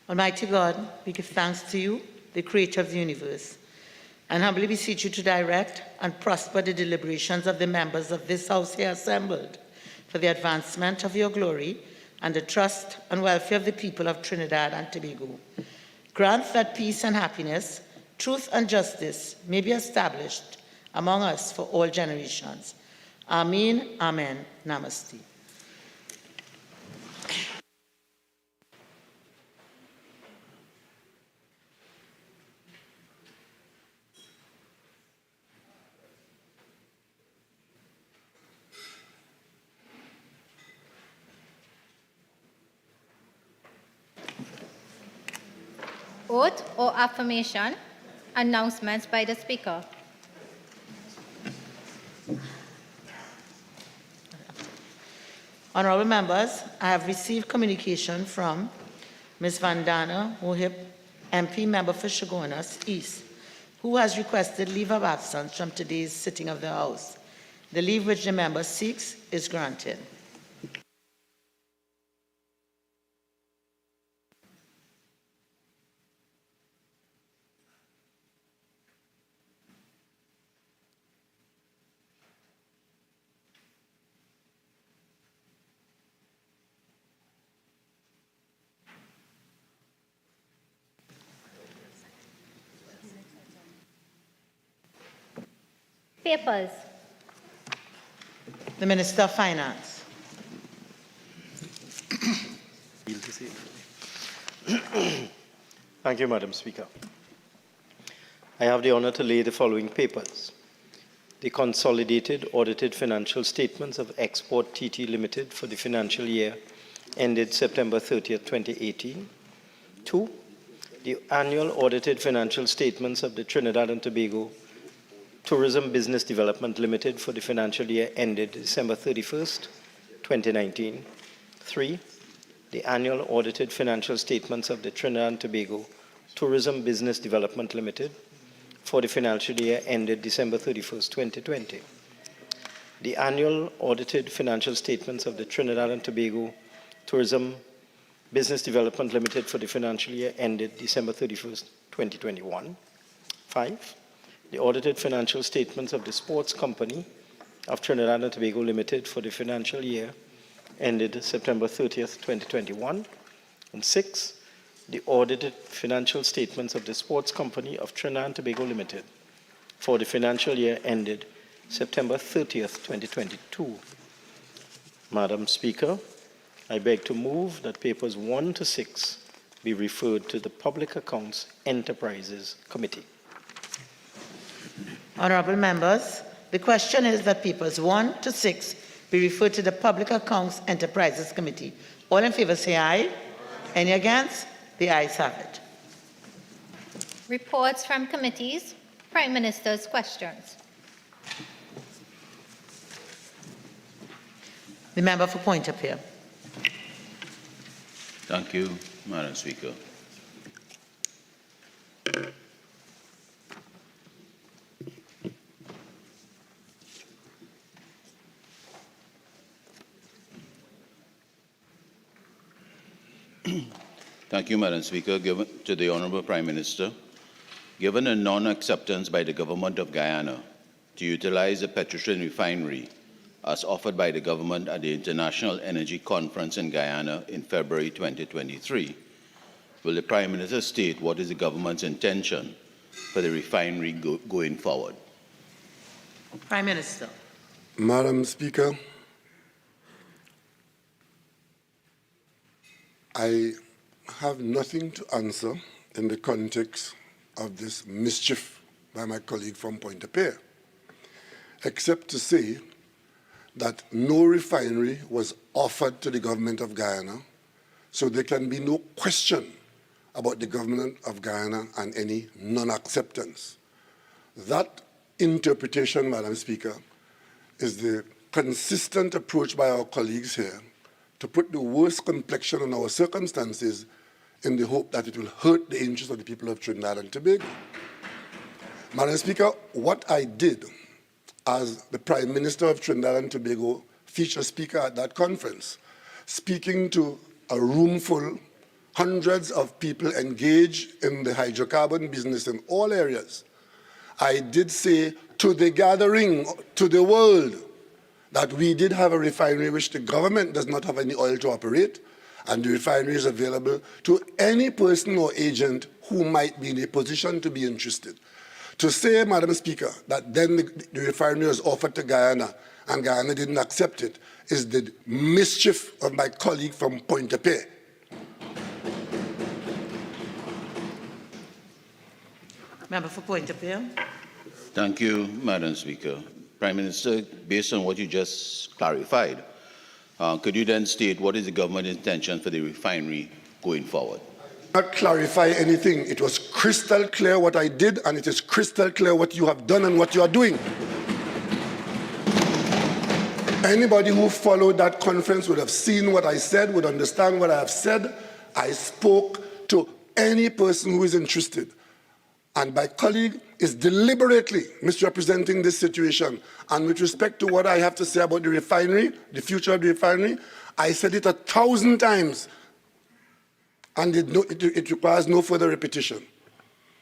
Almighty God, we give thanks to you, the creator of the universe, and humbly beseech you to direct and prosper the deliberations of the members of this house here assembled for the advancement of your glory and the trust and welfare of the people of Trinidad and Tobago. Grant that peace and happiness, truth and justice may be established among us for all generations. Amen, amen, namaste. Oath or affirmation. Announcements by the Speaker. Honourable members, I have received communication from Ms. Vandana Mohib, MP member for Chaguanas East, who has requested leave of absence from today's sitting of the House. The leave which the member seeks is granted. Papers. The Minister of Finance. Thank you, Madam Speaker. I have the honor to lay the following papers. The consolidated audited financial statements of Export TT Limited for the financial year ended September 30th, 2018. 2. The annual audited financial statements of the Trinidad and Tobago Tourism Business Development Limited for the financial year ended December 31st, 2019. 3. The annual audited financial statements of the Trinidad and Tobago Tourism Business Development Limited for the financial year ended December 31st, 2020. The annual audited financial statements of the Trinidad and Tobago Tourism Business Development Limited for the financial year ended December 31st, 2021. 5. The audited financial statements of the Sports Company of Trinidad and Tobago Limited for the financial year ended September 30th, 2021. And 6. The audited financial statements of the Sports Company of Trinidad and Tobago Limited for the financial year ended September 30th, 2022. Madam Speaker, I beg to move that papers 1 to 6 be referred to the Public Accounts Enterprises Committee. Honourable members, the question is that papers 1 to 6 be referred to the Public Accounts Enterprises Committee. All in favour say aye. Any against? The ayes have it. Reports from committees. Prime Minister's questions. The member for Point-a-Peer. Thank you, Madam Speaker. Thank you, Madam Speaker. Given to the Honourable Prime Minister, given a non-acceptance by the Government of Guyana to utilize the Petrotrin refinery as offered by the government at the International Energy Conference in Guyana in February 2023, will the Prime Minister state what is the government's intention for the refinery going forward? Prime Minister. Madam Speaker, I have nothing to answer in the context of this mischief by my colleague from Point-a-Peer, except to say that no refinery was offered to the government of Guyana, so there can be no question about the government of Guyana and any non-acceptance. That interpretation, Madam Speaker, is the consistent approach by our colleagues here to put the worst complexion on our circumstances in the hope that it will hurt the interests of the people of Trinidad and Tobago. Madam Speaker, what I did as the Prime Minister of Trinidad and Tobago, feature speaker at that conference, speaking to a room full hundreds of people engaged in the hydrocarbon business in all areas. I did say to the gathering, to the world, that we did have a refinery which the government does not have any oil to operate, and the refinery is available to any person or agent who might be in a position to be interested. To say, Madam Speaker, that then the refinery was offered to Guyana and Guyana didn't accept it is the mischief of my colleague from Pointe-à-Pitre. Member for Pointe-à-Pitre. Thank you, Madam Speaker. Prime Minister, based on what you just clarified, could you then state what is the government's intention for the refinery going forward? Not clarify anything. It was crystal clear what I did, and it is crystal clear what you have done and what you are doing. Anybody who followed that conference would have seen what I said, would understand what I have said. I spoke to any person who is interested. And my colleague is deliberately misrepresenting this situation. And with respect to what I have to say about the refinery, the future of the refinery, I said it 1,000 times. And it requires no further repetition.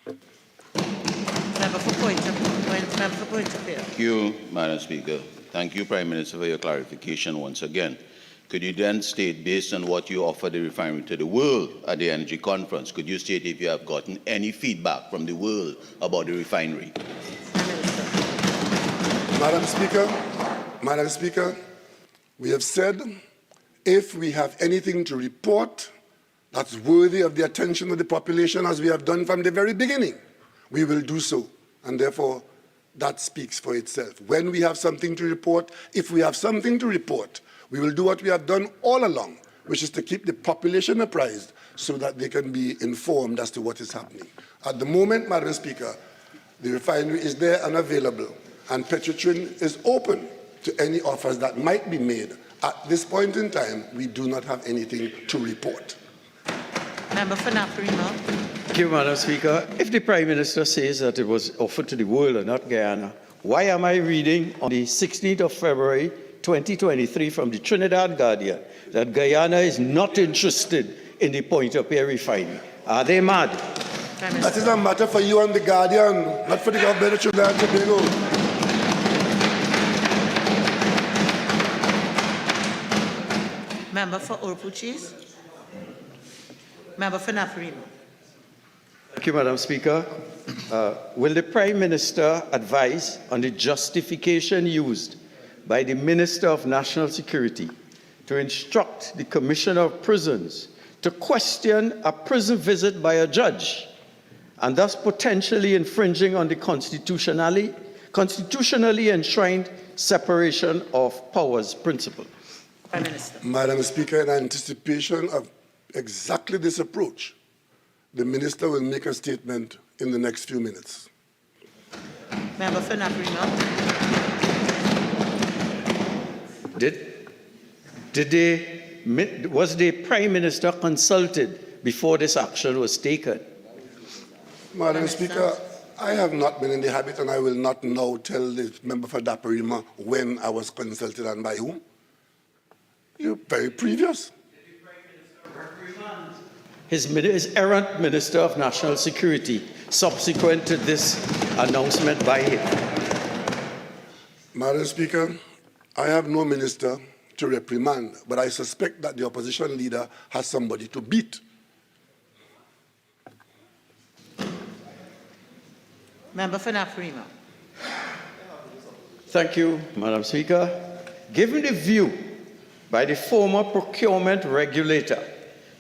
Member for Pointe-à-Pitre. Thank you, Madam Speaker. Thank you, Prime Minister, for your clarification once again. Could you then state, based on what you offered the refinery to the world at the Energy Conference, could you state if you have gotten any feedback from the world about the refinery? Madam Speaker, we have said if we have anything to report that's worthy of the attention of the population, as we have done from the very beginning, we will do so. And therefore, that speaks for itself. When we have something to report, if we have something to report, we will do what we have done all along, which is to keep the population apprised so that they can be informed as to what is happening. At the moment, Madam Speaker, the refinery is there and available, and Petrotrin is open to any offers that might be made. At this point in time, we do not have anything to report. Member for Naparima. Thank you, Madam Speaker. If the Prime Minister says that it was offered to the world and not Guyana, why am I reading on the 16th of February 2023 from the Trinidad Guardian that Guyana is not interested in the Pointe-à-Pitre refinery? Are they mad? That is a matter for you and the Guardian, not for the government of Trinidad and Tobago. Member for Orpuchis. Member for Naparima. Thank you, Madam Speaker. Will the Prime Minister advise on the justification used by the Minister of National Security to instruct the Commissioner of Prisons to question a prison visit by a judge and thus potentially infringing on the constitutionally enshrined separation of powers principle? Prime Minister. Madam Speaker, in anticipation of exactly this approach, the Minister will make a statement in the next few minutes. Member for Naparima. Was the Prime Minister consulted before this action was taken? Madam Speaker, I have not been in the habit, and I will not now tell the member for Naparima when I was consulted and by whom. You're very previous. His errant Minister of National Security, subsequent to this announcement by him. Madam Speaker, I have no minister to reprimand, but I suspect that the opposition leader has somebody to beat. Member for Naparima. Thank you, Madam Speaker. Given the view by the former procurement regulator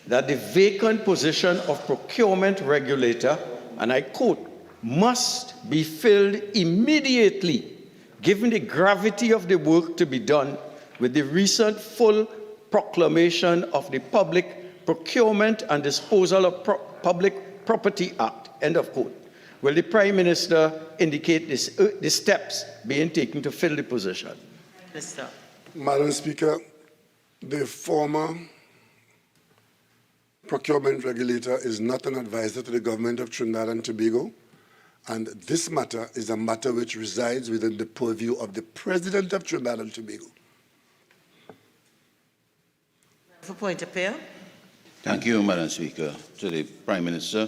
that the vacant position of procurement regulator, and I quote, must be filled immediately, given the gravity of the work to be done with the recent full proclamation of the Public Procurement and Disposal of Public Property Act, end of quote. Will the Prime Minister indicate the steps being taken to fill the position? Minister. Madam Speaker, the former procurement regulator is not an advisor to the government of Trinidad and Tobago, and this matter is a matter which resides within the purview of the President of Trinidad and Tobago. For Pointe-à-Pitre. Thank you, Madam Speaker. To the Prime Minister.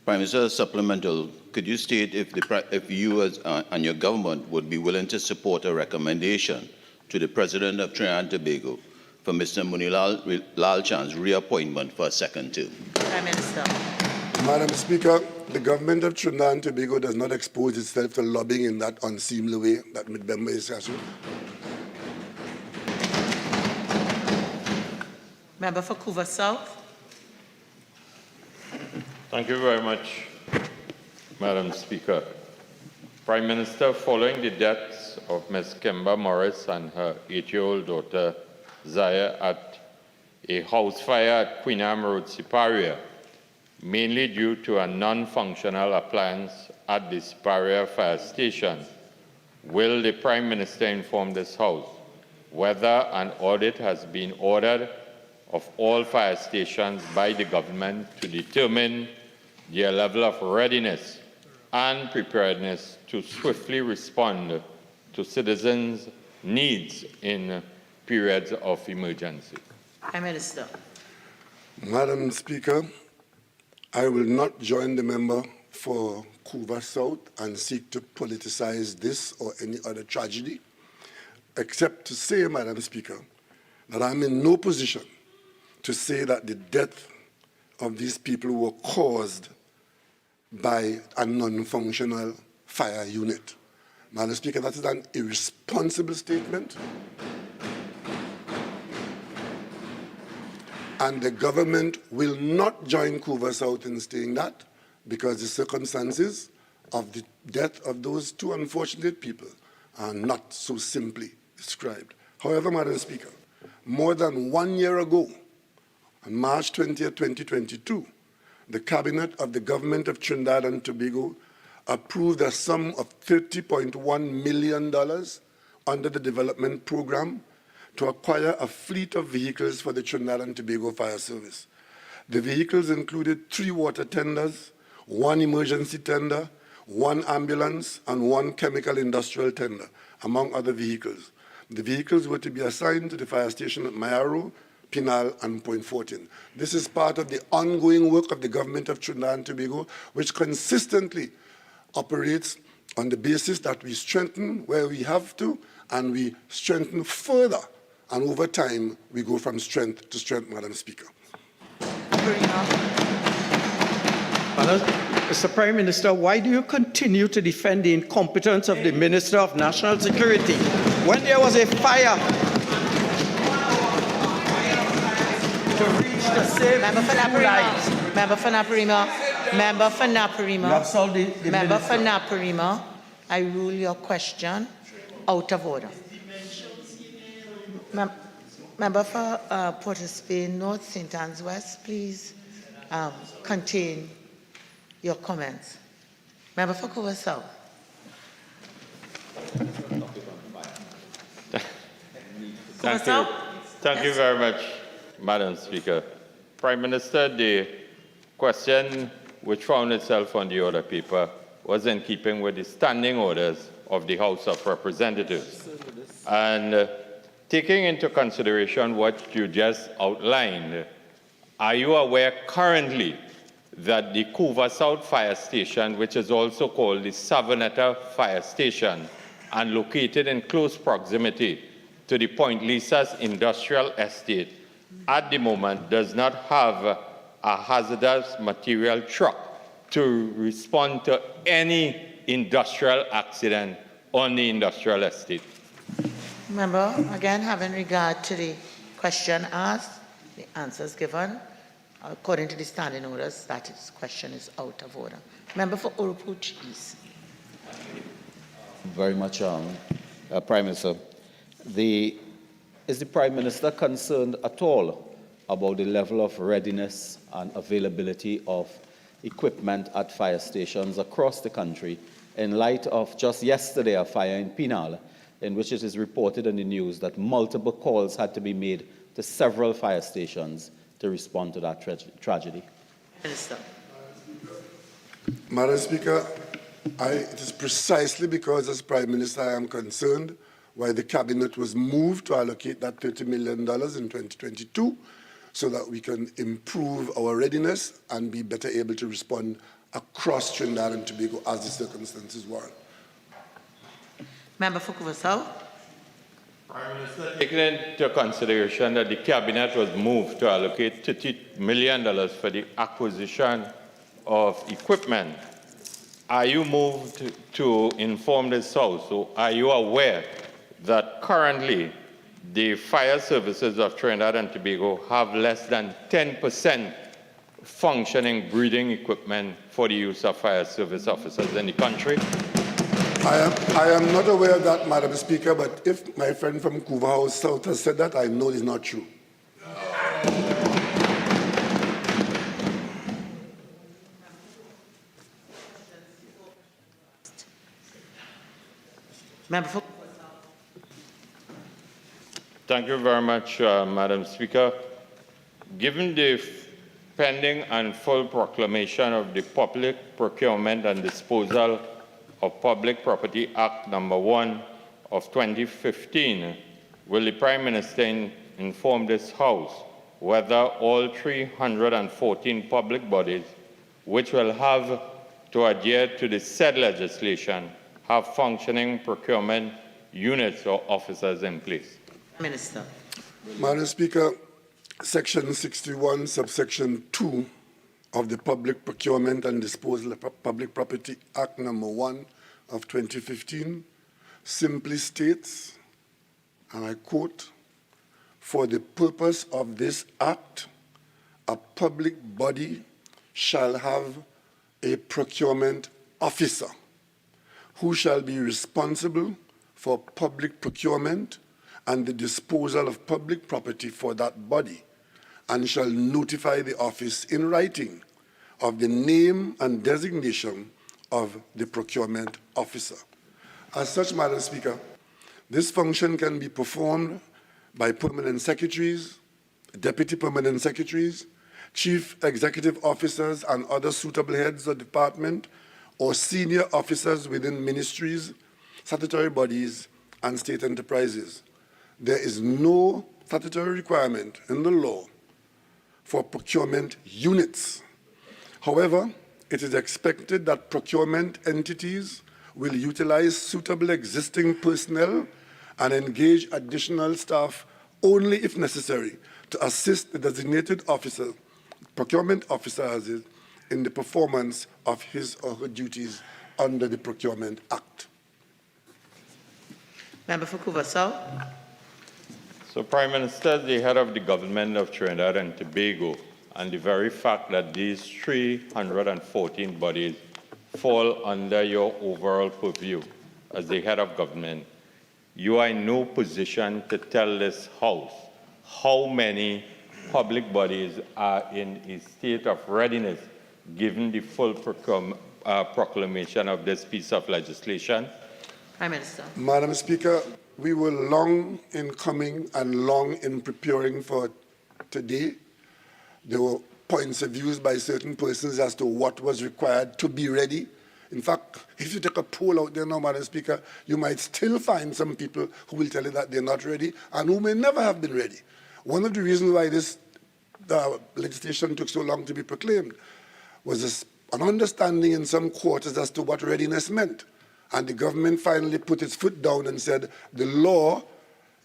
Prime Minister, supplemental, could you state if you and your government would be willing to support a recommendation to the President of Trinidad and Tobago for Mr. Munilal Lalchand's reappointment for a second term? Prime Minister. Madam Speaker, the government of Trinidad and Tobago does not expose itself to lobbying in that unseemly way that Midbemba is asking. Member for Couva South. Thank you very much, Madam Speaker. Prime Minister, following the deaths of Ms. Kimber Morris and her 8-year-old daughter Zaya at a house fire at Queen Anne Road, Siparia, mainly due to a non-functional appliance at the Siparia fire station, will the Prime Minister inform this House whether an audit has been ordered of all fire stations by the government to determine their level of readiness and preparedness to swiftly respond to citizens' needs in periods of emergency? Prime Minister. Madam Speaker, I will not join the member for Couva South and seek to politicize this or any other tragedy, except to say, Madam Speaker, that I'm in no position to say that the death of these people were caused by a non-functional fire unit. Madam Speaker, that is an irresponsible statement. And the government will not join Couva South in saying that because the circumstances of the death of those two unfortunate people are not so simply described. However, Madam Speaker, more than 1 year ago, on March 20th, 2022, the Cabinet of the Government of Trinidad and Tobago approved a sum of $30.1 million under the development program to acquire a fleet of vehicles for the Trinidad and Tobago Fire Service. The vehicles included 3 water tenders, 1 emergency tender, 1 ambulance, and 1 chemical industrial tender, among other vehicles. The vehicles were to be assigned to the fire station at Mayaro, Pinal, and Point 14. This is part of the ongoing work of the government of Trinidad and Tobago, which consistently operates on the basis that we strengthen where we have to, and we strengthen further. And over time, we go from strength to strength, Madam Speaker. Mr. Prime Minister, why do you continue to defend the incompetence of the Minister of National Security when there was a fire to reach the safe Member for Naparima. Member for Naparima. Member for Naparima. You have solved the Member for minister. Naparima, I rule your question out of order. Member for Port of Spain North, St. Anne's West, please contain your comments. Member for Couva South. Thank you very much, Madam Speaker. Prime Minister, the question which found itself on the order paper was in keeping with the standing orders of the House of Representatives. And taking into consideration what you just outlined, are you aware currently that the Couva South Fire Station, which is also called the Savanetta Fire Station and located in close proximity to the Point Lisa's industrial estate, at the moment does not have a hazardous material truck to respond to any industrial accident on the industrial estate? Member, again, having regard to the question asked, the answers given, according to the standing orders, that question is out of order. Member for Urupuch East. Very much, Prime Minister. Is the Prime Minister concerned at all about the level of readiness and availability of equipment at fire stations across the country in light of just yesterday a fire in Pinal, in which it is reported in the news that multiple calls had to be made to several fire stations to respond to that tragedy? Minister. Madam Speaker, it is precisely because as Prime Minister I am concerned why the Cabinet was moved to allocate that $30 million in 2022 so that we can improve our readiness and be better able to respond across Trinidad and Tobago as the circumstances warrant. Member for Curaçao. Prime Minister, taking into consideration that the Cabinet was moved to allocate $30 million for the acquisition of equipment, are you moved to inform this House? So are you aware that currently the fire services of Trinidad and Tobago have less than 10% functioning breathing equipment for the use of fire service officers in the country? I am not aware of that, Madam Speaker, but if my friend from Couva House South has said that, I know it's not true. Member for Thank you very much, Madam Speaker. Given the pending and full proclamation of the Public Procurement and Disposal of Public Property Act No. 1 of 2015, will the Prime Minister inform this House whether all 314 public bodies which will have to adhere to the said legislation have functioning procurement units or officers in place? Minister. Madam Speaker, Section 61, subsection 2 of the Public Procurement and Disposal of Public Property Act No. 1 of 2015 simply states, and I quote, "For the purpose of this act, a public body shall have a procurement officer who shall be responsible for public procurement and the disposal of public property for that body, and shall notify the office in writing of the name and designation of the procurement officer." As such, Madam Speaker, this function can be performed by permanent secretaries, deputy permanent secretaries, chief executive officers and other suitable heads of department, or senior officers within ministries, statutory bodies, and state enterprises. There is no statutory requirement in the law for procurement units. However, it is expected that procurement entities will utilize suitable existing personnel and engage additional staff only if necessary to assist the designated officer, procurement officer as is, in the performance of his or her duties under the Procurement Act. Member for Curaçao. So, Prime Minister, the head of the government of Trinidad and Tobago, and the very fact that these 314 bodies fall under your overall purview as the head of government, you are in no position to tell this House how many public bodies are in a state of readiness given the full proclamation of this piece of legislation? Prime Minister. Madam Speaker, we were long in coming and long in preparing for today. There were points of views by certain persons as to what was required to be ready. In fact, if you take a poll out there now, Madam Speaker, you might still find some people who will tell you that they're not ready and who may never have been ready. One of the reasons why this legislation took so long to be proclaimed was an understanding in some quarters as to what readiness meant. And the government finally put its foot down and said, the law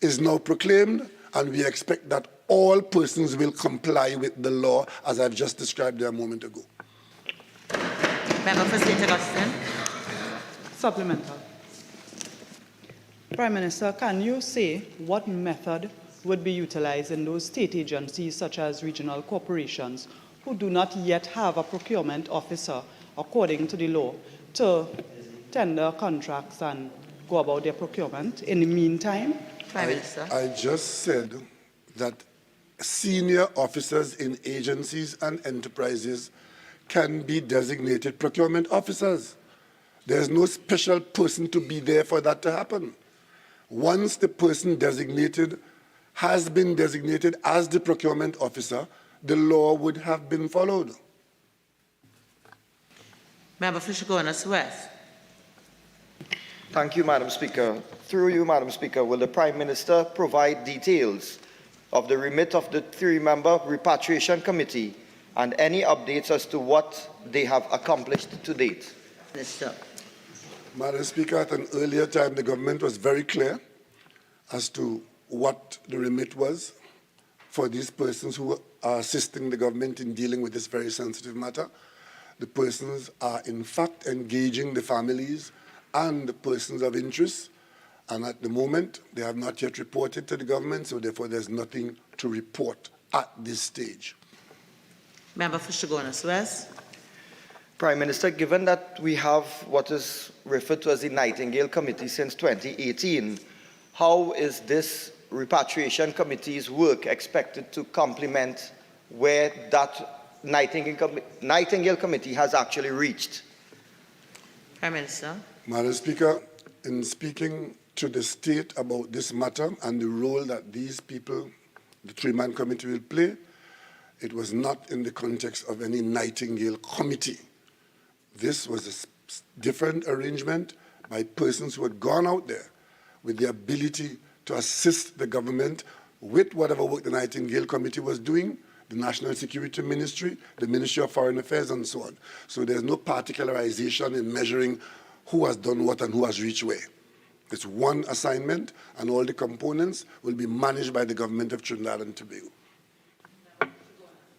is now proclaimed, and we expect that all persons will comply with the law, as I've just described there a moment ago. Member for St. Augustine. Supplemental. Prime Minister, can you say what method would be utilized in those state agencies, such as regional corporations, who do not yet have a procurement officer according to the law, to tender contracts and go about their procurement in the meantime? Prime Minister. I just said that senior officers in agencies and enterprises can be designated procurement officers. There's no special person to be there for that to happen. Once the person designated has been designated as the procurement officer, the law would have been followed. Member for Chaguanas West. Thank you, Madam Speaker. Through you, Madam Speaker, will the Prime Minister provide details of the remit of the three-member repatriation committee and any updates as to what they have accomplished to date? Minister. Madam Speaker, at an earlier time, the government was very clear as to what the remit was for these persons who are assisting the government in dealing with this very sensitive matter. The persons are, in fact, engaging the families and the persons of interest, and at the moment, they have not yet reported to the government, so therefore there's nothing to report at this stage. Member for Chaguanas West. Prime Minister, given that we have what is referred to as the Nightingale Committee since 2018, how is this repatriation committee's work expected to complement where that Nightingale Committee has actually reached? Prime Minister. Madam Speaker, in speaking to the state about this matter and the role that these people, the three-man committee, will play, it was not in the context of any Nightingale Committee. This was a different arrangement by persons who had gone out there with the ability to assist the government with whatever work the Nightingale Committee was doing, the National Security Ministry, the Ministry of Foreign Affairs, and so on. So there's no particularization in measuring who has done what and who has reached where. It's one assignment, and all the components will be managed by the government of Trinidad and Tobago.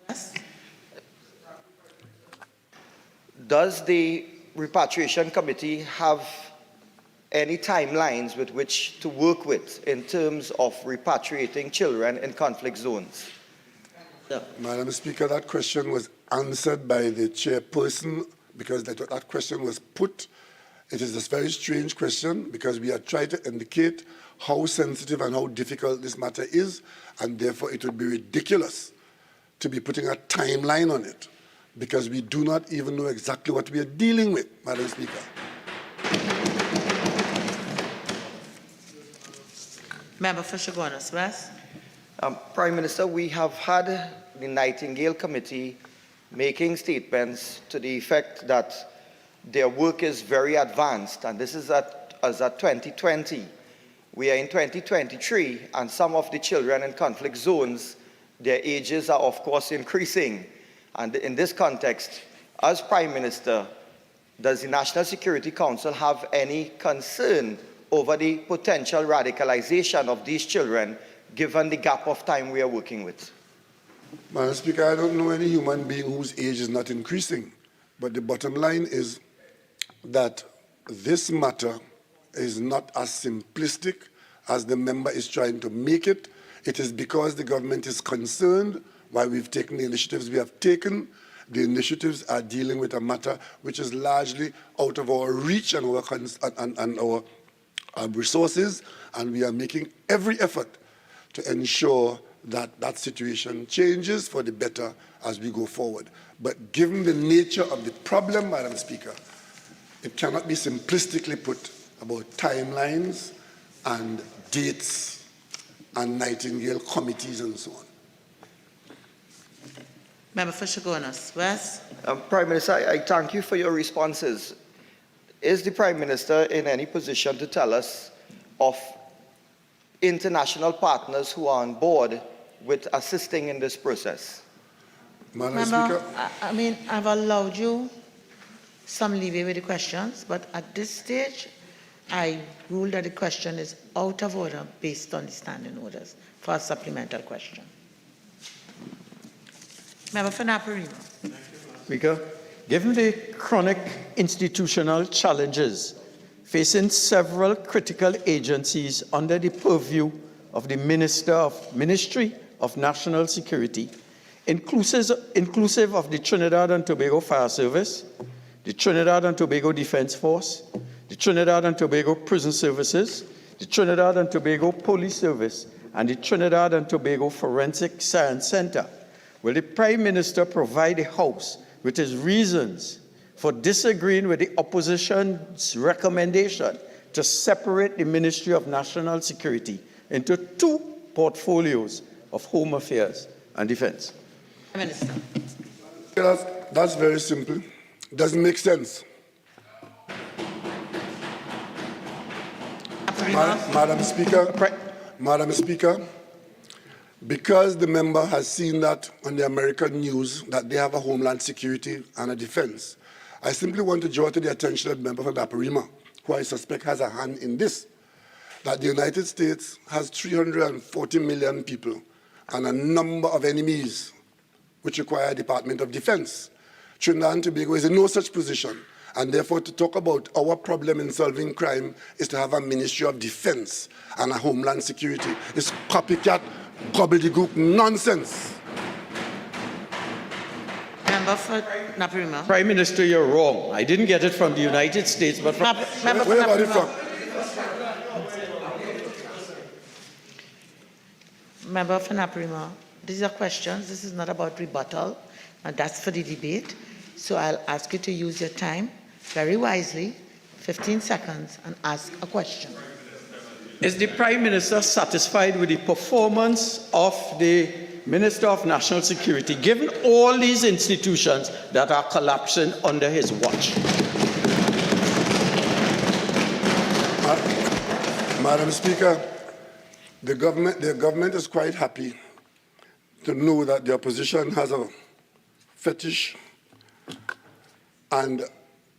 Yes. Does the repatriation committee have any timelines with which to work with in terms of repatriating children in conflict zones? Madam Speaker, that question was answered by the chairperson because that question was put. It is a very strange question because we are trying to indicate how sensitive and how difficult this matter is, and therefore it would be ridiculous to be putting a timeline on it because we do not even know exactly what we are dealing with, Madam Speaker. Member for Chaguanas West. Prime Minister, we have had the Nightingale Committee making statements to the effect that their work is very advanced, and this is as at 2020. We are in 2023, and some of the children in conflict zones, their ages are of course increasing. And in this context, as Prime Minister, does the National Security Council have any concern over the potential radicalization of these children, given the gap of time we are working with? Madam Speaker, I don't know any human being whose age is not increasing, but the bottom line is that this matter is not as simplistic as the member is trying to make it. It is because the government is concerned why we've taken the initiatives we have taken. The initiatives are dealing with a matter which is largely out of our reach and our resources, and we are making every effort to ensure that that situation changes for the better as we go forward. But given the nature of the problem, Madam Speaker, it cannot be simplistically put about timelines and dates and Nightingale committees and so on. Member for Chaguanas West. Prime Minister, I thank you for your responses. Is the Prime Minister in any position to tell us of international partners who are on board with assisting in this process? Madam Member, Speaker, I've allowed you some leeway with the questions, but at this stage, I rule that the question is out of order based on the standing orders for a supplemental question. Member for Naparima. Speaker, given the chronic institutional challenges facing several critical agencies under the purview of the Ministry of National Security, inclusive of the Trinidad and Tobago Fire Service, the Trinidad and Tobago Defense Force, the Trinidad and Tobago Prison Services, the Trinidad and Tobago Police Service, and the Trinidad and Tobago Forensic Science Center, will the Prime Minister provide the House with his reasons for disagreeing with the opposition's recommendation to separate the Ministry of National Security into two portfolios of Home Affairs and Defense? Minister. that's very simple. It doesn't make sense. Madam Speaker, Because the member has seen that on the American news that they have a homeland security and a defense, I simply want to draw to the attention of the member from Aparima, who I suspect has a hand in this, that the United States has 340 million people and a number of enemies which require a Department of Defense. Trinidad and Tobago is in no such position, and therefore to talk about our problem in solving crime is to have a Ministry of Defense and a Homeland Security. It's copycat, gobbledygook nonsense. Member for Naparima. Prime Minister, you're wrong. I didn't get it from the United States, but from... Member for Where about it Naparima. from? Member for Naparima. These are questions. This is not about rebuttal, and that's for the debate. So I'll ask you to use your time very wisely, 15 seconds, and ask a question. Is the Prime Minister satisfied with the performance of the Minister of National Security, given all these institutions that are collapsing under his watch? Madam Speaker, the government is quite happy to know that the opposition has a fetish and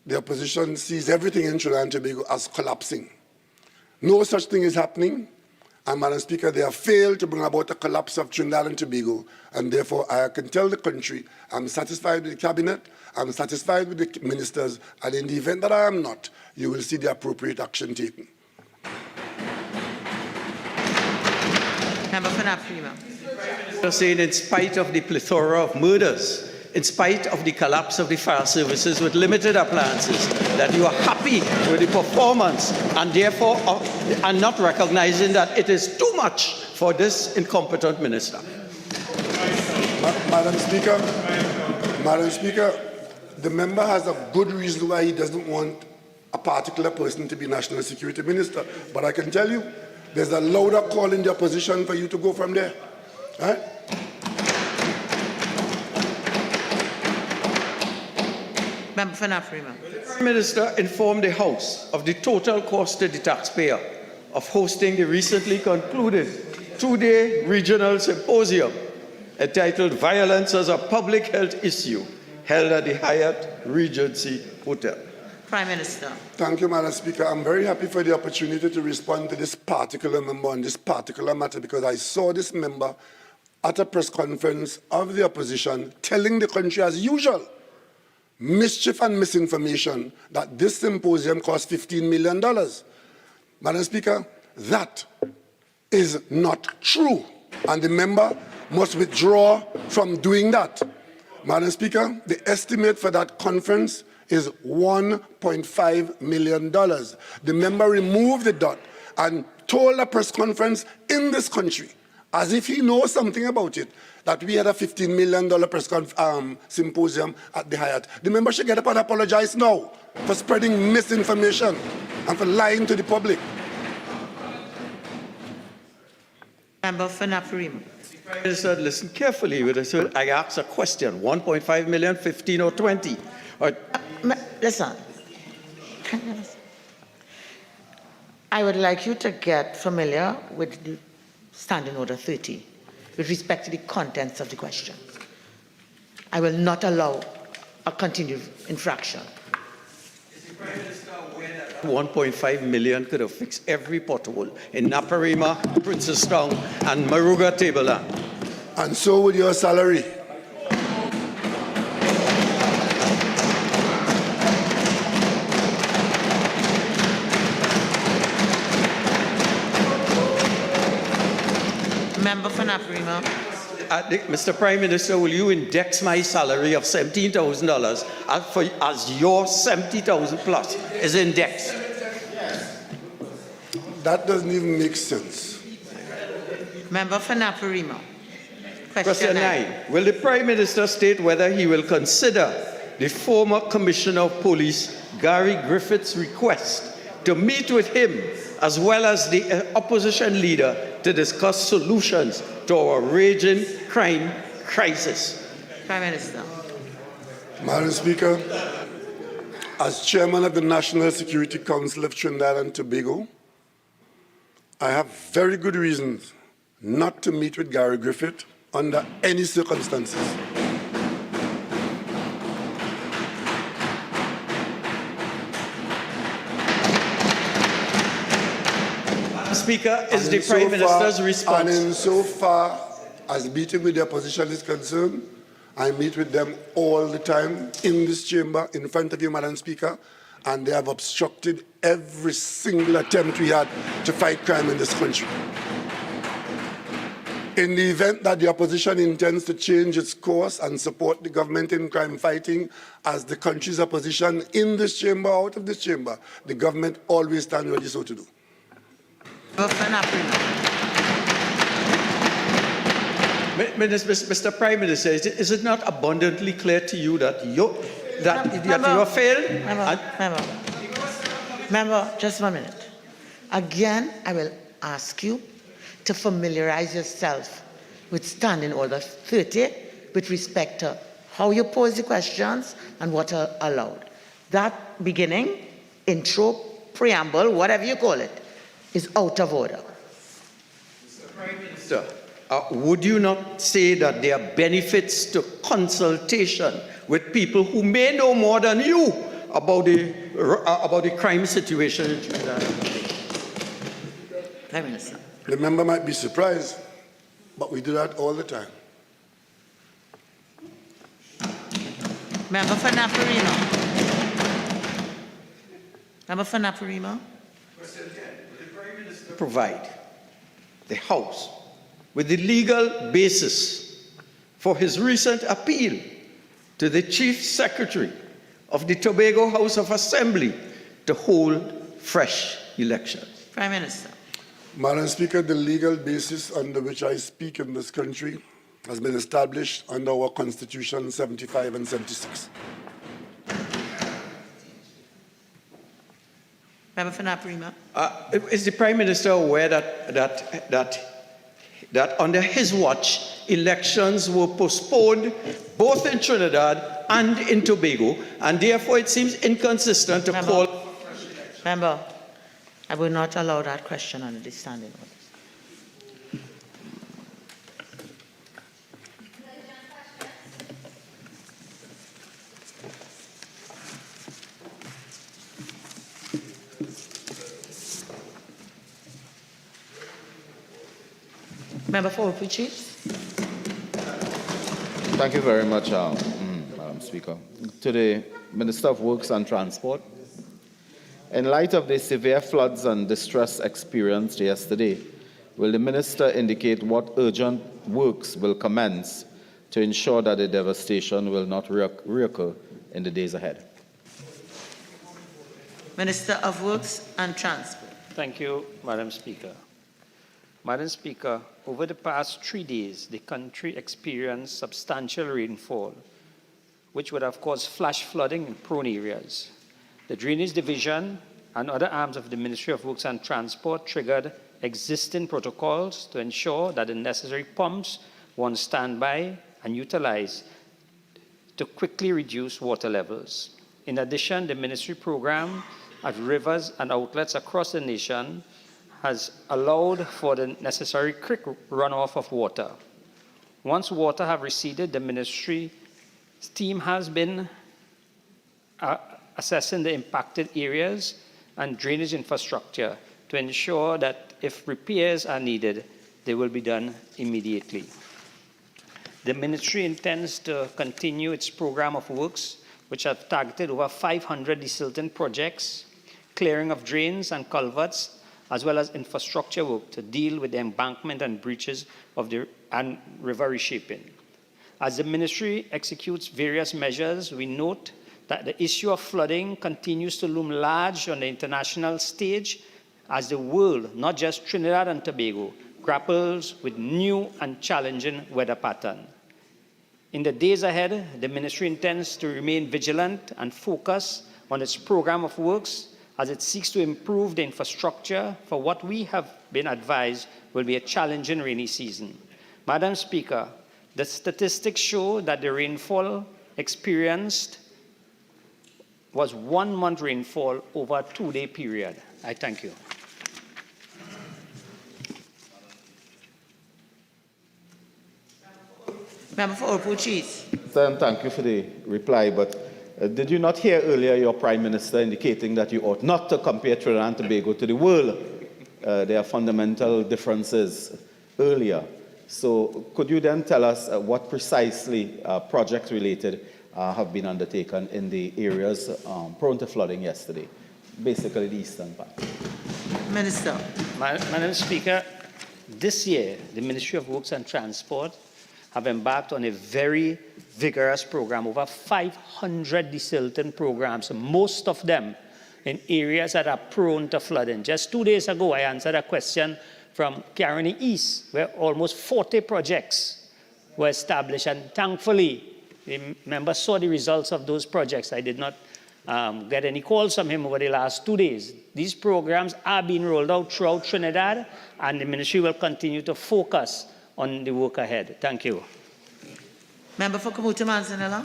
the opposition sees everything in Trinidad and Tobago as collapsing. No such thing is happening, and Madam Speaker, they have failed to bring about a collapse of Trinidad and Tobago, and therefore I can tell the country I'm satisfied with the cabinet, I'm satisfied with the ministers, and in the event that I am not, you will see the appropriate action taken. Member for Naparima. You're saying in spite of the plethora of murders, in spite of the collapse of the fire services with limited appliances, that you are happy with the performance and therefore are not recognizing that it is too much for this incompetent minister. Madam Speaker, the member has a good reason why he doesn't want a particular person to be National Security Minister, but I can tell you, there's a louder call in the opposition for you to go from there. Right? Member for Naparima. The Prime Minister informed the House of the total cost to the taxpayer of hosting the recently concluded two-day regional symposium entitled Violence as a Public Health Issue, held at the Hyatt Regency Hotel. Prime Minister. Thank you, Madam Speaker. I'm very happy for the opportunity to respond to this particular member on this particular matter because I saw this member at a press conference of the opposition telling the country as usual, mischief and misinformation, that this symposium cost $15 million. Madam Speaker, that is not true, and the member must withdraw from doing that. Madam Speaker, the estimate for that conference is $1.5 million. The member removed the dot and told a press conference in this country, as if he knows something about it, that we had a $15 million press symposium at the Hyatt. The member should get up and apologize now for spreading misinformation and for lying to the public. Member for Naparima. Prime Minister, listen carefully. I asked a question, 1.5 million, 15 or 20. Listen, I would like you to get familiar with the Standing Order 30 with respect to the contents of the question. I will not allow a continued infraction. Is the Prime Minister aware that 1.5 million could have fixed every pothole in Naparima, Princestown, and Maruga Tableland? And so would your salary. Member for Naparima. Mr. Prime Minister, will you index my salary of $17,000 as your 70,000 plus is indexed? That doesn't even make sense. Member for Naparima. Question 9. Will the Prime Minister state whether he will consider the former Commissioner of Police, Gary Griffith's request to meet with him as well as the opposition leader to discuss solutions to our raging crime crisis? Prime Minister. Madam Speaker, as chairman of the National Security Council of Trinidad and Tobago, I have very good reasons not to meet with Gary Griffith under any circumstances. Speaker, is And the Prime insofar- Minister's response? And insofar as meeting with the opposition is concerned, I meet with them all the time in this chamber, in front of you, Madam Speaker, and they have obstructed every single attempt we had to fight crime in this country. In the event that the opposition intends to change its course and support the government in crime fighting as the country's opposition in this chamber, out of this chamber, the government always stands ready so to do. Mr. Prime Minister, is it not abundantly clear to you that you have failed? Member, just 1 minute. Again, I will ask you to familiarize yourself with Standing Order 30 with respect to how you pose the questions and what are allowed. That beginning, intro, preamble, whatever you call it, is out of order. Mr. Prime Minister, would you not say that there are benefits to consultation with people who may know more than you about the crime situation in Trinidad? Prime Minister. The member might be surprised, but we do that all the time. Member for Naparima. Member for Naparima. Question 10. Will the Prime Minister provide the House with the legal basis for his recent appeal to the Chief Secretary of the Tobago House of Assembly to hold fresh elections? Prime Minister. Madam Speaker, the legal basis under which I speak in this country has been established under our Constitution 75 and 76. Member for Naparima. Is the Prime Minister aware that under his watch, elections were postponed both in Trinidad and in Tobago, and therefore it seems inconsistent to call... Member, I will not allow that question under the standing orders. Member for Opuchi. Thank you very much, Madam Speaker. To the Minister of Works and Transport, in light of the severe floods and distress experienced yesterday, will the Minister indicate what urgent works will commence to ensure that the devastation will not reoccur in the days ahead? Minister of Works and Transport. Thank you, Madam Speaker. Madam Speaker, over the past 3 days, the country experienced substantial rainfall, which would have caused flash flooding in prone areas. The Drainage Division and other arms of the Ministry of Works and Transport triggered existing protocols to ensure that the necessary pumps were on standby and utilized to quickly reduce water levels. In addition, the ministry program at rivers and outlets across the nation has allowed for the necessary quick runoff of water. Once water have receded, the ministry team has been assessing the impacted areas and drainage infrastructure to ensure that if repairs are needed, they will be done immediately. The ministry intends to continue its program of works, which have targeted over 500 desilting projects, clearing of drains and culverts, as well as infrastructure work to deal with the embankment and breaches of and river reshaping. As the ministry executes various measures, we note that the issue of flooding continues to loom large on the international stage as the world, not just Trinidad and Tobago, grapples with new and challenging weather patterns. In the days ahead, the ministry intends to remain vigilant and focus on its program of works as it seeks to improve the infrastructure for what we have been advised will be a challenging rainy season. Madam Speaker, the statistics show that the rainfall experienced was 1 month rainfall over a 2-day period. I thank you. Member for Old Cheese. Sir, thank you for the reply, but did you not hear earlier your Prime Minister indicating that you ought not to compare Trinidad and Tobago to the world? There are fundamental differences earlier. So could you then tell us what precisely projects related have been undertaken in the areas prone to flooding yesterday, basically the eastern part? Minister. Madam Speaker, this year, the Ministry of Works and Transport have embarked on a very vigorous program, over 500 desilting programs, most of them in areas that are prone to flooding. Just 2 days ago, I answered a question from Caroni East, where almost 40 projects were established, and thankfully, the member saw the results of those projects. I did not get any calls from him over the last 2 days. These programs are being rolled out throughout Trinidad, and the ministry will continue to focus on the work ahead. Thank you. Member for Kamuta Manzanilla.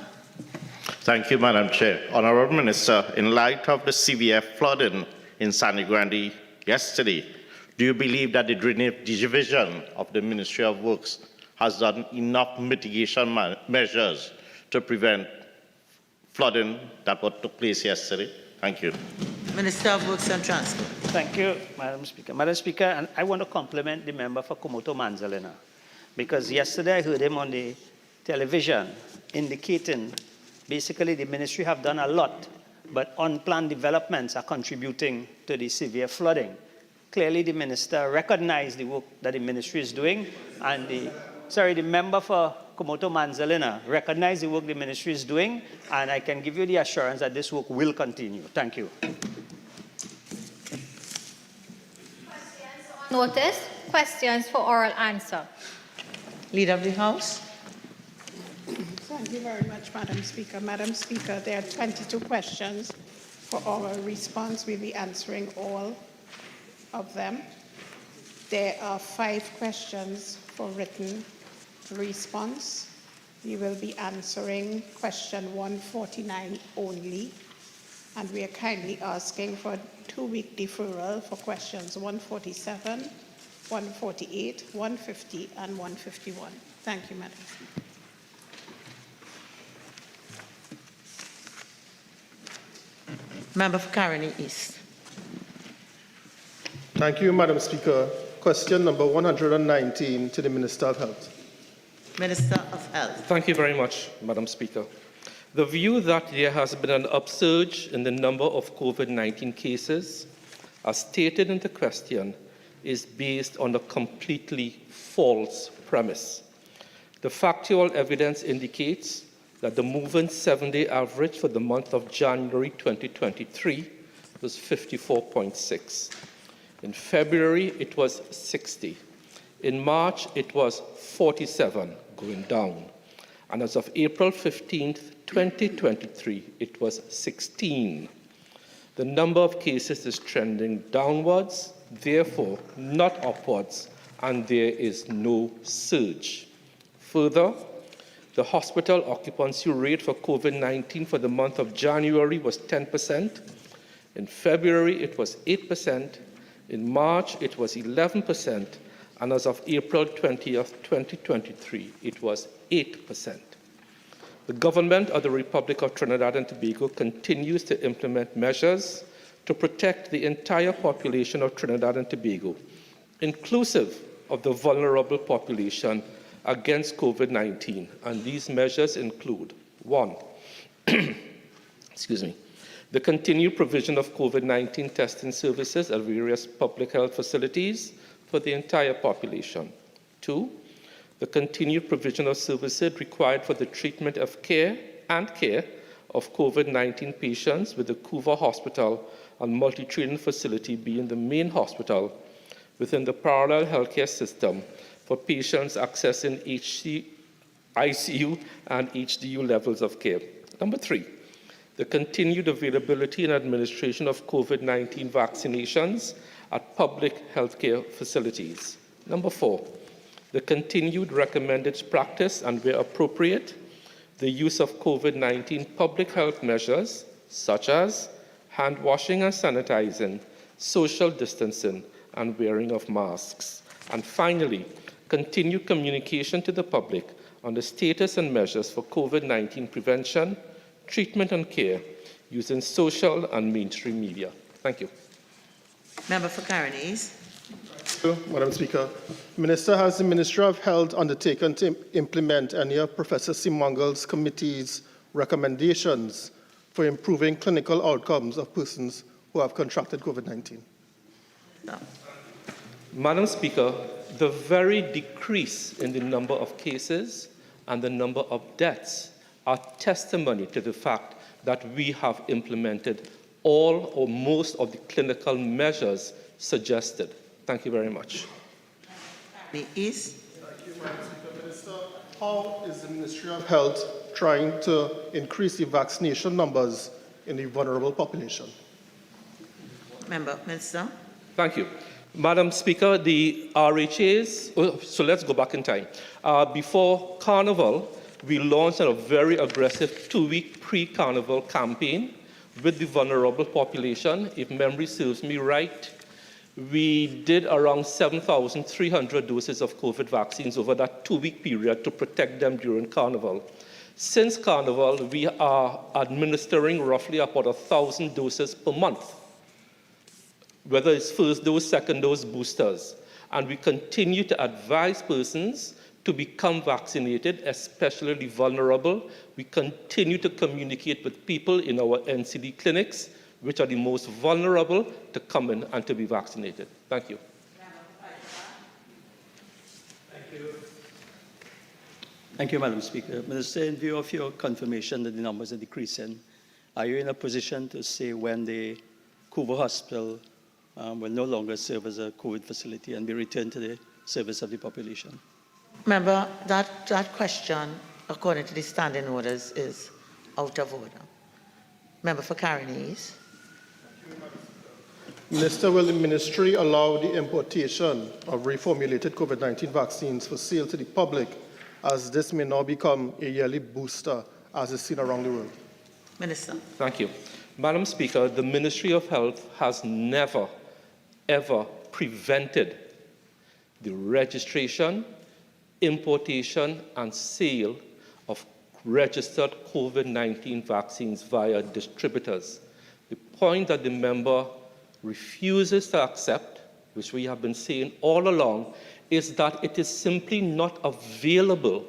Thank you, Madam Chair. Honourable Minister, in light of the severe flooding in Sangre Grande yesterday, do you believe that the Drainage Division of the Ministry of Works has done enough mitigation measures to prevent flooding that took place yesterday? Thank you. Minister of Works and Transport. Thank you, Madam Speaker. Madam Speaker, and I want to compliment the member for Komoto Manzalina, because yesterday I heard him on the television indicating basically the ministry have done a lot, but unplanned developments are contributing to the severe flooding. Clearly, the minister recognized the work that the ministry is doing, and the member for Komoto Manzalina recognized the work the ministry is doing, and I can give you the assurance that this work will continue. Thank you. Notice, questions for oral answer. Leader of the House. Thank you very much, Madam Speaker. Madam Speaker, there are 22 questions for oral response. We'll be answering all of them. There are 5 questions for written response. We will be answering question 149 only, and we are kindly asking for a 2-week deferral for questions 147, 148, 150, and 151. Thank you, Madam Speaker. Member for Caroni East. Thank you, Madam Speaker. Question number 119 to the Minister of Health. Minister of Health. Thank you very much, Madam Speaker. The view that there has been an upsurge in the number of COVID-19 cases, as stated in the question, is based on a completely false premise. The factual evidence indicates that the moving 7-day average for the month of January 2023 was 54.6. In February, it was 60. In March, it was 47, going down. And as of April 15th, 2023, it was 16. The number of cases is trending downwards, therefore not upwards, and there is no surge. Further, the hospital occupancy rate for COVID-19 for the month of January was 10%. In February, it was 8%. In March, it was 11%. And as of April 20th, 2023, it was 8%. The government of the Republic of Trinidad and Tobago continues to implement measures to protect the entire population of Trinidad and Tobago, inclusive of the vulnerable population, against COVID-19, and these measures include: 1, the continued provision of COVID-19 testing services at various public health facilities for the entire population. 2, the continued provision of services required for the treatment of care of COVID-19 patients, with the Couva Hospital and multi-training facility being the main hospital within the parallel healthcare system for patients accessing ICU and HDU levels of care. Number 3, the continued availability and administration of COVID-19 vaccinations at public healthcare facilities. Number 4, the continued recommended practice and, where appropriate, the use of COVID-19 public health measures such as hand washing and sanitizing, social distancing, and wearing of masks. And finally, continue communication to the public on the status and measures for COVID-19 prevention, treatment and care using social and mainstream media. Thank you. Member for Carinese. Thank you, Madam Speaker. Minister, has the Ministry of Health undertaken to implement any of Professor Simangal's committee's recommendations for improving clinical outcomes of persons who have contracted COVID-19? No. Madam Speaker, the very decrease in the number of cases and the number of deaths are testimony to the fact that we have implemented all or most of the clinical measures suggested. Thank you very much. The East. Thank you, Madam Speaker. Minister, how is the Ministry of Health trying to increase the vaccination numbers in the vulnerable population? Member, Minister. Thank you. Madam Speaker, the RHAs, so let's go back in time. Before Carnival, we launched a very aggressive 2-week pre-Carnival campaign with the vulnerable population. If memory serves me right, we did around 7,300 doses of COVID vaccines over that 2-week period to protect them during Carnival. Since Carnival, we are administering roughly about 1,000 doses per month, whether it's first dose, second dose, boosters. And we continue to advise persons to become vaccinated, especially the vulnerable. We continue to communicate with people in our NCD clinics, which are the most vulnerable, to come in and to be vaccinated. Thank you. Thank you, Madam Speaker. Minister, in view of your confirmation that the numbers are decreasing, are you in a position to say when the Cuba Hospital will no longer serve as a COVID facility and be returned to the service of the population? Member, that question, according to the standing orders, is out of order. Member for Carinese. Minister, will the ministry allow the importation of reformulated COVID-19 vaccines for sale to the public, as this may now become a yearly booster as is seen around the world? Minister. Thank you. Madam Speaker, the Ministry of Health has never, ever prevented the registration, importation, and sale of registered COVID-19 vaccines via distributors. The point that the member refuses to accept, which we have been saying all along, is that it is simply not available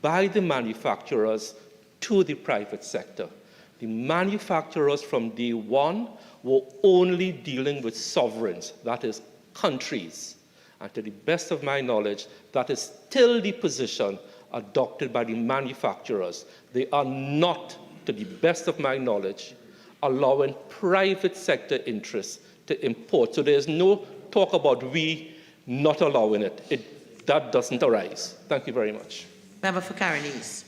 by the manufacturers to the private sector. The manufacturers from day one were only dealing with sovereigns, that is, countries. And to the best of my knowledge, that is still the position adopted by the manufacturers. They are not, to the best of my knowledge, allowing private sector interests to import. So there's no talk about we not allowing it. That doesn't arise. Thank you very much. Member for Carinese.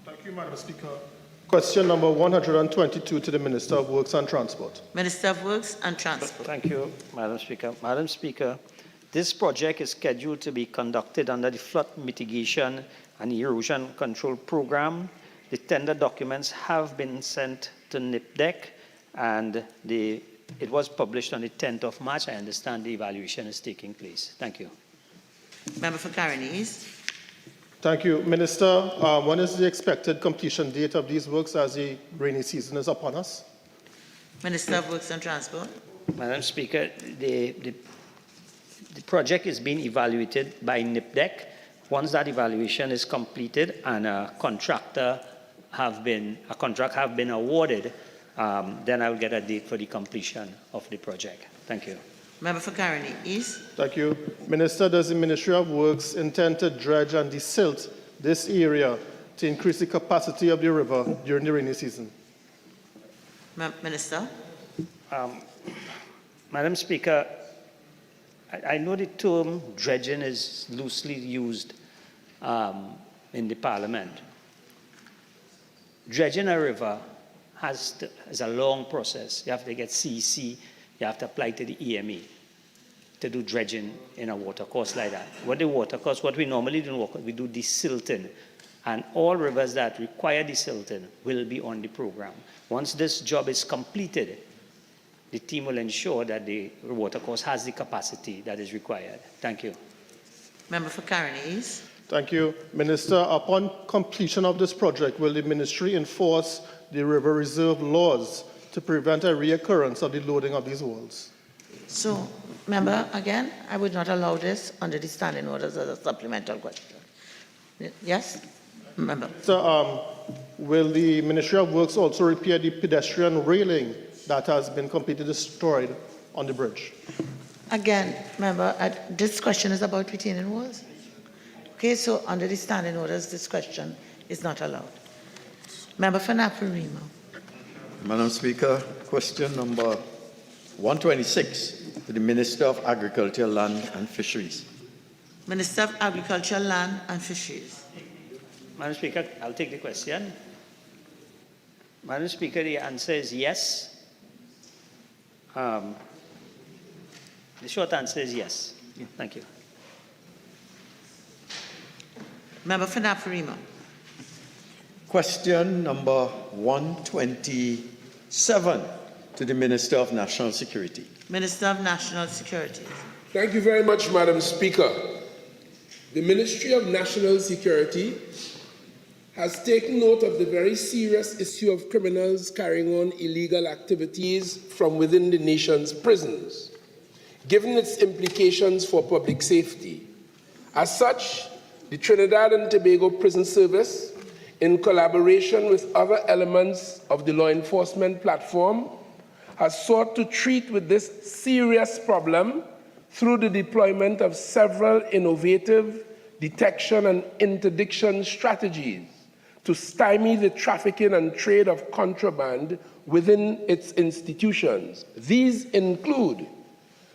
Thank you, Madam Speaker. Question number 122 to the Minister of Works and Transport. Minister of Works and Transport. Thank you, Madam Speaker. Madam Speaker, this project is scheduled to be conducted under the Flood Mitigation and Erosion Control Program. The tender documents have been sent to NIPDEC, and it was published on the 10th of March. I understand the evaluation is taking place. Thank you. Member for Carinese. Thank you. Minister, when is the expected completion date of these works as the rainy season is upon us? Minister of Works and Transport. Madam Speaker, the project is being evaluated by NIPDEC. Once that evaluation is completed and a contract have been awarded, then I will get a date for the completion of the project. Thank you. Member for Carinese East. Thank you. Minister, does the Ministry of Works intend to dredge and desilt this area to increase the capacity of the river during the rainy season? Minister. Madam Speaker, I know the term dredging is loosely used in the Parliament. Dredging a river is a long process. You have to get CEC, you have to apply to the EMA to do dredging in a watercourse like that. What we normally do, we do desilting. And all rivers that require desilting will be on the program. Once this job is completed, the team will ensure that the watercourse has the capacity that is required. Thank you. Member for Carinese. Thank you. Minister, upon completion of this project, will the ministry enforce the river reserve laws to prevent a reoccurrence of the loading of these walls? So, member, again, I would not allow this under the standing orders as a supplemental question. Yes, member. So, will the Ministry of Works also repair the pedestrian railing that has been completely destroyed on the bridge? Again, member, this question is about retaining walls. Okay, so under the standing orders, this question is not allowed. Member for Naparima. Madam Speaker, question number 126 to the Minister of Agriculture, Land and Fisheries. Minister of Agriculture, Land and Fisheries. Madam Speaker, I'll take the question. Madam Speaker, the answer is yes. The short answer is yes. Thank you. Member for Naparima. Question number 127 to the Minister of National Security. Minister of National Security. Thank you very much, Madam Speaker. The Ministry of National Security has taken note of the very serious issue of criminals carrying on illegal activities from within the nation's prisons, given its implications for public safety. As such, the Trinidad and Tobago Prison Service, in collaboration with other elements of the law enforcement platform, has sought to treat with this serious problem through the deployment of several innovative detection and interdiction strategies to stymie the trafficking and trade of contraband within its institutions. These include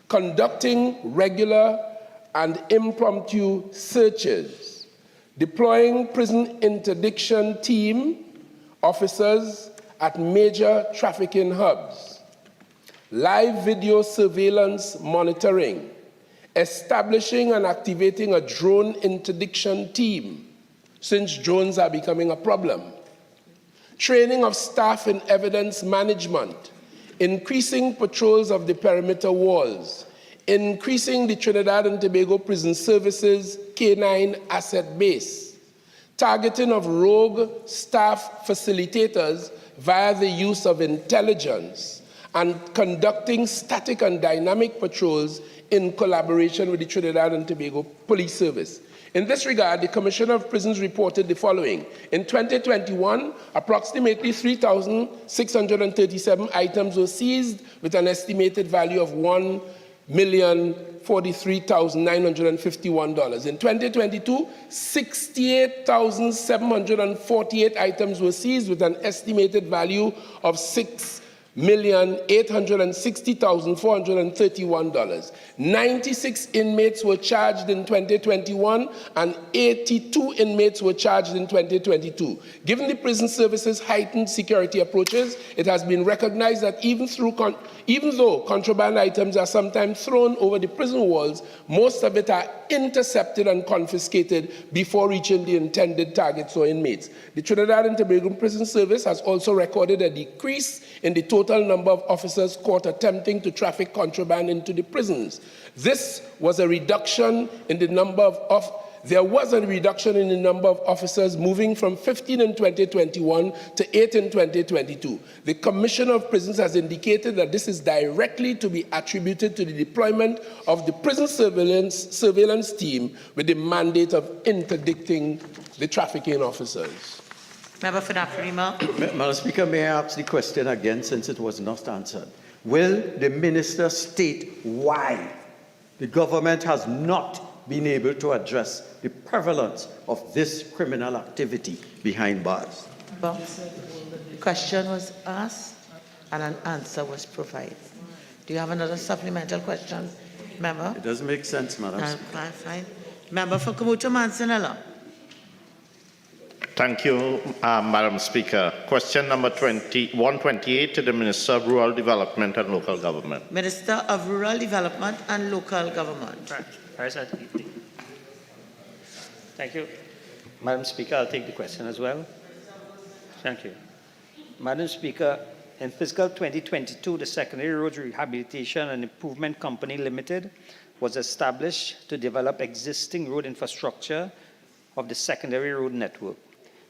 conducting regular and impromptu searches, deploying prison interdiction team officers at major trafficking hubs, live video surveillance monitoring, establishing and activating a drone interdiction team, since drones are becoming a problem, training of staff in evidence management, increasing patrols of the perimeter walls, increasing the Trinidad and Tobago Prison Services K9 asset base, targeting of rogue staff facilitators via the use of intelligence, and conducting static and dynamic patrols in collaboration with the Trinidad and Tobago Police Service. In this regard, the Commissioner of Prisons reported the following. In 2021, approximately 3,637 items were seized with an estimated value of $1,043,951. In 2022, 68,748 items were seized with an estimated value of $6,860,431. 96 inmates were charged in 2021 and 82 inmates were charged in 2022. Given the prison service's heightened security approaches, it has been recognized that even though contraband items are sometimes thrown over the prison walls, most of it are intercepted and confiscated before reaching the intended targets or inmates. The Trinidad and Tobago Prison Service has also recorded a decrease in the total number of officers caught attempting to traffic contraband into the prisons. There was a reduction in the number of officers moving from 15 in 2021 to 8 in 2022. The Commissioner of Prisons has indicated that this is directly to be attributed to the deployment of the prison surveillance team with the mandate of interdicting the trafficking officers. Member for Naparima. Madam Speaker, may I ask the question again since it was not answered? Will the Minister state why the government has not been able to address the prevalence of this criminal activity behind bars? The question was asked and an answer was provided. Do you have another supplemental question, member? It doesn't make sense, Madam Speaker. Fine. Member for Kamucha Mansanella. Thank you, Madam Speaker. Question number 128 to the Minister of Rural Development and Local Government. Minister of Rural Development and Local Government. Thank you. Madam Speaker, I'll take the question as well. Thank you. Madam Speaker, in fiscal 2022, the Secondary Roads Rehabilitation and Improvement Company Limited was established to develop existing road infrastructure of the secondary road network.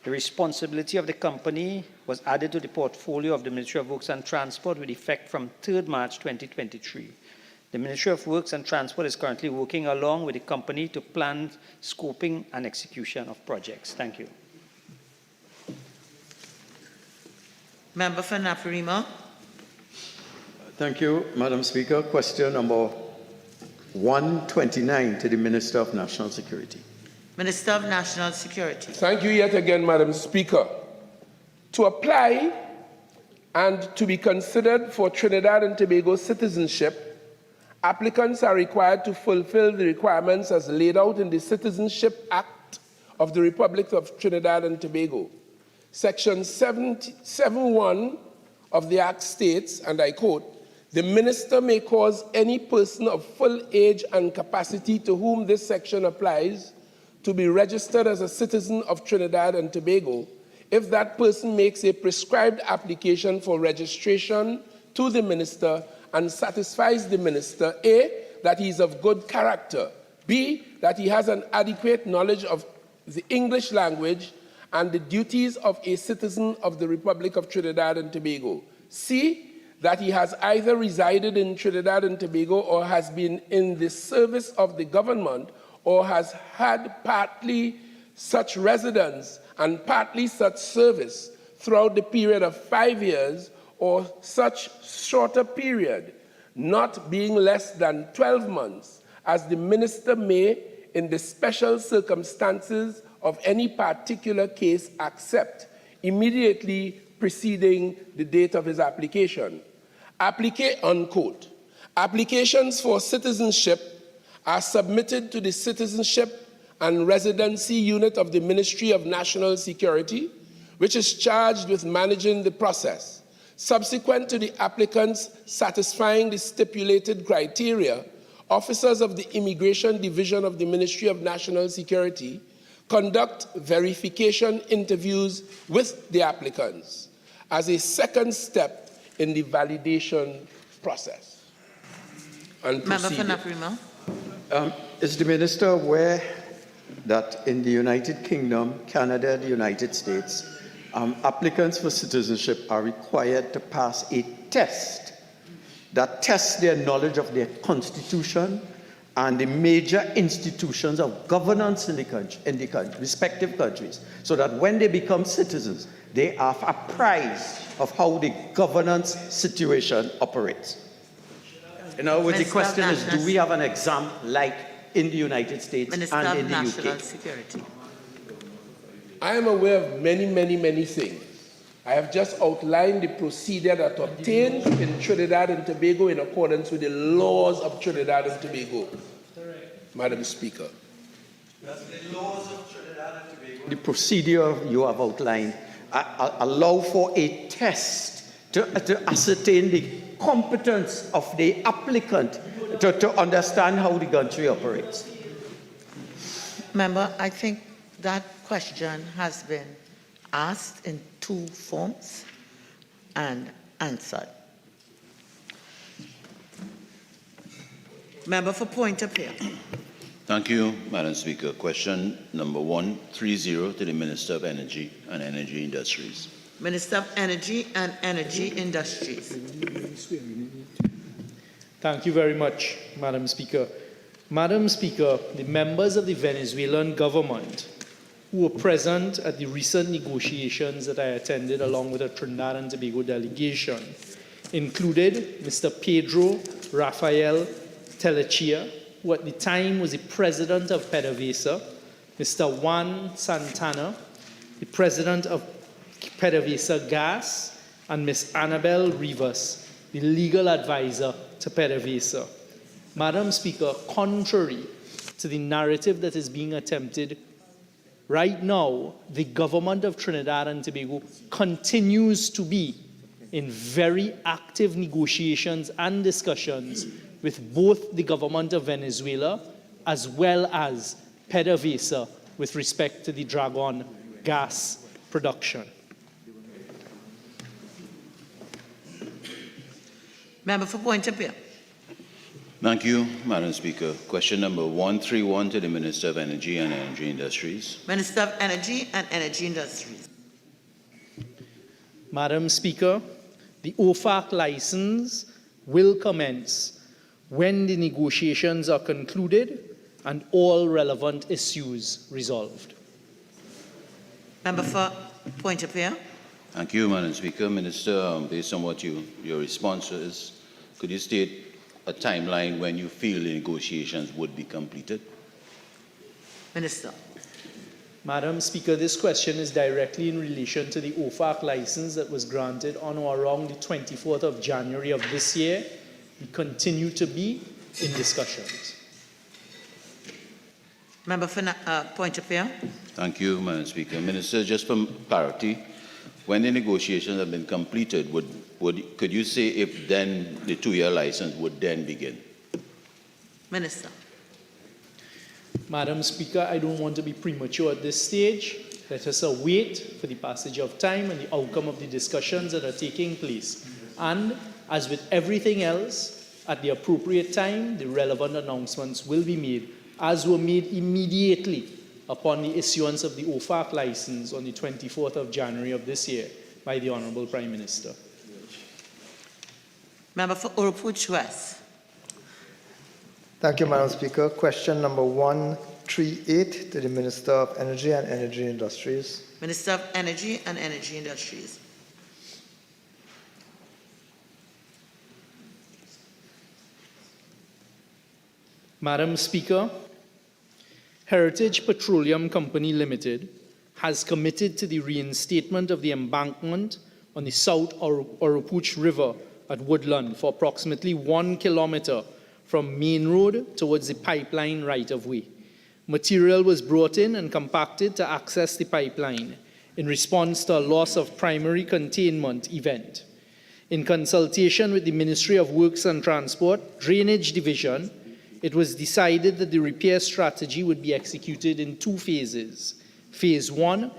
The responsibility of the company was added to the portfolio of the Ministry of Works and Transport with effect from 3rd March 2023. The Ministry of Works and Transport is currently working along with the company to plan scoping and execution of projects. Thank you. Member for Naparima. Thank you, Madam Speaker. Question number 129 to the Minister of National Security. Minister of National Security. Thank you yet again, Madam Speaker. To apply and to be considered for Trinidad and Tobago citizenship, applicants are required to fulfill the requirements as laid out in the Citizenship Act of the Republic of Trinidad and Tobago. Section 7.1 of the Act states, and I quote, "The minister may cause any person of full age and capacity to whom this section applies to be registered as a citizen of Trinidad and Tobago if that person makes a prescribed application for registration to the minister and satisfies the minister, A, that he is of good character, B, that he has an adequate knowledge of the English language and the duties of a citizen of the Republic of Trinidad and Tobago, C, that he has either resided in Trinidad and Tobago or has been in the service of the government or has had partly such residence and partly such service throughout the period of 5 years or such shorter period, not being less than 12 months, as the minister may, in the special circumstances of any particular case, accept immediately preceding the date of his application." Unquote. Applications for citizenship are submitted to the Citizenship and Residency Unit of the Ministry of National Security, which is charged with managing the process. Subsequent to the applicants satisfying the stipulated criteria, officers of the Immigration Division of the Ministry of National Security conduct verification interviews with the applicants as a second step in the validation process. Member for Naparima. Is the Minister aware that in the United Kingdom, Canada, the United States, applicants for citizenship are required to pass a test that tests their knowledge of their constitution and the major institutions of governance in the respective countries, so that when they become citizens, they are apprised of how the governance situation operates? In other words, the question is, do we have an exam like in the United States and in the UK? Security. I am aware of many things. I have just outlined the procedure that obtained in Trinidad and Tobago in accordance with the laws of Trinidad and Tobago, Madam Speaker. Does the laws of Trinidad and Tobago, the procedure you have outlined, allow for a test to ascertain the competence of the applicant to understand how the country operates? Member, I think that question has been asked in two forms and answered. Member for Point of Appeal. Thank you, Madam Speaker. Question number 130 to the Minister of Energy and Energy Industries. Minister of Energy and Energy Industries. Thank you very much, Madam Speaker. Madam Speaker, the members of the Venezuelan government who were present at the recent negotiations that I attended along with a Trinidad and Tobago delegation included Mr. Pedro Rafael Telechia, who at the time was the president of PDVSA, Mr. Juan Santana, the president of PDVSA Gas, and Ms. Annabel Rivas, the legal advisor to PDVSA. Madam Speaker, contrary to the narrative that is being attempted right now, the government of Trinidad and Tobago continues to be in very active negotiations and discussions with both the government of Venezuela as well as PDVSA with respect to the Dragon gas production. Member for Point of Appeal. Thank you, Madam Speaker. Question number 131 to the Minister of Energy and Energy Industries. Minister of Energy and Energy Industries. Madam Speaker, the OFAC license will commence when the negotiations are concluded and all relevant issues resolved. Member for Point of View. Thank you, Madam Speaker. Minister, based on what your response is, could you state a timeline when you feel the negotiations would be completed? Minister. Madam Speaker, this question is directly in relation to the OFAC license that was granted on or around the 24th of January of this year. We continue to be in discussions. Member for Point of View. Thank you, Madam Speaker. Minister, just for clarity, when the negotiations have been completed, could you say if then the 2-year license would then begin? Minister. Madam Speaker, I don't want to be premature at this stage. Let us await for the passage of time and the outcome of the discussions that are taking place. And as with everything else, at the appropriate time, the relevant announcements will be made, as were made immediately upon the issuance of the OFAC license on the 24th of January of this year by the Honourable Prime Minister. Member for Oropouche West. Thank you, Madam Speaker. Question number 138 to the Minister of Energy and Energy Industries. Minister of Energy and Energy Industries. Madam Speaker, Heritage Petroleum Company Limited has committed to the reinstatement of the embankment on the South Oropouche River at Woodland for approximately 1 kilometer from Main Road towards the pipeline right-of-way. Material was brought in and compacted to access the pipeline in response to a loss of primary containment event. In consultation with the Ministry of Works and Transport Drainage Division, it was decided that the repair strategy would be executed in 2 phases. Phase 1,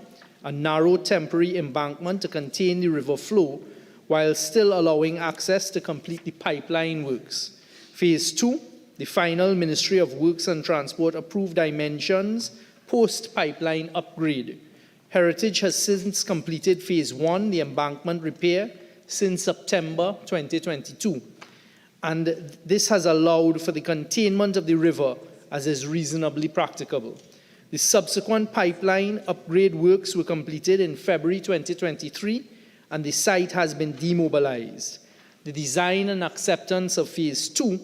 a narrow temporary embankment to contain the river flow while still allowing access to complete the pipeline works. Phase 2, the final Ministry of Works and Transport approved dimensions post-pipeline upgrade. Heritage has since completed Phase 1, the embankment repair, since September 2022. And this has allowed for the containment of the river as is reasonably practicable. The subsequent pipeline upgrade works were completed in February 2023, and the site has been demobilized. The design and acceptance of Phase 2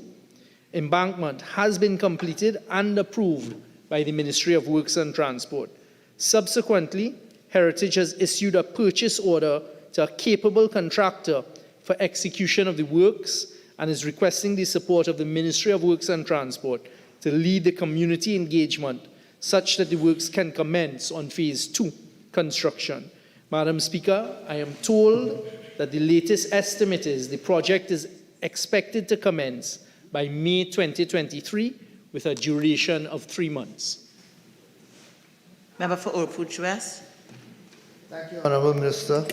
embankment has been completed and approved by the Ministry of Works and Transport. Subsequently, Heritage has issued a purchase order to a capable contractor for execution of the works and is requesting the support of the Ministry of Works and Transport to lead the community engagement such that the works can commence on Phase 2 construction. Madam Speaker, I am told that the latest estimate is the project is expected to commence by May 2023 with a duration of 3 months. Member for Oropouche West. Thank you, Honourable Minister.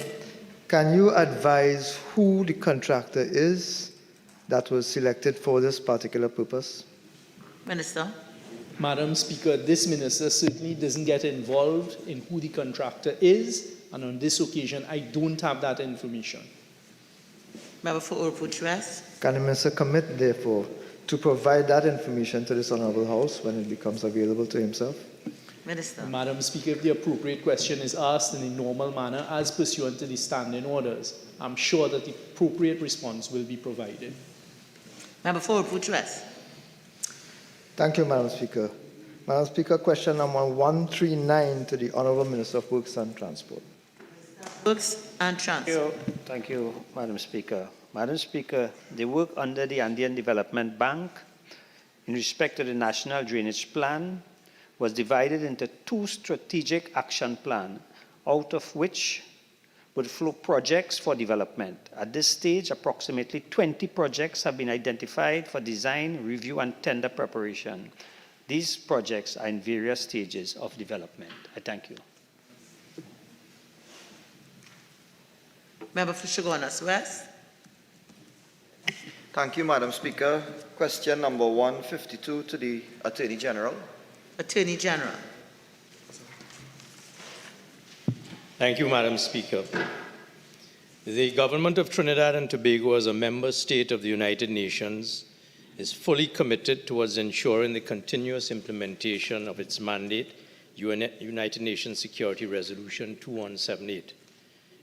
Can you advise who the contractor is that was selected for this particular purpose? Minister. Madam Speaker, this minister certainly doesn't get involved in who the contractor is, and on this occasion, I don't have that information. Member for Oropouche West. Can the minister commit, therefore, to provide that information to this Honourable House when it becomes available to himself? Minister. Madam Speaker, if the appropriate question is asked in the normal manner as pursuant to the standing orders, I'm sure that the appropriate response will be provided. Member for Oropouche West. Thank you, Madam Speaker. Madam Speaker, question number 139 to the Honourable Minister of Works and Transport. Works and Transport. Thank you, Madam Speaker. Madam Speaker, the work under the Andean Development Bank in respect to the National Drainage Plan was divided into 2 strategic action plans, out of which would flow projects for development. At this stage, approximately 20 projects have been identified for design, review, and tender preparation. These projects are in various stages of development. I thank you. Member for Chaguanas West. Thank you, Madam Speaker. Question number 152 to the Attorney General. Attorney General. Thank you, Madam Speaker. The Government of Trinidad and Tobago, as a member state of the United Nations, is fully committed towards ensuring the continuous implementation of its mandate, United Nations Security Resolution 2178.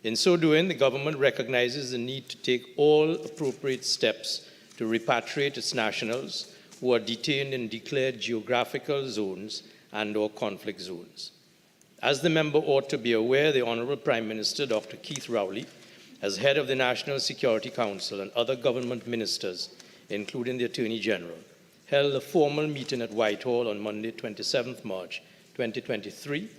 In so doing, the government recognizes the need to take all appropriate steps to repatriate its nationals who are detained in declared geographical zones and/or conflict zones. As the member ought to be aware, the Honorable Prime Minister, Dr. Keith Rowley, as head of the National Security Council, and other government ministers, including the Attorney General, held a formal meeting at Whitehall on Monday, 27th March 2023,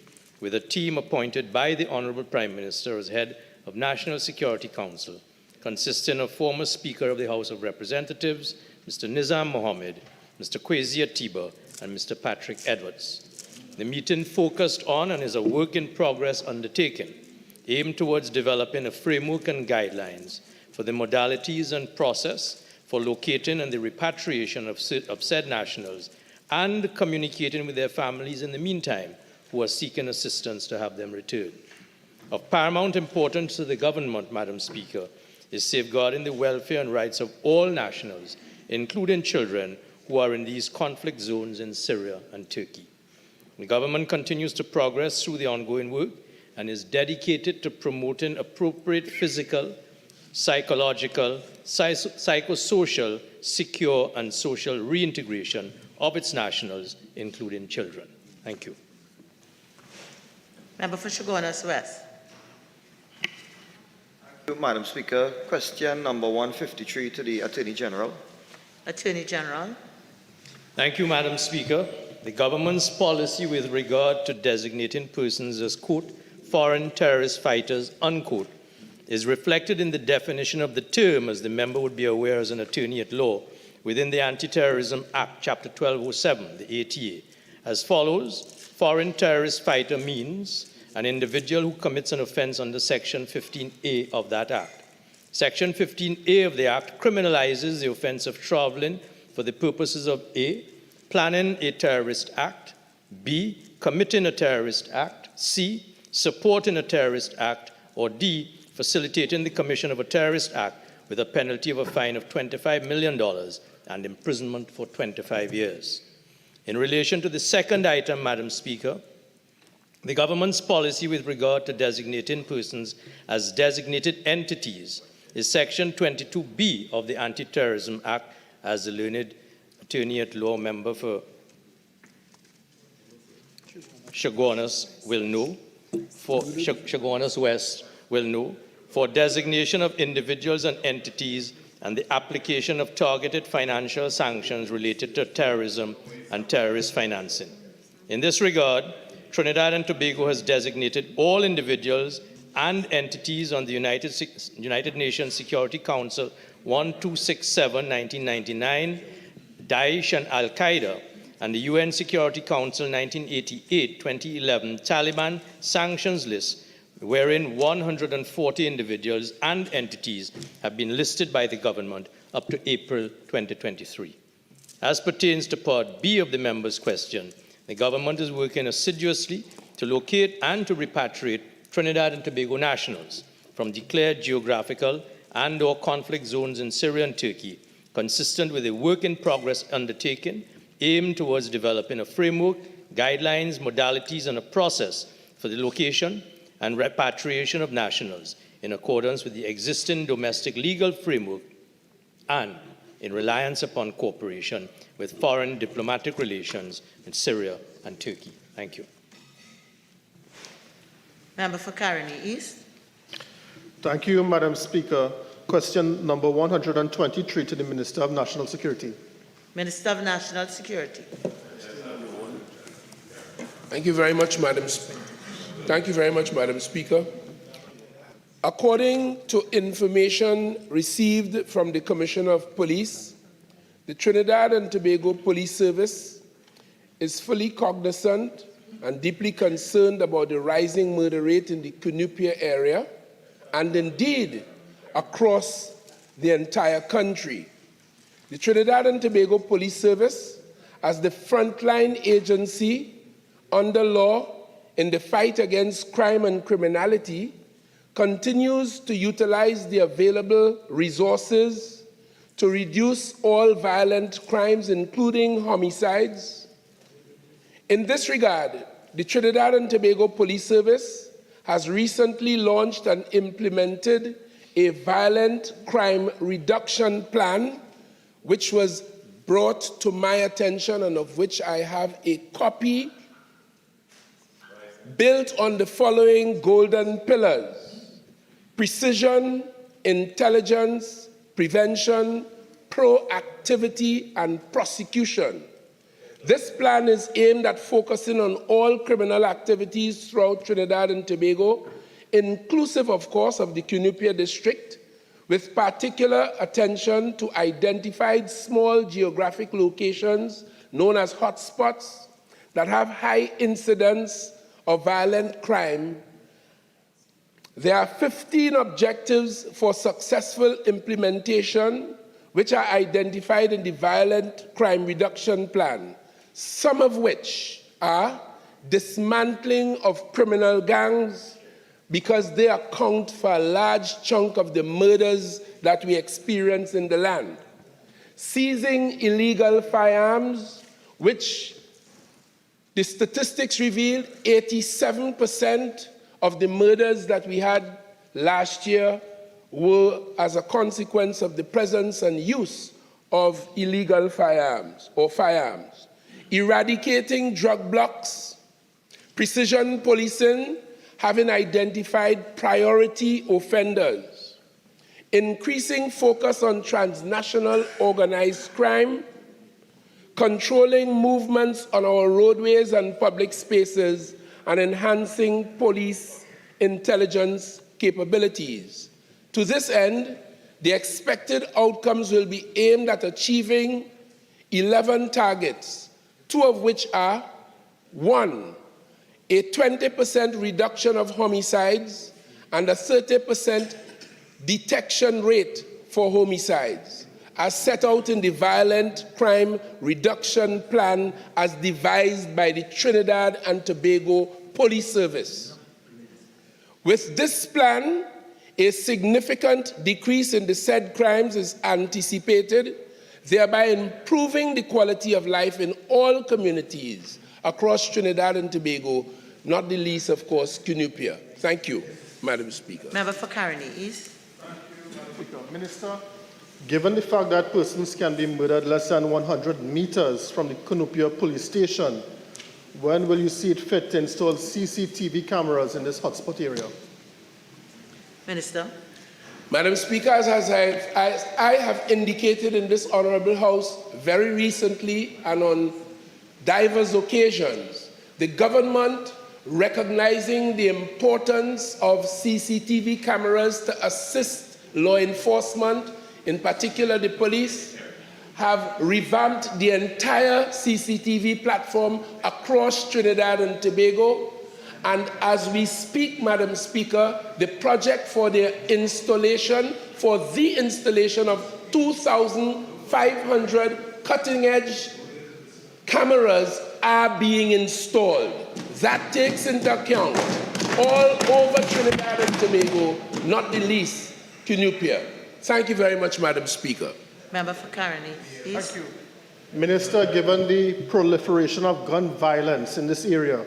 with a team appointed by the Honorable Prime Minister as head of National Security Council, consisting of former Speaker of the House of Representatives, Mr. Nizam Mohammed, Mr. Kwesi Atiba, and Mr. Patrick Edwards. The meeting focused on and is a work-in-progress undertaking aimed towards developing a framework and guidelines for the modalities and process for locating and the repatriation of said nationals and communicating with their families in the meantime who are seeking assistance to have them returned. Of paramount importance to the government, Madam Speaker, is safeguarding the welfare and rights of all nationals, including children who are in these conflict zones in Syria and Turkey. The government continues to progress through the ongoing work and is dedicated to promoting appropriate physical, psychological, psychosocial, secure, and social reintegration of its nationals, including children. Thank you. Member for Chaguanas West. Thank you, Madam Speaker. Question number 153 to the Attorney General. Attorney General. Thank you, Madam Speaker. The government's policy with regard to designating persons as, quote, foreign terrorist fighters, unquote, is reflected in the definition of the term, as the member would be aware as an attorney at law, within the Anti-Terrorism Act, Chapter 1207, the ATA, as follows. Foreign terrorist fighter means an individual who commits an offense under Section 15A of that Act. Section 15A of the Act criminalizes the offense of traveling for the purposes of A, planning a terrorist act, B, committing a terrorist act, C, supporting a terrorist act, or D, facilitating the commission of a terrorist act with a penalty of a fine of $25 million and imprisonment for 25 years. In relation to the second item, Madam Speaker, the government's policy with regard to designating persons as designated entities is Section 22B of the Anti-Terrorism Act, as the learned attorney at law member for Chaguanas will know, for Chaguanas West will know, for designation of individuals and entities and the application of targeted financial sanctions related to terrorism and terrorist financing. In this regard, Trinidad and Tobago has designated all individuals and entities on the United Nations Security Council 1267-1999, Daesh and Al-Qaeda, and the UN Security Council 1988-2011 Taliban sanctions list, wherein 140 individuals and entities have been listed by the government up to April 2023. As pertains to Part B of the member's question, the government is working assiduously to locate and to repatriate Trinidad and Tobago nationals from declared geographical and/or conflict zones in Syria and Turkey, consistent with a work-in-progress undertaking aimed towards developing a framework, guidelines, modalities, and a process for the location and repatriation of nationals in accordance with the existing domestic legal framework and in reliance upon cooperation with foreign diplomatic relations in Syria and Turkey. Thank you. Member for Caroni East. Thank you, Madam Speaker. Question number 123 to the Minister of National Security. Minister of National Security. Thank you very much, Madam Speaker. Thank you very much, Madam Speaker. According to information received from the Commissioner of Police, the Trinidad and Tobago Police Service is fully cognizant and deeply concerned about the rising murder rate in the Cunupia area and indeed across the entire country, The Trinidad and Tobago Police Service, as the frontline agency under law in the fight against crime and criminality, continues to utilize the available resources to reduce all violent crimes, including homicides. In this regard, the Trinidad and Tobago Police Service has recently launched and implemented a violent crime reduction plan, which was brought to my attention and of which I have a copy, built on the following golden pillars: precision, intelligence, prevention, proactivity, and prosecution. This plan is aimed at focusing on all criminal activities throughout Trinidad and Tobago, inclusive, of course, of the Cunupia district, with particular attention to identified small geographic locations known as hotspots that have high incidence of violent crime. There are 15 objectives for successful implementation, which are identified in the Violent Crime Reduction Plan, some of which are dismantling of criminal gangs, because they account for a large chunk of the murders that we experience in the land. Seizing illegal firearms, which the statistics revealed 87% of the murders that we had last year were as a consequence of the presence and use of illegal firearms or firearms. Eradicating drug blocks, precision policing, having identified priority offenders, increasing focus on transnational organized crime, controlling movements on our roadways and public spaces, and enhancing police intelligence capabilities. To this end, the expected outcomes will be aimed at achieving 11 targets, 2 of which are: 1, a 20% reduction of homicides and a 30% detection rate for homicides, as set out in the Violent Crime Reduction Plan as devised by the Trinidad and Tobago Police Service. With this plan, a significant decrease in the said crimes is anticipated, thereby improving the quality of life in all communities across Trinidad and Tobago, not the least, of course, Cunupia. Thank you, Madam Speaker. Member for Caroni East. Minister, given the fact that persons can be murdered less than 100 meters from the Cunupia police station, when will you see it fit to install CCTV cameras in this hotspot area? Minister. Madam Speaker, as I have indicated in this Honourable House very recently and on diverse occasions, the government, recognizing the importance of CCTV cameras to assist law enforcement, in particular the police, have revamped the entire CCTV platform across Trinidad and Tobago. And as we speak, Madam Speaker, the project for the installation of 2,500 cutting-edge cameras are being installed. That takes into account all over Trinidad and Tobago, not the least Cunupia. Thank you very much, Madam Speaker. Member for Caroni East. Thank you. Minister, given the proliferation of gun violence in this area,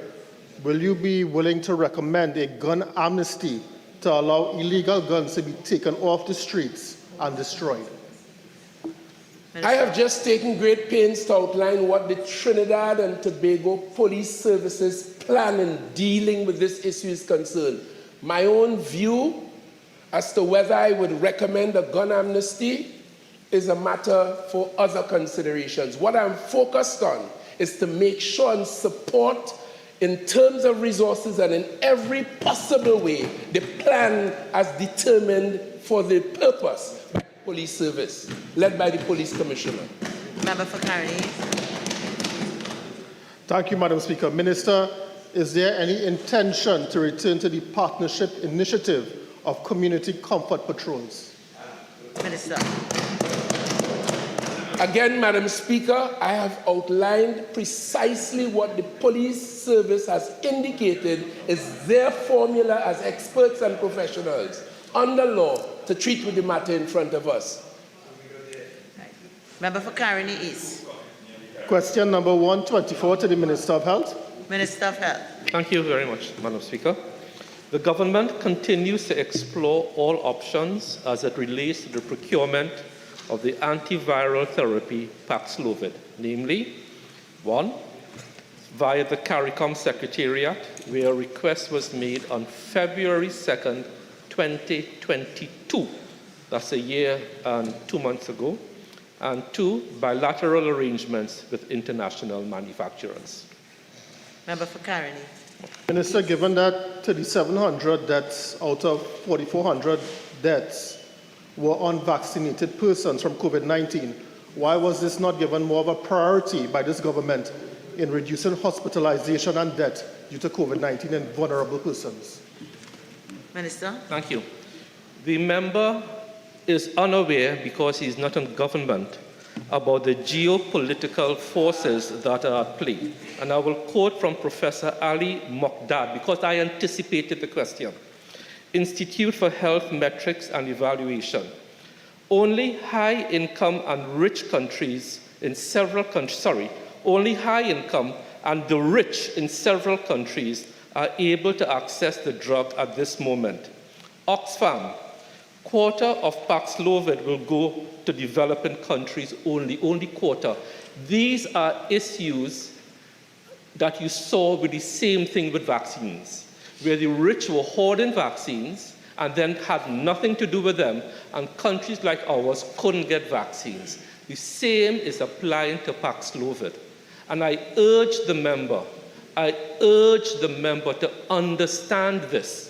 will you be willing to recommend a gun amnesty to allow illegal guns to be taken off the streets and destroyed? I have just taken great pains to outline what the Trinidad and Tobago Police Service's plan in dealing with this issue is concerned. My own view as to whether I would recommend a gun amnesty is a matter for other considerations. What I'm focused on is to make sure and support, in terms of resources and in every possible way, the plan as determined for the purpose by the police service, led by the police commissioner. Member for Caroni. Thank you, Madam Speaker. Minister, is there any intention to return to the partnership initiative of community comfort patrols? Minister. Again, Madam Speaker, I have outlined precisely what the police service has indicated is their formula as experts and professionals under law to treat with the matter in front of us. Member for Caroni East. Question number 124 to the Minister of Health. Minister of Health. Thank you very much, Madam Speaker. The government continues to explore all options as it relates to the procurement of the antiviral therapy Paxlovid, namely, 1, via the CARICOM Secretariat, where a request was made on February 2nd, 2022. That's a year and 2 months ago. And 2, bilateral arrangements with international manufacturers. Member for Caroni. Minister, given that 3,700 deaths out of 4,400 deaths were unvaccinated persons from COVID-19, why was this not given more of a priority by this government in reducing hospitalization and death due to COVID-19 in vulnerable persons? Minister. Thank you. The member is unaware, because he is not in government, about the geopolitical forces that are at play. And I will quote from Professor Ali Mokdad, because I anticipated the question. Institute for Health Metrics and Evaluation. Only high-income and rich countries in several countries, only high-income and the rich in several countries are able to access the drug at this moment. Oxfam, quarter of Paxlovid will go to developing countries only quarter. These are issues that you saw with the same thing with vaccines, where the rich were hoarding vaccines and then had nothing to do with them, and countries like ours couldn't get vaccines. The same is applying to Paxlovid. And I urge the member to understand this.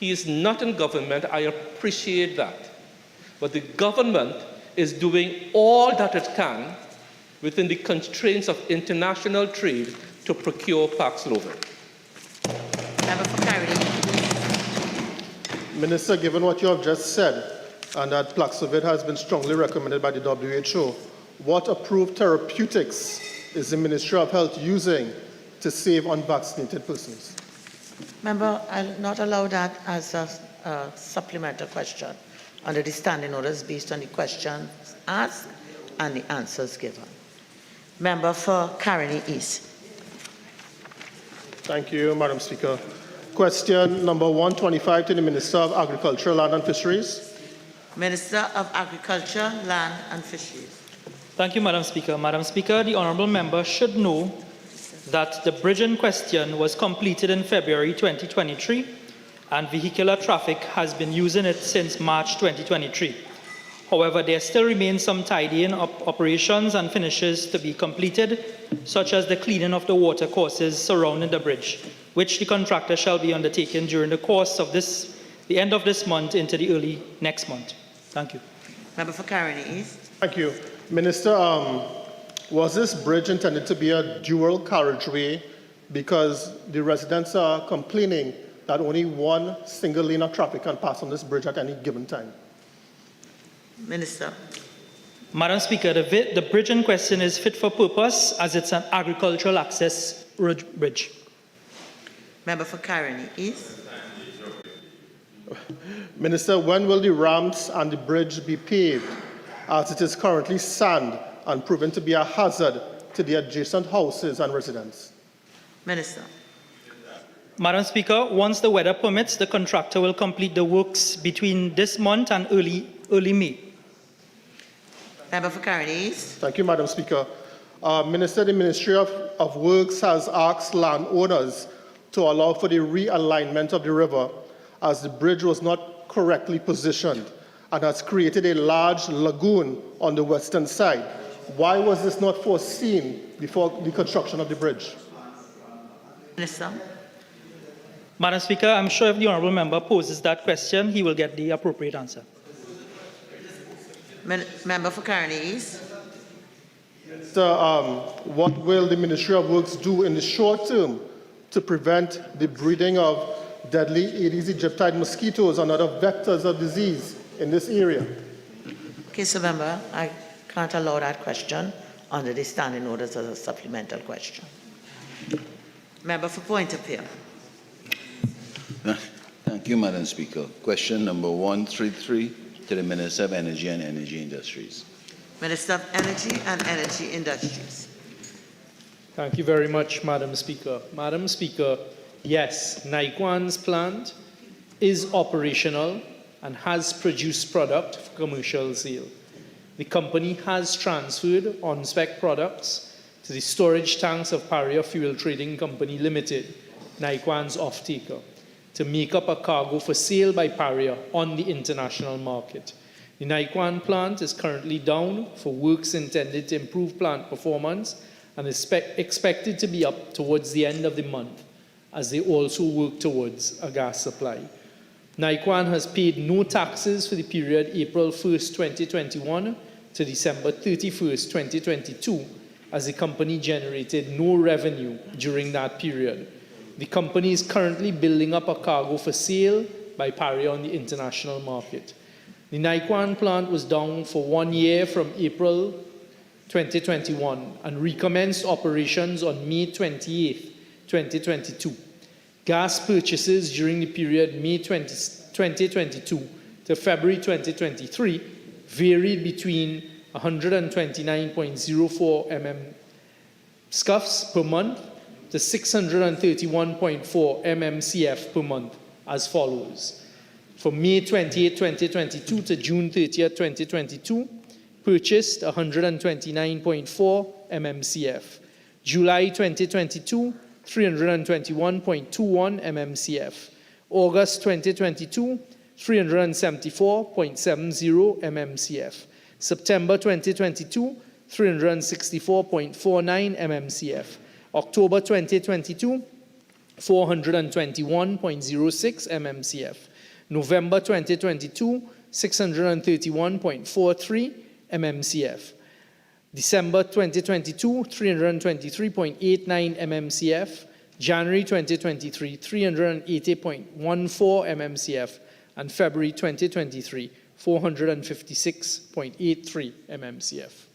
He is not in government, I appreciate that. But the government is doing all that it can within the constraints of international trade to procure Paxlovid. Member for Caroni. Minister, given what you have just said, and that Paxlovid has been strongly recommended by the WHO, what approved therapeutics is the Ministry of Health using to save unvaccinated persons? Member, I'll not allow that as a supplemental question under the standing orders based on the questions asked and the answers given. Member for Caroni East. Thank you, Madam Speaker. Question number 125 to the Minister of Agriculture, Land and Fisheries. Minister of Agriculture, Land and Fisheries. Thank you, Madam Speaker. Madam Speaker, the honourable member should know that the bridge in question was completed in February 2023, and vehicular traffic has been using it since March 2023. However, there still remains some tidying up operations and finishes to be completed, such as the cleaning of the water courses surrounding the bridge, which the contractor shall be undertaking during the course of the end of this month into the early next month. Thank you. Member for Caroni East. Thank you. Minister, was this bridge intended to be a dual carriageway, because the residents are complaining that only one single lane of traffic can pass on this bridge at any given time? Minister. Madam Speaker, the bridge in question is fit for purpose as it's an agricultural access bridge. Member for Caroni East. Minister, when will the ramps and the bridge be paved, as it is currently sand and proven to be a hazard to the adjacent houses and residents? Minister. Madam Speaker, once the weather permits, the contractor will complete the works between this month and early May. Member for Caroni East. Thank you, Madam Speaker. Minister, the Ministry of Works has asked landowners to allow for the realignment of the river, as the bridge was not correctly positioned and has created a large lagoon on the western side. Why was this not foreseen before the construction of the bridge? Minister. Madam Speaker, I'm sure if the honourable member poses that question, he will get the appropriate answer. Member for Caroni East. Sir, what will the Ministry of Works do in the short term to prevent the breeding of deadly Aedes aegypti mosquitoes and other vectors of disease in this area? Okay, so member, I Can't allow that question under the standing orders as a supplemental question. Member for Point of View. Thank you, Madam Speaker. Question number 133 to the Minister of Energy and Energy Industries. Minister of Energy and Energy Industries. Thank you very much, Madam Speaker. Madam Speaker, yes, Naikwan's plant is operational and has produced product for commercial sale. The company has transferred on-spec products to the storage tanks of Parliamentary Fuel Trading Company Limited, Naikwan's off-taker, to make up a cargo for sale by Parliament on the international market. The Naikwan plant is currently down for works intended to improve plant performance and is expected to be up towards the end of the month as they also work towards a gas supply. Naikwan has paid no taxes for the period April 1st, 2021 to December 31st, 2022, as the company generated no revenue during that period. The company is currently building up a cargo for sale by Parliament on the international market. The Naikwan plant was down for 1 year from April 2021 and recommenced operations on May 28, 2022. Gas purchases during the period May 2022 to February 2023 varied between 129.04 mm scuffs per month to 631.4 mmcf per month as follows. From May 28, 2022 to June 30, 2022, purchased 129.4 mmcf. July 2022, 321.21 mmcf. August 2022, 374.70 mmcf. September 2022, 364.49 mmcf. October 2022, 421.06 mmcf. November 2022, 631.43 mmcf. December 2022, 323.89 mmcf. January 2023, 380.14 mmcf. And February 2023, 456.83 mmcf.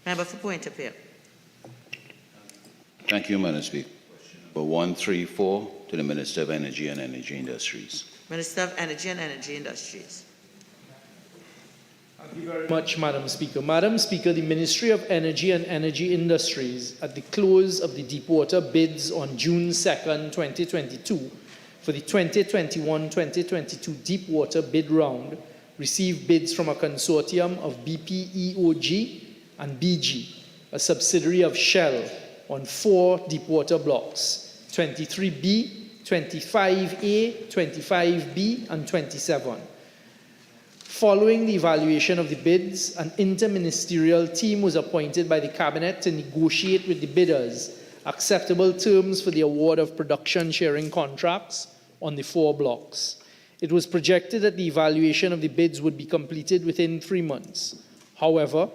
Member for Point of View. Thank you, Madam Speaker. Number 134 to the Minister of Energy and Energy Industries. Minister of Energy and Energy Industries. Thank you very much, Madam Speaker. Madam Speaker, the Ministry of Energy and Energy Industries, at the close of the deepwater bids on June 2nd, 2022, for the 2021-2022 deepwater bid round, received bids from a consortium of BPEOG and BG, a subsidiary of Shell, on 4 deepwater blocks, 23B, 25A, 25B, and 27. Following the evaluation of the bids, an interministerial team was appointed by the Cabinet to negotiate with the bidders acceptable terms for the award of production sharing contracts on the 4 blocks. It was projected that the evaluation of the bids would be completed within 3 months. However,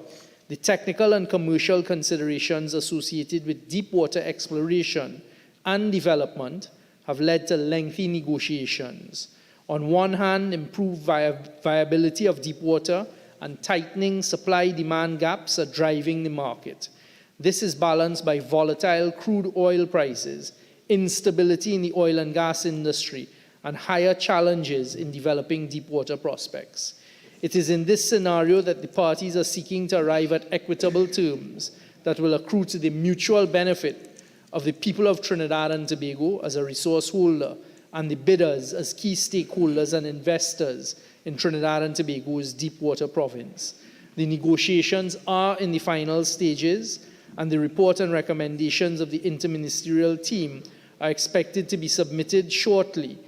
the technical and commercial considerations associated with deepwater exploration and development have led to lengthy negotiations. On one hand, improved viability of deepwater and tightening supply-demand gaps are driving the market. This is balanced by volatile crude oil prices, instability in the oil and gas industry, and higher challenges in developing deepwater prospects. It is in this scenario that the parties are seeking to arrive at equitable terms that will accrue to the mutual benefit of the people of Trinidad and Tobago as a resource holder and the bidders as key stakeholders and investors in Trinidad and Tobago's deepwater province. The negotiations are in the final stages, and the report and recommendations of the interministerial team are expected to be submitted shortly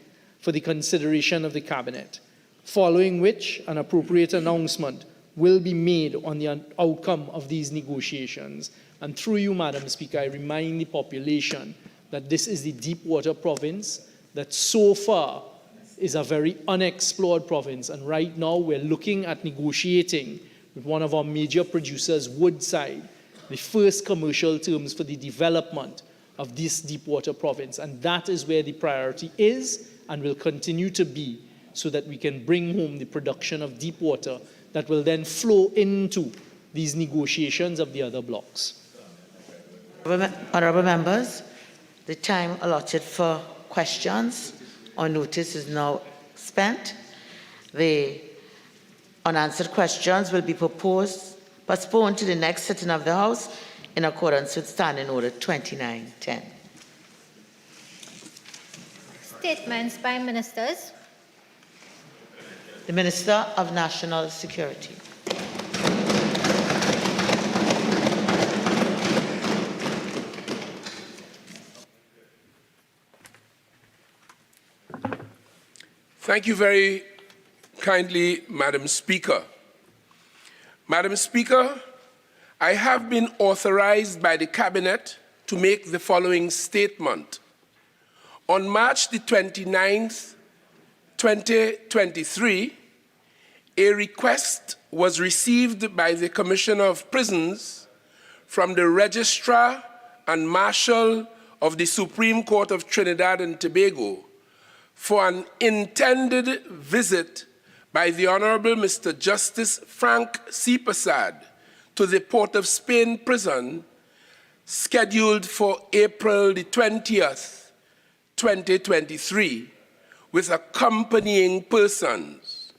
for the consideration of the Cabinet, following which an appropriate announcement will be made on the outcome of these negotiations. And through you, Madam Speaker, I remind the population that this is the deepwater province that so far is a very unexplored province. And right now we're looking at negotiating with one of our major producers, Woodside, the first commercial terms for the development of this deepwater province. And that is where the priority is and will continue to be, so that we can bring home the production of deep water that will then flow into these negotiations of the other blocks. Honourable members, the time allotted for questions or notice is now spent. The unanswered questions will be postponed to the next sitting of the House in accordance with Standing Order 2910. Statements by ministers. The Minister of National Security. Thank you very kindly, Madam Speaker. Madam Speaker, I have been authorized by the Cabinet to make the following statement. On March the 29th, 2023, a request was received by the Commissioner of Prisons from the Registrar and Marshal of the Supreme Court of Trinidad and Tobago for an intended visit by the Honorable Mr. Justice Frank C. Prasad to the Port of Spain prison, scheduled for April the 20th, 2023, with accompanying persons.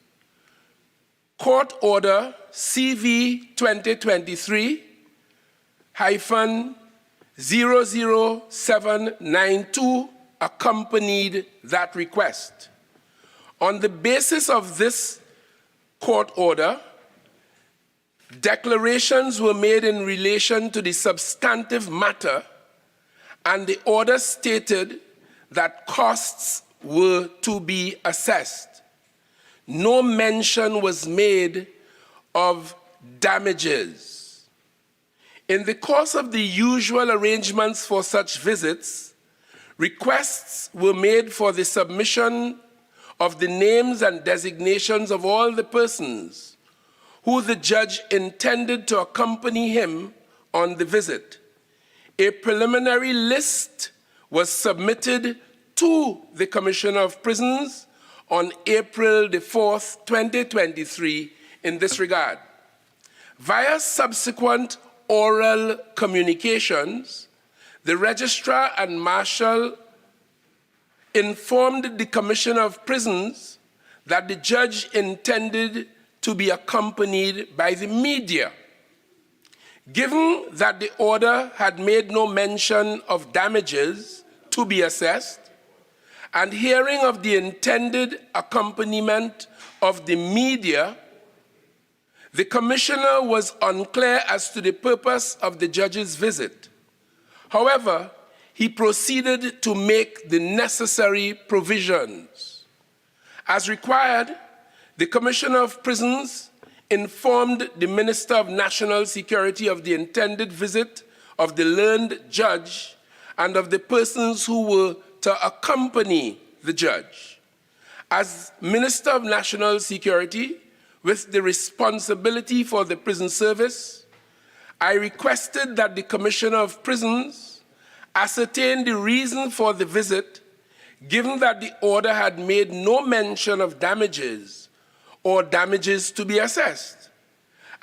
Court Order CV 2023-00792 accompanied that request. On the basis of this court order, declarations were made in relation to the substantive matter, and the order stated that costs were to be assessed. No mention was made of damages. In the course of the usual arrangements for such visits, requests were made for the submission of the names and designations of all the persons who the judge intended to accompany him on the visit. A preliminary list was submitted to the Commissioner of Prisons on April the 4th, 2023, in this regard. Via subsequent oral communications, the Registrar and Marshal informed the Commissioner of Prisons that the judge intended to be accompanied by the media. Given that the order had made no mention of damages to be assessed, and hearing of the intended accompaniment of the media, the Commissioner was unclear as to the purpose of the judge's visit. However, he proceeded to make the necessary provisions. As required, the Commissioner of Prisons informed the Minister of National Security of the intended visit of the learned judge and of the persons who were to accompany the judge. As Minister of National Security, with the responsibility for the prison service, I requested that the Commissioner of Prisons ascertain the reason for the visit, given that the order had made no mention of damages or damages to be assessed.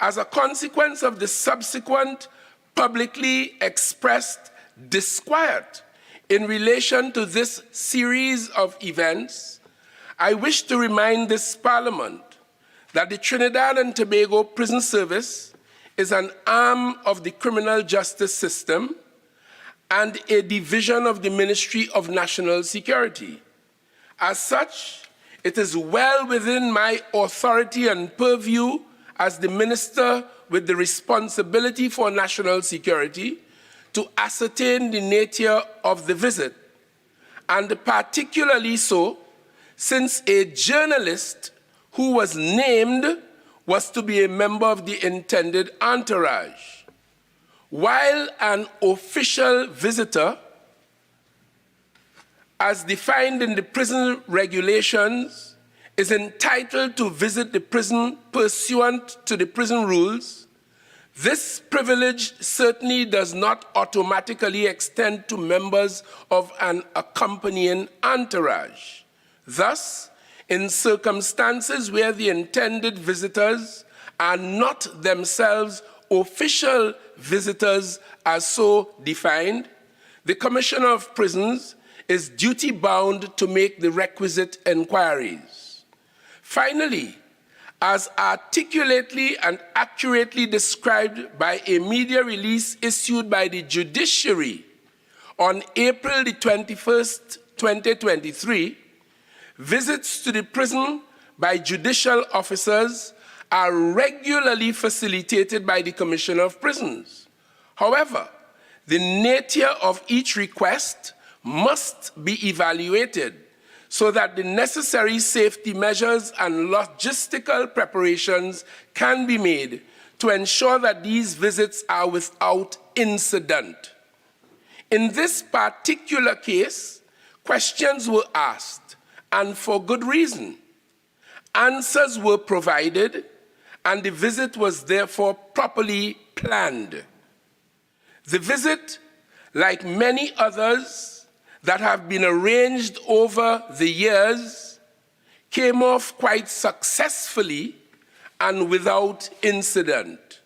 As a consequence of the subsequent publicly expressed disquiet in relation to this series of events, I wish to remind this Parliament that the Trinidad and Tobago Prison Service is an arm of the criminal justice system and a division of the Ministry of National Security. As such, it is well within my authority and purview as the Minister with the responsibility for national security to ascertain the nature of the visit, and particularly so since a journalist who was named was to be a member of the intended entourage. While an official visitor, as defined in the prison regulations, is entitled to visit the prison pursuant to the prison rules, this privilege certainly does not automatically extend to members of an accompanying entourage. Thus, in circumstances where the intended visitors are not themselves official visitors as so defined, the Commissioner of Prisons is duty-bound to make the requisite inquiries. Finally, as articulately and accurately described by a media release issued by the judiciary on April the 21st, 2023, visits to the prison by judicial officers are regularly facilitated by the Commissioner of Prisons. However, the nature of each request must be evaluated so that the necessary safety measures and logistical preparations can be made to ensure that these visits are without incident. In this particular case, questions were asked, and for good reason. Answers were provided, and the visit was therefore properly planned. The visit, like many others that have been arranged over the years, came off quite successfully and without incident.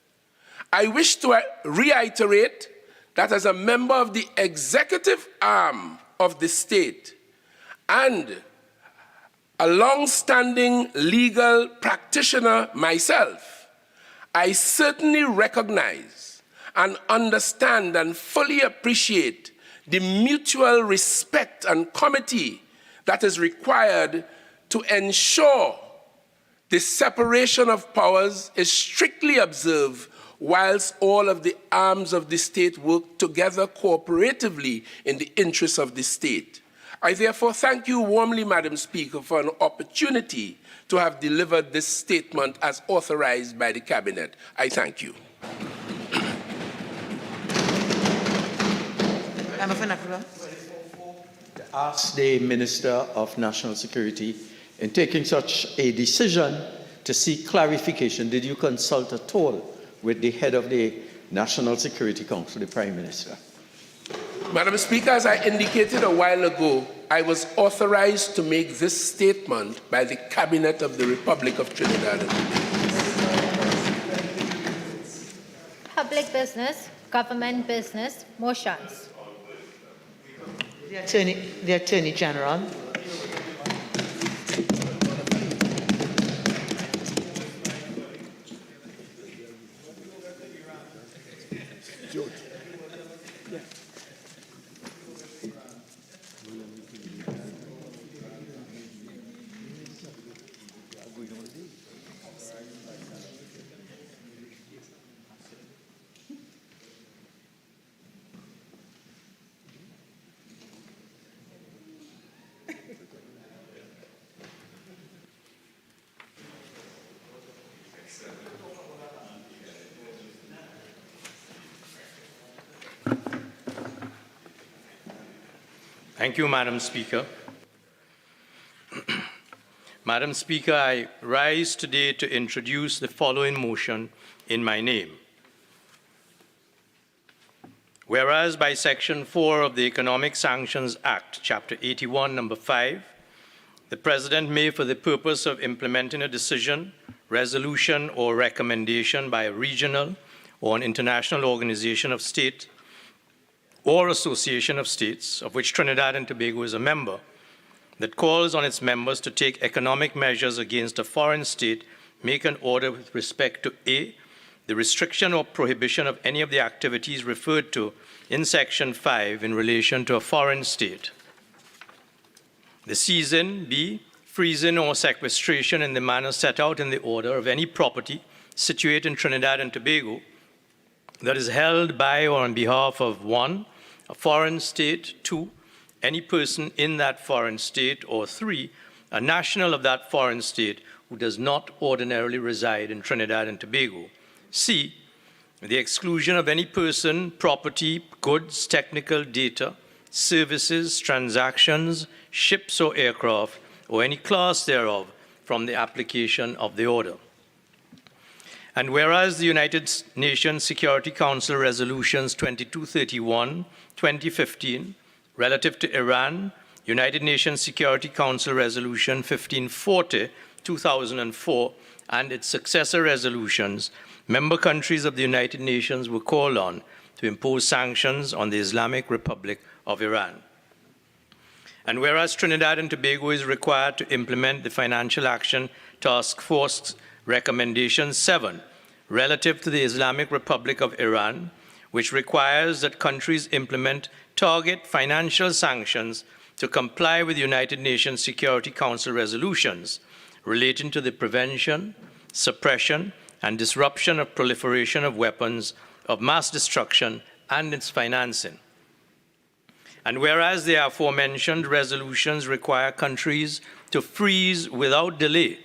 I wish to reiterate that as a member of the executive arm of the state and a long-standing legal practitioner myself, I certainly recognize and understand and fully appreciate the mutual respect and comity that is required to ensure the separation of powers is strictly observed whilst all of the arms of the state work together cooperatively in the interests of the state. I therefore thank you warmly, Madam Speaker, for an opportunity to have delivered this statement as authorized by the Cabinet. I thank you. To ask the Minister of National Security, in taking such a decision to seek clarification, did you consult at all with the head of the National Security Council, the Prime Minister? Madam Speaker, as I indicated a while ago, I was authorized to make this statement by the Cabinet of the Republic of Trinidad and Tobago. Public business, government business, motions. The Attorney General. Thank you, Madam Speaker. Madam Speaker, I rise today to introduce the following motion in my name. Whereas by Section 4 of the Economic Sanctions Act, Chapter 81, Number 5, the President may, for the purpose of implementing a decision, resolution, or recommendation by a regional or an international organization of state or association of states, of which Trinidad and Tobago is a member, that calls on its members to take economic measures against a foreign state, make an order with respect to A, the restriction or prohibition of any of the activities referred to in Section 5 in relation to a foreign state. The seizing, B, freezing or sequestration in the manner set out in the order of any property situated in Trinidad and Tobago that is held by or on behalf of 1, a foreign state, 2, any person in that foreign state, or 3, a national of that foreign state who does not ordinarily reside in Trinidad and Tobago. C, the exclusion of any person, property, goods, technical data, services, transactions, ships or aircraft, or any class thereof from the application of the order. And whereas the United Nations Security Council Resolutions 2231, 2015, relative to Iran, United Nations Security Council Resolution 1540, 2004, and its successor resolutions, member countries of the United Nations were called on to impose sanctions on the Islamic Republic of Iran. And whereas Trinidad and Tobago is required to implement the Financial Action Task Force Recommendation 7 relative to the Islamic Republic of Iran, which requires that countries implement target financial sanctions to comply with United Nations Security Council resolutions relating to the prevention, suppression, and disruption of proliferation of weapons of mass destruction and its financing. And whereas the aforementioned resolutions require countries to freeze without delay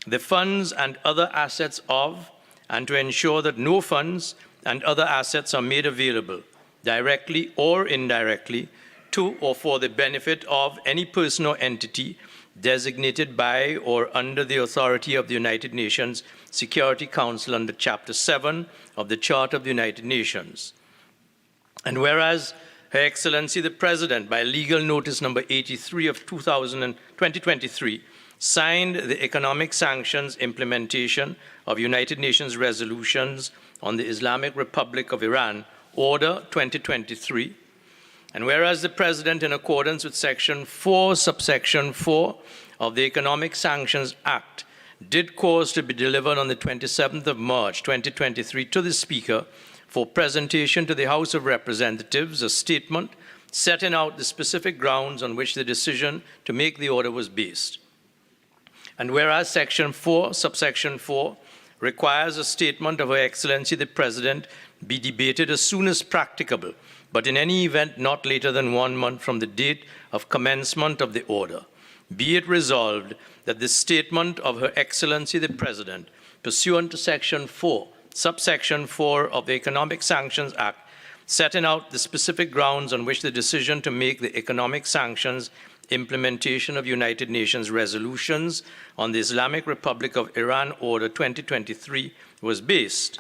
the funds and other assets of, and to ensure that no funds and other assets are made available, directly or indirectly, to or for the benefit of any person or entity designated by or under the authority of the United Nations Security Council under Chapter 7 of the Charter of the United Nations. And whereas Her Excellency the President, by legal notice number 83 of 2023, signed the Economic Sanctions Implementation of United Nations Resolutions on the Islamic Republic of Iran, Order 2023, and whereas the President, in accordance with Section 4, subsection 4 of the Economic Sanctions Act, did cause to be delivered on the 27th of March 2023 to the Speaker for presentation to the House of Representatives a statement setting out the specific grounds on which the decision to make the order was based. And whereas Section 4, subsection 4, requires a statement of Her Excellency the President be debated as soon as practicable, but in any event not later than 1 month from the date of commencement of the order, be it resolved that the statement of Her Excellency the President, pursuant to Section 4, subsection 4 of the Economic Sanctions Act, setting out the specific grounds on which the decision to make the economic sanctions implementation of United Nations resolutions on the Islamic Republic of Iran Order 2023 was based.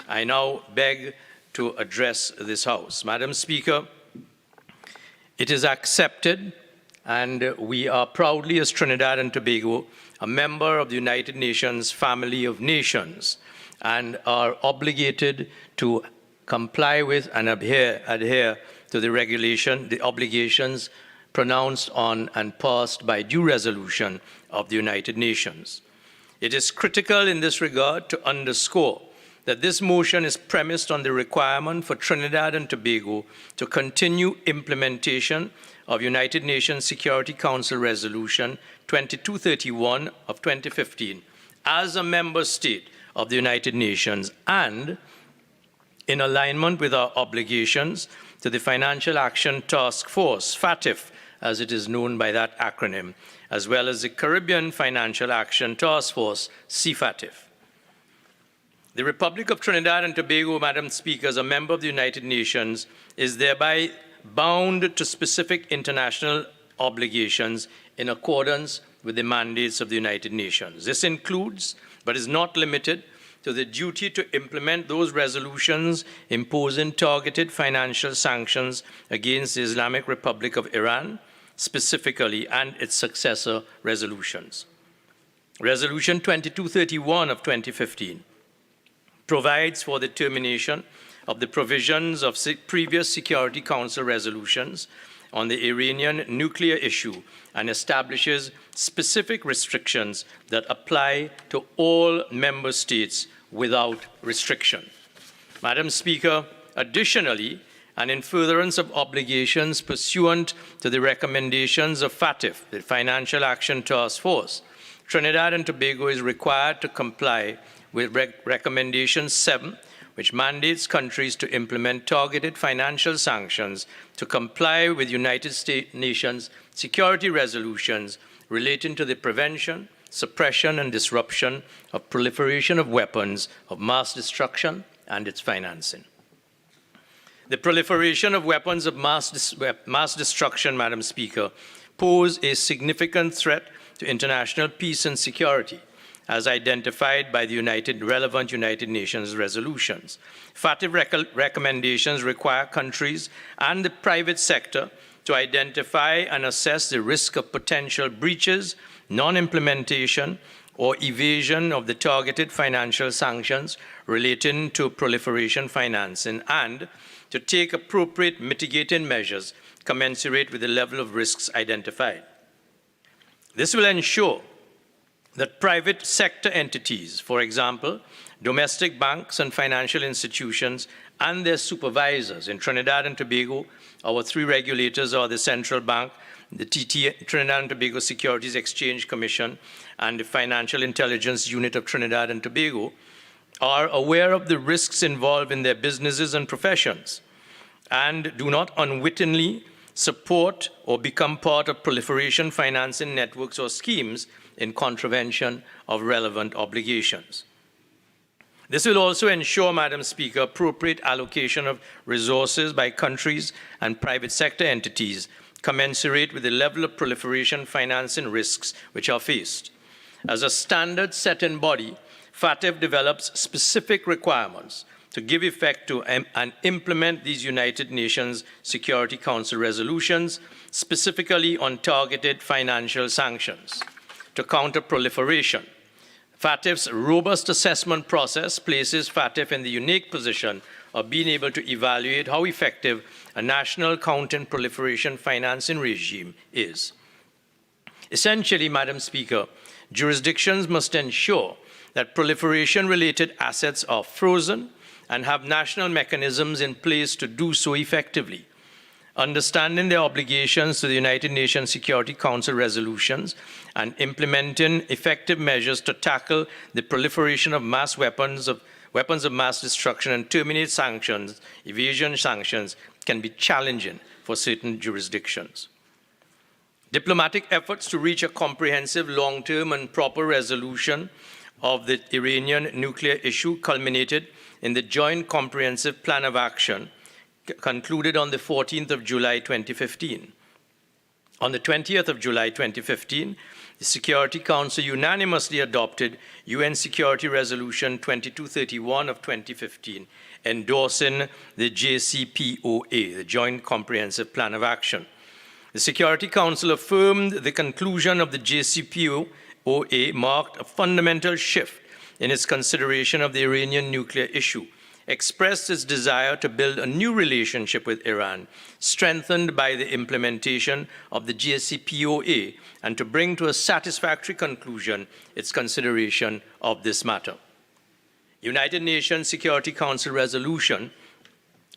I now beg to address this House. Madam Speaker, it is accepted, and we are proudly, as Trinidad and Tobago, a member of the United Nations family of nations, and are obligated to comply with and adhere to the regulation, the obligations pronounced on and passed by due resolution of the United Nations. It is critical in this regard to underscore that this motion is premised on the requirement for Trinidad and Tobago to continue implementation of United Nations Security Council Resolution 2231 of 2015 as a member state of the United Nations and in alignment with our obligations to the Financial Action Task Force, FATF, as it is known by that acronym, as well as the Caribbean Financial Action Task Force, CFATF. The Republic of Trinidad and Tobago, Madam Speaker, as a member of the United Nations, is thereby bound to specific international obligations in accordance with the mandates of the United Nations. This includes, but is not limited, to the duty to implement those resolutions imposing targeted financial sanctions against the Islamic Republic of Iran, specifically, and its successor resolutions. Resolution 2231 of 2015 provides for the termination of the provisions of previous Security Council resolutions on the Iranian nuclear issue and establishes specific restrictions that apply to all member states without restriction. Madam Speaker, additionally, and in furtherance of obligations pursuant to the recommendations of FATF, the Financial Action Task Force, Trinidad and Tobago is required to comply with Recommendation 7, which mandates countries to implement targeted financial sanctions to comply with United Nations security resolutions relating to the prevention, suppression, and disruption of proliferation of weapons of mass destruction and its financing. The proliferation of weapons of mass destruction, Madam Speaker, pose a significant threat to international peace and security, as identified by the relevant United Nations resolutions. FATF recommendations require countries and the private sector to identify and assess the risk of potential breaches, non-implementation, or evasion of the targeted financial sanctions relating to proliferation financing, and to take appropriate mitigating measures commensurate with the level of risks identified. This will ensure that private sector entities, for example, domestic banks and financial institutions and their supervisors in Trinidad and Tobago, our three regulators are the Central Bank, the Trinidad and Tobago Securities Exchange Commission, and the Financial Intelligence Unit of Trinidad and Tobago, are aware of the risks involved in their businesses and professions and do not unwittingly support or become part of proliferation financing networks or schemes in contravention of relevant obligations. This will also ensure, Madam Speaker, appropriate allocation of resources by countries and private sector entities commensurate with the level of proliferation financing risks which are faced. As a standard-setting body, FATF develops specific requirements to give effect to and implement these United Nations Security Council resolutions, specifically on targeted financial sanctions to counter proliferation. FATF's robust assessment process places FATF in the unique position of being able to evaluate how effective a national counter-proliferation financing regime is. Essentially, Madam Speaker, jurisdictions must ensure that proliferation-related assets are frozen and have national mechanisms in place to do so effectively. Understanding their obligations to the United Nations Security Council resolutions and implementing effective measures to tackle the proliferation of mass weapons of mass destruction and terminate sanctions, evasion sanctions, can be challenging for certain jurisdictions. Diplomatic efforts to reach a comprehensive, long-term and proper resolution of the Iranian nuclear issue culminated in the Joint Comprehensive Plan of Action concluded on the 14th of July 2015. On the 20th of July 2015, the Security Council unanimously adopted UN Security Resolution 2231 of 2015, endorsing the JCPOA, the Joint Comprehensive Plan of Action. The Security Council affirmed the conclusion of the JCPOA marked a fundamental shift in its consideration of the Iranian nuclear issue, expressed its desire to build a new relationship with Iran, strengthened by the implementation of the JCPOA, and to bring to a satisfactory conclusion its consideration of this matter. United Nations Security Council resolution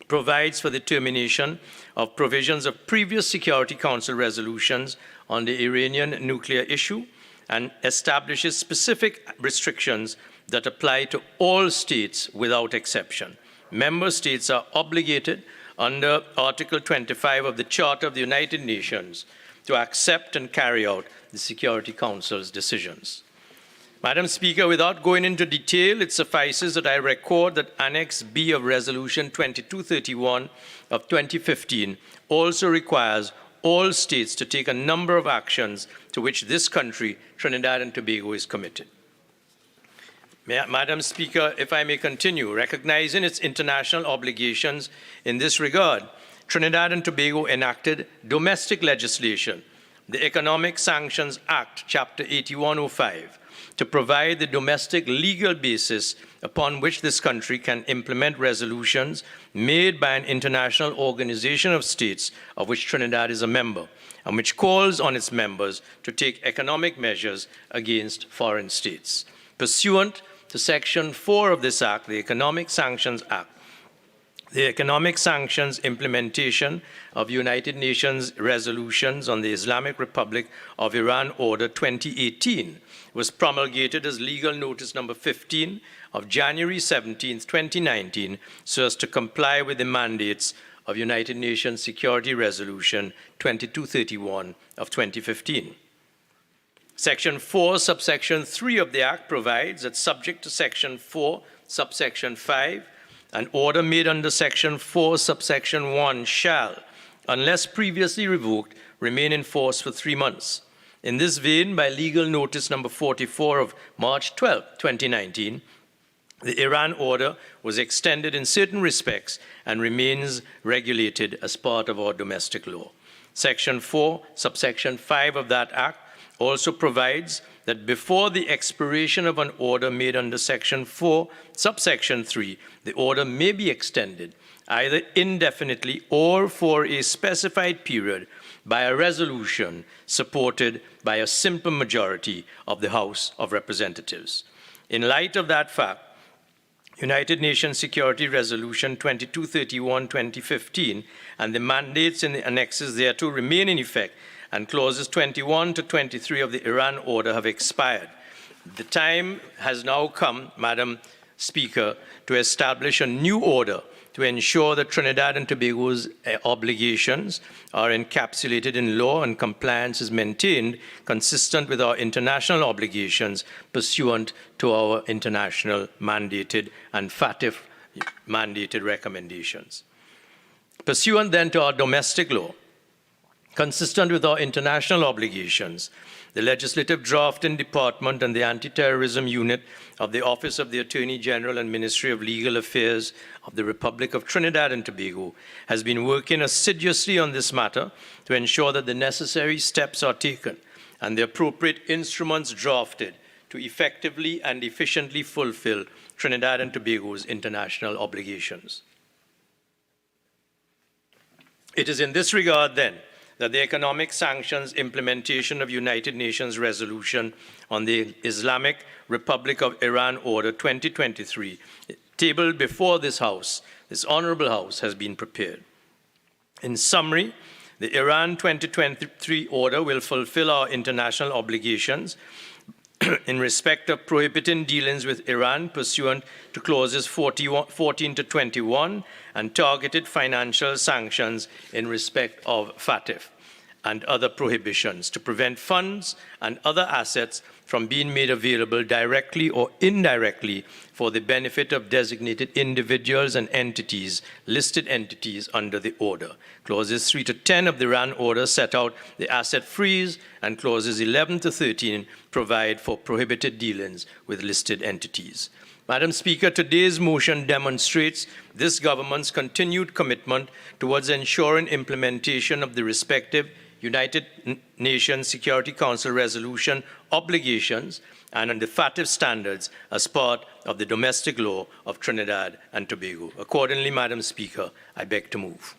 provides for the termination of provisions of previous Security Council resolutions on the Iranian nuclear issue and establishes specific restrictions that apply to all states without exception. Member states are obligated under Article 25 of the Charter of the United Nations to accept and carry out the Security Council's decisions. Madam Speaker, without going into detail, it suffices that I record that Annex B of Resolution 2231 of 2015 also requires all states to take a number of actions to which this country, Trinidad and Tobago, is committed. Madam Speaker, if I may continue, recognizing its international obligations in this regard, Trinidad and Tobago enacted domestic legislation, the Economic Sanctions Act, Chapter 8105, to provide the domestic legal basis upon which this country can implement resolutions made by an international organization of states of which Trinidad is a member, and which calls on its members to take economic measures against foreign states. Pursuant to Section 4 of this Act, the Economic Sanctions Act, the Economic Sanctions Implementation of United Nations Resolutions on the Islamic Republic of Iran Order 2018 was promulgated as Legal Notice Number 15 of January 17, 2019, so as to comply with the mandates of United Nations Security Resolution 2231 of 2015. Section 4, subsection 3 of the Act provides that subject to Section 4, subsection 5, an order made under Section 4, subsection 1 shall, unless previously revoked, remain in force for 3 months. In this vein, by Legal Notice Number 44 of March 12, 2019, the Iran order was extended in certain respects and remains regulated as part of our domestic law. Section 4, subsection 5 of that Act also provides that before the expiration of an order made under Section 4, subsection 3, the order may be extended either indefinitely or for a specified period by a resolution supported by a simple majority of the House of Representatives. In light of that fact, United Nations Security Resolution 2231-2015 and the mandates in the annexes thereto remain in effect, and clauses 21 to 23 of the Iran order have expired. The time has now come, Madam Speaker, to establish a new order to ensure that Trinidad and Tobago's obligations are encapsulated in law and compliance is maintained consistent with our international obligations pursuant to our international mandated and FATF mandated recommendations. Pursuant then to our domestic law, consistent with our international obligations, the Legislative Drafting Department and the Anti-Terrorism Unit of the Office of the Attorney General and Ministry of Legal Affairs of the Republic of Trinidad and Tobago has been working assiduously on this matter to ensure that the necessary steps are taken and the appropriate instruments drafted to effectively and efficiently fulfill Trinidad and Tobago's international obligations. It is in this regard, then, that the Economic Sanctions Implementation of United Nations Resolution on the Islamic Republic of Iran Order 2023, tabled before this House, this Honorable House, has been prepared. In summary, the Iran 2023 order will fulfill our international obligations in respect of prohibiting dealings with Iran pursuant to clauses 14 to 21 and targeted financial sanctions in respect of FATF and other prohibitions to prevent funds and other assets from being made available directly or indirectly for the benefit of designated individuals and entities, listed entities under the order. Clauses 3 to 10 of the Iran order set out the asset freeze, and clauses 11 to 13 provide for prohibited dealings with listed entities. Madam Speaker, today's motion demonstrates this government's continued commitment towards ensuring implementation of the respective United Nations Security Council resolution obligations and on the FATF standards as part of the domestic law of Trinidad and Tobago. Accordingly, Madam Speaker, I beg to move.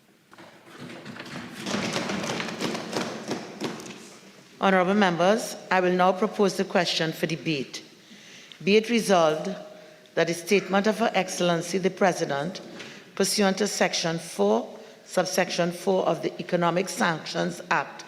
Honourable members, I will now propose the question for debate. Be it resolved that the statement of Her Excellency the President, pursuant to Section 4, subsection 4 of the Economic Sanctions Act,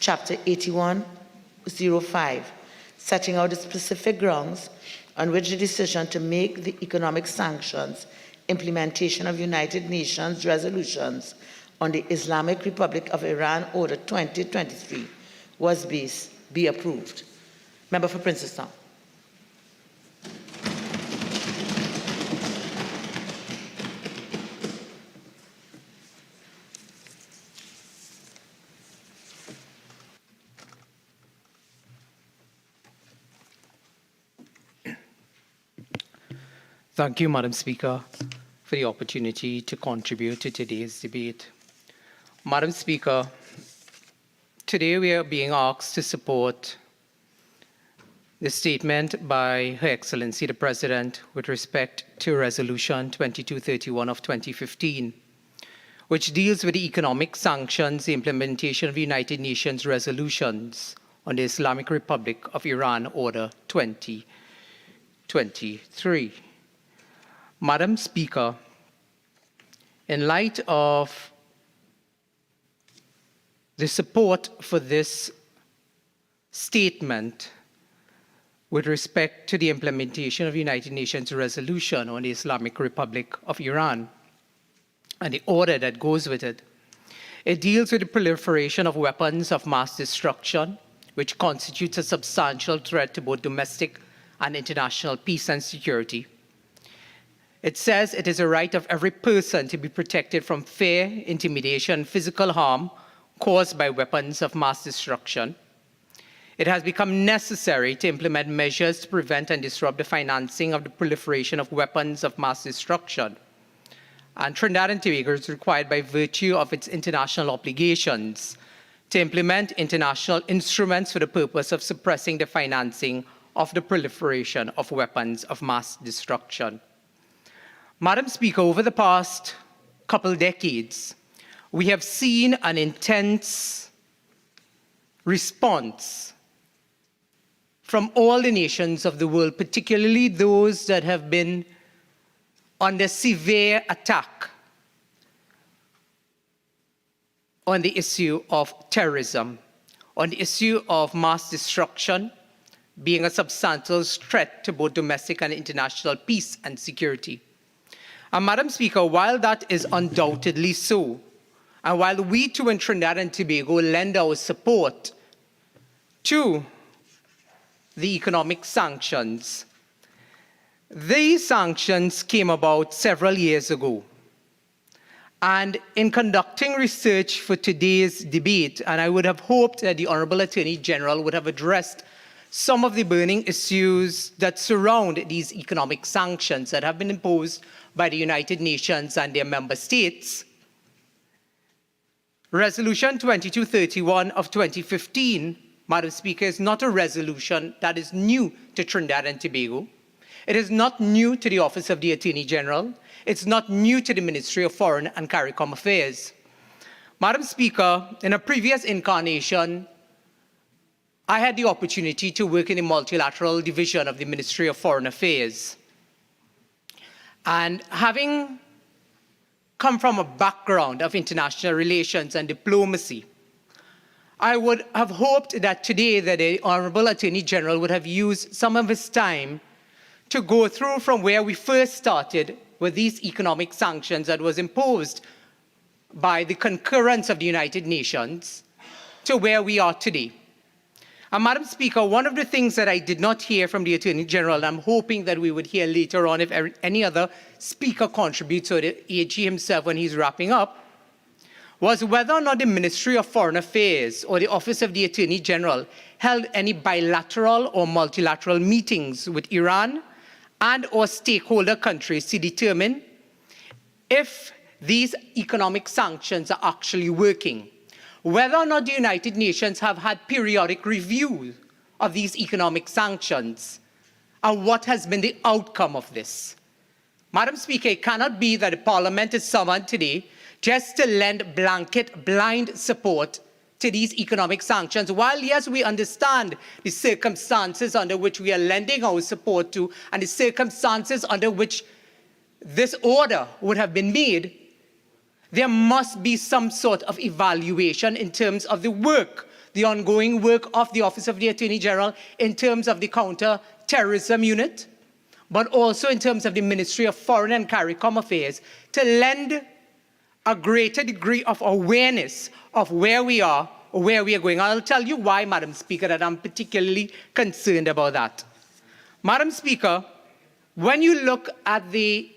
Chapter 8105, setting out the specific grounds on which the decision to make the economic sanctions implementation of United Nations resolutions on the Islamic Republic of Iran Order 2023 was based, be approved. Member for Princeton. Thank you, Madam Speaker, for the opportunity to contribute to today's debate. Madam Speaker, today we are being asked to support the statement by Her Excellency the President with respect to Resolution 2231 of 2015, which deals with the economic sanctions, the implementation of United Nations resolutions on the Islamic Republic of Iran Order 2023. Madam Speaker, in light of the support for this statement with respect to the implementation of United Nations resolution on the Islamic Republic of Iran and the order that goes with it, it deals with the proliferation of weapons of mass destruction, which constitutes a substantial threat to both domestic and international peace and security. It says it is a right of every person to be protected from fear, intimidation, physical harm caused by weapons of mass destruction. It has become necessary to implement measures to prevent and disrupt the financing of the proliferation of weapons of mass destruction. And Trinidad and Tobago is required by virtue of its international obligations to implement international instruments for the purpose of suppressing the financing of the proliferation of weapons of mass destruction. Madam Speaker, over the past couple decades, we have seen an intense response from all the nations of the world, particularly those that have been under severe attack on the issue of terrorism, on the issue of mass destruction being a substantial threat to both domestic and international peace and security. And Madam Speaker, while that is undoubtedly so, and while we too in Trinidad and Tobago lend our support to the economic sanctions, these sanctions came about several years ago. And in conducting research for today's debate, and I would have hoped that the Honorable Attorney General would have addressed some of the burning issues that surround these economic sanctions that have been imposed by the United Nations and their member states. Resolution 2231 of 2015, Madam Speaker, is not a resolution that is new to Trinidad and Tobago. It is not new to the Office of the Attorney General. It's not new to the Ministry of Foreign and CARICOM Affairs. Madam Speaker, in a previous incarnation, I had the opportunity to work in the multilateral division of the Ministry of Foreign Affairs. And having come from a background of international relations and diplomacy, I would have hoped that today that the Honorable Attorney General would have used some of his time to go through from where we first started with these economic sanctions that was imposed by the concurrence of the United Nations to where we are today. And Madam Speaker, one of the things that I did not hear from the Attorney General, and I'm hoping that we would hear later on if any other speaker contributes, or the AG himself when he's wrapping up, was whether or not the Ministry of Foreign Affairs or the Office of the Attorney General held any bilateral or multilateral meetings with Iran and or stakeholder countries to determine if these economic sanctions are actually working, whether or not the United Nations have had periodic reviews of these economic sanctions, and what has been the outcome of this. Madam Speaker, it cannot be that the Parliament is summoned today just to lend blanket, blind support to these economic sanctions. While, yes, we understand the circumstances under which we are lending our support to and the circumstances under which this order would have been made, there must be some sort of evaluation in terms of the work, the ongoing work of the Office of the Attorney General in terms of the counter-terrorism unit, but also in terms of the Ministry of Foreign and CARICOM Affairs to lend a greater degree of awareness of where we are or where we are going. I'll tell you why, Madam Speaker, that I'm particularly concerned about that. Madam Speaker, when you look at the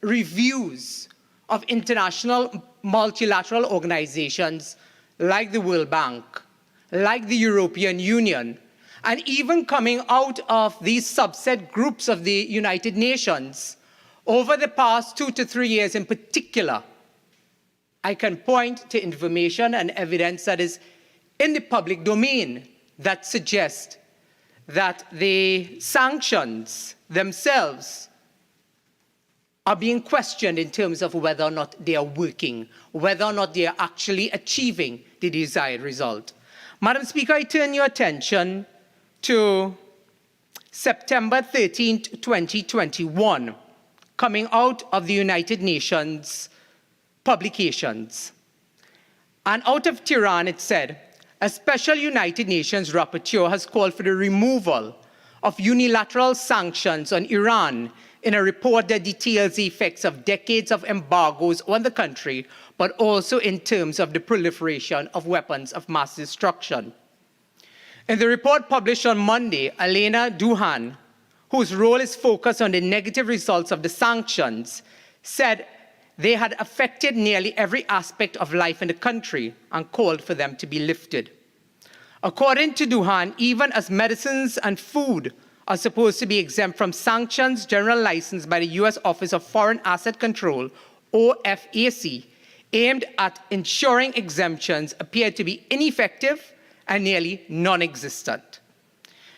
reviews of international multilateral organizations like the World Bank, like the European Union, and even coming out of these subset groups of the United Nations, over the past 2 to 3 years in particular, I can point to information and evidence that is in the public domain that suggests that the sanctions themselves are being questioned in terms of whether or not they are working, whether or not they are actually achieving the desired result. Madam Speaker, I turn your attention to September 13th, 2021, coming out of the United Nations publications. And out of Tehran, it said, a special United Nations rapporteur has called for the removal of unilateral sanctions on Iran in a report that details the effects of decades of embargoes on the country, but also in terms of the proliferation of weapons of mass destruction. In the report published on Monday, Elena Duhan, whose role is focused on the negative results of the sanctions, said they had affected nearly every aspect of life in the country and called for them to be lifted. According to Duhan, even as medicines and food are supposed to be exempt from sanctions generally licensed by the U.S. Office of Foreign Asset Control, OFAC, aimed at ensuring exemptions appeared to be ineffective and nearly non-existent.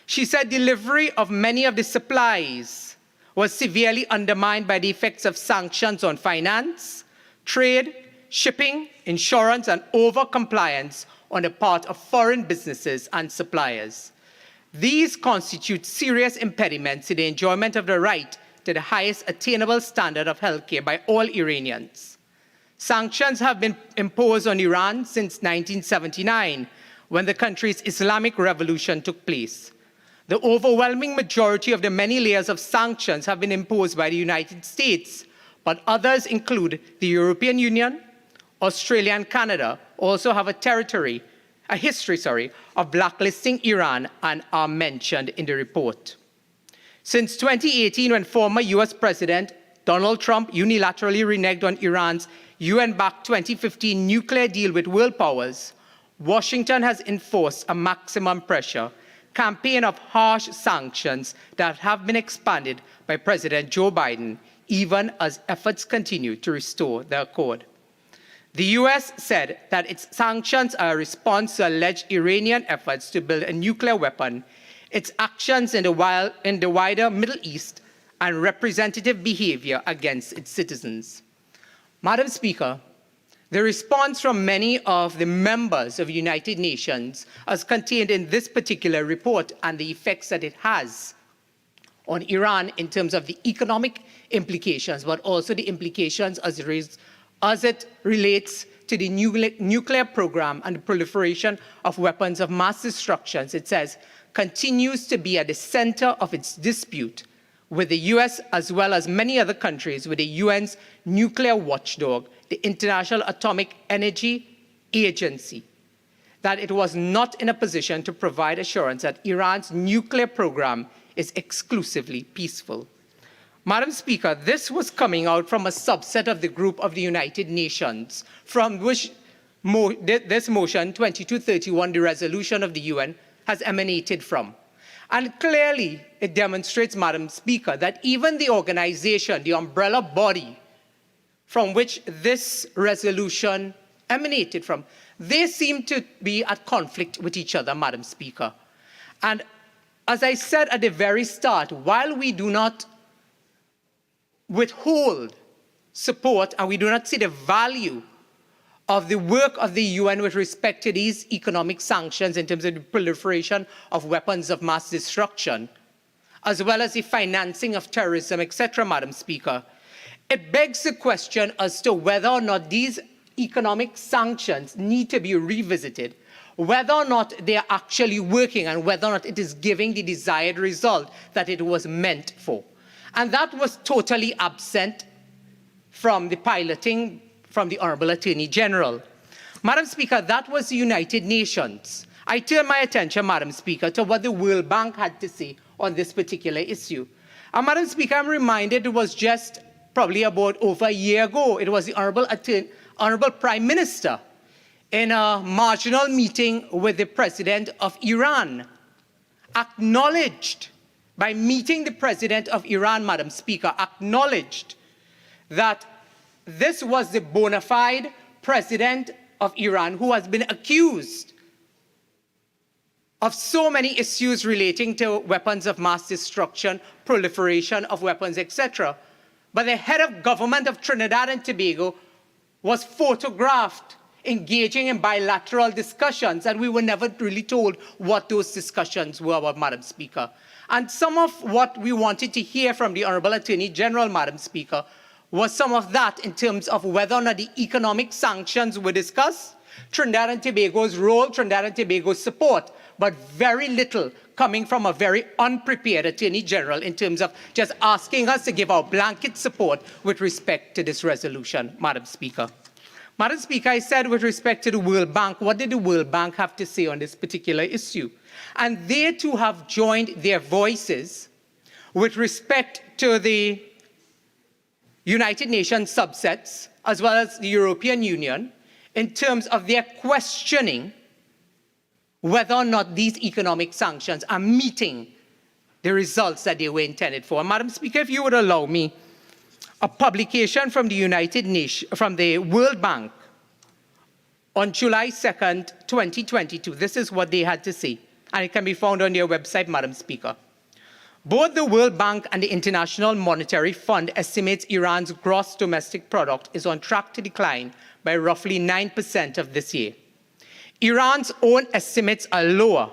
She said delivery of many of the supplies was severely undermined by the effects of sanctions on finance, trade, shipping, insurance, and over-compliance on the part of foreign businesses and suppliers. These constitute serious impediments to the enjoyment of the right to the highest attainable standard of healthcare by all Iranians. Sanctions have been imposed on Iran since 1979, when the country's Islamic Revolution took place. The overwhelming majority of the many layers of sanctions have been imposed by the United States, but others include the European Union, Australia, and Canada also have a history of blacklisting Iran and are mentioned in the report. Since 2018, when former US President Donald Trump unilaterally reneged on Iran's UN-backed 2015 nuclear deal with world powers, Washington has enforced a maximum pressure campaign of harsh sanctions that have been expanded by President Joe Biden, even as efforts continue to restore the accord. The US said that its sanctions are a response to alleged Iranian efforts to build a nuclear weapon, its actions in the wider Middle East, and representative behavior against its citizens. Madam Speaker, the response from many of the members of the United Nations as contained in this particular report and the effects that it has on Iran in terms of the economic implications, but also the implications as it relates to the nuclear program and the proliferation of weapons of mass destruction, it says, continues to be at the center of its dispute with the US as well as many other countries with the UN's nuclear watchdog, the International Atomic Energy Agency, that it was not in a position to provide assurance that Iran's nuclear program is exclusively peaceful. Madam Speaker, this was coming out from a subset of the group of the United Nations, from which this motion 2231, the resolution of the UN, has emanated from. And clearly, it demonstrates, Madam Speaker, that even the organization, the umbrella body from which this resolution emanated from, they seem to be at conflict with each other, Madam Speaker. And as I said at the very start, while we do not withhold support and we do not see the value of the work of the UN with respect to these economic sanctions in terms of the proliferation of weapons of mass destruction, as well as the financing of terrorism, etc., Madam Speaker, it begs the question as to whether or not these economic sanctions need to be revisited, whether or not they are actually working, and whether or not it is giving the desired result that it was meant for. And that was totally absent from the piloting from the Honorable Attorney General. Madam Speaker, that was the United Nations. I turn my attention, Madam Speaker, to what the World Bank had to say on this particular issue. And Madam Speaker, I'm reminded it was just probably about over a year ago, it was the Honorable Prime Minister in a marginal meeting with the President of Iran, acknowledged, by meeting the President of Iran, Madam Speaker, acknowledged that this was the bona fide President of Iran who has been accused of so many issues relating to weapons of mass destruction, proliferation of weapons, etc. But the head of government of Trinidad and Tobago was photographed engaging in bilateral discussions, and we were never really told what those discussions were about, Madam Speaker. And some of what we wanted to hear from the Honorable Attorney General, Madam Speaker, was some of that in terms of whether or not the economic sanctions were discussed, Trinidad and Tobago's role, Trinidad and Tobago's support, but very little coming from a very unprepared Attorney General in terms of just asking us to give our blanket support with respect to this resolution, Madam Speaker. Madam Speaker, I said with respect to the World Bank, what did the World Bank have to say on this particular issue? And they too have joined their voices with respect to the United Nations subsets, as well as the European Union, in terms of their questioning whether or not these economic sanctions are meeting the results that they were intended for. And Madam Speaker, if you would allow me, a publication from the World Bank on July 2nd, 2022. This is what they had to say, and it can be found on their website, Madam Speaker. Both the World Bank and the International Monetary Fund estimates Iran's gross domestic product is on track to decline by roughly 9% of this year. Iran's own estimates are lower.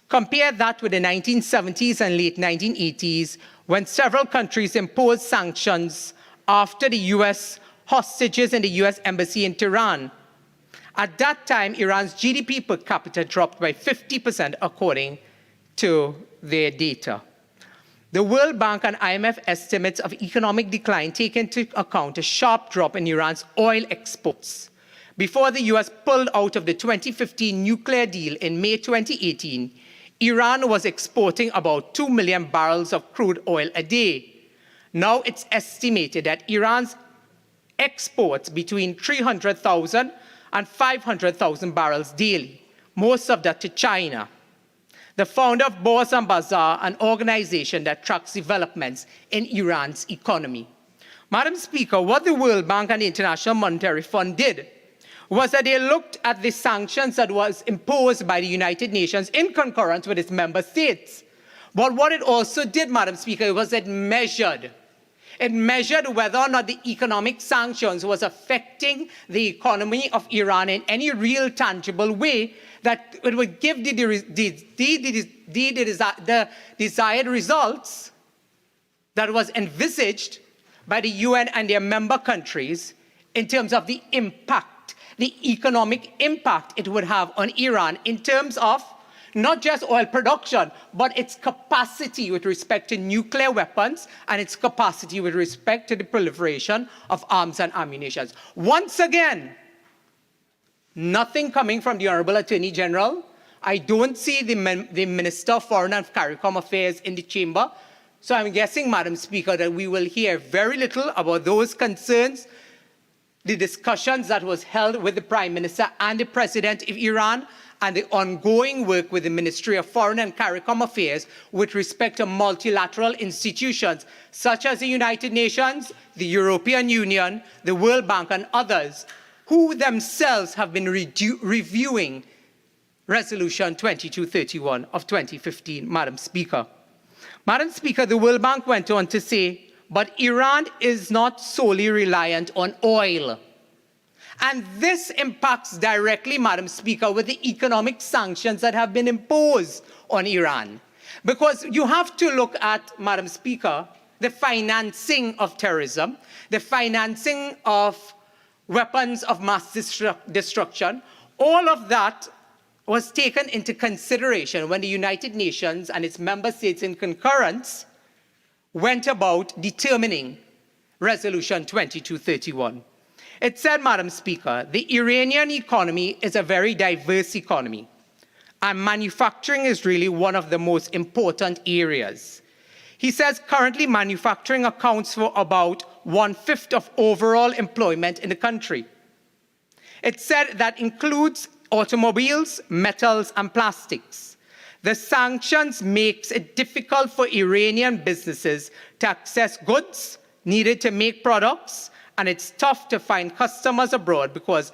Compare that with the 1970s and late 1980s, when several countries imposed sanctions after the US hostages in the US embassy in Tehran. At that time, Iran's GDP per capita dropped by 50%, according to their data. The World Bank and IMF estimates of economic decline take into account a sharp drop in Iran's oil exports. Before the US pulled out of the 2015 nuclear deal in May 2018, Iran was exporting about 2 million barrels of crude oil a day. Now it's estimated that Iran's exports between 300,000 and 500,000 barrels daily, most of that to China. The founder of Bourse and Bazaar, an organization that tracks developments in Iran's economy. Madam Speaker, what the World Bank and the International Monetary Fund did was that they looked at the sanctions that was imposed by the United Nations in concurrence with its member states. But what it also did, Madam Speaker, was it measured. It measured whether or not the economic sanctions was affecting the economy of Iran in any real tangible way that it would give the desired results that was envisaged by the UN and their member countries in terms of the impact, the economic impact it would have on Iran in terms of not just oil production, but its capacity with respect to nuclear weapons and its capacity with respect to the proliferation of arms and ammunition. Once again, nothing coming from the Honorable Attorney General. I don't see the Minister of Foreign and CARICOM Affairs in the chamber. So I'm guessing, Madam Speaker, that we will hear very little about those concerns, the discussions that was held with the Prime Minister and the President of Iran, and the ongoing work with the Ministry of Foreign and CARICOM Affairs with respect to multilateral institutions such as the United Nations, the European Union, the World Bank, and others, who themselves have been reviewing Resolution 2231 of 2015, Madam Speaker. Madam Speaker, the World Bank went on to say, but Iran is not solely reliant on oil. And this impacts directly, Madam Speaker, with the economic sanctions that have been imposed on Iran. Because you have to look at, Madam Speaker, the financing of terrorism, the financing of weapons of mass destruction. All of that was taken into consideration when the United Nations and its member states in concurrence went about determining Resolution 2231. It said, Madam Speaker, the Iranian economy is a very diverse economy, and manufacturing is really one of the most important areas. He says currently manufacturing accounts for about 1/5 of overall employment in the country. It said that includes automobiles, metals, and plastics. The sanctions makes it difficult for Iranian businesses to access goods needed to make products, and it's tough to find customers abroad because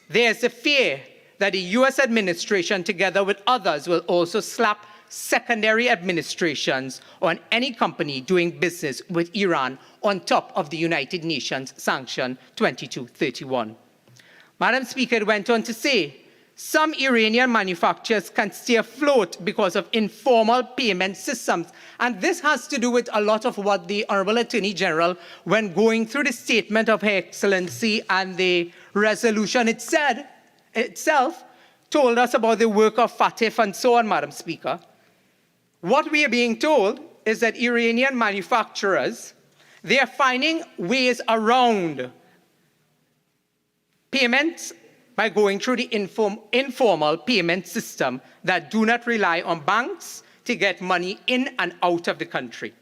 there's a fear that the US administration, together with others, will also slap secondary administrations on any company doing business with Iran on top of the United Nations Sanction 2231. Madam Speaker, it went on to say, some Iranian manufacturers can stay afloat because of informal payment systems. And this has to do with a lot of what the Honorable Attorney General, when going through the statement of Her Excellency and the resolution itself, told us about the work of FATF and so on, Madam Speaker. What we are being told is that Iranian manufacturers, they are finding ways around payments by going through the informal payment system that do not rely on banks to get money in and out of the country.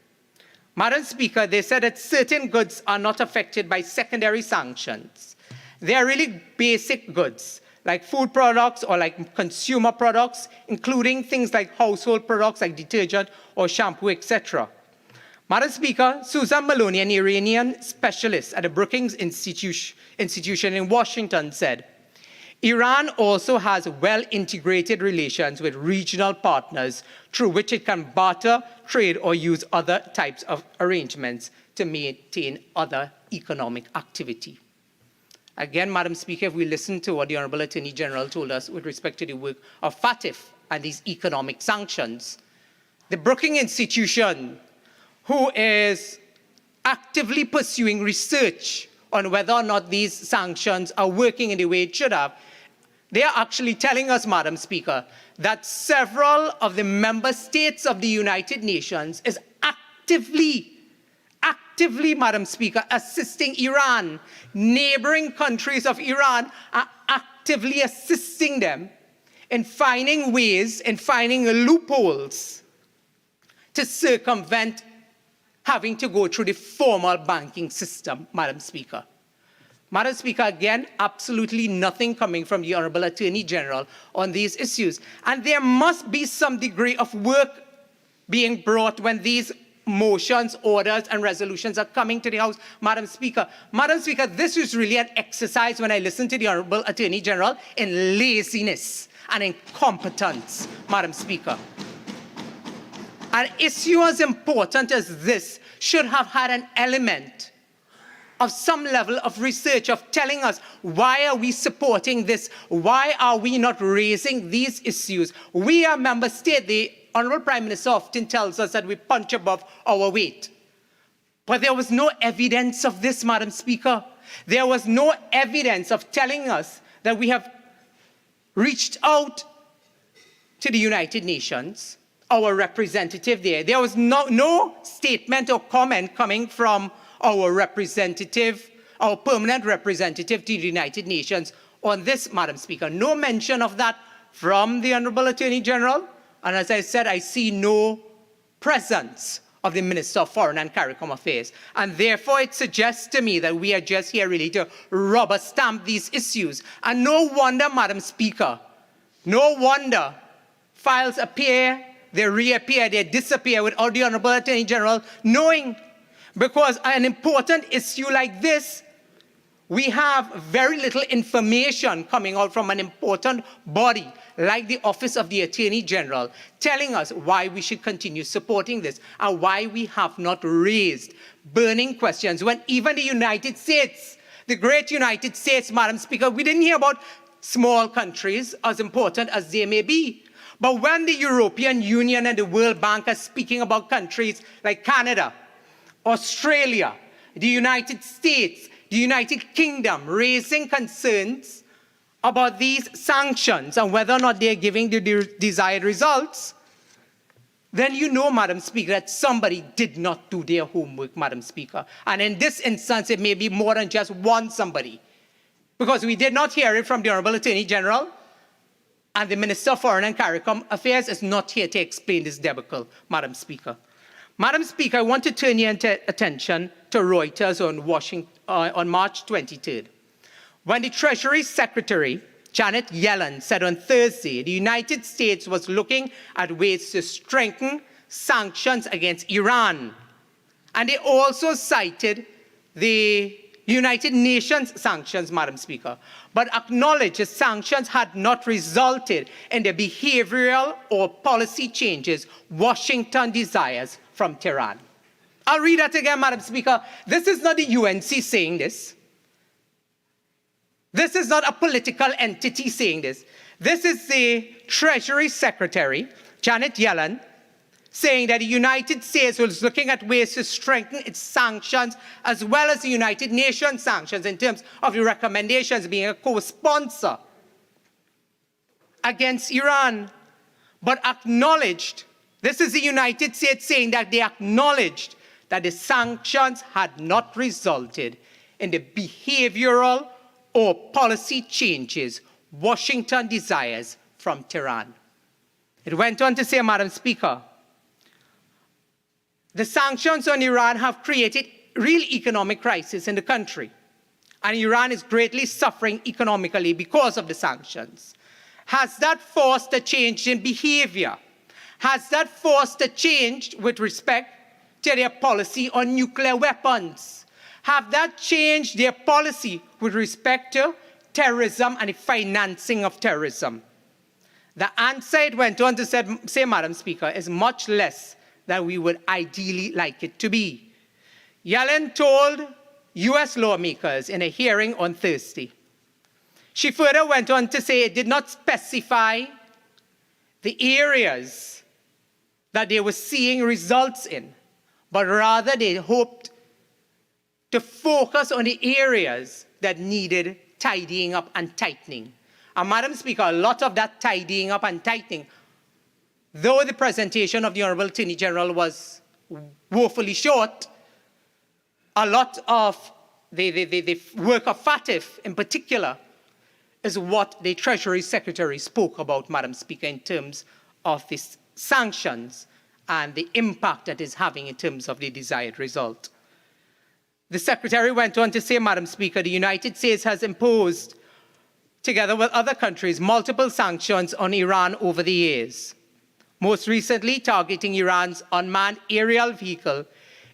Madam Speaker, they said that certain goods are not affected by secondary sanctions. They are really basic goods, like food products or like consumer products, including things like household products like detergent or shampoo, etc. Madam Speaker, Susan Maloney, an Iranian specialist at the Brookings Institution in Washington, said, Iran also has well-integrated relations with regional partners through which it can barter, trade, or use other types of arrangements to maintain other economic activity. Again, Madam Speaker, if we listen to what the Honourable Attorney General told us with respect to the work of FATF and these economic sanctions, the Brookings Institution, who is actively pursuing research on whether or not these sanctions are working in the way it should have, they are actually telling us, Madam Speaker, that several of the member states of the United Nations is actively, Madam Speaker, assisting Iran. Neighboring countries of Iran are actively assisting them in finding ways, in finding loopholes to circumvent having to go through the formal banking system, Madam Speaker. Madam Speaker, again, absolutely nothing coming from the Honourable Attorney General on these issues. And there must be some degree of work being brought when these motions, orders, and resolutions are coming to the House, Madam Speaker. Madam Speaker, this is really an exercise, when I listen to the Honourable Attorney General, in laziness and incompetence, Madam Speaker. An issue as important as this should have had an element of some level of research, of telling us, why are we supporting this? Why are we not raising these issues? We are a member state. The Honourable Prime Minister often tells us that we punch above our weight. But there was no evidence of this, Madam Speaker. There was no evidence of telling us that we have reached out to the United Nations, our representative there. There was no statement or comment coming from our representative, our permanent representative to the United Nations on this, Madam Speaker. No mention of that from the Honourable Attorney General. And as I said, I see no presence of the Minister of Foreign and CARICOM Affairs. And therefore, it suggests to me that we are just here really to rubber stamp these issues. And no wonder, Madam Speaker, no wonder files appear, they reappear, they disappear without the Honourable Attorney General knowing. Because an important issue like this, we have very little information coming out from an important body like the Office of the Attorney General telling us why we should continue supporting this and why we have not raised burning questions when even the United States, the great United States, Madam Speaker, we didn't hear about small countries as important as they may be. But when the European Union and the World Bank are speaking about countries like Canada, Australia, the United States, the United Kingdom, raising concerns about these sanctions and whether or not they're giving the desired results, then you know, Madam Speaker, that somebody did not do their homework, Madam Speaker. And in this instance, it may be more than just one somebody. Because we did not hear it from the Honourable Attorney General, and the Minister of Foreign and CARICOM Affairs is not here to explain this debacle, Madam Speaker. Madam Speaker, I want to turn your attention to Reuters on March 23rd, when the Treasury Secretary, Janet Yellen, said on Thursday the United States was looking at ways to strengthen sanctions against Iran. And they also cited the United Nations sanctions, Madam Speaker, but acknowledged the sanctions had not resulted in the behavioral or policy changes Washington desires from Tehran. I'll read that again, Madam Speaker. This is not the UNC saying this. This is not a political entity saying this. This is the Treasury Secretary, Janet Yellen, saying that the United States was looking at ways to strengthen its sanctions as well as the United Nations sanctions in terms of the recommendations being a co-sponsor against Iran, but acknowledged, this is the United States saying that they acknowledged that the sanctions had not resulted in the behavioral or policy changes Washington desires from Tehran. It went on to say, Madam Speaker, the sanctions on Iran have created real economic crisis in the country, and Iran is greatly suffering economically because of the sanctions. Has that forced a change in behavior? Has that forced a change with respect to their policy on nuclear weapons? Have that changed their policy with respect to terrorism and the financing of terrorism. The answer, it went on to say, Madam Speaker, is much less than we would ideally like it to be. Yellen told US lawmakers in a hearing on Thursday. She further went on to say it did not specify the areas that they were seeing results in, but rather they hoped to focus on the areas that needed tidying up and tightening. And Madam Speaker, a lot of that tidying up and tightening, though the presentation of the Honourable Attorney General was woefully short, a lot of the work of FATF in particular is what the Treasury Secretary spoke about, Madam Speaker, in terms of the sanctions and the impact that is having in terms of the desired result. The Secretary went on to say, Madam Speaker, the United States has imposed, together with other countries, multiple sanctions on Iran over the years, most recently targeting Iran's unmanned aerial vehicle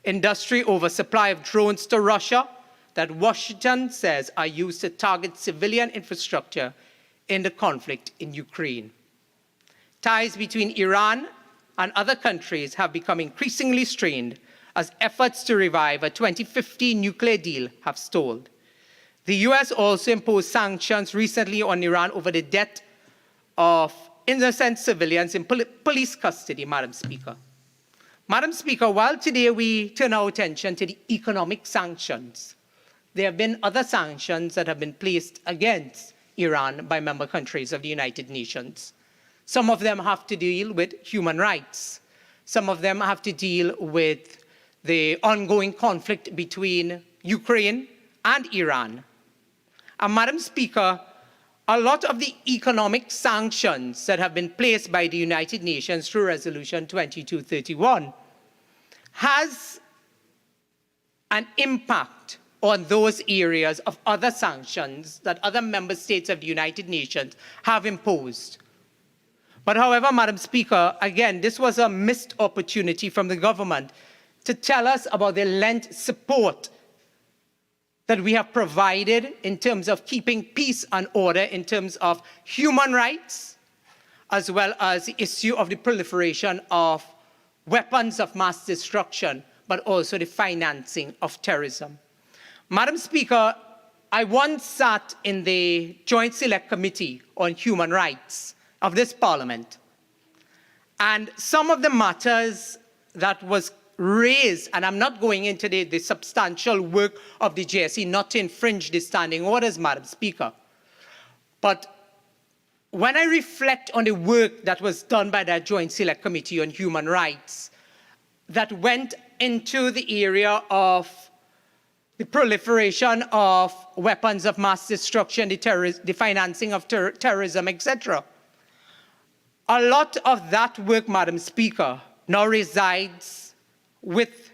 industry over supply of drones to Russia that Washington says are used to target civilian infrastructure in the conflict in Ukraine. Ties between Iran and other countries have become increasingly strained as efforts to revive a 2015 nuclear deal have stalled. The US also imposed sanctions recently on Iran over the death of innocent civilians in police custody, Madam Speaker. Madam Speaker, while today we turn our attention to the economic sanctions, there have been other sanctions that have been placed against Iran by member countries of the United Nations. Some of them have to deal with human rights. Some of them have to deal with the ongoing conflict between Ukraine and Iran. And Madam Speaker, a lot of the economic sanctions that have been placed by the United Nations through Resolution 2231 has an impact on those areas of other sanctions that other member states of the United Nations have imposed. But however, Madam Speaker, again, this was a missed opportunity from the government to tell us about the lent support that we have provided in terms of keeping peace and order, in terms of human rights, as well as the issue of the proliferation of weapons of mass destruction, but also the financing of terrorism. Madam Speaker, I once sat in the Joint Select Committee on Human Rights of this Parliament, and some of the matters that was raised, and I'm not going into the substantial work of the JSC, not to infringe the standing orders, Madam Speaker, but when I reflect on the work that was done by that Joint Select Committee on Human Rights that went into the area of the proliferation of weapons of mass destruction, the financing of terrorism, etc. A lot of that work, Madam Speaker, now resides with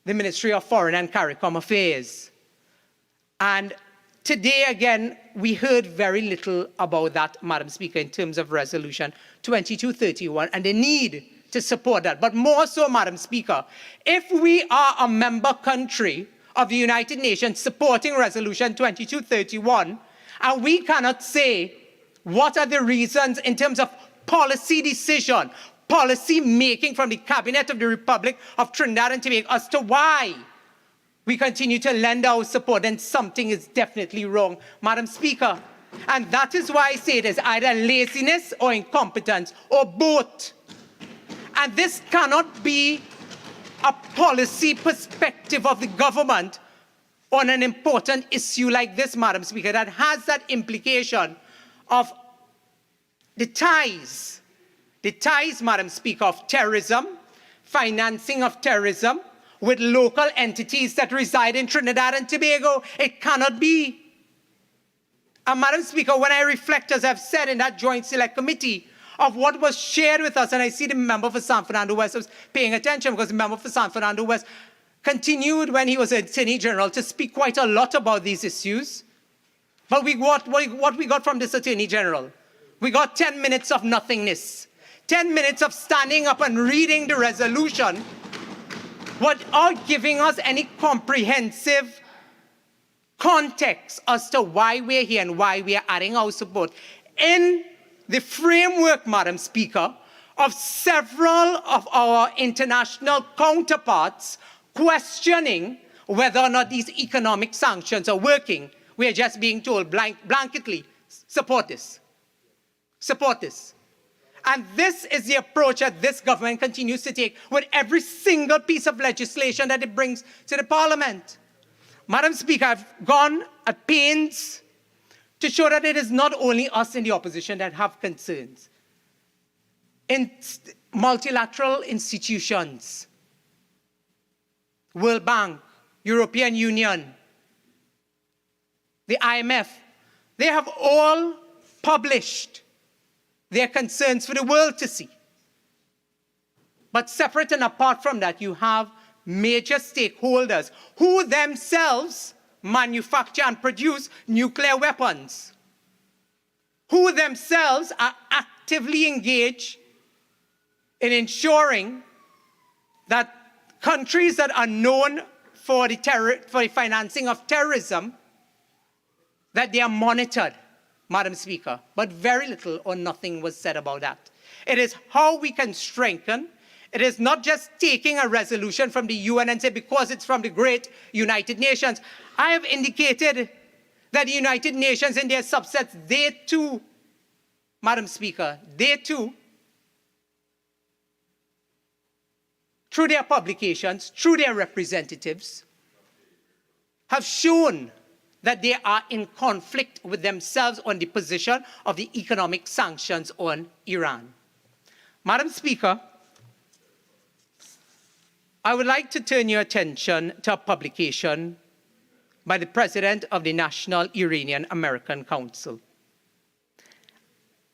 the Ministry of Foreign and CARICOM Affairs. And today, again, we heard very little about that, Madam Speaker, in terms of Resolution 2231 and the need to support that. But more so, Madam Speaker, if we are a member country of the United Nations supporting Resolution 2231, and we cannot say what are the reasons in terms of policy decision, policy making from the Cabinet of the Republic of Trinidad and Tobago as to why we continue to lend our support, then something is definitely wrong, Madam Speaker. And that is why I say it is either laziness or incompetence or both. And this cannot be a policy perspective of the government on an important issue like this, Madam Speaker, that has that implication of the ties, Madam Speaker, of terrorism, financing of terrorism with local entities that reside in Trinidad and Tobago. It cannot be. And Madam Speaker, when I reflect, as I've said in that Joint Select Committee, of what was shared with us, and I see the member for San Fernando West was paying attention, because the member for San Fernando West continued when he was Attorney General to speak quite a lot about these issues. But what we got from this Attorney General? We got 10 minutes of nothingness, 10 minutes of standing up and reading the resolution without giving us any comprehensive context as to why we're here and why we are adding our support in the framework, Madam Speaker, of several of our international counterparts questioning whether or not these economic sanctions are working. We are just being told blanketly, support this. Support this. And this is the approach that this government continues to take with every single piece of legislation that it brings to the Parliament. Madam Speaker, I've gone at pains to show that it is not only us in the opposition that have concerns. In multilateral institutions, World Bank, European Union, the IMF, they have all published their concerns for the world to see. But separate and apart from that, you have major stakeholders who themselves manufacture and produce nuclear weapons, who themselves are actively engaged in ensuring that countries that are known for the financing of terrorism, that they are monitored, Madam Speaker. But very little or nothing was said about that. It is how we can strengthen. It is not just taking a resolution from the UN and say, because it's from the great United Nations. I have indicated that the United Nations and their subsets, they too, Madam Speaker, they too, through their publications, through their representatives, have shown that they are in conflict with themselves on the position of the economic sanctions on Iran. Madam Speaker, I would like to turn your attention to a publication by the President of the National Iranian American Council.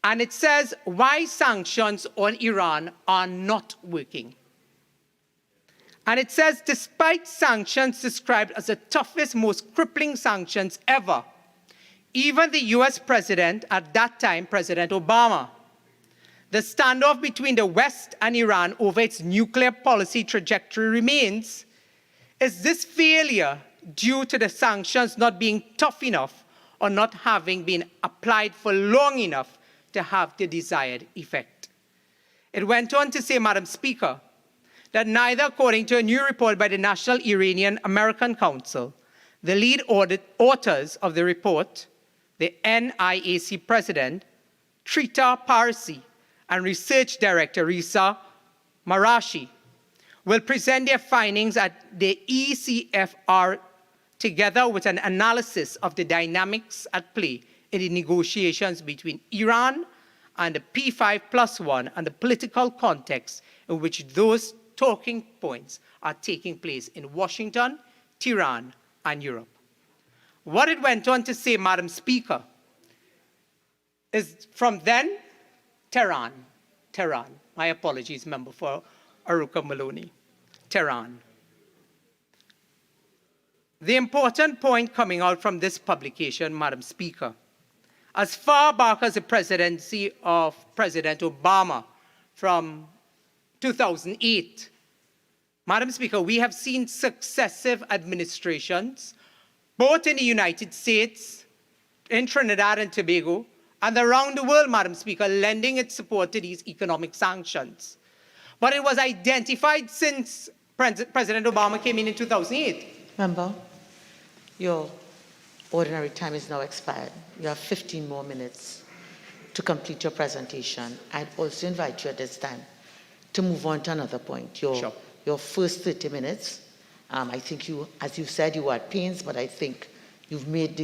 And it says why sanctions on Iran are not working. And it says, despite sanctions described as the toughest, most crippling sanctions ever, even the US president, at that time, President Obama, the standoff between the West and Iran over its nuclear policy trajectory remains. Is this failure due to the sanctions not being tough enough or not having been applied for long enough to have the desired effect? It went on to say, Madam Speaker, that neither, according to a new report by the National Iranian American Council, the lead authors of the report, the NIAC president, Trita Parsi, and research director Risa Marashi, will present their findings at the ECFR together with an analysis of the dynamics at play in the negotiations between Iran and the P5+1 and the political context in which those talking points are taking place in Washington, Tehran, and Europe. What it went on to say, Madam Speaker, is from then, Tehran. My apologies, member for Aruka Maloney. Tehran. The important point coming out from this publication, Madam Speaker, as far back as the presidency of President Obama from 2008, Madam Speaker, we have seen successive administrations, both in the United States, in Trinidad and Tobago, and around the world, Madam Speaker, lending its support to these economic sanctions. But it was identified since President Obama came in 2008. Member, your ordinary time is now expired. You have 15 more minutes to complete your presentation. I'd also invite you at this time to move on to another point. Your first 30 minutes, I think you, as you said, you were at pains, but I think you've made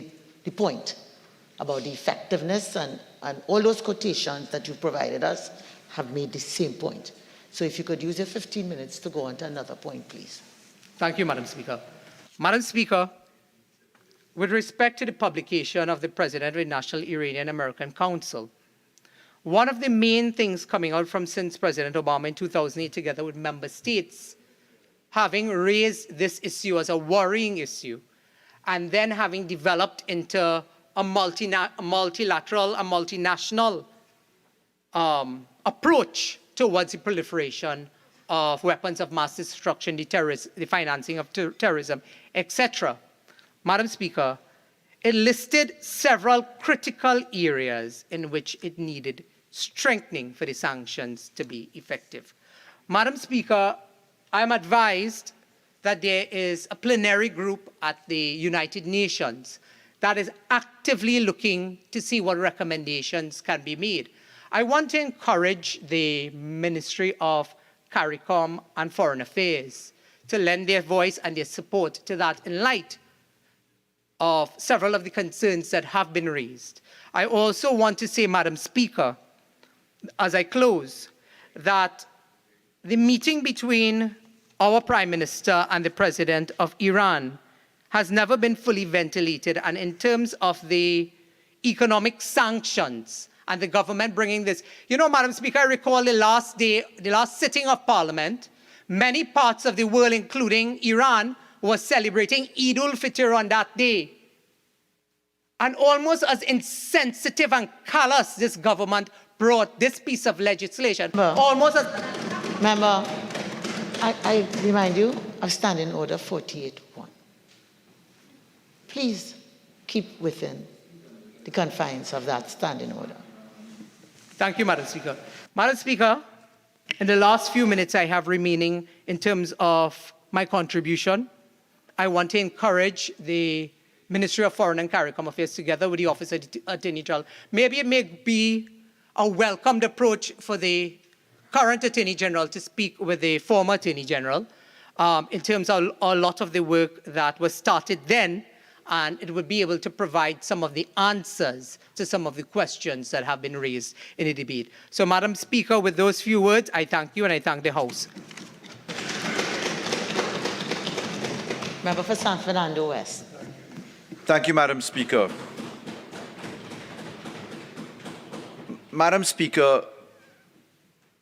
the point about the effectiveness, and all those quotations that you've provided us have made the same point. So if you could use your 15 minutes to go on to another point, please. Thank you, Madam Speaker. Madam Speaker, with respect to the publication of the President of the National Iranian American Council, one of the main things coming out from since President Obama in 2008, together with member states, having raised this issue as a worrying issue, and then having developed into a multilateral, a multinational approach towards the proliferation of weapons of mass destruction, the financing of terrorism, etc. Madam Speaker, It listed several critical areas in which it needed strengthening for the sanctions to be effective. Madam Speaker, I'm advised that there is a plenary group at the United Nations that is actively looking to see what recommendations can be made. I want to encourage the Ministry of CARICOM and Foreign Affairs to lend their voice and their support to that in light of several of the concerns that have been raised. I also want to say, Madam Speaker, as I close, that the meeting between our Prime Minister and the President of Iran has never been fully ventilated. And in terms of the economic sanctions and the government bringing this, you know, Madam Speaker, I recall the last sitting of Parliament, many parts of the world, including Iran, was celebrating Eid ul-Fitr on that day. And almost as insensitive and callous this government brought this piece of legislation. Almost as... Member, I remind you of Standing Order 48.1. Please keep within the confines of that standing order. Thank you, Madam Speaker. Madam Speaker, in the last few minutes I have remaining in terms of my contribution, I want to encourage the Ministry of Foreign and CARICOM Affairs together with the Office of the Attorney General. Maybe it may be a welcomed approach for the current Attorney General to speak with the former Attorney General in terms of a lot of the work that was started then, and it would be able to provide some of the answers to some of the questions that have been raised in the debate. So, Madam Speaker, with those few words, I thank you and I thank the House. Member for San Fernando West. Thank you, Madam Speaker. Madam Speaker,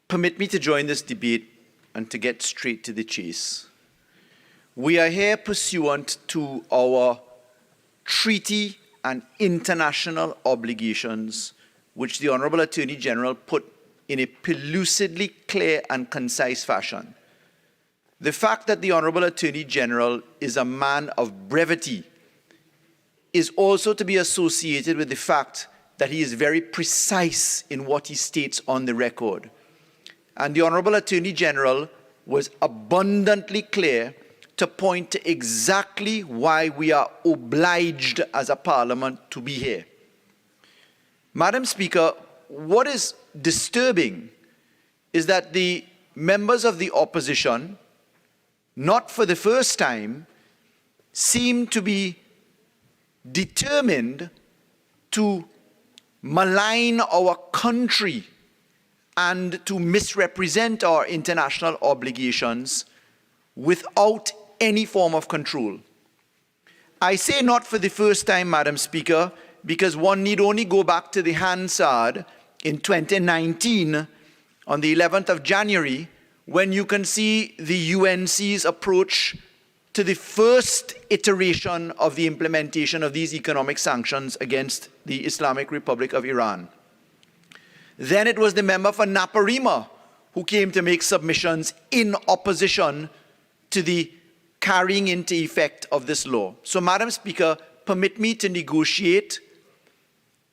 permit me to join this debate and to get straight to the chase. We are here pursuant to our treaty and international obligations, which the Honourable Attorney General put in a pellucidly clear and concise fashion. The fact that the Honourable Attorney General is a man of brevity is also to be associated with the fact that he is very precise in what he states on the record. And the Honourable Attorney General was abundantly clear to point to exactly why we are obliged as a Parliament to be here. Madam Speaker, what is disturbing is that the members of the opposition, not for the first time, seem to be determined to malign our country and to misrepresent our international obligations without any form of control. I say not for the first time, Madam Speaker, because one need only go back to the Hansard in 2019 on the 11th of January when you can see the UNC's approach to the first iteration of the implementation of these economic sanctions against the Islamic Republic of Iran. Then it was the member for Naparima who came to make submissions in opposition to the carrying into effect of this law. So, Madam Speaker, permit me to negotiate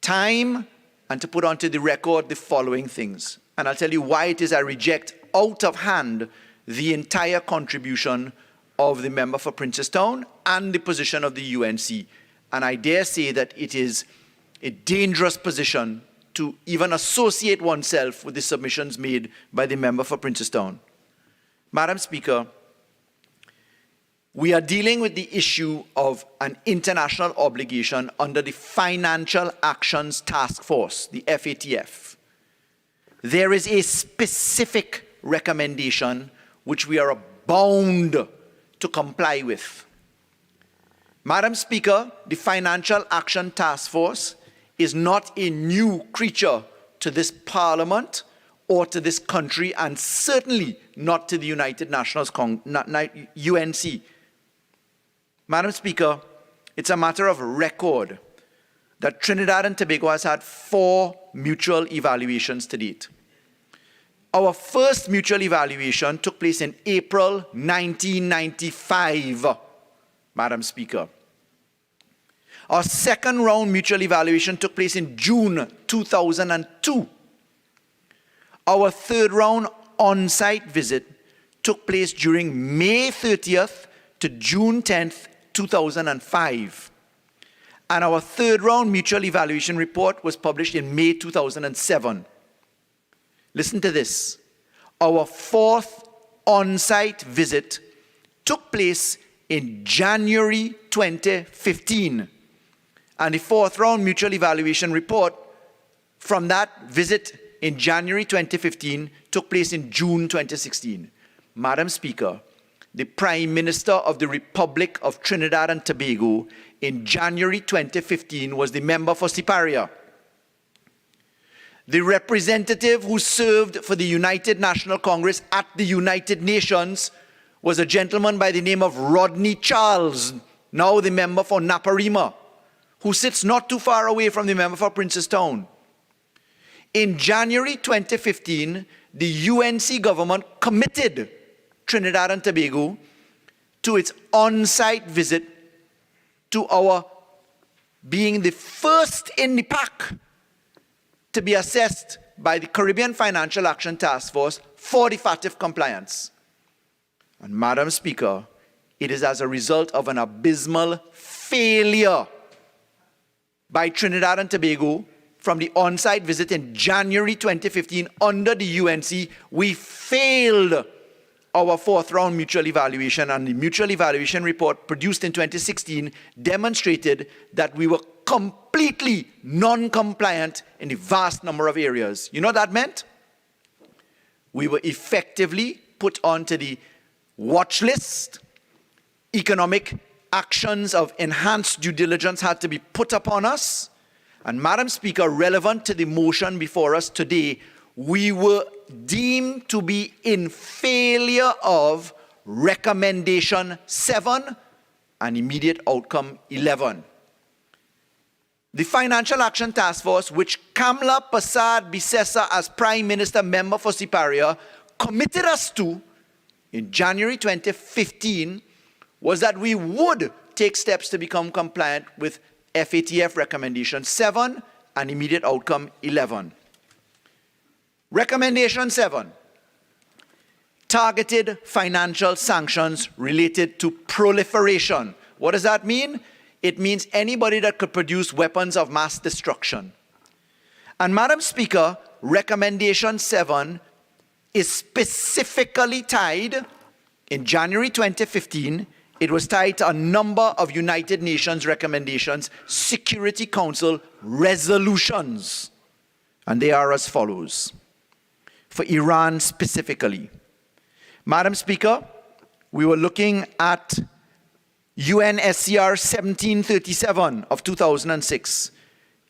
time and to put onto the record the following things. And I'll tell you why it is I reject out of hand the entire contribution of the member for Princestown and the position of the UNC. And I dare say that it is a dangerous position to even associate oneself with the submissions made by the member for Princestown. Madam Speaker, we are dealing with the issue of an international obligation under the Financial Actions Task Force, the FATF. There is a specific recommendation which we are bound to comply with. Madam Speaker, the Financial Action Task Force is not a new creature to this Parliament or to this country, and certainly not to the United Nations UNC. Madam Speaker, it's a matter of record that Trinidad and Tobago has had 4 mutual evaluations to date. Our first mutual evaluation took place in April 1995, Madam Speaker. Our second round mutual evaluation took place in June 2002. Our third round on-site visit took place during May 30th to June 10th, 2005. And our third round mutual evaluation report was published in May 2007. Listen to this. Our fourth on-site visit took place in January 2015. And the fourth round mutual evaluation report from that visit in January 2015 took place in June 2016. Madam Speaker, the Prime Minister of the Republic of Trinidad and Tobago in January 2015 was the member for Siparia. The representative who served for the United National Congress at the United Nations was a gentleman by the name of Rodney Charles, now the member for Naparima, who sits not too far away from the member for Princestown. In January 2015, the UNC government committed Trinidad and Tobago to its on-site visit to our being the first in the pack to be assessed by the Caribbean Financial Action Task Force for the FATF compliance. And Madam Speaker, it is as a result of an abysmal failure by Trinidad and Tobago from the on-site visit in January 2015 under the UNC, we failed our fourth round mutual evaluation, and the mutual evaluation report produced in 2016 demonstrated that we were completely non-compliant in a vast number of areas. You know what that meant? We were effectively put onto the watch list. Economic actions of enhanced due diligence had to be put upon us. And Madam Speaker, relevant to the motion before us today, we were deemed to be in failure of recommendation 7 and immediate outcome 11. The Financial Action Task Force, which Kamla Persad Bisesa as Prime Minister member for Siparia committed us to in January 2015, was that we would take steps to become compliant with FATF recommendation 7 and immediate outcome 11. Recommendation 7, targeted financial sanctions related to proliferation. What does that mean? It means anybody that could produce weapons of mass destruction. And Madam Speaker, recommendation 7 is specifically tied, in January 2015, it was tied to a number of United Nations recommendations, Security Council resolutions. And they are as follows. For Iran specifically. Madam Speaker, we were looking at UNSCR 1737 of 2006,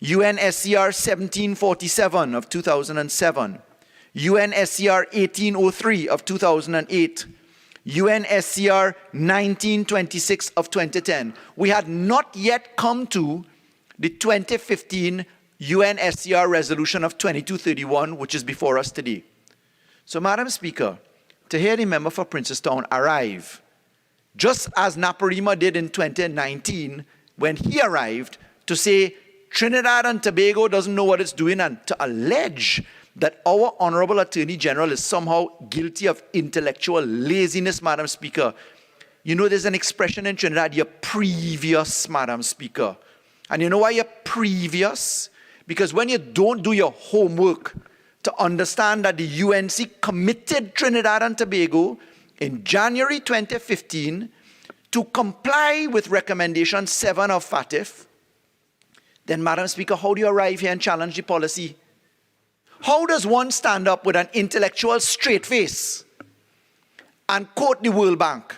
UNSCR 1747 of 2007, UNSCR 1803 of 2008, UNSCR 1926 of 2010. We had not yet come to the 2015 UNSCR resolution of 2231, which is before us today. So, Madam Speaker, to hear the member for Princestown arrive, just as Naparima did in 2019, when he arrived, to say Trinidad and Tobago doesn't know what it's doing, and to allege that our Honorable Attorney General is somehow guilty of intellectual laziness, Madam Speaker. You know, there's an expression in Trinidad, you're previous, Madam Speaker. And you know why you're previous? Because when you don't do your homework to understand that the UNC committed Trinidad and Tobago in January 2015 to comply with recommendation 7 of FATF, then, Madam Speaker, how do you arrive here and challenge the policy? How does one stand up with an intellectual straight face and quote the World Bank,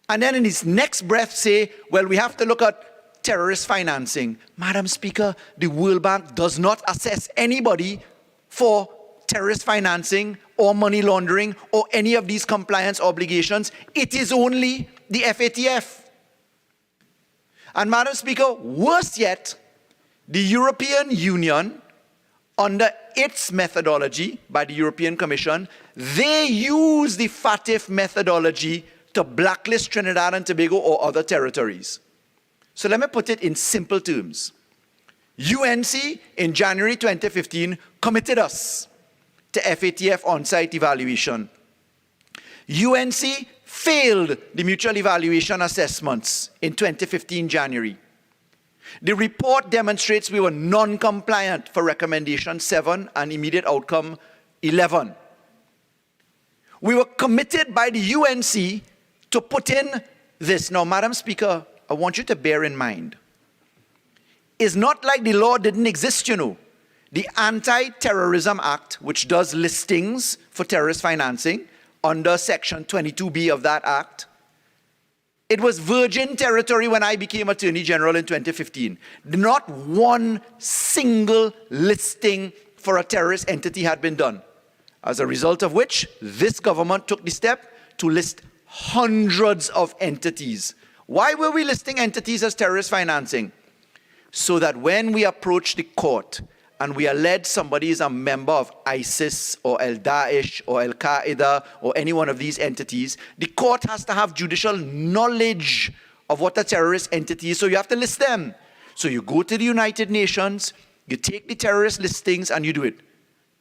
and then in his next breath say, well, we have to look at terrorist financing? Madam Speaker, the World Bank does not assess anybody for terrorist financing or money laundering or any of these compliance obligations. It is only the FATF. And Madam Speaker, worse yet, the European Union, under its methodology by the European Commission, they use the FATF methodology to blacklist Trinidad and Tobago or other territories. So let me put it in simple terms. UNC in January 2015 committed us to FATF on-site evaluation. UNC failed the mutual evaluation assessments in 2015 January. The report demonstrates we were non-compliant for recommendation 7 and immediate outcome 11. We were committed by the UNC to put in this. Now, Madam Speaker, I want you to bear in mind, it's not like the law didn't exist, you know. The Anti-Terrorism Act, which does listings for terrorist financing under Section 22B of that Act, it was virgin territory when I became Attorney General in 2015. Not one single listing for a terrorist entity had been done. As a result of which, this government took the step to list hundreds of entities. Why were we listing entities as terrorist financing? So that when we approach the court and we allege somebody is a member of ISIS or Al-Daesh or Al-Qaeda or any one of these entities, the court has to have judicial knowledge of what a terrorist entity is, so you have to list them. So you go to the United Nations, you take the terrorist listings and you do it.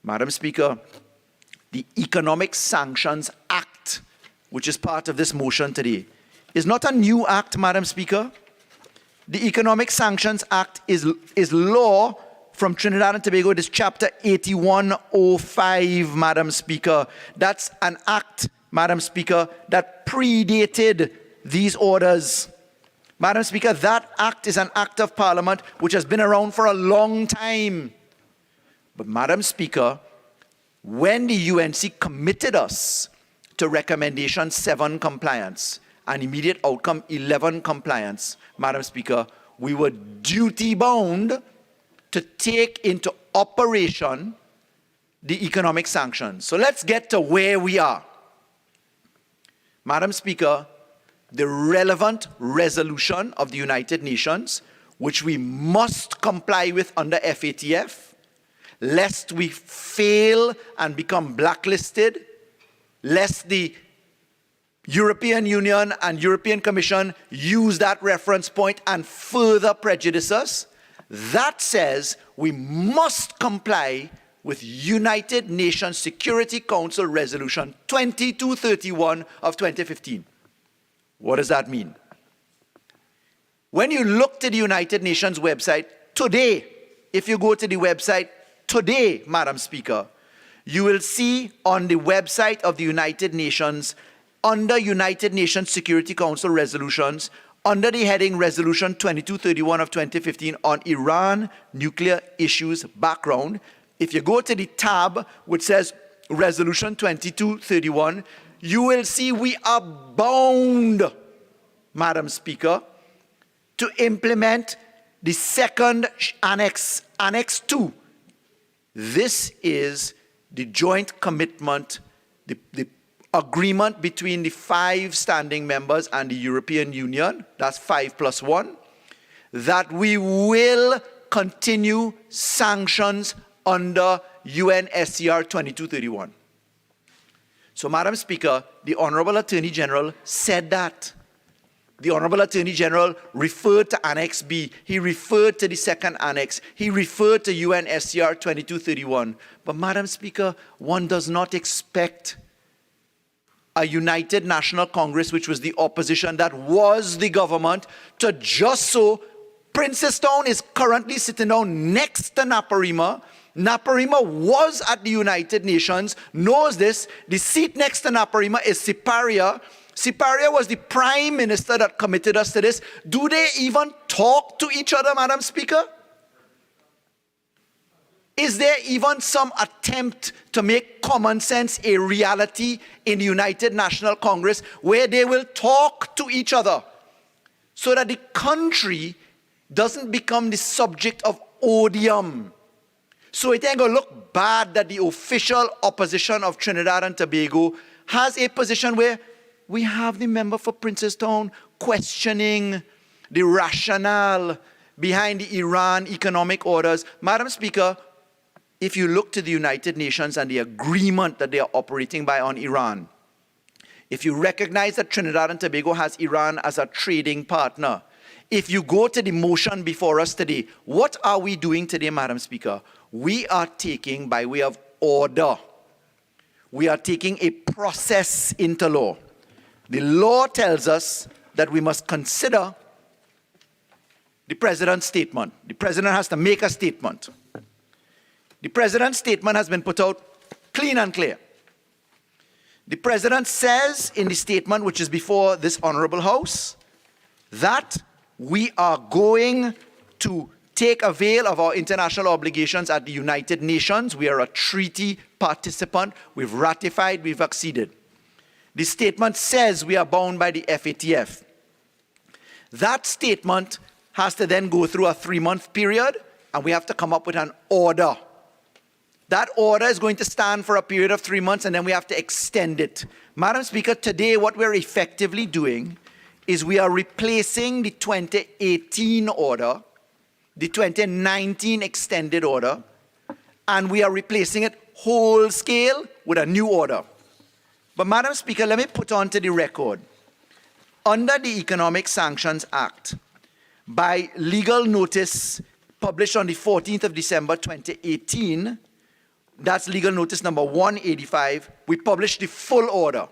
Madam Speaker, the Economic Sanctions Act, which is part of this motion today, is not a new act, Madam Speaker. The Economic Sanctions Act is law from Trinidad and Tobago. It is Chapter 8105, Madam Speaker. That's an act, Madam Speaker, that predated these orders. Madam Speaker, that act is an act of Parliament which has been around for a long time. But Madam Speaker, when the UNC committed us to recommendation 7 compliance and immediate outcome 11 compliance, Madam Speaker, we were duty-bound to take into operation the economic sanctions. So let's get to where we are. Madam Speaker, the relevant resolution of the United Nations, which we must comply with under FATF, lest we fail and become blacklisted, lest the European Union and European Commission use that reference point and further prejudice us. That says we must comply with United Nations Security Council Resolution 2231 of 2015. What does that mean? When you look to the United Nations website today, if you go to the website today, Madam Speaker, you will see on the website of the United Nations, under United Nations Security Council resolutions, under the heading Resolution 2231 of 2015 on Iran nuclear issues background, if you go to the tab which says Resolution 2231, you will see we are bound, Madam Speaker, to implement the second annex, Annex 2. This is the joint commitment, the agreement between the 5 standing members and the European Union, that's 5+1, that we will continue sanctions under UNSCR 2231. So, Madam Speaker, the Honorable Attorney General said that. The Honorable Attorney General referred to Annex B. He referred to the second annex. He referred to UNSCR 2231. But, Madam Speaker, one does not expect a United National Congress, which was the opposition, that was the government, to just so. Princestown is currently sitting down next to Naparima. Naparima was at the United Nations, knows this. The seat next to Naparima is Siparia. Siparia was the prime minister that committed us to this. Do they even talk to each other, Madam Speaker? Is there even some attempt to make common sense a reality in the United National Congress where they will talk to each other so that the country doesn't become the subject of odium? So it ain't going to look bad that the official opposition of Trinidad and Tobago has a position where we have the member for Princestown questioning the rationale behind the Iran economic orders. Madam Speaker, if you look to the United Nations and the agreement that they are operating by on Iran, if you recognize that Trinidad and Tobago has Iran as a trading partner, If you go to the motion before us today, what are we doing today, Madam Speaker? We are taking, by way of order, we are taking a process into law. The law tells us that we must consider the President's statement. The President has to make a statement. The President's statement has been put out clean and clear. The President says in the statement, which is before this Honorable House, that we are going to take avail of our international obligations at the United Nations. We are a treaty participant. We've ratified, we've acceded. The statement says we are bound by the FATF. That statement has to then go through a 3-month period, and we have to come up with an order. That order is going to stand for a period of 3 months, and then we have to extend it. Madam Speaker, today what we're effectively doing is we are replacing the 2018 order, the 2019 extended order, and we are replacing it whole scale with a new order. But Madam Speaker, let me put on to the record, under the Economic Sanctions Act, by legal notice published on the 14th of December 2018, that's legal notice number 185, we published the full order.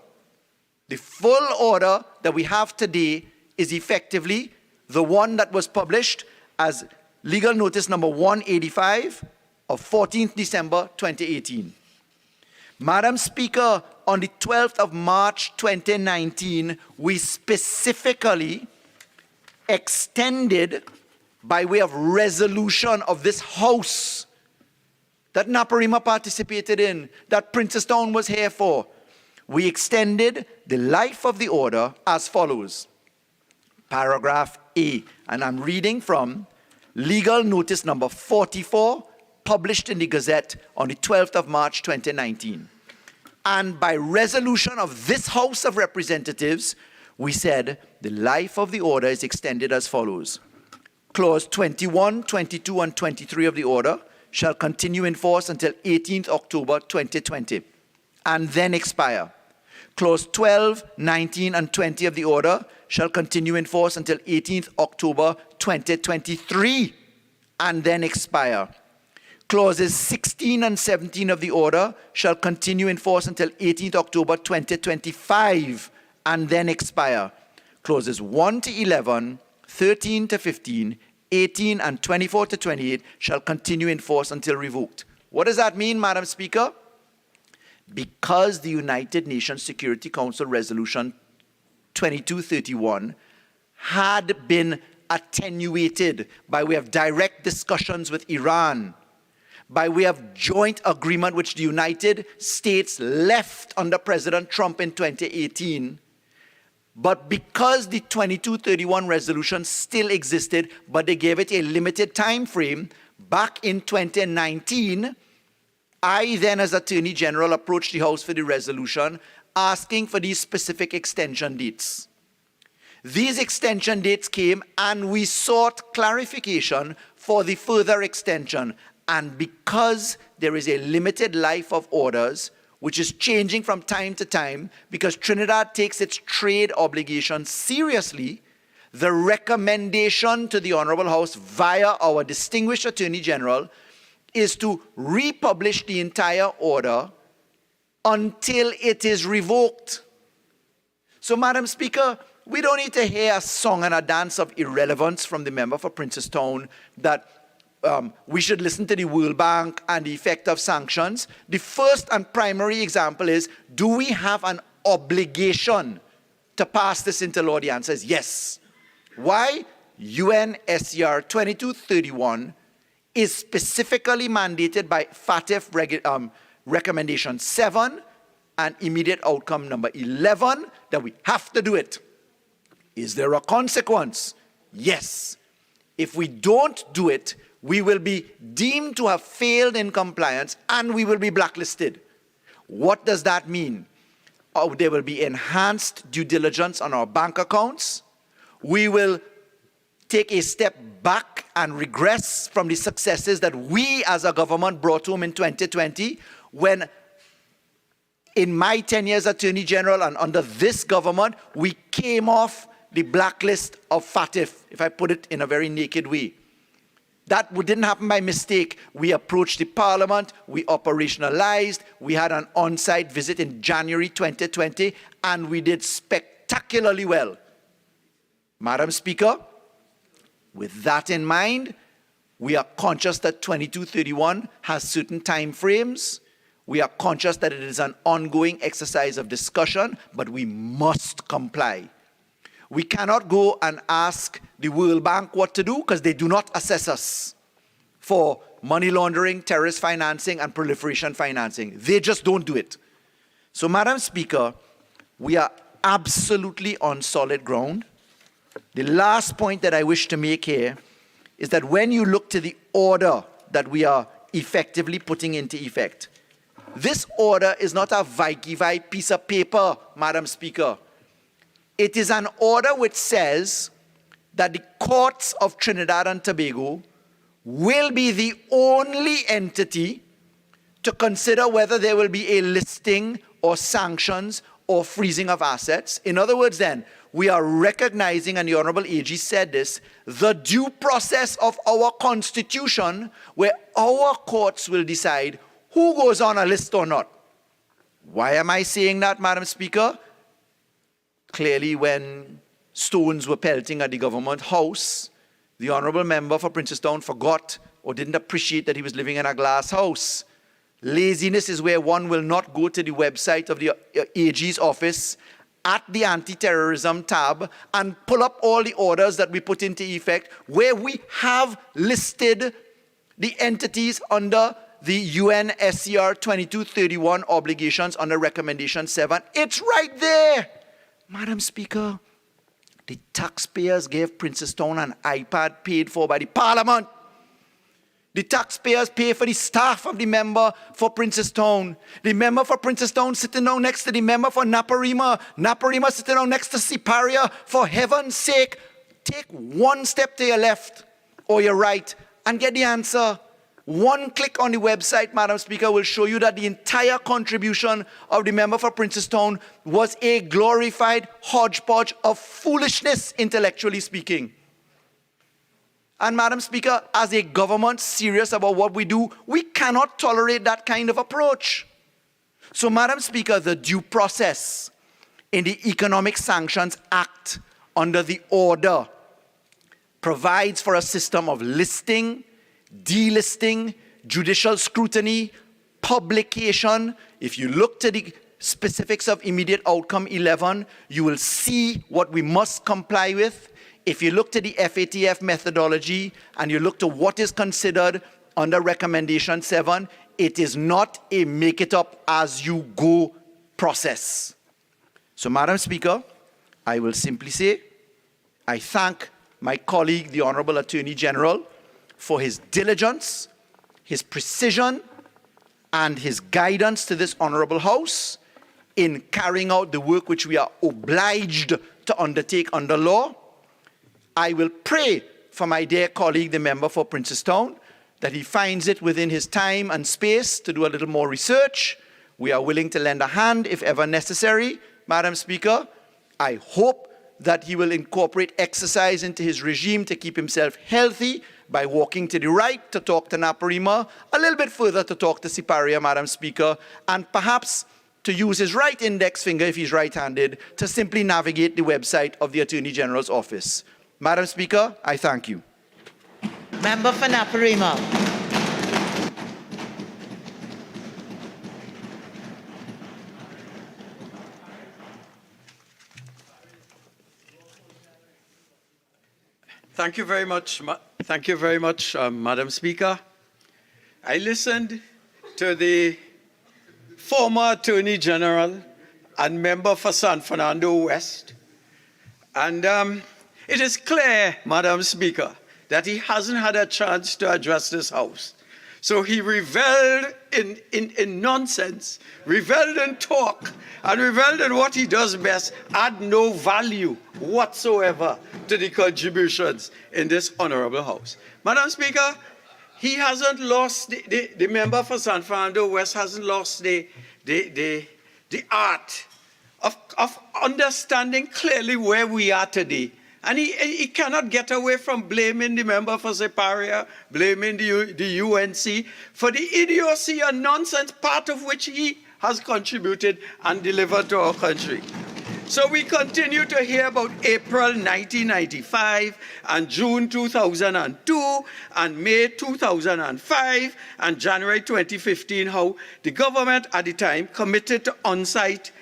The full order that we have today is effectively the one that was published as legal notice number 185 of 14th December 2018. Madam Speaker, on the 12th of March 2019, we specifically extended, by way of resolution of this House, that Naparima participated in, that Princestown was here for, we extended the life of the order as follows. Paragraph A, and I'm reading from legal notice number 44, published in the Gazette on the 12th of March 2019. And by resolution of this House of Representatives, we said the life of the order is extended as follows. Clause 21, 22, and 23 of the order shall continue in force until 18th October 2020 and then expire. Clause 12, 19, and 20 of the order shall continue in force until 18th October 2023 and then expire. Clauses 16 and 17 of the order shall continue in force until 18th October 2025 and then expire. Clauses 1 to 11, 13 to 15, 18 and 24 to 28 shall continue in force until revoked. What does that mean, Madam Speaker? Because the United Nations Security Council Resolution 2231 had been attenuated by way of direct discussions with Iran, by way of joint agreement which the United States left under President Trump in 2018, but because the 2231 resolution still existed, but they gave it a limited time frame, back in 2019, I then as Attorney General approached the House for the resolution asking for these specific extension dates. These extension dates came and we sought clarification for the further extension. And because there is a limited life of orders, which is changing from time to time, because Trinidad takes its trade obligations seriously, the recommendation to the Honorable House via our distinguished Attorney General is to republish the entire order until it is revoked. So, Madam Speaker, we don't need to hear a song and a dance of irrelevance from the member for Princestown that we should listen to the World Bank and the effect of sanctions. The first and primary example is, do we have an obligation to pass this into law? The answer is yes. Why? UNSCR 2231 is specifically mandated by FATF recommendation 7 and immediate outcome number 11 that we have to do it. Is there a consequence? Yes. If we don't do it, we will be deemed to have failed in compliance and we will be blacklisted. What does that mean? There will be enhanced due diligence on our bank accounts. We will take a step back and regress from the successes that we as a government brought home in 2020 when in my 10 years as Attorney General and under this government, we came off the blacklist of FATF, if I put it in a very naked way. That didn't happen by mistake. We approached the Parliament, we operationalized, we had an on-site visit in January 2020, and we did spectacularly well. Madam Speaker, with that in mind, we are conscious that 2231 has certain time frames. We are conscious that it is an ongoing exercise of discussion, but we must comply. We cannot go and ask the World Bank what to do because they do not assess us for money laundering, terrorist financing, and proliferation financing. They just don't do it. So, Madam Speaker, we are absolutely on solid ground. The last point that I wish to make here is that when you look to the order that we are effectively putting into effect, this order is not a Vicky piece of paper, Madam Speaker. It is an order which says that the courts of Trinidad and Tobago will be the only entity to consider whether there will be a listing or sanctions or freezing of assets. In other words, then, we are recognizing, and the Honorable AG said this, the due process of our Constitution, where our courts will decide who goes on a list or not. Why am I saying that, Madam Speaker? Clearly, when stones were pelting at the government house, the honourable member for Princestown forgot or didn't appreciate that he was living in a glass house. Laziness is where one will not go to the website of the AG's office at the anti-terrorism tab and pull up all the orders that we put into effect where we have listed the entities under the UNSCR 2231 obligations under Recommendation 7. It's right there. Madam Speaker, the taxpayers gave Princestown an iPad paid for by the Parliament. The taxpayers pay for the staff of the member for Princestown. The member for Princestown sitting down next to the member for Naparima. Naparima sitting down next to Siparia. For heaven's sake, take one step to your left or your right and get the answer. One click on the website, Madam Speaker, will show you that the entire contribution of the member for Princestown was a glorified hodgepodge of foolishness, intellectually speaking. And Madam Speaker, as a government serious about what we do, we cannot tolerate that kind of approach. So, Madam Speaker, the due process in the Economic Sanctions Act under the order provides for a system of listing, delisting, judicial scrutiny, publication. If you look to the specifics of immediate outcome 11, you will see what we must comply with. If you look to the FATF methodology and you look to what is considered under Recommendation 7, it is not a make it up as you go process. So, Madam Speaker, I will simply say, I thank my colleague, the Honorable Attorney General, for his diligence, his precision, and his guidance to this Honourable House in carrying out the work which we are obliged to undertake under law. I will pray for my dear colleague, the member for Princestown, that he finds it within his time and space to do a little more research. We are willing to lend a hand if ever necessary. Madam Speaker, I hope that he will incorporate exercise into his regime to keep himself healthy by walking to the right to talk to Naparima, a little bit further to talk to Siparia, Madam Speaker, and perhaps to use his right index finger, if he's right-handed, to simply navigate the website of the Attorney General's office. Madam Speaker, I thank you. Member for Naparima. Thank you very much. Madam Speaker. I listened to the former Attorney General and member for San Fernando West, and it is clear, Madam Speaker, that he hasn't had a chance to address this House. So he reveled in nonsense, reveled in talk, and reveled in what he does best, add no value whatsoever to the contributions in this Honourable House. Madam Speaker, he hasn't lost, the member for San Fernando West hasn't lost the art of understanding clearly where we are today. And he cannot get away from blaming the member for Separia, blaming the UNC for the idiocy and nonsense, part of which he has contributed and delivered to our country. So we continue to hear about April 1995 and June 2002 and May 2005 and January 2015, how the government at the time committed to on-site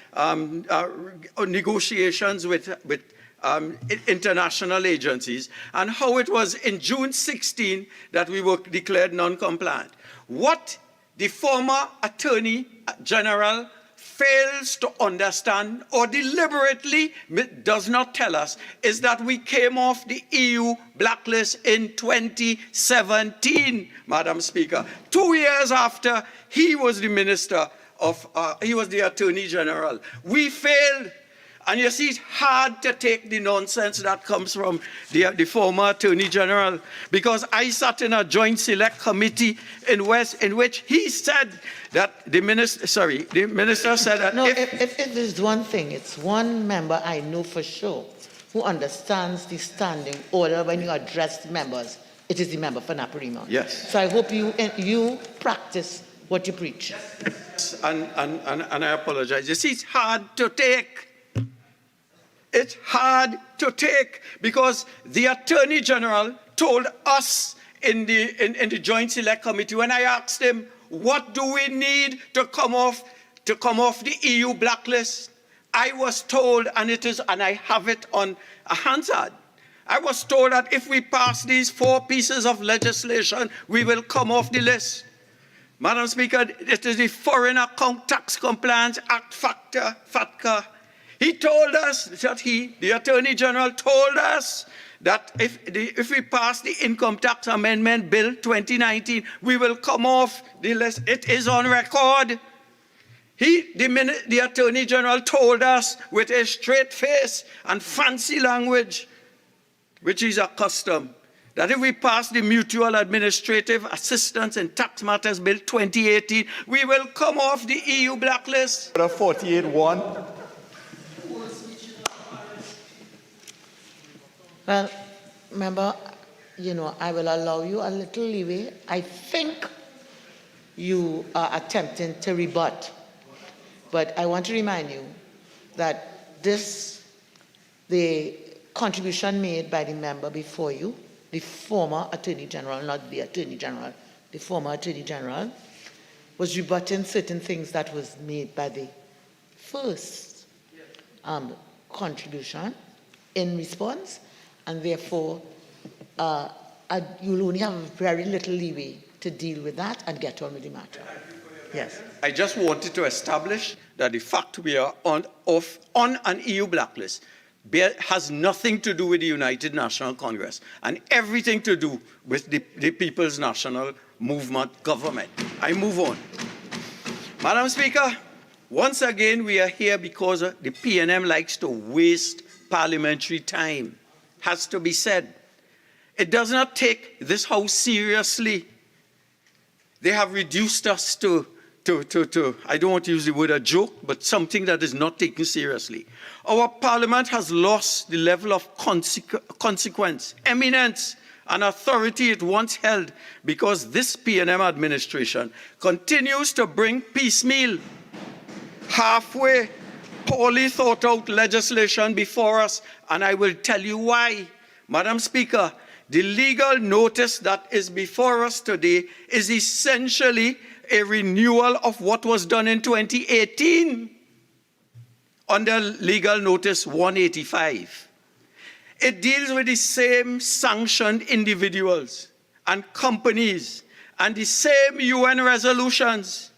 negotiations with international agencies, and how it was in June 16 that we were declared non-compliant. What the former Attorney General fails to understand or deliberately does not tell us is that we came off the EU blacklist in 2017, Madam Speaker, 2 years after he was the Minister of, he was the Attorney General. We failed. And you see, it's hard to take the nonsense that comes from the former Attorney General, because I sat in a joint select committee in which he said that the minister said that no, if there's one thing, it's one member I know for sure who understands the standing order when you address members. It is the member for Naparima. Yes. So I hope you practice what you preach. And I apologize. You see, it's hard to take. It's hard to take because the Attorney General told us in the Joint Select Committee, when I asked him, what do we need to come off the EU blacklist? I was told, and I have it on a Hansard, I was told that if we pass these 4 pieces of legislation, we will come off the list. Madam Speaker, it is the Foreign Account Tax Compliance Act FATCA. He told us that the Attorney General told us that if we pass the Income Tax Amendment Bill 2019, we will come off the list. It is on record. The Attorney General told us with a straight face and fancy language, which is accustomed, that if we pass the Mutual Administrative Assistance in Tax Matters Bill 2018, we will come off the EU blacklist. 48.1. Well, member, I will allow you a little leeway. I think you are attempting to rebut, but I want to remind you that the contribution made by the member before you, the former Attorney General, not the Attorney General, the former Attorney General, was rebutting certain things that was made by the first contribution in response, and therefore you'll only have very little leeway to deal with that and get on with the matter. Yes. I just wanted to establish that the fact we are on an EU blacklist has nothing to do with the United National Congress and everything to do with the People's National Movement government. I move on. Madam Speaker, once again we are here because the PNM likes to waste parliamentary time. Has to be said. It does not take this House seriously. They have reduced us to I don't want to use the word a joke, but something that is not taken seriously. Our Parliament has lost the level of consequence, eminence, and authority it once held because this PNM administration continues to bring piecemeal, halfway, poorly thought out legislation before us, and I will tell you why. Madam Speaker, the legal notice that is before us today is essentially a renewal of what was done in 2018 under Legal Notice 185. It deals with the same sanctioned individuals and companies and the same UN resolutions,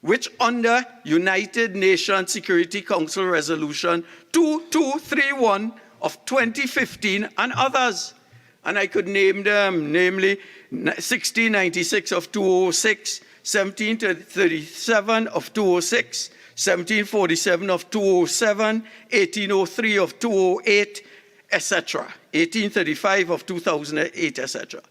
which under United Nations Security Council Resolution 2231 of 2015 and others. And I could name them, namely 1696 of 206, 1737 of 206, 1747 of 207, 1803 of 208, etc., 1835 of 2008, etc.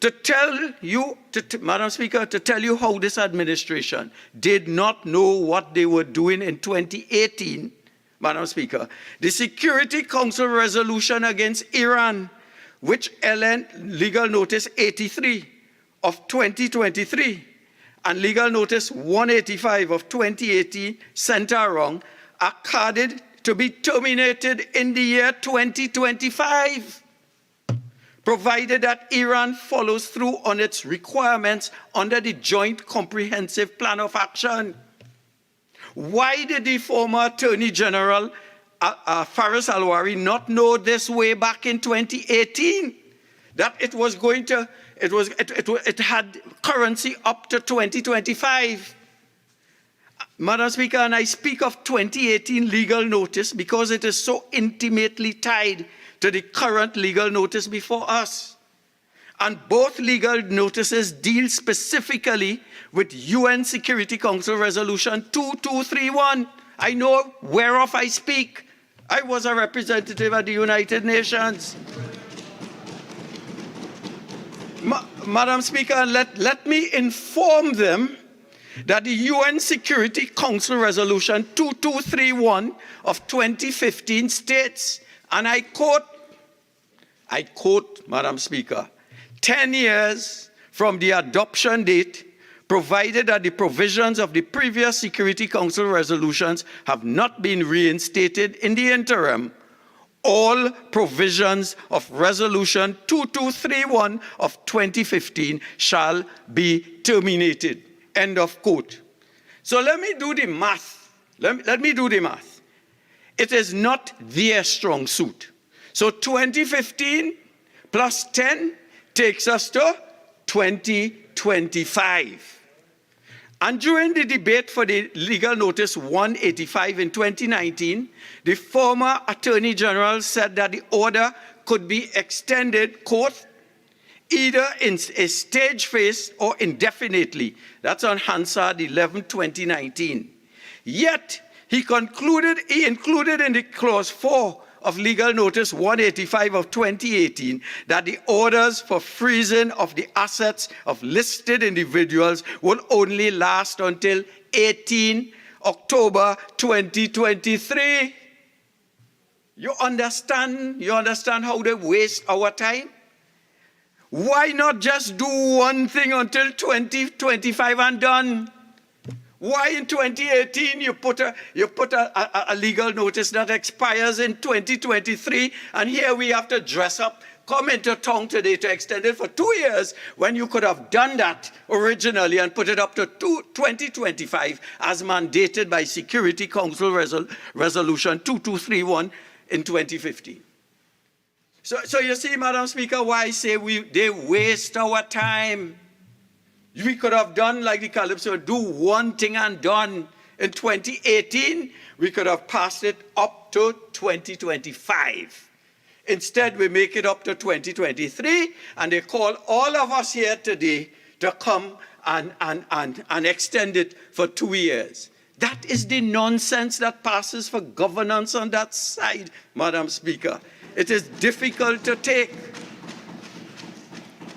To tell you, Madam Speaker, to tell you how this administration did not know what they were doing in 2018, Madam Speaker, the Security Council resolution against Iran, which LN Legal Notice 83 of 2023 and Legal Notice 185 of 2018 center around, are carded to be terminated in the year 2025, provided that Iran follows through on its requirements under the Joint Comprehensive Plan of Action. Why did the former Attorney General Faris Alwari not know this way back in 2018 that it was going to, it had currency up to 2025? Madam Speaker, and I speak of 2018 legal notice because it is so intimately tied to the current legal notice before us. And both legal notices deal specifically with UN Security Council Resolution 2231. I know whereof I speak. I was a representative at the United Nations. Madam Speaker, let me inform them that the UN Security Council Resolution 2231 of 2015 states, and I quote, Madam Speaker, 10 years from the adoption date, provided that the provisions of the previous Security Council resolutions have not been reinstated in the interim, all provisions of Resolution 2231 of 2015 shall be terminated. End of quote. So let me do the math. Let me do the math. It is not their strong suit. So 2015 plus 10 takes us to 2025. And during the debate for the legal notice 185 in 2019, the former Attorney General said that the order could be extended, quote, either in a stage phase or indefinitely. That's on Hansard 11, 2019. Yet, he included in the clause 4 of legal notice 185 of 2018 that the orders for freezing of the assets of listed individuals will only last until 18 October 2023. You understand how they waste our time? Why not just do one thing until 2025 and done? Why in 2018 you put a legal notice that expires in 2023, and here we have to dress up, come into town today to extend it for 2 years when you could have done that originally and put it up to 2025 as mandated by Security Council Resolution 2231 in 2015. So you see, Madam Speaker, why I say they waste our time. We could have done like the Calypso, do one thing and done. In 2018, we could have passed it up to 2025. Instead, we make it up to 2023, and they call all of us here today to come and extend it for 2 years. That is the nonsense that passes for governance on that side, Madam Speaker. It is difficult to take.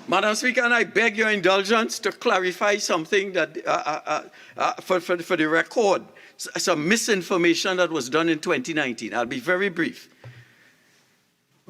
Madam Speaker, and I beg your indulgence to clarify something that for the record, some misinformation that was done in 2019. I'll be very brief.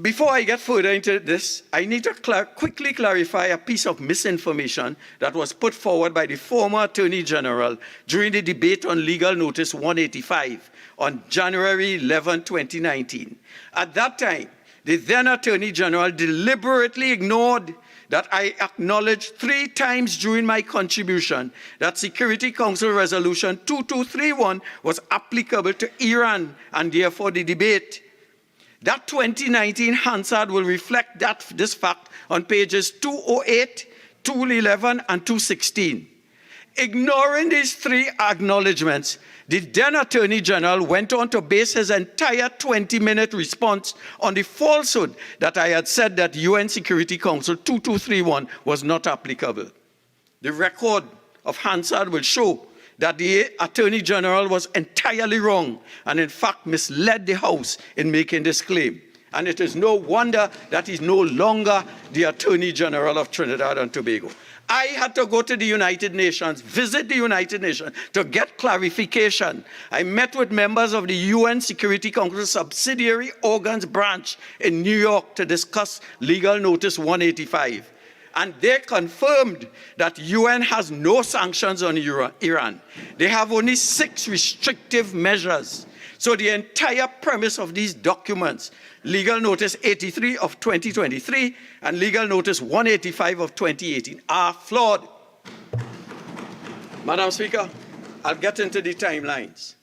Before I get further into this, I need to quickly clarify a piece of misinformation that was put forward by the former Attorney General during the debate on Legal Notice 185 on January 11, 2019. At that time, the then Attorney General deliberately ignored that I acknowledged 3 times during my contribution that Security Council Resolution 2231 was applicable to Iran and therefore the debate. That 2019 Hansard will reflect this fact on pages 208, 211, and 216. Ignoring these 3 acknowledgements, the then Attorney General went on to base his entire 20-minute response on the falsehood that I had said that UN Security Council 2231 was not applicable. The record of Hansard will show that the Attorney General was entirely wrong and in fact misled the House in making this claim. And it is no wonder that he's no longer the Attorney General of Trinidad and Tobago. I had to go to the United Nations, visit the United Nations to get clarification. I met with members of the UN Security Council subsidiary organs branch in New York to discuss Legal Notice 185. And they confirmed that UN has no sanctions on Iran. They have only 6 restrictive measures. So the entire premise of these documents, Legal Notice 83 of 2023 and Legal Notice 185 of 2018, are flawed. Madam Speaker, I'll get into the timelines.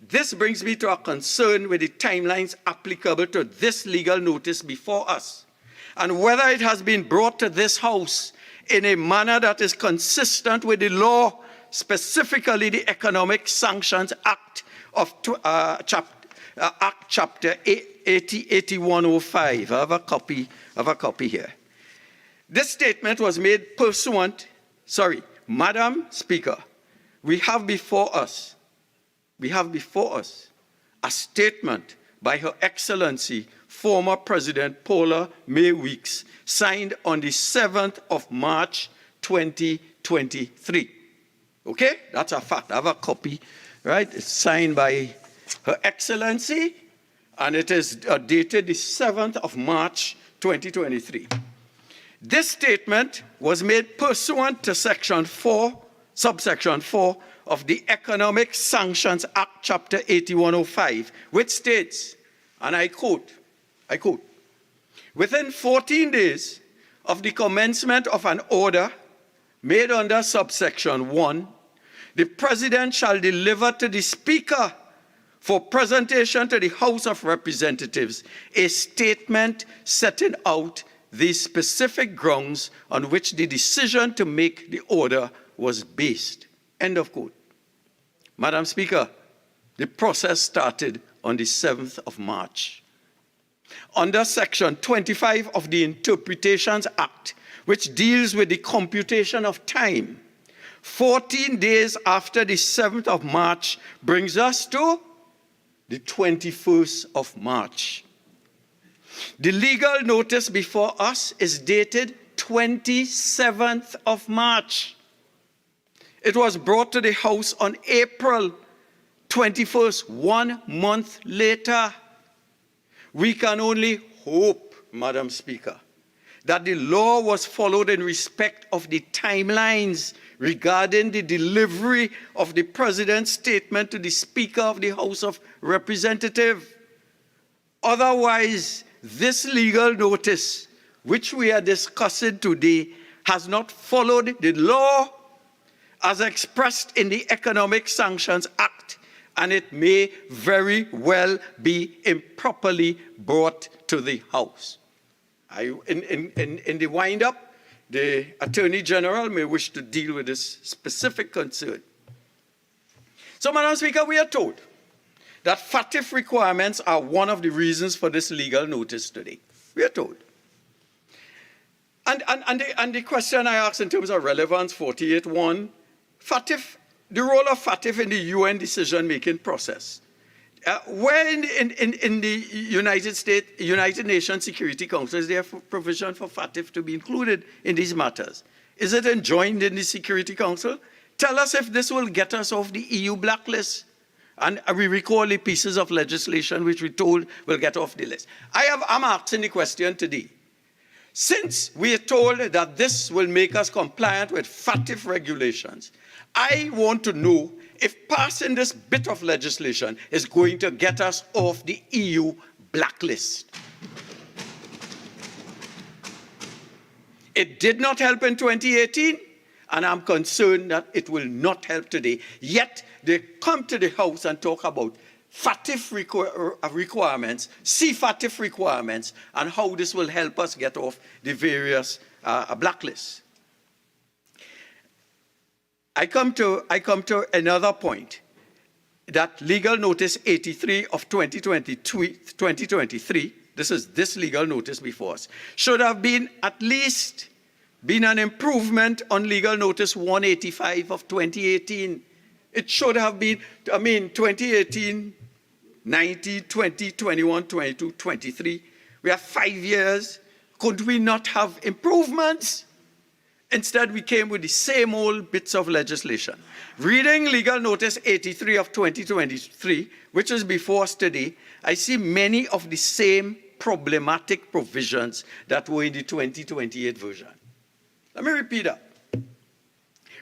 This brings me to a concern with the timelines applicable to this legal notice before us, and whether it has been brought to this House in a manner that is consistent with the law, specifically the Economic Sanctions Act of Chapter 8105. I have a copy here. This statement was made pursuant, Madam Speaker, we have before us a statement by Her Excellency, former President Paula May Weeks, signed on the 7th of March, 2023. Okay? That's a fact. I have a copy, right? It's signed by Her Excellency, and it is dated the 7th of March, 2023. This statement was made pursuant to subsection 4 of the Economic Sanctions Act, Chapter 8105, which states, and I quote, within 14 days of the commencement of an order made under subsection 1, the President shall deliver to the Speaker for presentation to the House of Representatives a statement setting out the specific grounds on which the decision to make the order was based. End of quote. Madam Speaker, the process started on the 7th of March. Under Section 25 of the Interpretations Act, which deals with the computation of time, 14 days after the 7th of March brings us to the 21st of March. The legal notice before us is dated 27th of March. It was brought to the House on April 21st, 1 month later. We can only hope, Madam Speaker, that the law was followed in respect of the timelines regarding the delivery of the President's statement to the Speaker of the House of Representatives. Otherwise, this legal notice, which we are discussing today, has not followed the law as expressed in the Economic Sanctions Act, and it may very well be improperly brought to the House. In the wind-up, the Attorney General may wish to deal with this specific concern. So, Madam Speaker, we are told that FATF requirements are one of the reasons for this legal notice today. We are told. And the question I asked in terms of relevance, 48.1, FATF, the role of FATF in the UN decision-making process. Where in the United Nations Security Council is there provision for FATF to be included in these matters? Is it enjoined in the Security Council? Tell us if this will get us off the EU blacklist. And we recall the pieces of legislation which we told will get off the list. I'm asking the question today. Since we are told that this will make us compliant with FATF regulations, I want to know if passing this bit of legislation is going to get us off the EU blacklist. It did not help in 2018, and I'm concerned that it will not help today. Yet, they come to the House and talk about FATF requirements, CFATF requirements, and how this will help us get off the various blacklists. I come to another point, that Legal Notice 83 of 2023, this is this legal notice before us, should have been at least an improvement on Legal Notice 185 of 2018. It should have been, 2018, 19, 20, 21, 22, 23. We have 5 years. Could we not have improvements? instead we came with the same old bits of legislation. Reading Legal Notice 83 of 2023, which is before us today, I see many of the same problematic provisions that were in the 2028 version. Let me repeat that.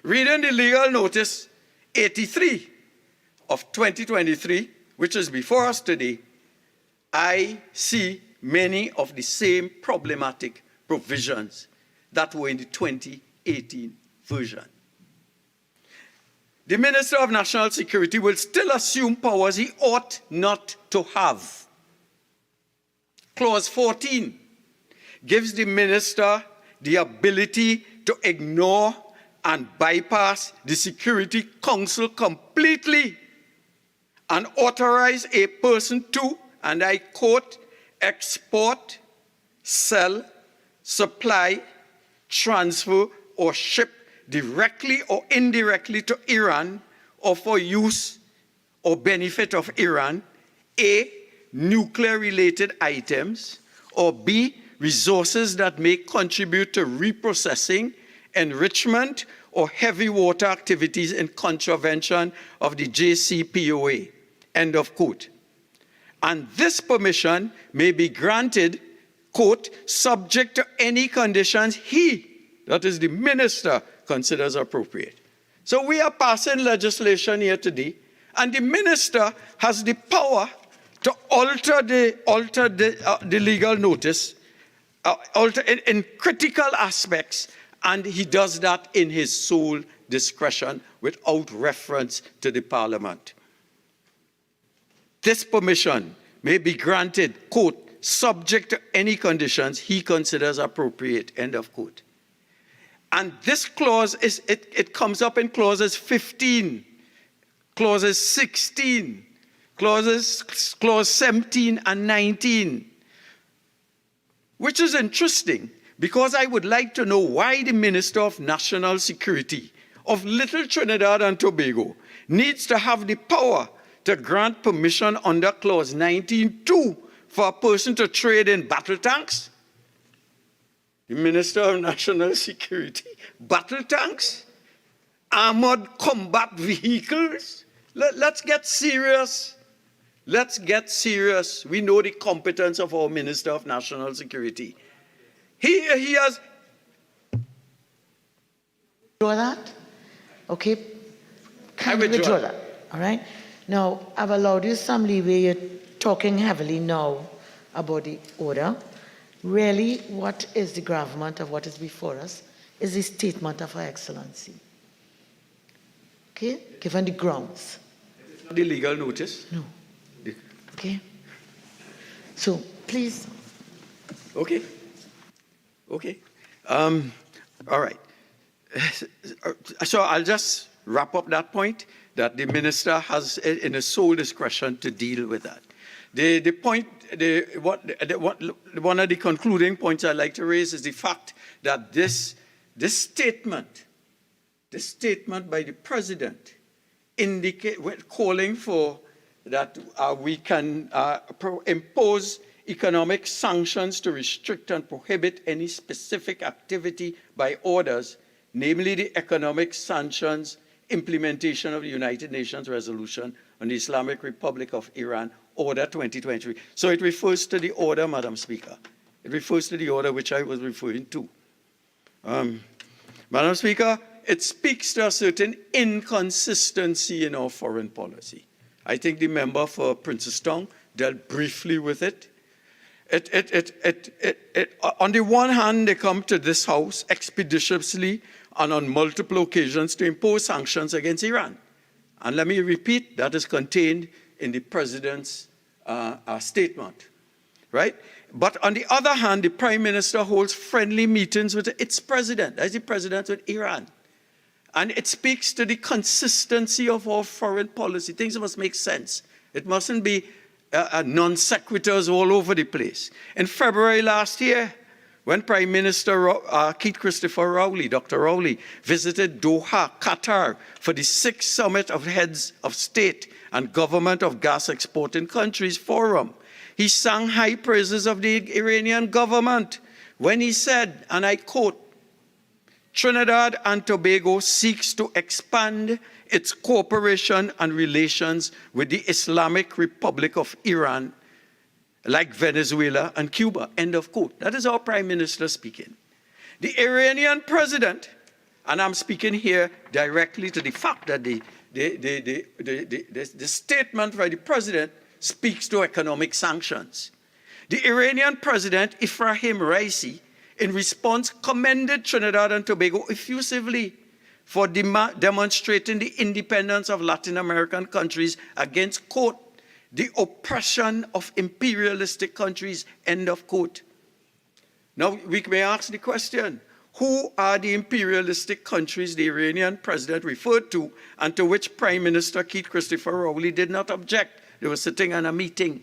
Reading the Legal Notice 83 of 2023, which is before us today, I see many of the same problematic provisions that were in the 2018 version. The Minister of National Security will still assume powers he ought not to have. Clause 14 gives the minister the ability to ignore and bypass the Security Council completely and authorize a person to, and I quote, export, sell, supply, transfer, or ship directly or indirectly to Iran or for use or benefit of Iran, A, nuclear-related items, or B, resources that may contribute to reprocessing, enrichment, or heavy water activities in contravention of the JCPOA, end of quote. And this permission may be granted, quote, subject to any conditions he, that is the minister, considers appropriate. So we are passing legislation here today, and the minister has the power to alter the legal notice, in critical aspects, and he does that in his sole discretion without reference to the Parliament. This permission may be granted, quote, subject to any conditions he considers appropriate, end of quote. And this clause, it comes up in clauses 15, clauses 16, clause 17 and 19, which is interesting because I would like to know why the Minister of National Security of Little Trinidad and Tobago needs to have the power to grant permission under clause 19(2) for a person to trade in battle tanks. The Minister of National Security, battle tanks, armored combat vehicles. Let's get serious. Let's get serious. We know the competence of our Minister of National Security. He has... Withdraw that? Okay. Can you withdraw that? All right. Now, I've allowed you some leeway. You're talking heavily now about the order. Really, what is the gravamen of what is before us is the statement of Her Excellency. Okay? Given the grounds. The legal notice? No. Okay? So, please. Okay. Okay. All right. So I'll just wrap up that point, that the minister has in his sole discretion to deal with that. One of the concluding points I'd like to raise is the fact that this statement by the president calling for that we can impose economic sanctions to restrict and prohibit any specific activity by orders, namely the economic sanctions implementation of the United Nations resolution on the Islamic Republic of Iran, Order 2023. So it refers to the order, Madam Speaker. It refers to the order which I was referring to. Madam Speaker, it speaks to a certain inconsistency in our foreign policy. I think the member for Princestown dealt briefly with it. On the one hand, they come to this House expeditiously and on multiple occasions to impose sanctions against Iran. And let me repeat, that is contained in the President's statement, right? But on the other hand, the Prime Minister holds friendly meetings with its President, that's the President with Iran. And it speaks to the consistency of our foreign policy. Things must make sense. It mustn't be non sequiturs all over the place. In February last year, when Prime Minister Keith Christopher Rowley, Dr. Rowley, visited Doha, Qatar, for the 6th Summit of Heads of State and Government of Gas Exporting Countries Forum, he sang high praises of the Iranian government when he said, and I quote, Trinidad and Tobago seeks to expand its cooperation and relations with the Islamic Republic of Iran, like Venezuela and Cuba, end of quote. That is our Prime Minister speaking. The Iranian president, and I'm speaking here directly to the fact that the statement by the president speaks to economic sanctions. The Iranian president, Ebrahim Raisi, in response, commended Trinidad and Tobago effusively for demonstrating the independence of Latin American countries against, quote, the oppression of imperialistic countries, end of quote. Now, we may ask the question, who are the imperialistic countries the Iranian president referred to and to which Prime Minister Keith Christopher Rowley did not object? They were sitting on a meeting,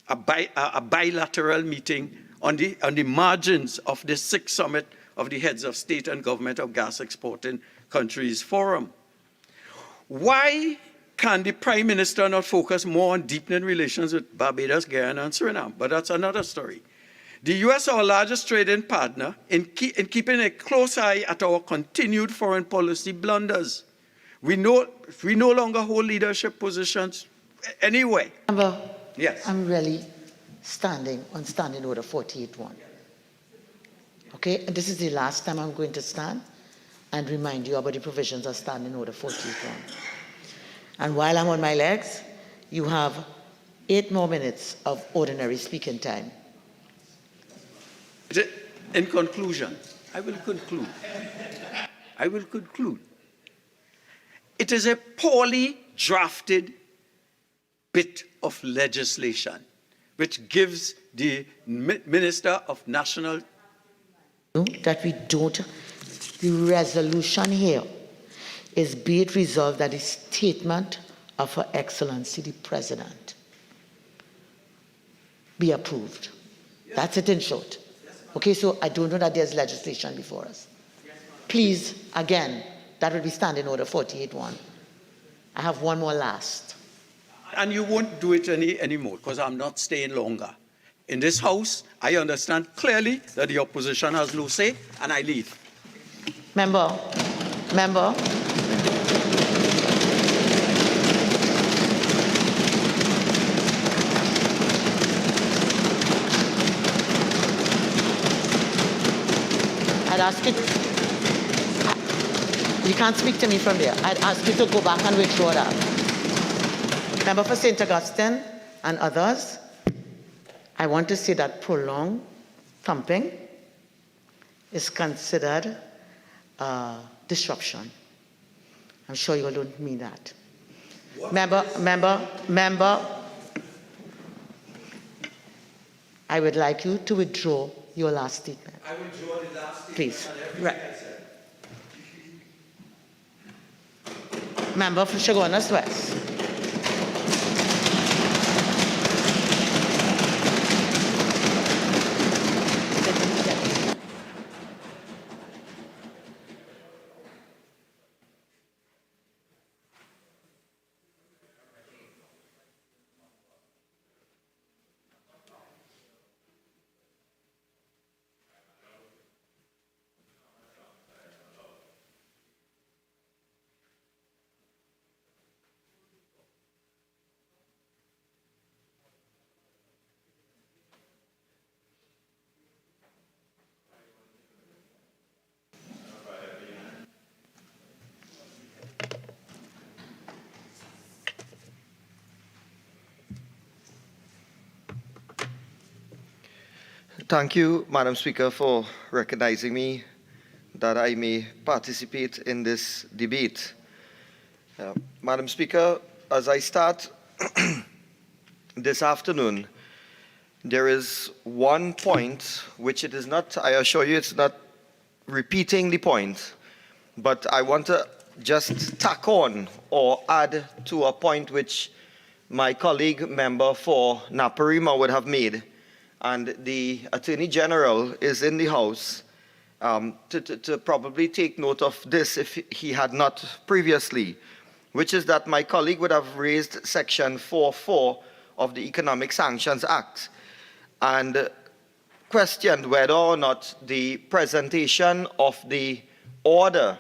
a bilateral meeting on the margins of the 6th summit of the heads of state and government of gas exporting countries forum. Why can the Prime Minister not focus more on deepening relations with Barbados, Guyana, and Suriname? But that's another story. The U.S., our largest trading partner, in keeping a close eye at our continued foreign policy blunders. We no longer hold leadership positions anyway. Yes. I'm really standing on Standing Order 48.1. Okay, and this is the last time I'm going to stand and remind you about the provisions of Standing Order 48.1. And while I'm on my legs, you have 8 more minutes of ordinary speaking time. In conclusion, I will conclude. It is a poorly drafted bit of legislation which gives the Minister of National... That we don't, the resolution here is be it resolved that the statement of Her Excellency the President be approved. That's it in short. Okay, so I don't know that there's legislation before us. Please, again, that will be Standing Order 48.1. I have one more last. And you won't do it anymore because I'm not staying longer. In this House, I understand clearly that the opposition has no say, and I leave. Member. I'd ask you, you can't speak to me from there. I'd ask you to go back and withdraw that. Member for St. Augustine and others, I want to say that prolonged thumping is considered disruption. I'm sure you all don't mean that. Member, I would like you to withdraw your last statement. I withdraw the last statement. Please. Right. Member for Chaguanas West. Thank you, Madam Speaker, for recognizing me that I may participate in this debate. Madam Speaker, as I start this afternoon, there is one point which it is not, I assure you, it's not repeating the point, but I want to just tack on or add to a point which my colleague member for Naparima would have made. And the Attorney General is in the House to probably take note of this if he had not previously, which is that my colleague would have raised Section 4.4 of the Economic Sanctions Act. And questioned whether or not the presentation of the order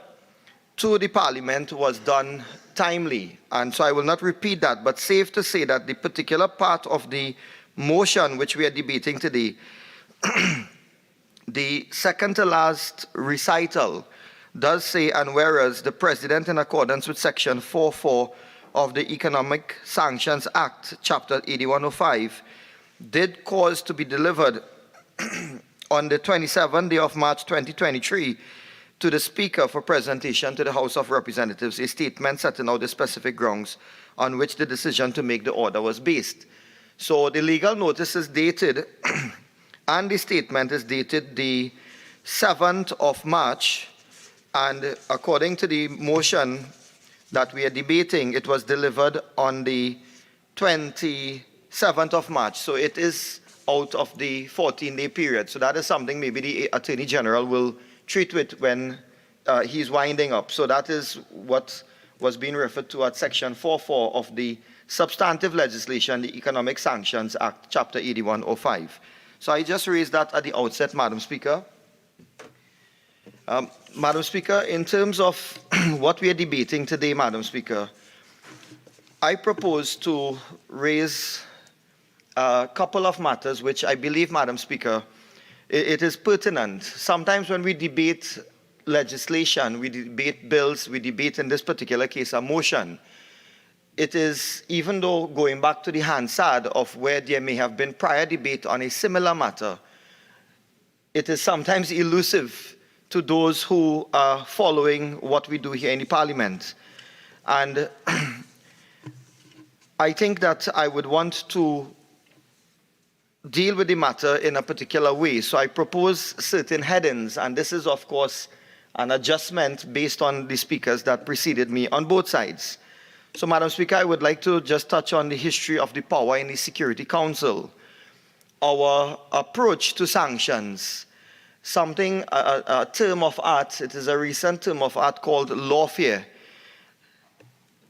to the Parliament was done timely. And so I will not repeat that, but safe to say that the particular part of the motion which we are debating today, the second to last recital does say, and whereas the President, in accordance with Section 4.4 of the Economic Sanctions Act, Chapter 8105, did cause to be delivered on the 27th day of March 2023 to the Speaker for presentation to the House of Representatives, a statement setting out the specific grounds on which the decision to make the order was based. So the legal notice is dated, and the statement is dated the 7th of March, and according to the motion that we are debating, it was delivered on the 27th of March. So it is out of the 14-day period. So that is something maybe the Attorney General will treat with when he's winding up. So that is what was being referred to at Section 4.4 of the substantive legislation, the Economic Sanctions Act, Chapter 8105. So I just raised that at the outset, Madam Speaker. Madam Speaker, in terms of what we are debating today, Madam Speaker, I propose to raise a couple of matters which I believe, Madam Speaker, it is pertinent. Sometimes when we debate legislation, we debate bills, we debate in this particular case a motion, it is, even though going back to the Hansard of where there may have been prior debate on a similar matter, it is sometimes elusive to those who are following what we do here in the Parliament. And I think that I would want to deal with the matter in a particular way. So I propose certain headings, and this is, of course, an adjustment based on the speakers that preceded me on both sides. So, Madam Speaker, I would like to just touch on the history of the power in the Security Council, our approach to sanctions, something, a term of art, it is a recent term of art called lawfare.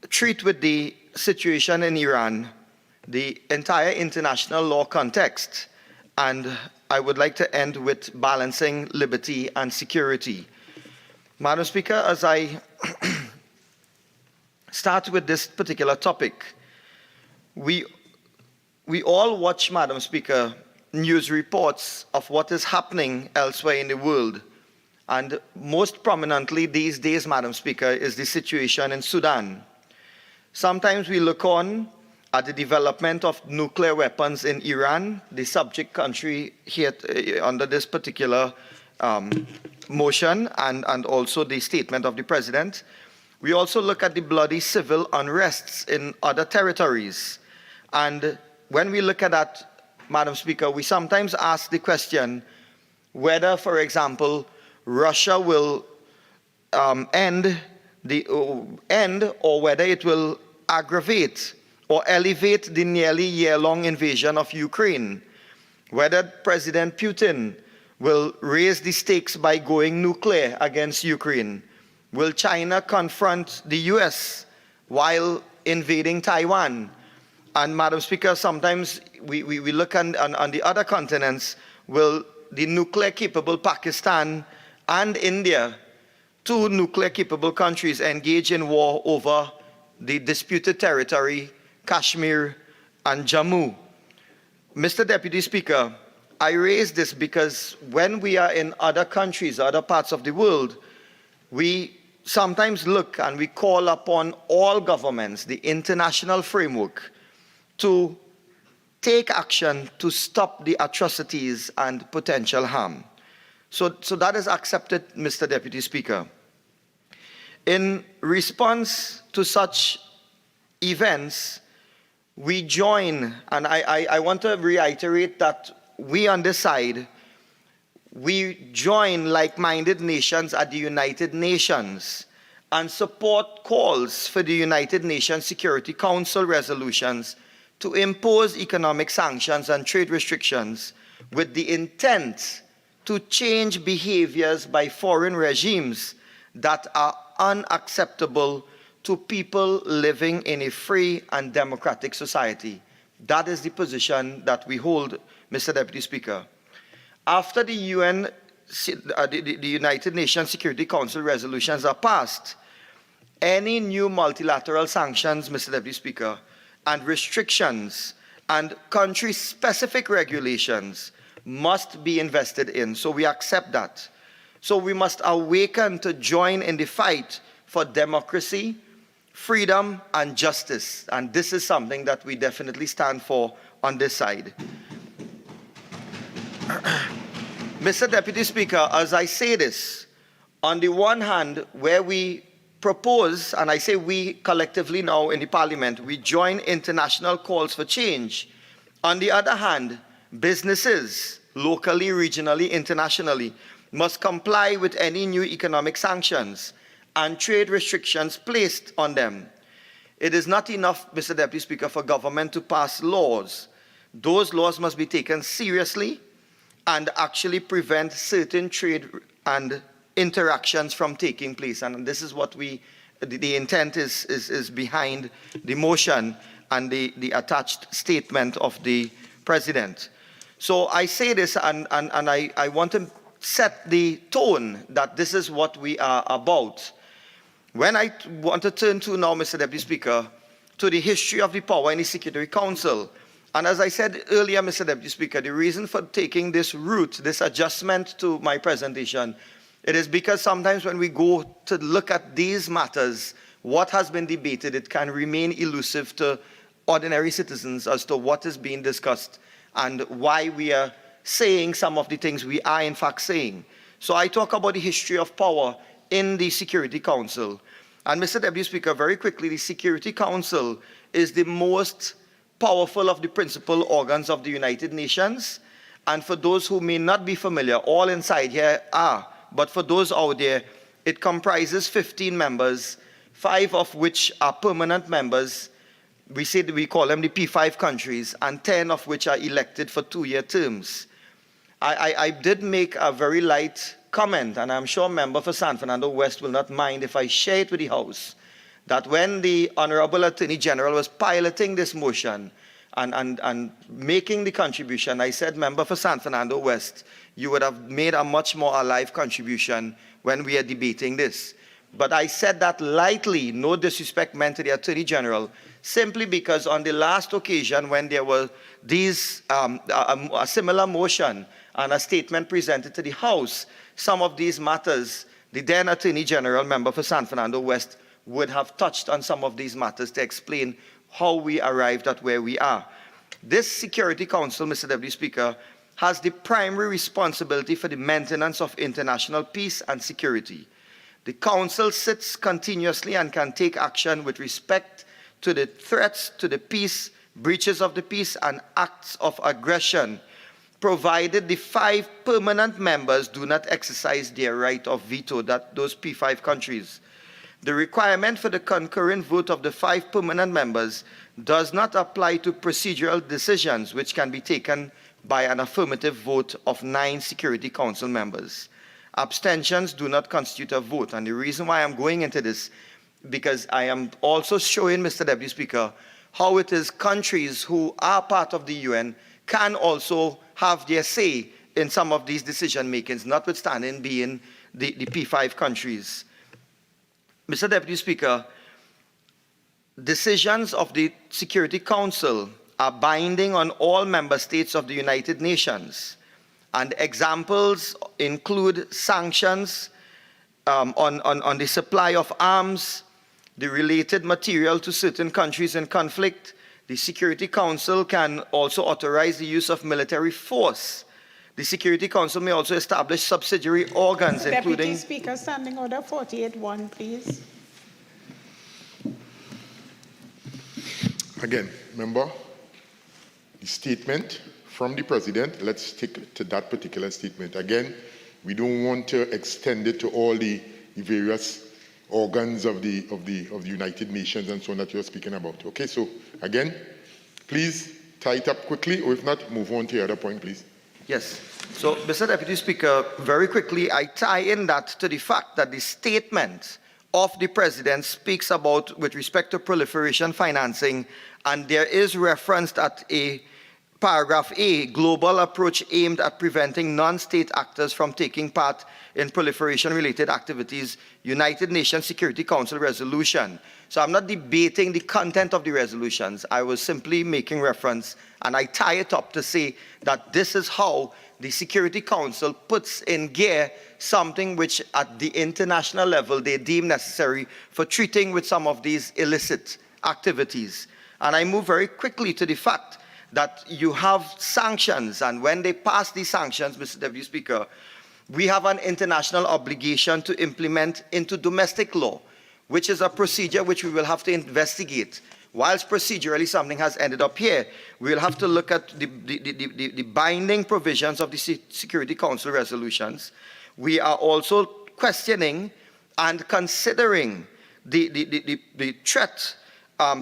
Treat with the situation in Iran, the entire international law context, and I would like to end with balancing liberty and security. Madam Speaker, as I start with this particular topic, we all watch, Madam Speaker, news reports of what is happening elsewhere in the world. And most prominently these days, Madam Speaker, is the situation in Sudan. Sometimes we look on at the development of nuclear weapons in Iran, the subject country here under this particular motion, and also the statement of the President. We also look at the bloody civil unrests in other territories. And when we look at that, Madam Speaker, we sometimes ask the question whether, for example, Russia will end or whether it will aggravate or elevate the nearly year-long invasion of Ukraine, whether President Putin will raise the stakes by going nuclear against Ukraine. Will China confront the US while invading Taiwan? And Madam Speaker, sometimes we look on the other continents, will the nuclear-capable Pakistan and India, two nuclear-capable countries, engage in war over the disputed territory, Kashmir and Jammu? Mr. Deputy Speaker, I raise this because when we are in other countries, other parts of the world, we sometimes look and we call upon all governments, the international framework, to take action to stop the atrocities and potential harm. So that is accepted, Mr. Deputy Speaker. In response to such events, we join, and I want to reiterate that we on this side, we join like-minded nations at the United Nations and support calls for the United Nations Security Council resolutions to impose economic sanctions and trade restrictions with the intent to change behaviors by foreign regimes that are unacceptable to people living in a free and democratic society. That is the position that we hold, Mr. Deputy Speaker. After the United Nations Security Council resolutions are passed, any new multilateral sanctions, Mr. Deputy Speaker, and restrictions and country-specific regulations must be invested in. So we accept that. So we must awaken to join in the fight for democracy, freedom, and justice. And this is something that we definitely stand for on this side. Mr. Deputy Speaker, as I say this, on the one hand, where we propose, and I say we collectively now in the Parliament, we join international calls for change. On the other hand, businesses, locally, regionally, internationally, must comply with any new economic sanctions and trade restrictions placed on them. It is not enough, Mr. Deputy Speaker, for government to pass laws. Those laws must be taken seriously and actually prevent certain trade and interactions from taking place. And this is what the intent is behind the motion and the attached statement of the President. So I say this and I want to set the tone that this is what we are about. When I want to turn to now, Mr. Deputy Speaker, to the history of the power in the Security Council. And as I said earlier, Mr. Deputy Speaker, the reason for taking this route, this adjustment to my presentation, it is because sometimes when we go to look at these matters, what has been debated, it can remain elusive to ordinary citizens as to what is being discussed and why we are saying some of the things we are in fact saying. So I talk about the history of power in the Security Council. And Mr. Deputy Speaker, very quickly, the Security Council is the most powerful of the principal organs of the United Nations. And for those who may not be familiar, all inside here are, but for those out there, it comprises 15 members, 5 of which are permanent members. We call them the P5 countries, and 10 of which are elected for 2-year terms. I did make a very light comment, and I'm sure a member for San Fernando West will not mind if I share it with the House, that when the Honorable Attorney General was piloting this motion and making the contribution, I said, member for San Fernando West, you would have made a much more alive contribution when we are debating this. But I said that lightly, no disrespect meant to the Attorney General, simply because on the last occasion when there were these, a similar motion and a statement presented to the House, some of these matters, the then Attorney General, member for San Fernando West, would have touched on some of these matters to explain how we arrived at where we are. This Security Council, Mr. Deputy Speaker, has the primary responsibility for the maintenance of international peace and security. The Council sits continuously and can take action with respect to the threats to the peace, breaches of the peace, and acts of aggression, provided the 5 permanent members do not exercise their right of veto, those P5 countries. The requirement for the concurrent vote of the 5 permanent members does not apply to procedural decisions which can be taken by an affirmative vote of 9 Security Council members. Abstentions do not constitute a vote, and the reason why I'm going into this, because I am also showing, Mr. Deputy Speaker, how it is countries who are part of the UN can also have their say in some of these decision makings, notwithstanding being the P5 countries. Mr. Deputy Speaker, decisions of the Security Council are binding on all member states of the United Nations, and examples include sanctions on the supply of arms, the related material to certain countries in conflict. The Security Council can also authorize the use of military force. The Security Council may also establish subsidiary organs, including... Deputy Speaker, Standing Order 48.1, please. Again, member, the statement from the President, let's stick to that particular statement. Again, we don't want to extend it to all the various organs of the United Nations and so on that you're speaking about. Okay, so again, please tie it up quickly, or if not, move on to the other point, please. Yes. So, Mr. Deputy Speaker, very quickly, I tie in that to the fact that the statement of the President speaks about, with respect to proliferation financing, and there is referenced at a paragraph A, global approach aimed at preventing non-state actors from taking part in proliferation-related activities, United Nations Security Council resolution. So I'm not debating the content of the resolutions. I was simply making reference, and I tie it up to say that this is how the Security Council puts in gear something which at the international level they deem necessary for treating with some of these illicit activities. And I move very quickly to the fact that you have sanctions, and when they pass these sanctions, Mr. Deputy Speaker, we have an international obligation to implement into domestic law, which is a procedure which we will have to investigate. Whilst procedurally something has ended up here, we will have to look at the binding provisions of the Security Council resolutions. We are also questioning and considering the threat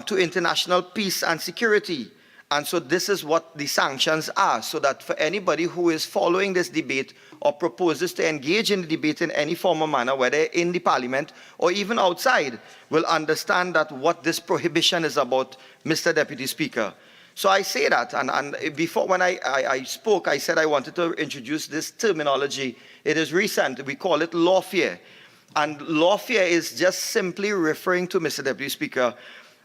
to international peace and security. And so this is what the sanctions are, so that for anybody who is following this debate or proposes to engage in the debate in any form or manner, whether in the Parliament or even outside, will understand that what this prohibition is about, Mr. Deputy Speaker. So I say that, and before when I spoke, I said I wanted to introduce this terminology. It is recent. We call it lawfare. And lawfare is just simply referring to, Mr. Deputy Speaker,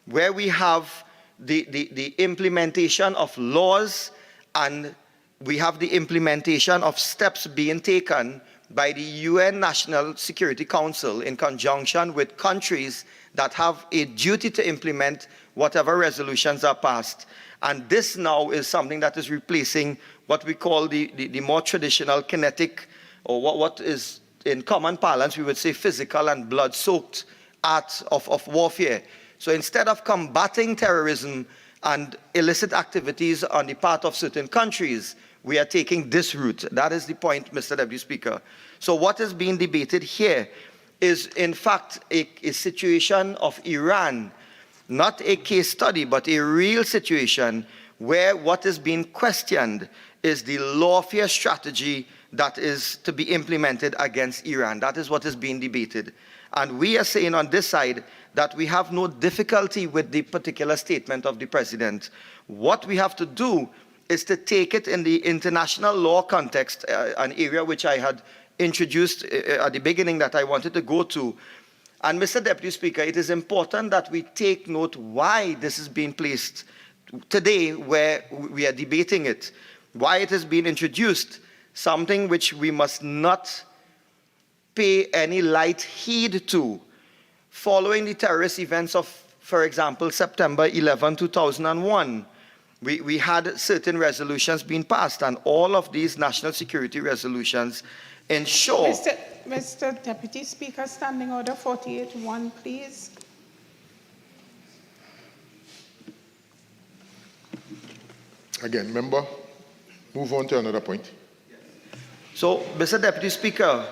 where we have the implementation of laws, and we have the implementation of steps being taken by the UN National Security Council in conjunction with countries that have a duty to implement whatever resolutions are passed. And this now is something that is replacing what we call the more traditional kinetic, or what is in common parlance we would say physical and blood-soaked art of warfare. So instead of combating terrorism and illicit activities on the part of certain countries, we are taking this route. That is the point, Mr. Deputy Speaker. So what is being debated here is, in fact, a situation of Iran, not a case study, but a real situation where what is being questioned is the lawfare strategy that is to be implemented against Iran. That is what is being debated. And we are saying on this side that we have no difficulty with the particular statement of the President. What we have to do is to take it in the international law context, an area which I had introduced at the beginning that I wanted to go to. And Mr. Deputy Speaker, it is important that we take note why this is being placed today where we are debating it, why it has been introduced, something which we must not pay any light heed to. Following the terrorist events of, for example, September 11, 2001, we had certain resolutions being passed, and all of these national security resolutions ensure... Mr. Deputy Speaker, Standing Order 48.1, please. Again, member, move on to another point. So, Mr. Deputy Speaker,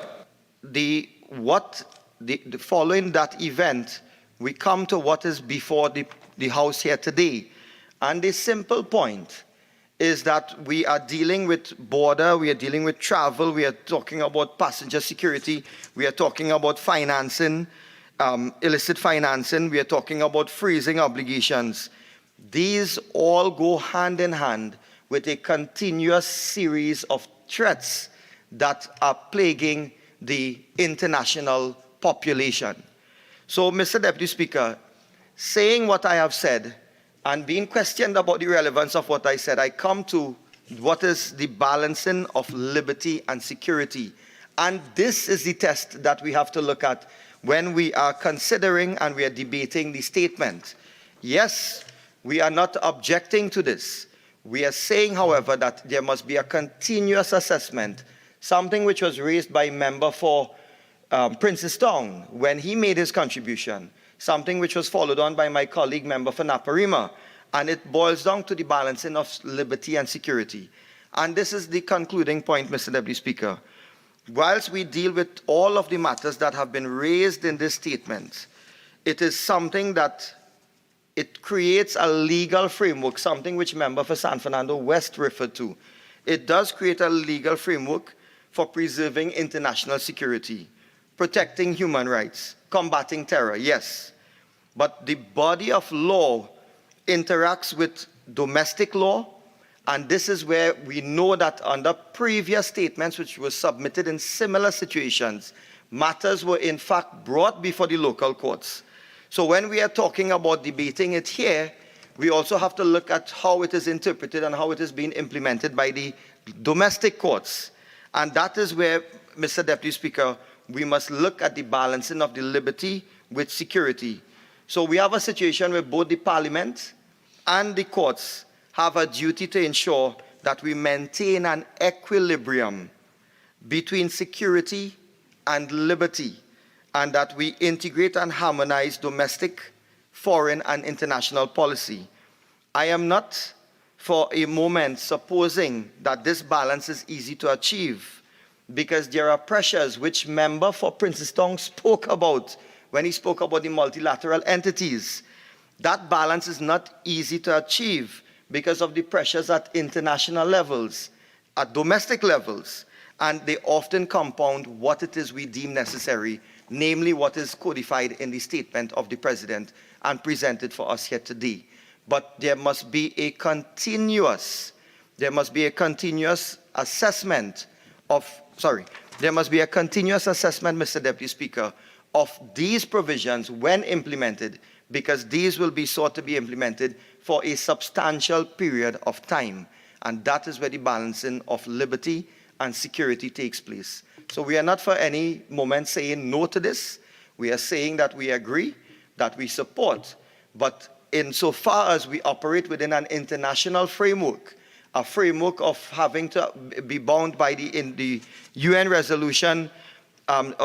following that event, we come to what is before the House here today. And the simple point is that we are dealing with border, we are dealing with travel, we are talking about passenger security, we are talking about financing, illicit financing, we are talking about freezing obligations. These all go hand in hand with a continuous series of threats that are plaguing the international population. So, Mr. Deputy Speaker, saying what I have said and being questioned about the relevance of what I said, I come to what is the balancing of liberty and security. And this is the test that we have to look at when we are considering and we are debating the statement. Yes, we are not objecting to this. We are saying, however, that there must be a continuous assessment, something which was raised by a member for Princestown when he made his contribution, something which was followed on by my colleague member for Naparima, and it boils down to the balancing of liberty and security. And this is the concluding point, Mr. Deputy Speaker. Whilst we deal with all of the matters that have been raised in this statement, it is something that it creates a legal framework, something which member for San Fernando West referred to. It does create a legal framework for preserving international security, protecting human rights, combating terror, yes. But the body of law interacts with domestic law And this is where we know that under previous statements which were submitted in similar situations, matters were in fact brought before the local courts. So when we are talking about debating it here, we also have to look at how it is interpreted and how it is being implemented by the domestic courts. And that is where, Mr. Deputy Speaker, we must look at the balancing of the liberty with security. So we have a situation where both the Parliament and the courts have a duty to ensure that we maintain an equilibrium between security and liberty, and that we integrate and harmonize domestic, foreign, and international policy. I am not for a moment supposing that this balance is easy to achieve, because there are pressures which member for Princestown spoke about when he spoke about the multilateral entities. That balance is not easy to achieve because of the pressures at international levels, at domestic levels, and they often compound what it is we deem necessary, namely what is codified in the statement of the President and presented for us here today. But there must be a continuous assessment of, Mr. Deputy Speaker, of these provisions when implemented, because these will be sought to be implemented for a substantial period of time. And that is where the balancing of liberty and security takes place. So we are not for any moment saying no to this. We are saying that we agree, that we support, but insofar as we operate within an international framework, a framework of having to be bound by the UN resolution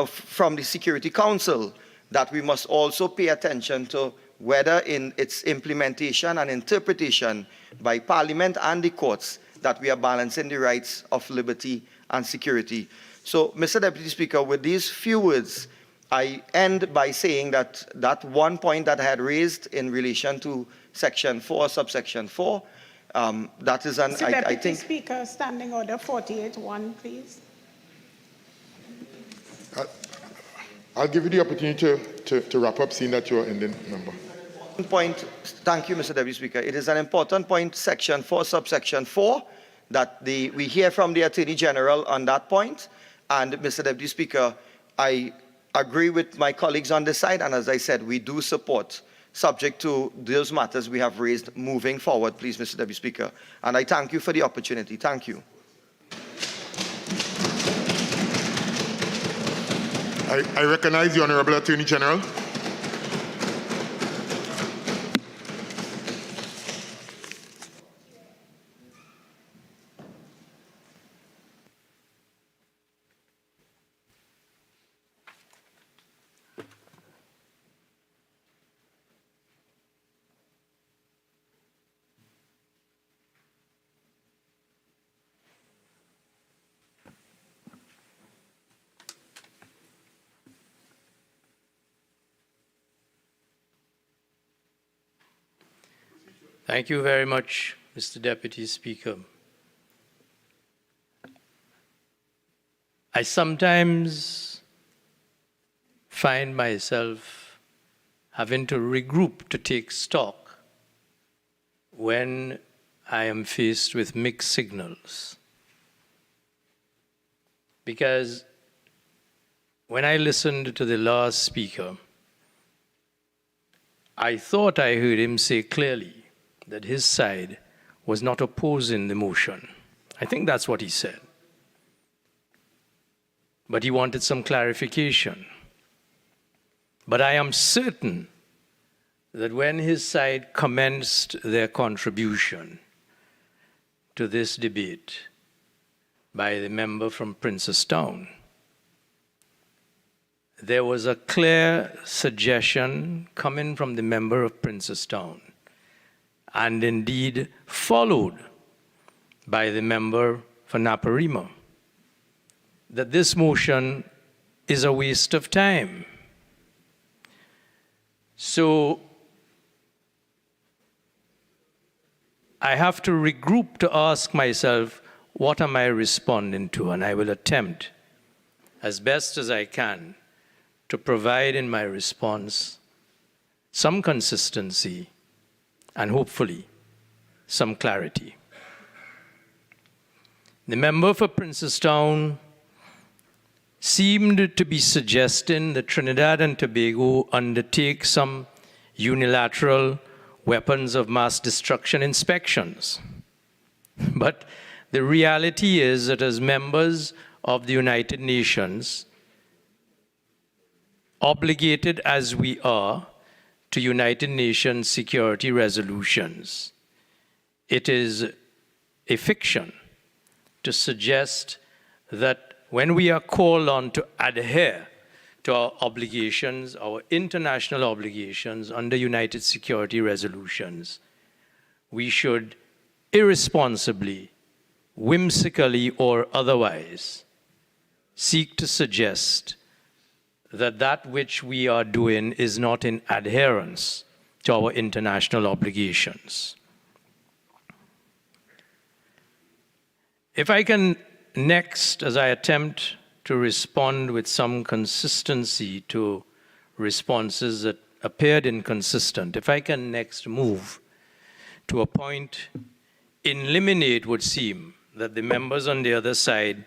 from the Security Council, that we must also pay attention to whether in its implementation and interpretation by Parliament and the courts, that we are balancing the rights of liberty and security. So, Mr. Deputy Speaker, with these few words, I end by saying that that one point that I had raised in relation to Section 4, subsection 4, that is an, Mr. Deputy I think... Speaker, Standing Order 48.1, please. I'll give you the opportunity to wrap up, seeing that you're ending, member. Point. Thank you, Mr. Deputy Speaker. It is an important point, Section 4, subsection 4, that we hear from the Attorney General on that point. And, Mr. Deputy Speaker, I agree with my colleagues on this side, and as I said, we do support, subject to those matters we have raised, moving forward, please, Mr. Deputy Speaker. And I thank you for the opportunity. Thank you. I recognize the Honourable Attorney General. Thank you very much, Mr. Deputy Speaker. I sometimes find myself having to regroup to take stock when I am faced with mixed signals. Because when I listened to the last speaker, I thought I heard him say clearly that his side was not opposing the motion. I think that's what he said. But he wanted some clarification. But I am certain that when his side commenced their contribution to this debate by the member from Princestown, there was a clear suggestion coming from the member of Princestown, and indeed followed by the member for Naparima, that this motion is a waste of time. So I have to regroup to ask myself, what am I responding to? And I will attempt, as best as I can, to provide in my response some consistency and hopefully some clarity. The member for Princestown seemed to be suggesting that Trinidad and Tobago undertake some unilateral weapons of mass destruction inspections. But the reality is that as members of the United Nations, obligated as we are to United Nations security resolutions, it is a fiction to suggest that when we are called on to adhere to our obligations, our international obligations under United Security resolutions, we should irresponsibly, whimsically, or otherwise seek to suggest that that which we are doing is not in adherence to our international obligations. If I can next, as I attempt to respond with some consistency to responses that appeared inconsistent, if I can next move to a point in limine, it would seem that the members on the other side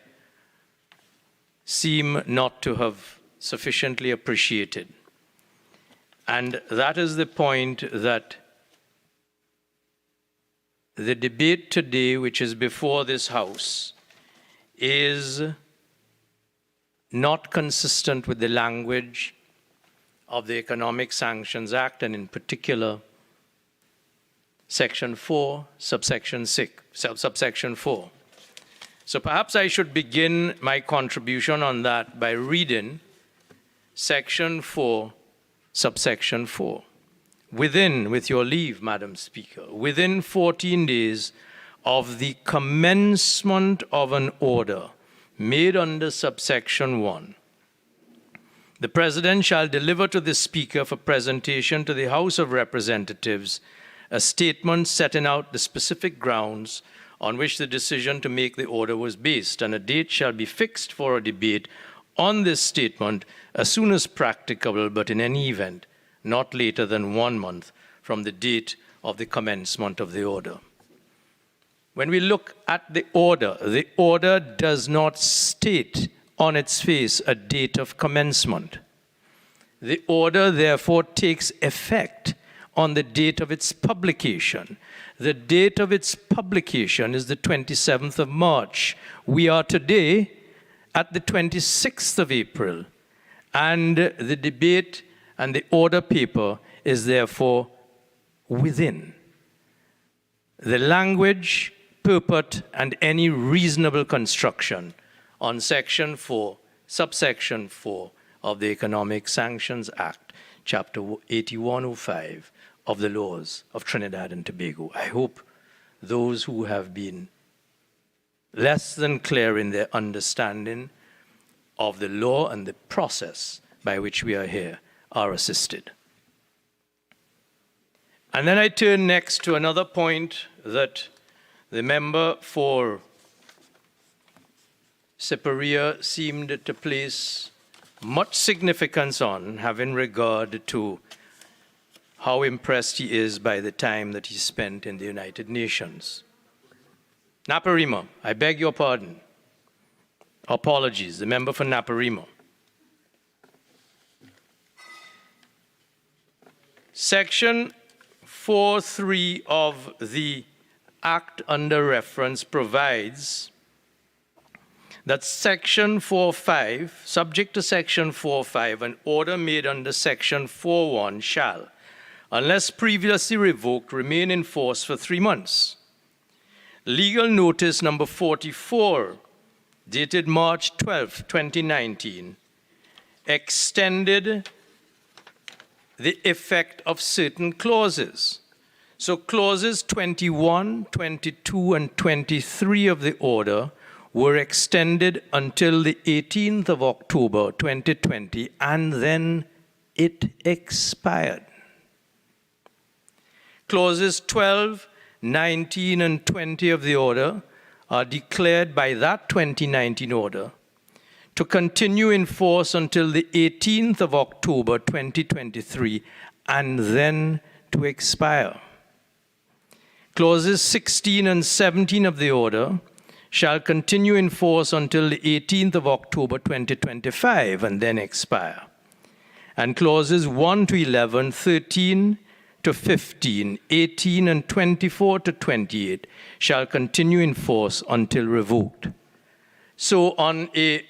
seem not to have sufficiently appreciated. And that is the point that the debate today, which is before this House, is not consistent with the language of the Economic Sanctions Act, and in particular, Section 4, subsection 4. So perhaps I should begin my contribution on that by reading Section 4, subsection 4. Within, with your leave, Madam Speaker, within 14 days of the commencement of an order made under subsection 1, the President shall deliver to the Speaker for presentation to the House of Representatives a statement setting out the specific grounds on which the decision to make the order was based, and a date shall be fixed for a debate on this statement as soon as practicable, but in any event, not later than 1 month from the date of the commencement of the order. When we look at the order does not state on its face a date of commencement. The order, therefore, takes effect on the date of its publication. The date of its publication is the 27th of March. We are today at the 26th of April, and the debate and the order paper is therefore within. The language, purport, and any reasonable construction on Section 4, subsection 4 of the Economic Sanctions Act, Chapter 8105 of the laws of Trinidad and Tobago. I hope those who have been less than clear in their understanding of the law and the process by which we are here are assisted. And then I turn next to another point that the member for Siparia seemed to place much significance on, having regard to how impressed he is by the time that he spent in the United Nations. Naparima, I beg your pardon. Apologies, the member for Naparima. Section 4.3 of the Act under reference provides that Section 4.5, subject to Section 4.5, an order made under Section 4.1 shall, unless previously revoked, remain in force for 3 months. Legal notice number 44, dated March 12, 2019, extended the effect of certain clauses. So clauses 21, 22, and 23 of the order were extended until the 18th of October 2020, and then it expired. Clauses 12, 19, and 20 of the order are declared by that 2019 order to continue in force until the 18th of October 2023, and then to expire. Clauses 16 and 17 of the order shall continue in force until the 18th of October 2025 and then expire. And clauses 1 to 11, 13 to 15, 18 and 24 to 28 shall continue in force until revoked. So on a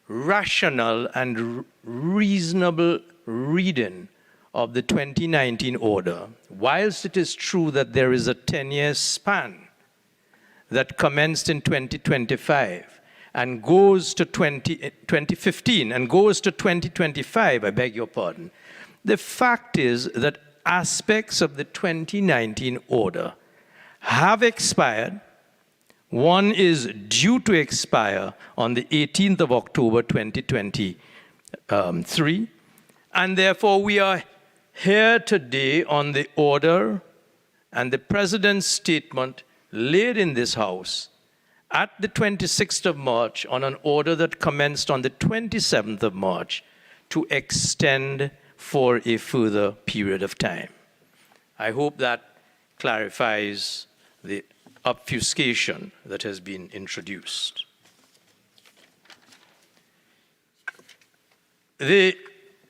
rational and reasonable reading of the 2019 order, whilst it is true that there is a 10-year span that commenced in 2025 and goes to 2015 and goes to 2025, I beg your pardon, the fact is that aspects of the 2019 order have expired. One is due to expire on the 18th of October 2023, and therefore we are here today on the order and the President's statement laid in this House at the 26th of March on an order that commenced on the 27th of March to extend for a further period of time. I hope that clarifies the obfuscation that has been introduced. The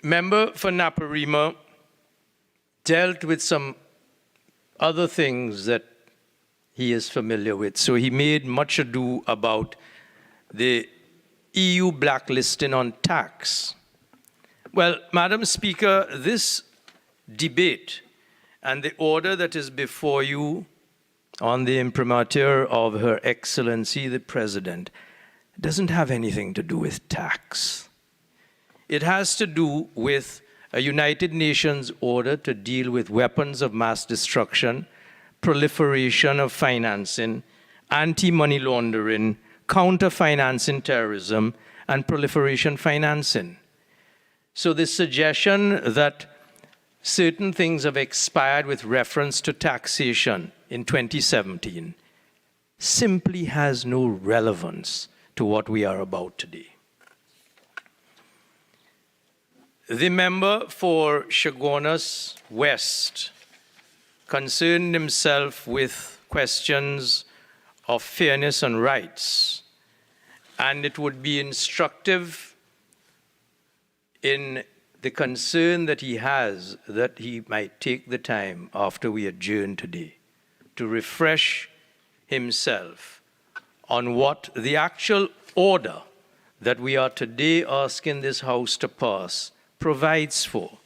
member for Naparima dealt with some other things that he is familiar with. So he made much ado about the EU blacklisting on tax. Well, Madam Speaker, this debate and the order that is before you on the imprimatur of Her Excellency the President doesn't have anything to do with tax. It has to do with a United Nations order to deal with weapons of mass destruction, proliferation of financing, anti-money laundering, counter-financing terrorism, and proliferation financing. So the suggestion that certain things have expired with reference to taxation in 2017 simply has no relevance to what we are about today. The member for Chaguanas West concerned himself with questions of fairness and rights, and it would be instructive in the concern that he has that he might take the time after we adjourn today to refresh himself on what the actual order that we are today asking this House to pass provides for.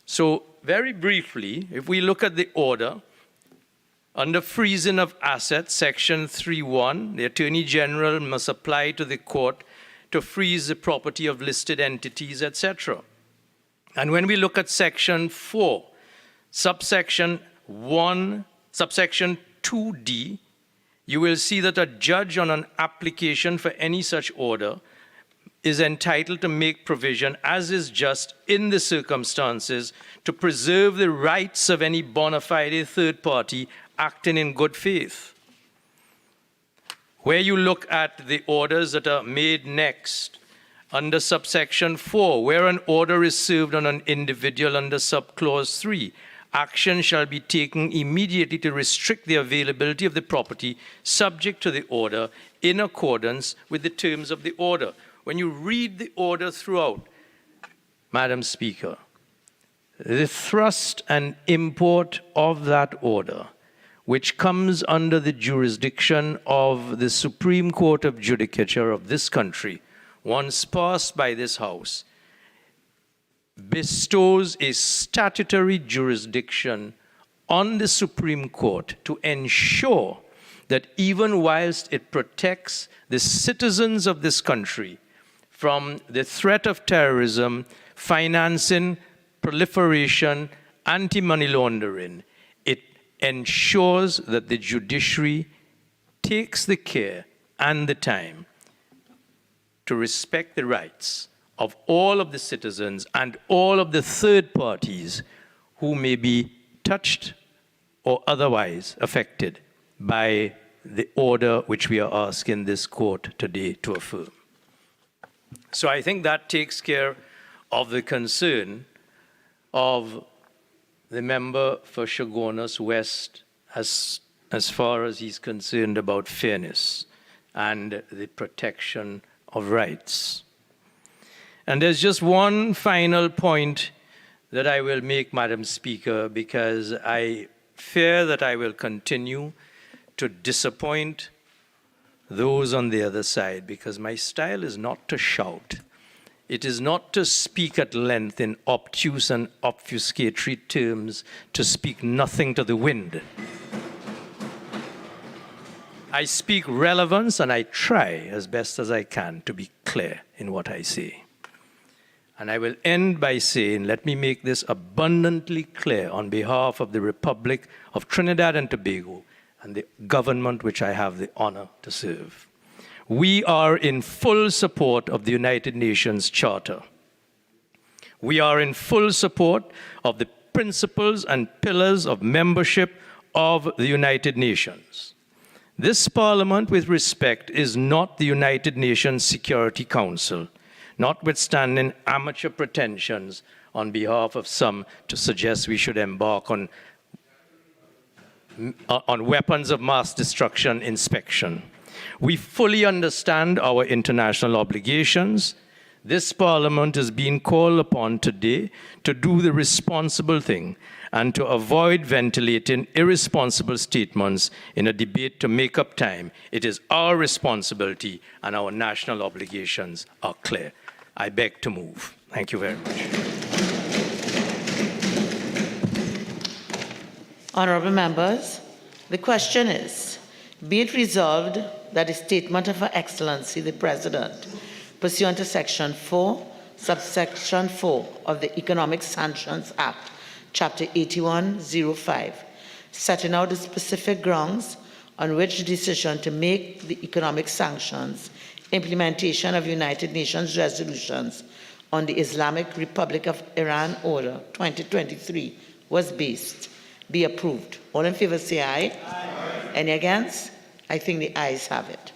So very briefly, if we look at the order, under freezing of assets, section 3.1, the Attorney General must apply to the court to freeze the property of listed entities, etc. And when we look at section 4, subsection 1, subsection 2D, you will see that a judge on an application for any such order is entitled to make provision, as is just in the circumstances, to preserve the rights of any bona fide third party acting in good faith. Where you look at the orders that are made next, under subsection 4, where an order is served on an individual under subclause 3, action shall be taken immediately to restrict the availability of the property subject to the order in accordance with the terms of the order. When you read the order throughout, Madam Speaker, the thrust and import of that order, which comes under the jurisdiction of the Supreme Court of Judicature of this country, once passed by this House, bestows a statutory jurisdiction on the Supreme Court to ensure that even whilst it protects the citizens of this country from the threat of terrorism, financing, proliferation, anti-money laundering, it ensures that the judiciary takes the care and the time to respect the rights of all of the citizens and all of the third parties who may be touched or otherwise affected by the order which we are asking this court today to affirm. So I think that takes care of the concern of the member for Chaguanas West as far as he's concerned about fairness and the protection of rights. And there's just one final point that I will make, Madam Speaker, because I fear that I will continue to disappoint those on the other side, because my style is not to shout. It is not to speak at length in obtuse and obfuscatory terms, to speak nothing to the wind. I speak relevance, and I try as best as I can to be clear in what I say. And I will end by saying, let me make this abundantly clear on behalf of the Republic of Trinidad and Tobago and the government which I have the honor to serve. We are in full support of the United Nations Charter. We are in full support of the principles and pillars of membership of the United Nations. This Parliament, with respect, is not the United Nations Security Council, notwithstanding amateur pretensions on behalf of some to suggest we should embark on weapons of mass destruction inspection. We fully understand our international obligations. This Parliament is being called upon today to do the responsible thing and to avoid ventilating irresponsible statements in a debate to make up time. It is our responsibility, and our national obligations are clear. I beg to move. Thank you very much. Honourable members, the question is, be it resolved that the statement of Her Excellency the President, pursuant to Section 4, subsection 4 of the Economic Sanctions Act, Chapter 8105, setting out the specific grounds on which the decision to make the economic sanctions implementation of United Nations resolutions on the Islamic Republic of Iran Order 2023 was based, be approved. All in favor say aye. Aye. Any against? I think the ayes have it.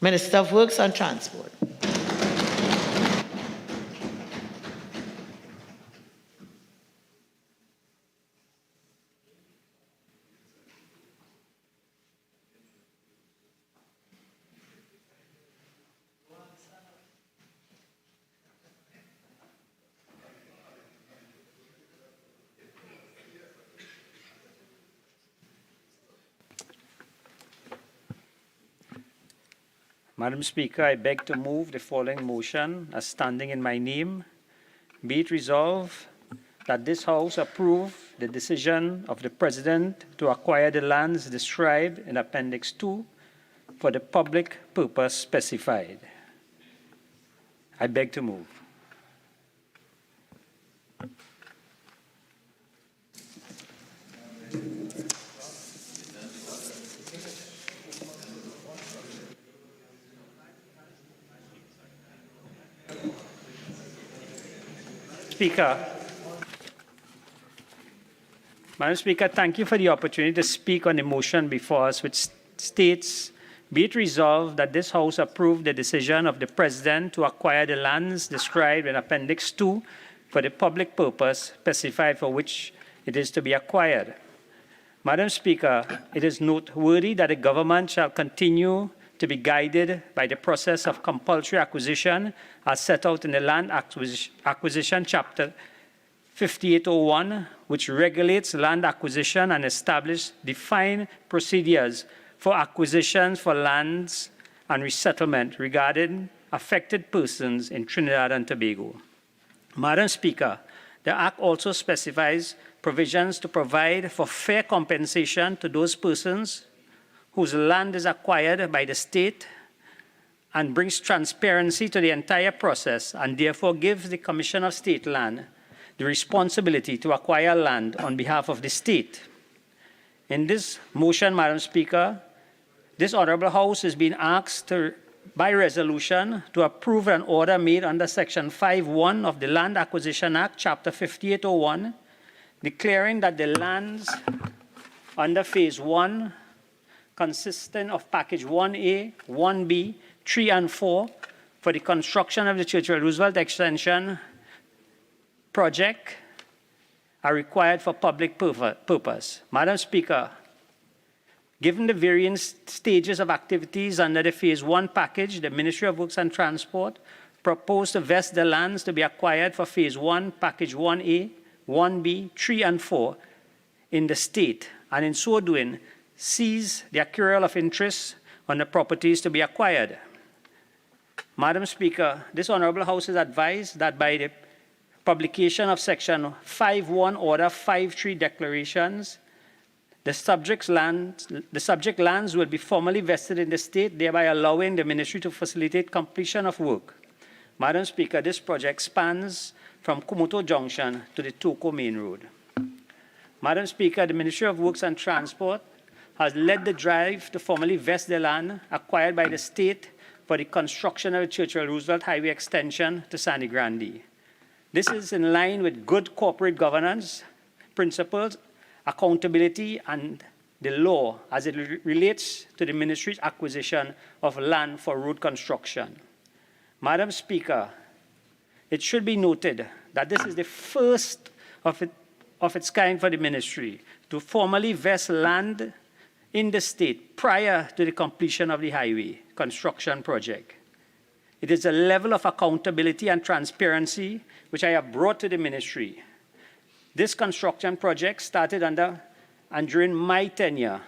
Minister of Works and Transport. Madam Speaker, I beg to move the following motion as standing in my name. Be it resolved that this House approve the decision of the President to acquire the lands described in Appendix 2 for the public purpose specified. I beg to move. Madam Speaker, thank you for the opportunity to speak on the motion before us, which states, be it resolved that this House approve the decision of the President to acquire the lands described in Appendix 2 for the public purpose specified for which it is to be acquired. Madam Speaker, it is noteworthy that the government shall continue to be guided by the process of compulsory acquisition as set out in the Land Acquisition Chapter 5801, which regulates land acquisition and establishes defined procedures for acquisitions for lands and resettlement regarding affected persons in Trinidad and Tobago. Madam Speaker, the Act also specifies provisions to provide for fair compensation to those persons whose land is acquired by the state and brings transparency to the entire process, and therefore gives the Commission of State Land the responsibility to acquire land on behalf of the state. In this motion, Madam Speaker, this Honourable House is being asked by resolution to approve an order made under Section 5.1 of the Land Acquisition Act, Chapter 5801, declaring that the lands under Phase 1, consisting of Package 1A, 1B, 3 and 4, for the construction of the Churchill Roosevelt Extension project are required for public purpose. Madam Speaker, given the various stages of activities under the Phase 1 package, the Ministry of Works and Transport proposed to vest the lands to be acquired for Phase 1, Package 1A, 1B, 3, and 4 in the state, and in so doing, seize the accrual of interest on the properties to be acquired. Madam Speaker, this Honourable House is advised that by the publication of Section 5.1 Order 5.3 declarations, the subject lands will be formally vested in the state, thereby allowing the Ministry to facilitate completion of work. Madam Speaker, this project spans from Kumoto Junction to the Toko Main Road. Madam Speaker, the Ministry of Works and Transport has led the drive to formally vest the land acquired by the state for the construction of the Churchill Roosevelt Highway extension to Sani Grande. This is in line with good corporate governance principles, accountability, and the law as it relates to the Ministry's acquisition of land for road construction. Madam Speaker, it should be noted that this is the first of its kind for the Ministry to formally vest land in the state prior to the completion of the highway construction project. It is a level of accountability and transparency which I have brought to the Ministry. This construction project started under and during my tenure,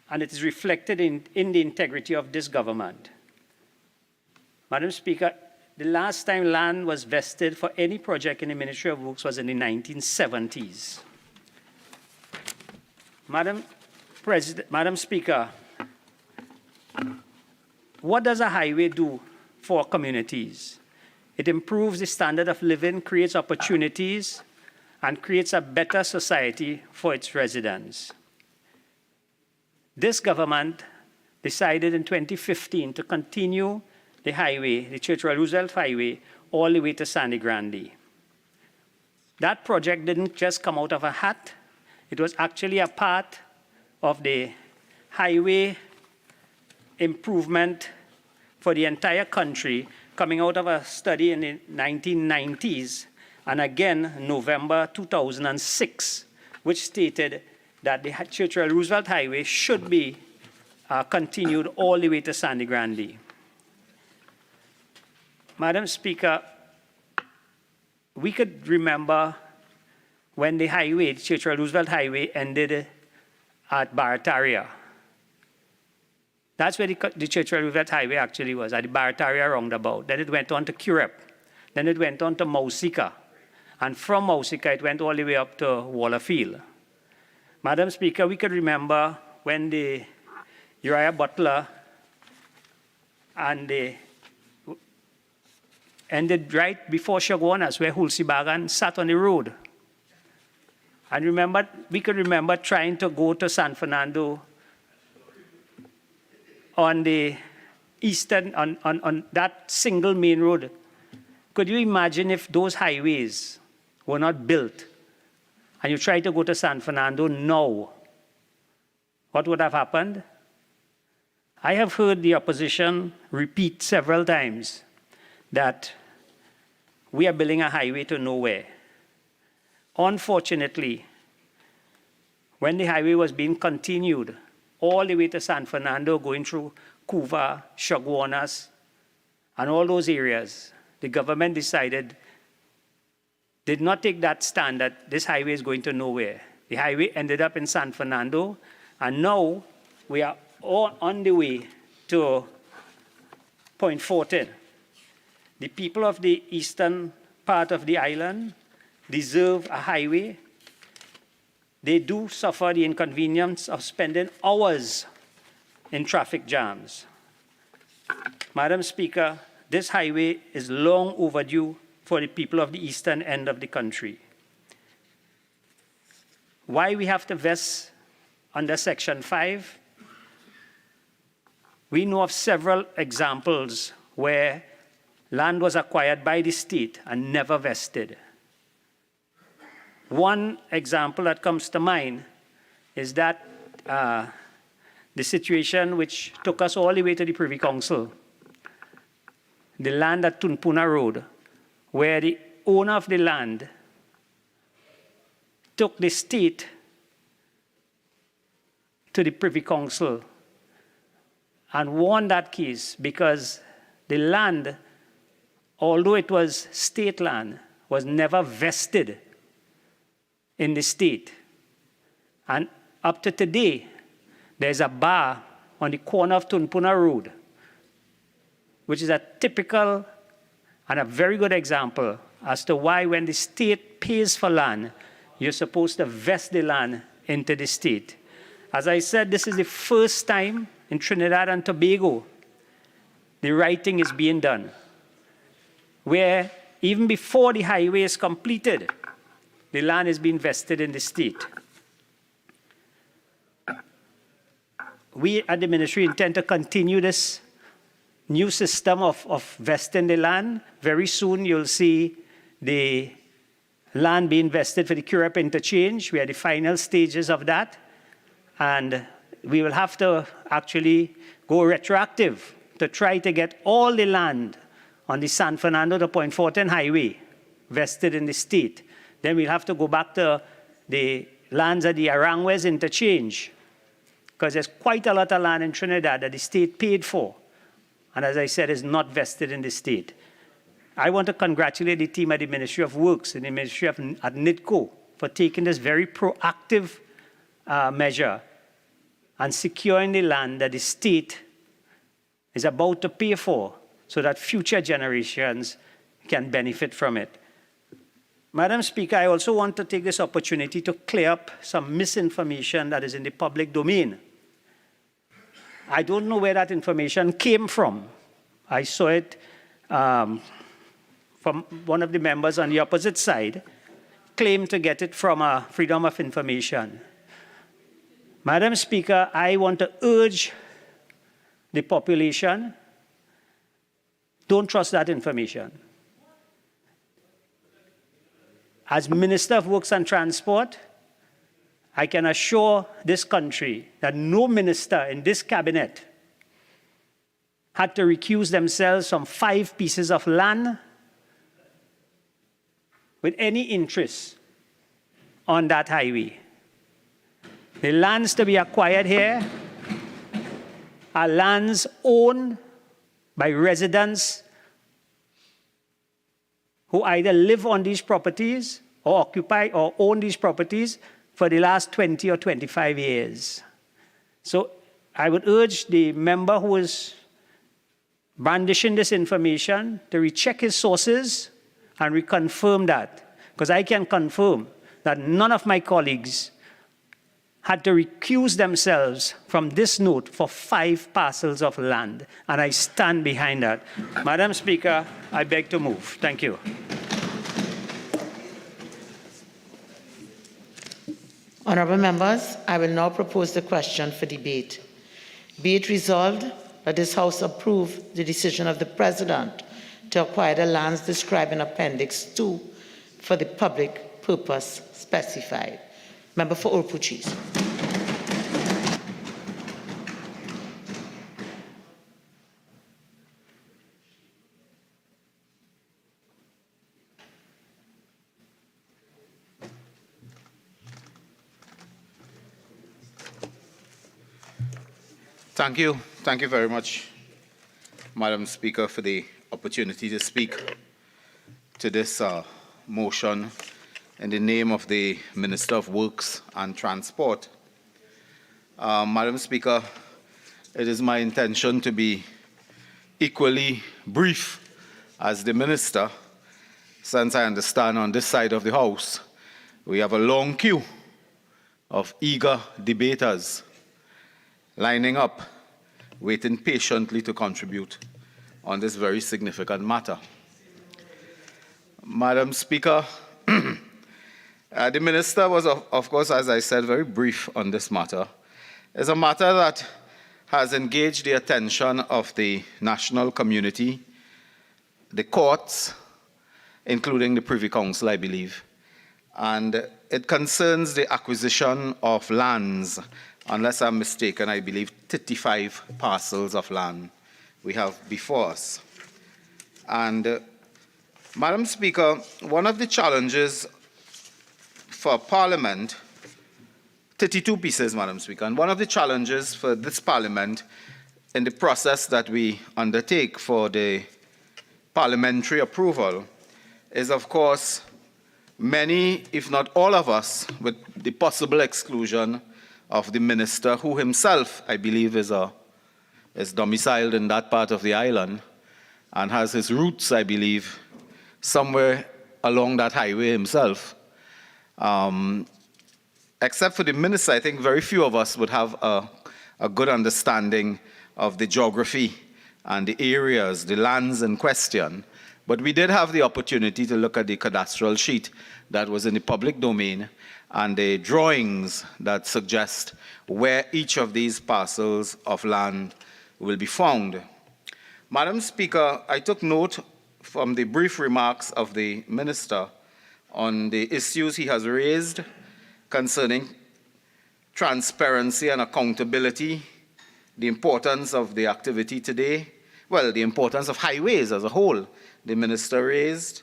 and it is reflected in the integrity of this government. Madam Speaker, the last time land was vested for any project in the Ministry of Works was in the 1970s. Madam Speaker, what does a highway do for communities? It improves the standard of living, creates opportunities, and creates a better society for its residents. This government decided in 2015 to continue the highway, the Churchill Roosevelt Highway, all the way to Sani Grande. That project didn't just come out of a hat. It was actually a part of the highway improvement for the entire country, coming out of a study in the 1990s, and again, November 2006, which stated that the Churchill Roosevelt Highway should be continued all the way to Sani Grande. Madam Speaker, we could remember when the highway, the Churchill Roosevelt Highway, ended at Barataria. That's where the Churchill Roosevelt Highway actually was, at the Barataria roundabout. Then it went on to Curep. Then it went on to Mausika. And from Mausika, it went all the way up to Wallerfield. Madam Speaker, we could remember when the Uriah Butler and the ended right before Shagwanas, where Hulsi Bagan sat on the road. And we could remember trying to go to San Fernando on the eastern, on that single main road. Could you imagine if those highways were not built and you tried to go to San Fernando now? What would have happened? I have heard the opposition repeat several times that we are building a highway to nowhere. Unfortunately, when the highway was being continued all the way to San Fernando, going through Cuva, Shagwanas, and all those areas, the government did not take that stand that this highway is going to nowhere. The highway ended up in San Fernando, and now we are all on the way to Point Fortin. The people of the eastern part of the island deserve a highway. They do suffer the inconvenience of spending hours in traffic jams. Madam Speaker, this highway is long overdue for the people of the eastern end of the country. Why we have to vest under Section 5? We know of several examples where land was acquired by the state and never vested. One example that comes to mind is that the situation which took us all the way to the Privy Council, the land at Tunpuna Road, where the owner of the land took the state to the Privy Council and won that case because the land, although it was state land, was never vested in the state. And up to today, there's a bar on the corner of Tunpuna Road, which is a typical and a very good example as to why when the state pays for land, you're supposed to vest the land into the state. As I said, this is the first time in Trinidad and Tobago the right thing is being done, where even before the highway is completed, the land is being vested in the state. We at the ministry intend to continue this new system of vesting the land. Very soon you'll see the land being vested for the Curep interchange. We are at the final stages of that. And we will have to actually go retroactive to try to get all the land on the San Fernando to Point Fortin highway vested in the state. Then we'll have to go back to the lands at the Aranguez interchange, because there's quite a lot of land in Trinidad that the state paid for, and as I said, is not vested in the state. I want to congratulate the team at the Ministry of Works and the Ministry at NIDCO for taking this very proactive measure and securing the land that the state is about to pay for so that future generations can benefit from it. Madam Speaker, I also want to take this opportunity to clear up some misinformation that is in the public domain. I don't know where that information came from. I saw it from one of the members on the opposite side, claimed to get it from a Freedom of Information. Madam Speaker, I want to urge the population, don't trust that information. As Minister of Works and Transport, I can assure this country that no minister in this cabinet had to recuse themselves from 5 pieces of land with any interest on that highway. The lands to be acquired here are lands owned by residents who either live on these properties or occupy or own these properties for the last 20 or 25 years. So I would urge the member who is brandishing this information to recheck his sources and reconfirm that, because I can confirm that none of my colleagues had to recuse themselves from this note for 5 parcels of land, and I stand behind that. Madam Speaker, I beg to move. Thank you. Honourable members, I will now propose the question for debate. Be it resolved that this House approve the decision of the President to acquire the lands described in Appendix 2 for the public purpose specified. Member for Orpuchis. Thank you very much, Madam Speaker, for the opportunity to speak to this motion in the name of the Minister of Works and Transport. Madam Speaker, it is my intention to be equally brief as the Minister, since I understand on this side of the House we have a long queue of eager debaters lining up, waiting patiently to contribute on this very significant matter. Madam Speaker, the Minister was, of course, as I said, very brief on this matter. It's a matter that has engaged the attention of the national community, the courts, including the Privy Council, I believe. And it concerns the acquisition of lands. Unless I'm mistaken, I believe 35 parcels of land we have before us. And Madam Speaker, one of the challenges for Parliament 32 pieces, Madam Speaker. And one of the challenges for this Parliament in the process that we undertake for the parliamentary approval is, of course, many, if not all of us, with the possible exclusion of the minister, who himself, I believe, is domiciled in that part of the island and has his roots, I believe, somewhere along that highway himself. Except for the minister, I think very few of us would have a good understanding of the geography and the areas, the lands in question. But we did have the opportunity to look at the cadastral sheet that was in the public domain and the drawings that suggest where each of these parcels of land will be found. Madam Speaker, I took note from the brief remarks of the minister on the issues he has raised concerning transparency and accountability, the importance of the activity today, well, the importance of highways as a whole, the minister raised,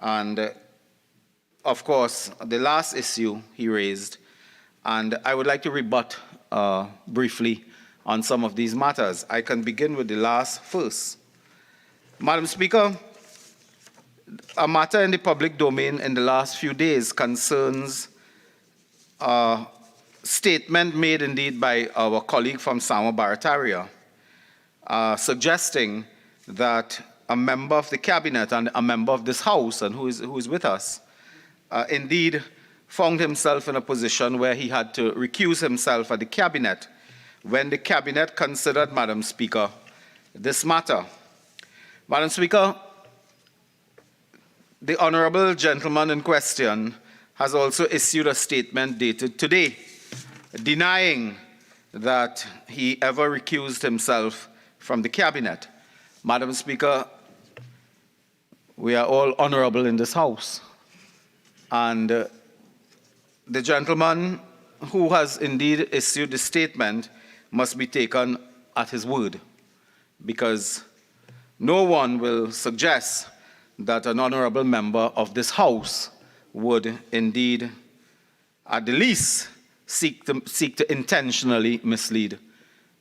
and of course, the last issue he raised. And I would like to rebut briefly on some of these matters. I can begin with the last first. Madam Speaker, a matter in the public domain in the last few days concerns a statement made indeed by our colleague from Sama Barataria, suggesting that a member of the cabinet and a member of this house, and who is with us, indeed found himself in a position where he had to recuse himself at the cabinet when the cabinet considered, Madam Speaker, this matter. Madam Speaker, the honourable gentleman in question has also issued a statement dated today, denying that he ever recused himself from the cabinet. Madam Speaker, we are all honourable in this house. And the gentleman who has indeed issued the statement must be taken at his word, because no one will suggest that an honourable member of this house would indeed, at the least, seek to intentionally mislead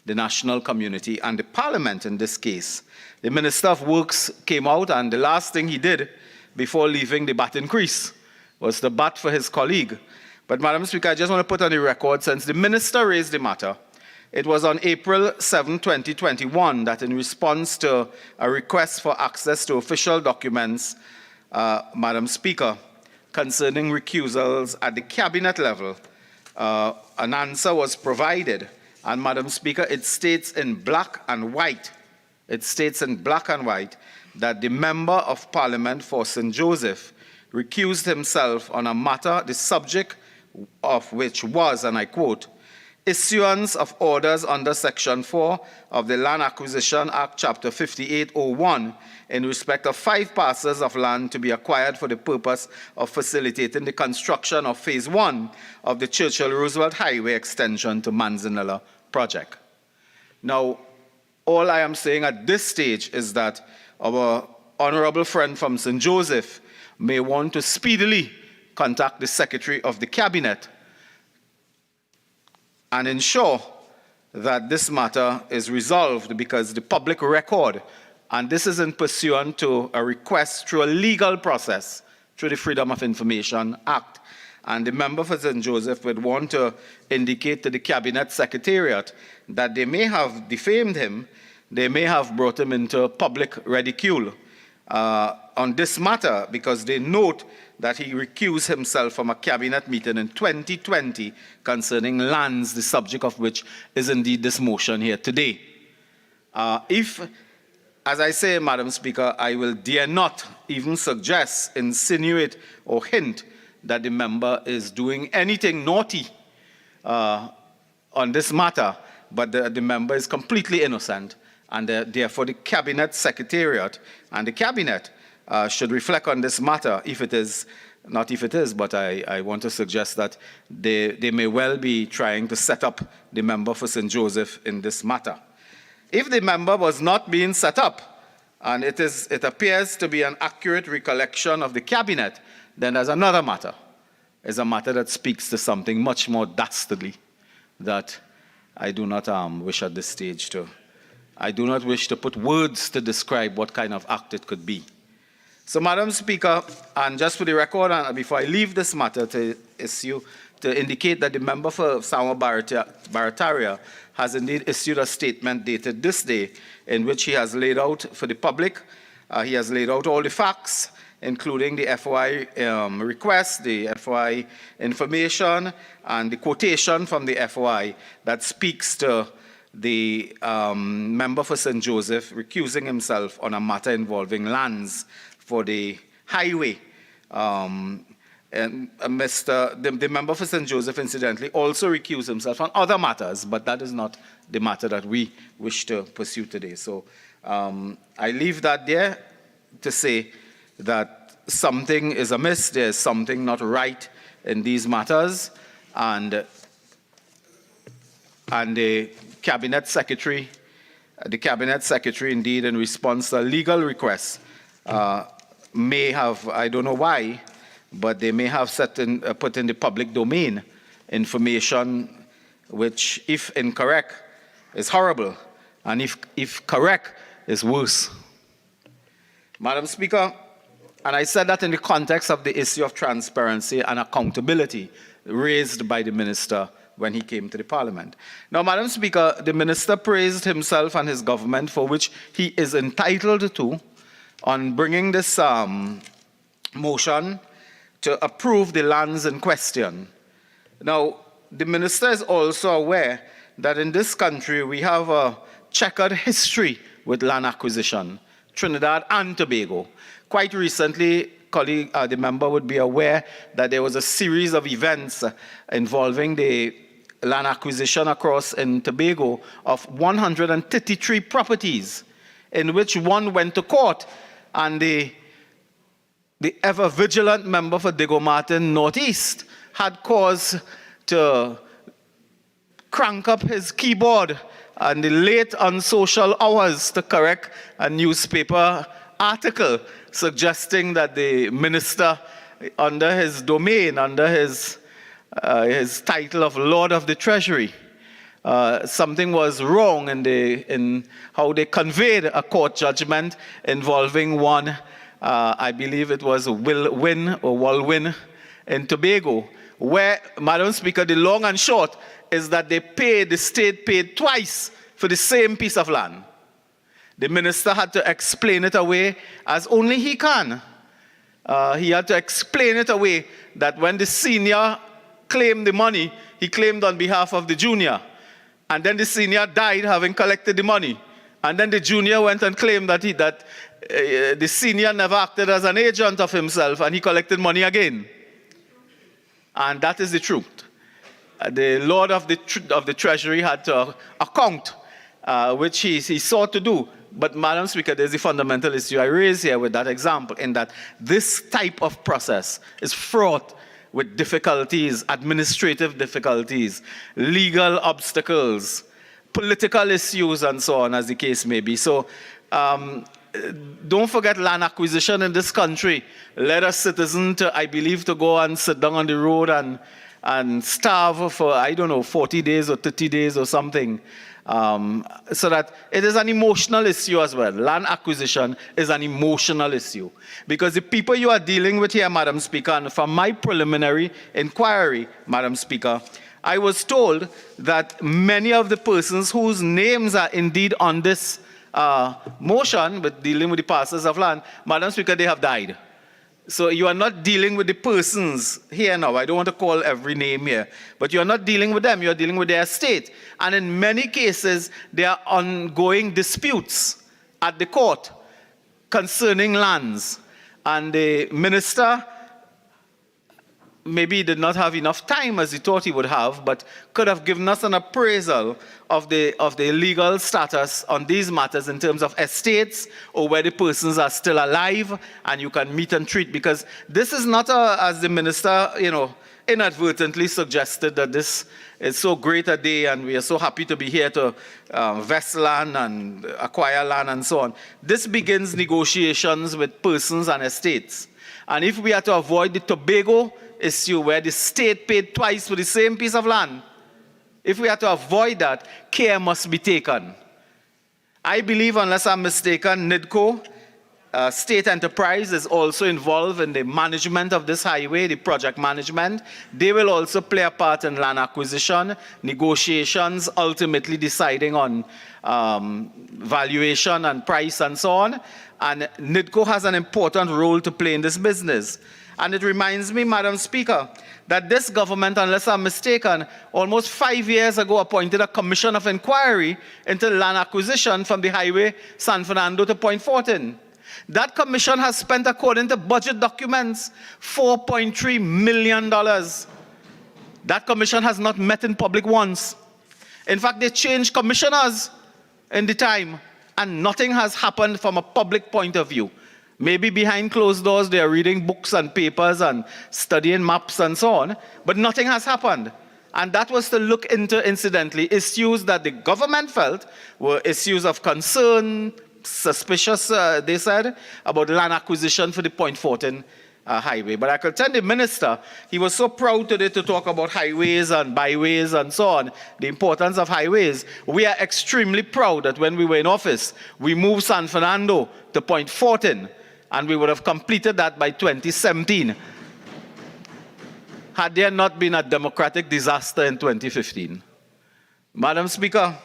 the national community and the Parliament in this case. The Minister of Works came out, and the last thing he did before leaving the batting crease was to bat for his colleague. But, Madam Speaker, I just want to put on the record, since the Minister raised the matter, it was on April 7, 2021, that in response to a request for access to official documents, Madam Speaker, concerning recusals at the cabinet level, an answer was provided. And, Madam Speaker, it states in black and white, that the Member of Parliament for St. Joseph recused himself on a matter, the subject of which was, and I quote, issuance of orders under Section 4 of the Land Acquisition Act, Chapter 5801, in respect of 5 parcels of land to be acquired for the purpose of facilitating the construction of Phase 1 of the Churchill-Roosevelt Highway extension to Manzanilla project. Now, all I am saying at this stage is that our honourable friend from St. Joseph may want to speedily contact the Secretary of the Cabinet and ensure that this matter is resolved, because the public record, and this is in pursuant to a request through a legal process, through the Freedom of Information Act, and the member for St. Joseph would want to indicate to the Cabinet Secretariat that they may have defamed him, they may have brought him into public ridicule on this matter, because they note that he recused himself from a cabinet meeting in 2020 concerning lands, the subject of which is indeed this motion here today. If, as I say, Madam Speaker, I will dare not even suggest, insinuate, or hint that the member is doing anything naughty on this matter, but the member is completely innocent, and therefore the Cabinet Secretariat and the Cabinet should reflect on this matter, if it is, not if it is, but I want to suggest that they may well be trying to set up the member for St. Joseph in this matter. If the member was not being set up, and it appears to be an accurate recollection of the Cabinet, then there's another matter. is a matter that speaks to something much more dastardly that I do not wish at this stage to. I do not wish to put words to describe what kind of act it could be. So, Madam Speaker, and just for the record, and before I leave this matter to indicate that the member for Sama Barataria has indeed issued a statement dated this day in which he has laid out for the public, he has laid out all the facts, including the FOI request, the FOI information, and the quotation from the FOI that speaks to the member for St. Joseph recusing himself on a matter involving lands for the highway. And the member for St. Joseph, incidentally, also recused himself on other matters, but that is not the matter that we wish to pursue today. So I leave that there to say that something is amiss, there is something not right in these matters, and the Cabinet Secretary indeed, in response to a legal request, may have, I don't know why, but they may have put in the public domain information which, if incorrect, is horrible, and if correct, is worse. Madam Speaker, and I said that in the context of the issue of transparency and accountability raised by the minister when he came to the Parliament. Now, Madam Speaker, the minister praised himself and his government, for which he is entitled to, on bringing this motion to approve the lands in question. Now, the minister is also aware that in this country we have a checkered history with land acquisition, Trinidad and Tobago. Quite recently, colleague, the member would be aware that there was a series of events involving the land acquisition across in Tobago of 133 properties, in which one went to court, and the ever vigilant member for Diego Martin Northeast had cause to crank up his keyboard and the late unsocial hours to correct a newspaper article suggesting that the minister, under his domain, under his title of Lord of the Treasury, something was wrong in how they conveyed a court judgment involving one, I believe it was Walwyn in Tobago, where, Madam Speaker, the long and short is that the state paid twice for the same piece of land. The minister had to explain it away as only he can. He had to explain it away that when the senior claimed the money, he claimed on behalf of the junior. And then the senior died having collected the money. And then the junior went and claimed that the senior never acted as an agent of himself and he collected money again. And that is the truth. The Lord of the Treasury had to account, which he sought to do. But, Madam Speaker, there's a fundamental issue I raise here with that example, in that this type of process is fraught with difficulties, administrative difficulties, legal obstacles, political issues, and so on, as the case may be. So, don't forget land acquisition in this country led a citizen to, I believe, to go and sit down on the road and starve for, I don't know, 40 days or 30 days or something. So that it is an emotional issue as well. Land acquisition is an emotional issue. Because the people you are dealing with here, Madam Speaker, and from my preliminary inquiry, Madam Speaker, I was told that many of the persons whose names are indeed on this motion, with dealing with the parcels of land, Madam Speaker, they have died. So you are not dealing with the persons here now. I don't want to call every name here. But you are not dealing with them. You are dealing with their estate. And in many cases, there are ongoing disputes at the court concerning lands. And the minister maybe did not have enough time as he thought he would have, but could have given us an appraisal of the legal status on these matters in terms of estates or where the persons are still alive and you can meet and treat. Because this is not, as the minister, inadvertently suggested, that this is so great a day and we are so happy to be here to vest land and acquire land and so on. This begins negotiations with persons and estates. And if we are to avoid the Tobago issue where the state paid twice for the same piece of land. If we are to avoid that, care must be taken. I believe, unless I'm mistaken, NIDCO, state enterprise, is also involved in the management of this highway, the project management. They will also play a part in land acquisition, negotiations, ultimately deciding on valuation and price and so on. And NIDCO has an important role to play in this business. And it reminds me, Madam Speaker, that this government, unless I'm mistaken, almost 5 years ago appointed a commission of inquiry into land acquisition from the highway San Fernando to Point Fortin. That commission has spent, according to budget documents, $4.3 million. That commission has not met in public once. In fact, they changed commissioners in the time, and nothing has happened from a public point of view. Maybe behind closed doors they are reading books and papers and studying maps and so on, but nothing has happened. And that was to look into, incidentally, issues that the government felt were issues of concern, suspicious, they said, about land acquisition for the Point Fortin highway. But I could tell the minister, he was so proud today to talk about highways and byways and so on, the importance of highways. We are extremely proud that when we were in office, we moved San Fernando to Point Fortin, and we would have completed that by 2017 had there not been a democratic disaster in 2015. Madam Speaker,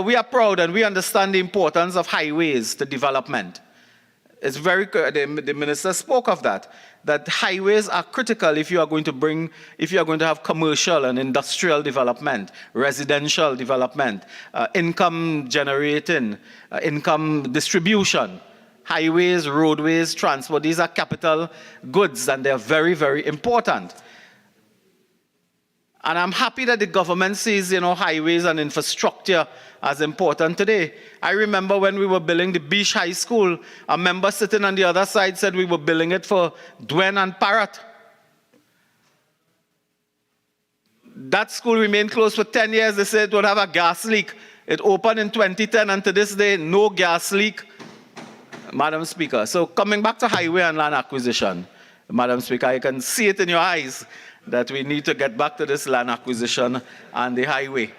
we are proud and we understand the importance of highways to development. It's very good, the minister spoke of that highways are critical if you are going to have commercial and industrial development, residential development, income generating, income distribution. Highways, roadways, transport, these are capital goods and they're very, very important. And I'm happy that the government sees, highways and infrastructure as important today. I remember when we were building the Beach High School, a member sitting on the other side said we were building it for Dwen and Parrot. That school remained closed for 10 years. They said it would have a gas leak. It opened in 2010, and to this day, no gas leak. Madam Speaker, so coming back to highway and land acquisition, Madam Speaker, I can see it in your eyes that we need to get back to this land acquisition and the highway.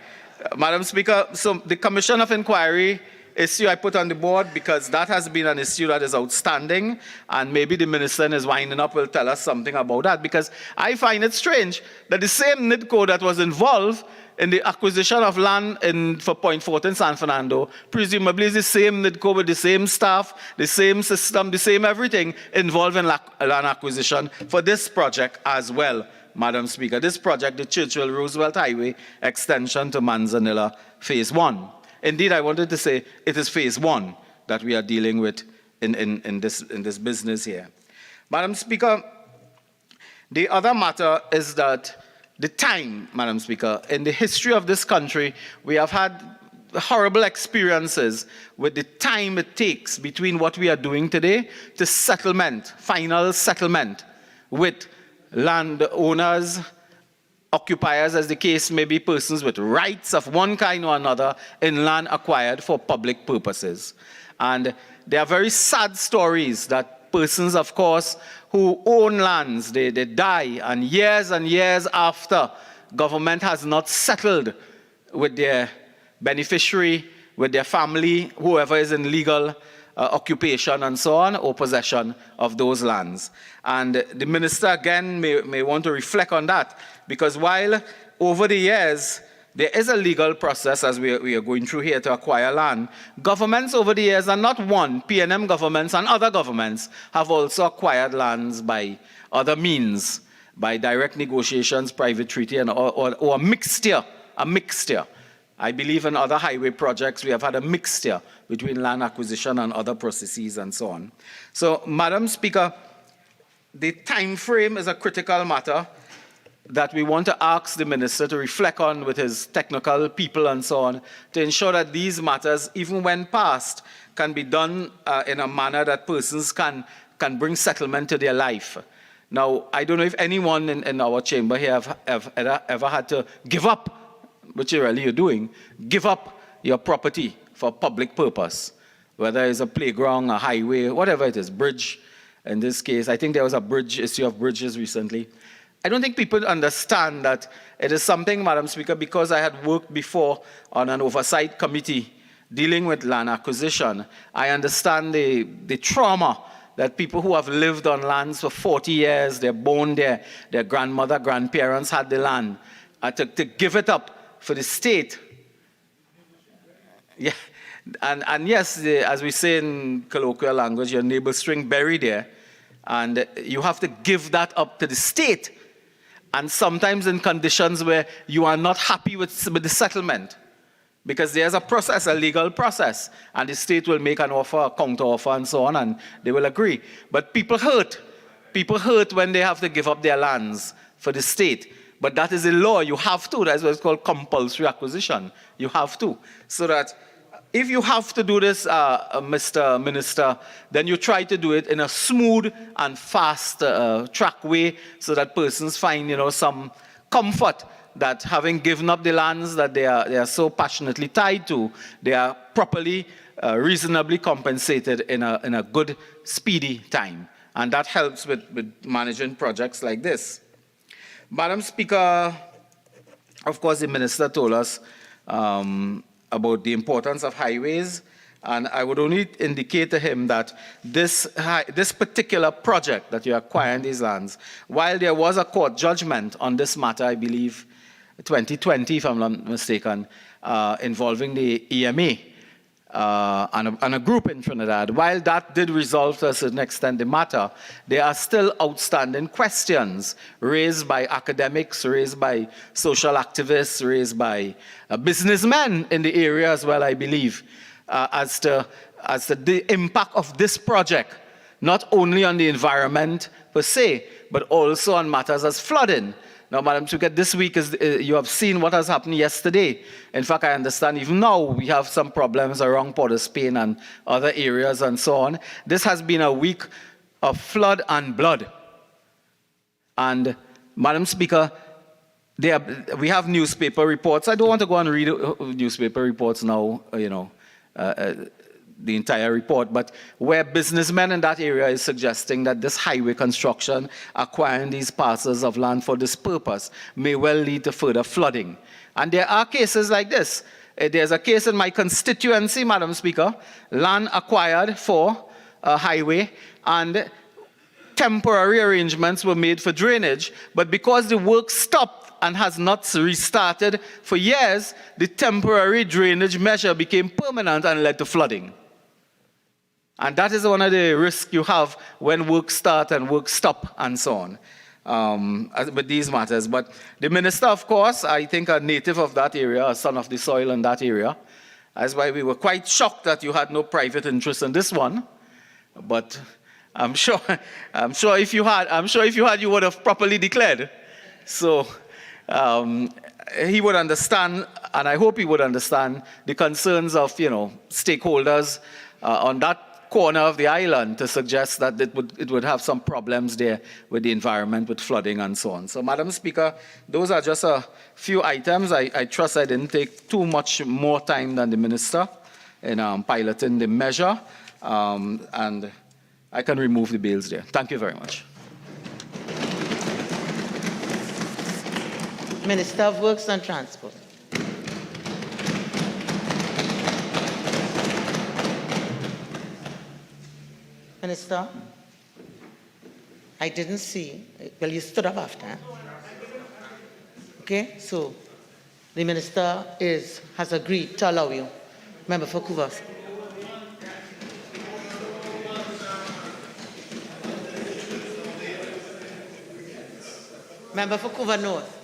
Madam Speaker, so the Commission of Inquiry issue I put on the board because that has been an issue that is outstanding, and maybe the minister in his winding up will tell us something about that, because I find it strange that the same NIDCO that was involved in the acquisition of land for Point Fortin, San Fernando, presumably is the same NIDCO with the same staff, the same system, the same everything involved in land acquisition for this project as well, Madam Speaker. This project, the Churchill-Roosevelt Highway extension to Manzanilla, Phase 1. Indeed, I wanted to say it is Phase 1 that we are dealing with in this business here. Madam Speaker, the other matter is that the time, Madam Speaker, in the history of this country, we have had horrible experiences with the time it takes between what we are doing today to settlement, final settlement with landowners, occupiers, as the case may be, persons with rights of one kind or another in land acquired for public purposes. And there are very sad stories that persons, of course, who own lands, they die, and years after, government has not settled with their beneficiary, with their family, whoever is in legal occupation and so on, or possession of those lands. And the minister, again, may want to reflect on that, because while over the years, there is a legal process, as we are going through here, to acquire land. Governments over the years, and not one, PNM governments and other governments, have also acquired lands by other means, by direct negotiations, private treaty, or a mixture. I believe in other highway projects, we have had a mixture between land acquisition and other processes and so on. So, Madam Speaker, the time frame is a critical matter that we want to ask the minister to reflect on with his technical people and so on, to ensure that these matters, even when passed, can be done in a manner that persons can bring settlement to their life. Now, I don't know if anyone in our chamber here have ever had to give up, which really you're doing, give up your property for public purpose, whether it's a playground, a highway, whatever it is, bridge, In this case, I think there was a issue of bridges recently. I don't think people understand that it is something, Madam Speaker, because I had worked before on an oversight committee dealing with land acquisition. I understand the trauma that people who have lived on lands for 40 years, they're born there, their grandmother, grandparents had the land, to give it up for the state. Yeah, and yes, as we say in colloquial language, your neighbor's string buried there, and you have to give that up to the state, and sometimes in conditions where you are not happy with the settlement, because there's a process, a legal process, and the state will make an offer, a counter offer, and so on, and they will agree. But people hurt. People hurt when they have to give up their lands for the state. But that is a law. You have to. That's what it's called compulsory acquisition. You have to. So that if you have to do this, Mr. Minister, then you try to do it in a smooth and fast track way so that persons find, some comfort that having given up the lands that they are so passionately tied to, they are properly, reasonably compensated in a good, speedy time. And that helps with managing projects like this. Madam Speaker, of course, the Minister told us about the importance of highways, and I would only indicate to him that this particular project that you're acquiring these lands, while there was a court judgment on this matter, I believe, 2020, if I'm not mistaken, involving the EMA and a group in Trinidad. While that did resolve to a certain extent the matter, there are still outstanding questions raised by academics, raised by social activists, raised by businessmen in the area as well, I believe, as to the impact of this project, not only on the environment per se, but also on matters as flooding. Now, Madam Speaker, this week, you have seen what has happened yesterday. In fact, I understand even now we have some problems around Port of Spain and other areas and so on. This has been a week of flood and blood. And, Madam Speaker, we have newspaper reports. I don't want to go and read newspaper reports now, the entire report, but where businessmen in that area is suggesting that this highway construction, acquiring these parcels of land for this purpose, may well lead to further flooding. And there are cases like this. There's a case in my constituency, Madam Speaker, land acquired for a highway, and temporary arrangements were made for drainage, but because the work stopped and has not restarted for years, the temporary drainage measure became permanent and led to flooding. And that is one of the risks you have when work start and work stop and so on with these matters. But the minister, of course, I think a native of that area, a son of the soil in that area. That's why we were quite shocked that you had no private interest in this one. But I'm sure if you had, you would have properly declared. So he would understand, and I hope he would understand the concerns of stakeholders on that corner of the island to suggest that it would have some problems there with the environment, with flooding and so on. So, Madam Speaker, those are just a few items. I trust I didn't take too much more time than the Minister in piloting the measure, and I can remove the bills there. Thank you very much. Minister of Works and Transport. Minister, I didn't see. Well, you stood up after. Okay, so the minister has agreed to allow you. Member for Kuvas. Member for Kuva North.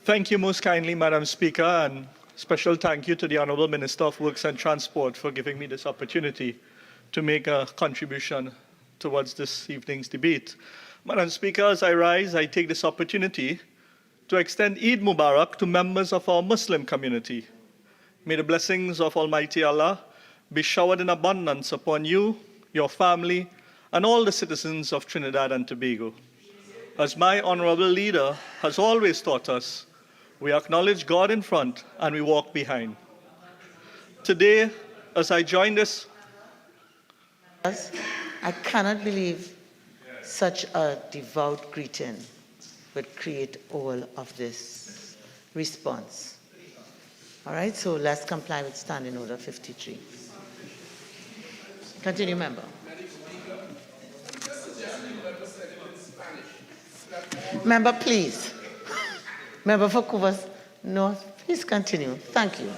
Thank you most kindly, Madam Speaker, and special thank you to the Honourable Minister of Works and Transport for giving me this opportunity to make a contribution towards this evening's debate. Madam Speaker, as I rise, I take this opportunity to extend Eid Mubarak to members of our Muslim community. May the blessings of Almighty Allah be showered in abundance upon you, your family, and all the citizens of Trinidad and Tobago. As my honorable leader has always taught us, we acknowledge God in front and we walk behind. Today, as I join this, I cannot believe such a devout greeting would create all of this response. All right, so let's comply with Standing Order 53. Continue, member. Member, please. Member for Covers North, please continue. Thank you.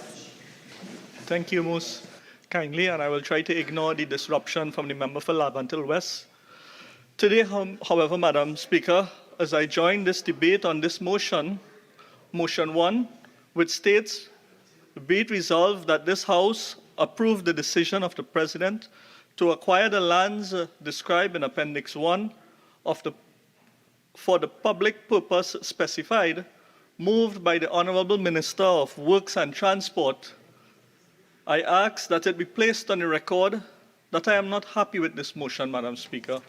Thank you most kindly, and I will try to ignore the disruption from the member for Laventille West. Today, however, Madam Speaker, as I join this debate on this motion, Motion 1, which states, be it resolved that this House approve the decision of the President to acquire the lands described in Appendix 1 for the public purpose specified, moved by the Honourable Minister of Works and Transport, I ask that it be placed on the record that I am not happy with this motion, Madam Speaker.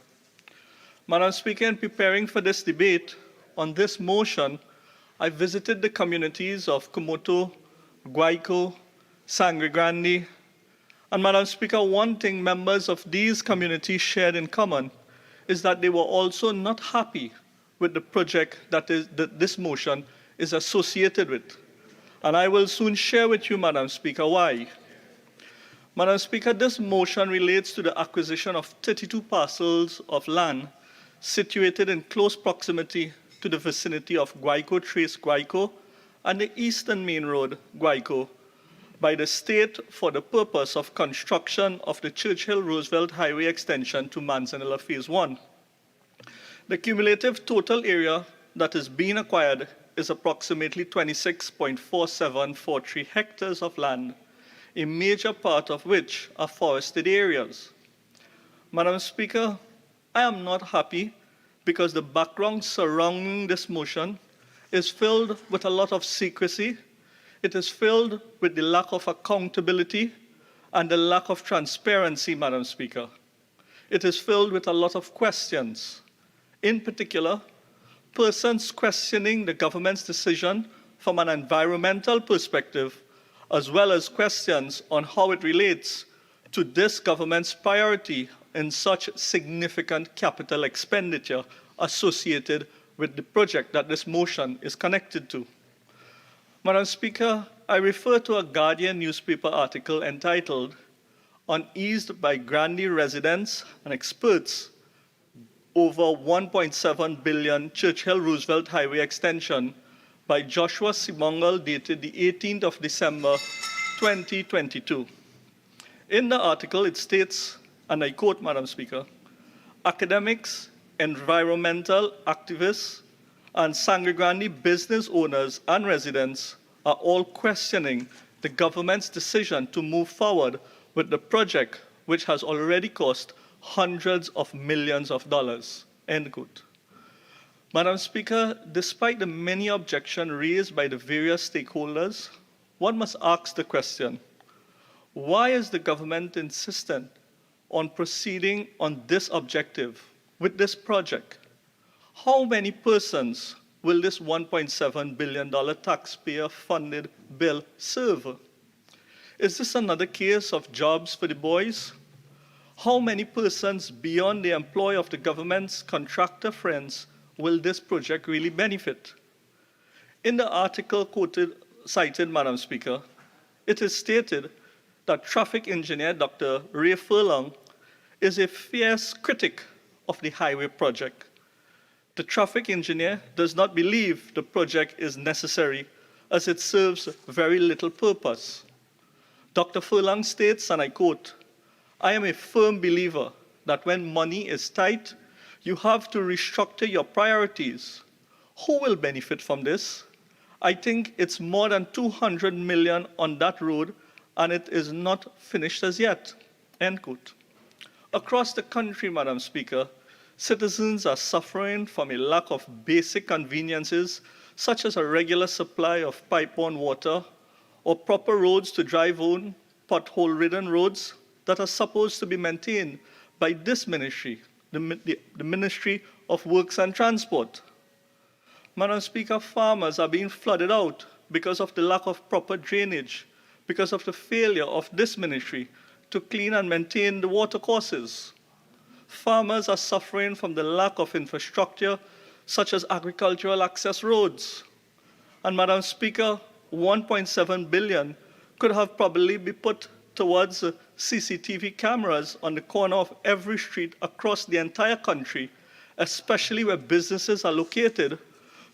Madam Speaker, in preparing for this debate on this motion, I visited the communities of Kumoto, Guayco, Sangre Grande, and Madam Speaker, one thing members of these communities shared in common is that they were also not happy with the project that this motion is associated with. And I will soon share with you, Madam Speaker, why. Madam Speaker, this motion relates to the acquisition of 32 parcels of land situated in close proximity to the vicinity of Guayco Trace Guayco and the Eastern Main Road, Guayco, by the state for the purpose of construction of the Churchill-Roosevelt Highway extension to Manzanilla Phase 1. The cumulative total area that is being acquired is approximately 26.4743 hectares of land, a major part of which are forested areas. Madam Speaker, I am not happy because the background surrounding this motion is filled with a lot of secrecy. It is filled with the lack of accountability and the lack of transparency, Madam Speaker. It is filled with a lot of questions. In particular, persons questioning the government's decision from an environmental perspective, as well as questions on how it relates to this government's priority in such significant capital expenditure associated with the project that this motion is connected to. Madam Speaker, I refer to a Guardian newspaper article entitled, Uneased by Grande Residents and Experts over 1.7 billion Churchill-Roosevelt Highway extension by Joshua Simongal, dated the 18th of December, 2022. In the article, it states, and I quote, Madam Speaker, academics, environmental activists, and Sangre Grande business owners and residents are all questioning the government's decision to move forward with the project, which has already cost hundreds of millions of dollars, end quote. Madam Speaker, despite the many objections raised by the various stakeholders, one must ask the question, why is the government insistent on proceeding on this objective with this project? How many persons will this $1.7 billion taxpayer-funded bill serve? Is this another case of jobs for the boys? How many persons beyond the employ of the government's contractor friends will this project really benefit? In the article cited, Madam Speaker, it is stated that traffic engineer Dr. Ray Furlong is a fierce critic of the highway project. The traffic engineer does not believe the project is necessary as it serves very little purpose. Dr. Furlong states, and I quote, I am a firm believer that when money is tight, you have to restructure your priorities. Who will benefit from this? I think it's more than 200 million on that road, and it is not finished as yet, end quote. Across the country, Madam Speaker, citizens are suffering from a lack of basic conveniences such as a regular supply of pipe-borne water or proper roads to drive on, pothole-ridden roads that are supposed to be maintained by this ministry, the Ministry of Works and Transport. Madam Speaker, farmers are being flooded out because of the lack of proper drainage, because of the failure of this ministry to clean and maintain the watercourses. Farmers are suffering from the lack of infrastructure, such as agricultural access roads. And Madam Speaker, 1.7 billion could have probably been put towards CCTV cameras on the corner of every street across the entire country, especially where businesses are located,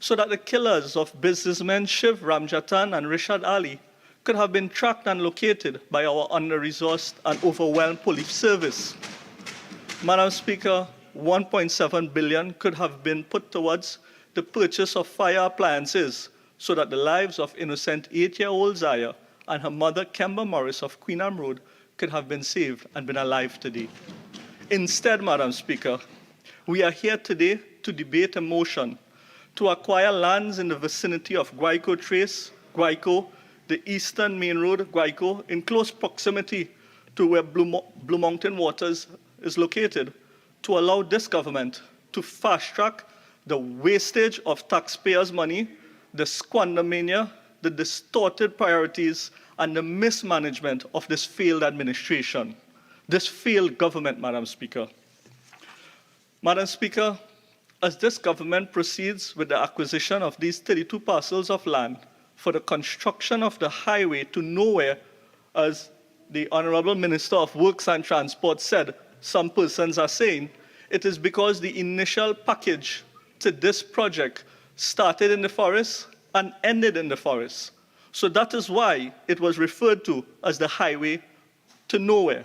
so that the killers of businessmen Shiv Ramjatan and Rishad Ali could have been tracked and located by our under-resourced and overwhelmed police service. Madam Speaker, 1.7 billion could have been put towards the purchase of fire appliances so that the lives of innocent 8-year-old Zaya and her mother, Kemba Morris of Queen Anne Road, could have been saved and been alive today. Instead, Madam Speaker, we are here today to debate a motion to acquire lands in the vicinity of Guayco Trace, Guayco, the Eastern Main Road, Guayco, in close proximity to where Blue Mountain Waters is located, to allow this government to fast-track the wastage of taxpayers' money, the squandermania, the distorted priorities, and the mismanagement of this failed administration, this failed government, Madam Speaker. Madam Speaker, as this government proceeds with the acquisition of these 32 parcels of land for the construction of the highway to nowhere, as the Honorable Minister of Works and Transport said, some persons are saying, it is because the initial package to this project started in the forest and ended in the forest. So that is why it was referred to as the highway to nowhere.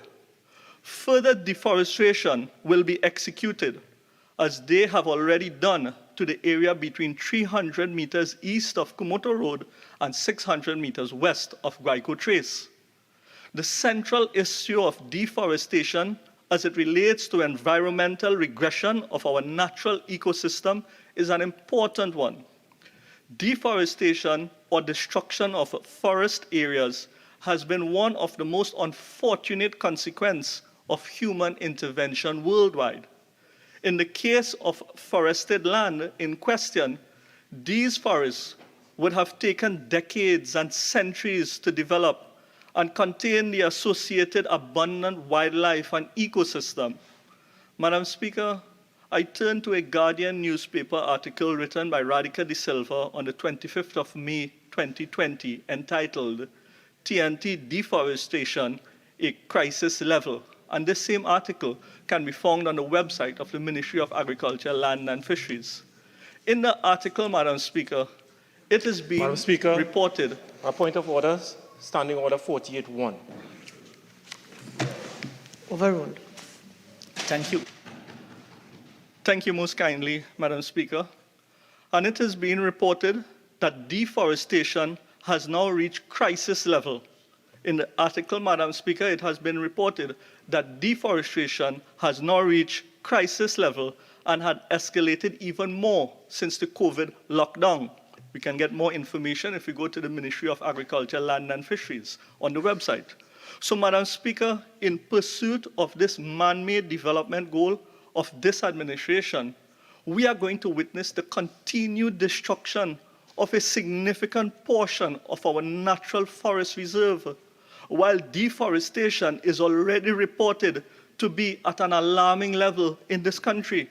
Further deforestation will be executed, as they have already done to the area between 300 meters east of Kumoto Road and 600 meters west of Guayco Trace. The central issue of deforestation as it relates to environmental regression of our natural ecosystem is an important one. Deforestation or destruction of forest areas has been one of the most unfortunate consequences of human intervention worldwide. In the case of forested land in question, these forests would have taken decades and centuries to develop and contain the associated abundant wildlife and ecosystem. Madam Speaker, I turn to a Guardian newspaper article written by Radhika De Silva on the 25th of May 2020 entitled TNT Deforestation, a Crisis Level. And this same article can be found on the website of the Ministry of Agriculture, Land and Fisheries. In the article, Madam Speaker, it is being reported. A point of order, Standing Order 48-1. Overruled. Thank you. Thank you most kindly, Madam Speaker. And it is being reported that deforestation has now reached crisis level. In the article, Madam Speaker, it has been reported that deforestation has now reached crisis level and had escalated even more since the COVID lockdown. We can get more information if we go to the Ministry of Agriculture, Land and Fisheries on the website. So, Madam Speaker, in pursuit of this man-made development goal of this administration, we are going to witness the continued destruction of a significant portion of our natural forest reserve, while deforestation is already reported to be at an alarming level in this country.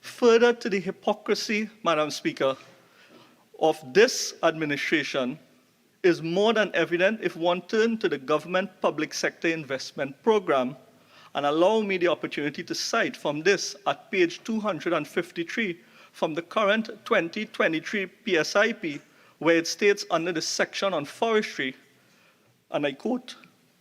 Further to the hypocrisy, Madam Speaker, of this administration is more than evident if one turns to the government public sector investment program, and allow me the opportunity to cite from this at page 253 from the current 2023 PSIP, where it states under the section on forestry, and I quote,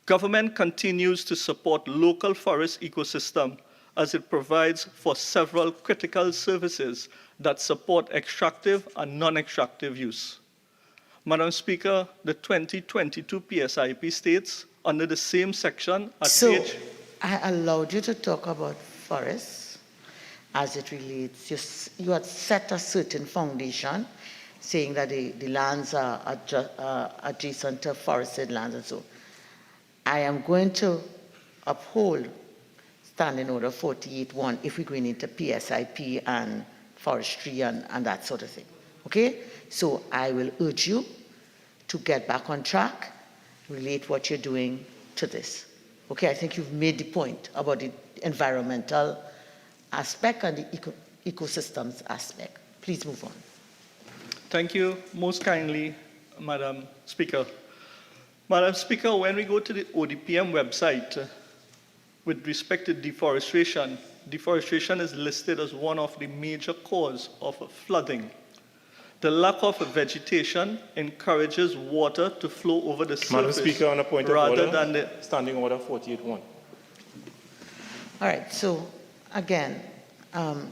"Government continues to support local forest ecosystem as it provides for several critical services that support extractive and non-extractive use." Madam Speaker, the 2022 PSIP states under the same section at page... I allowed you to talk about forests as it relates. You had set a certain foundation saying that the lands are adjacent to forested lands and so. I am going to uphold Standing Order 48-1 if we're going into PSIP and forestry and that sort of thing. Okay? So I will urge you to get back on track, relate what you're doing to this. Okay, I think you've made the point about the environmental aspect and the ecosystems aspect. Please move on. Thank you most kindly, Madam Speaker. Madam Speaker, when we go to the ODPM website, with respect to deforestation, deforestation is listed as one of the major causes of flooding. The lack of vegetation encourages water to flow over the surface. Madam Speaker, on a point of rather order, than the Standing Order 48-1. All right, so again, I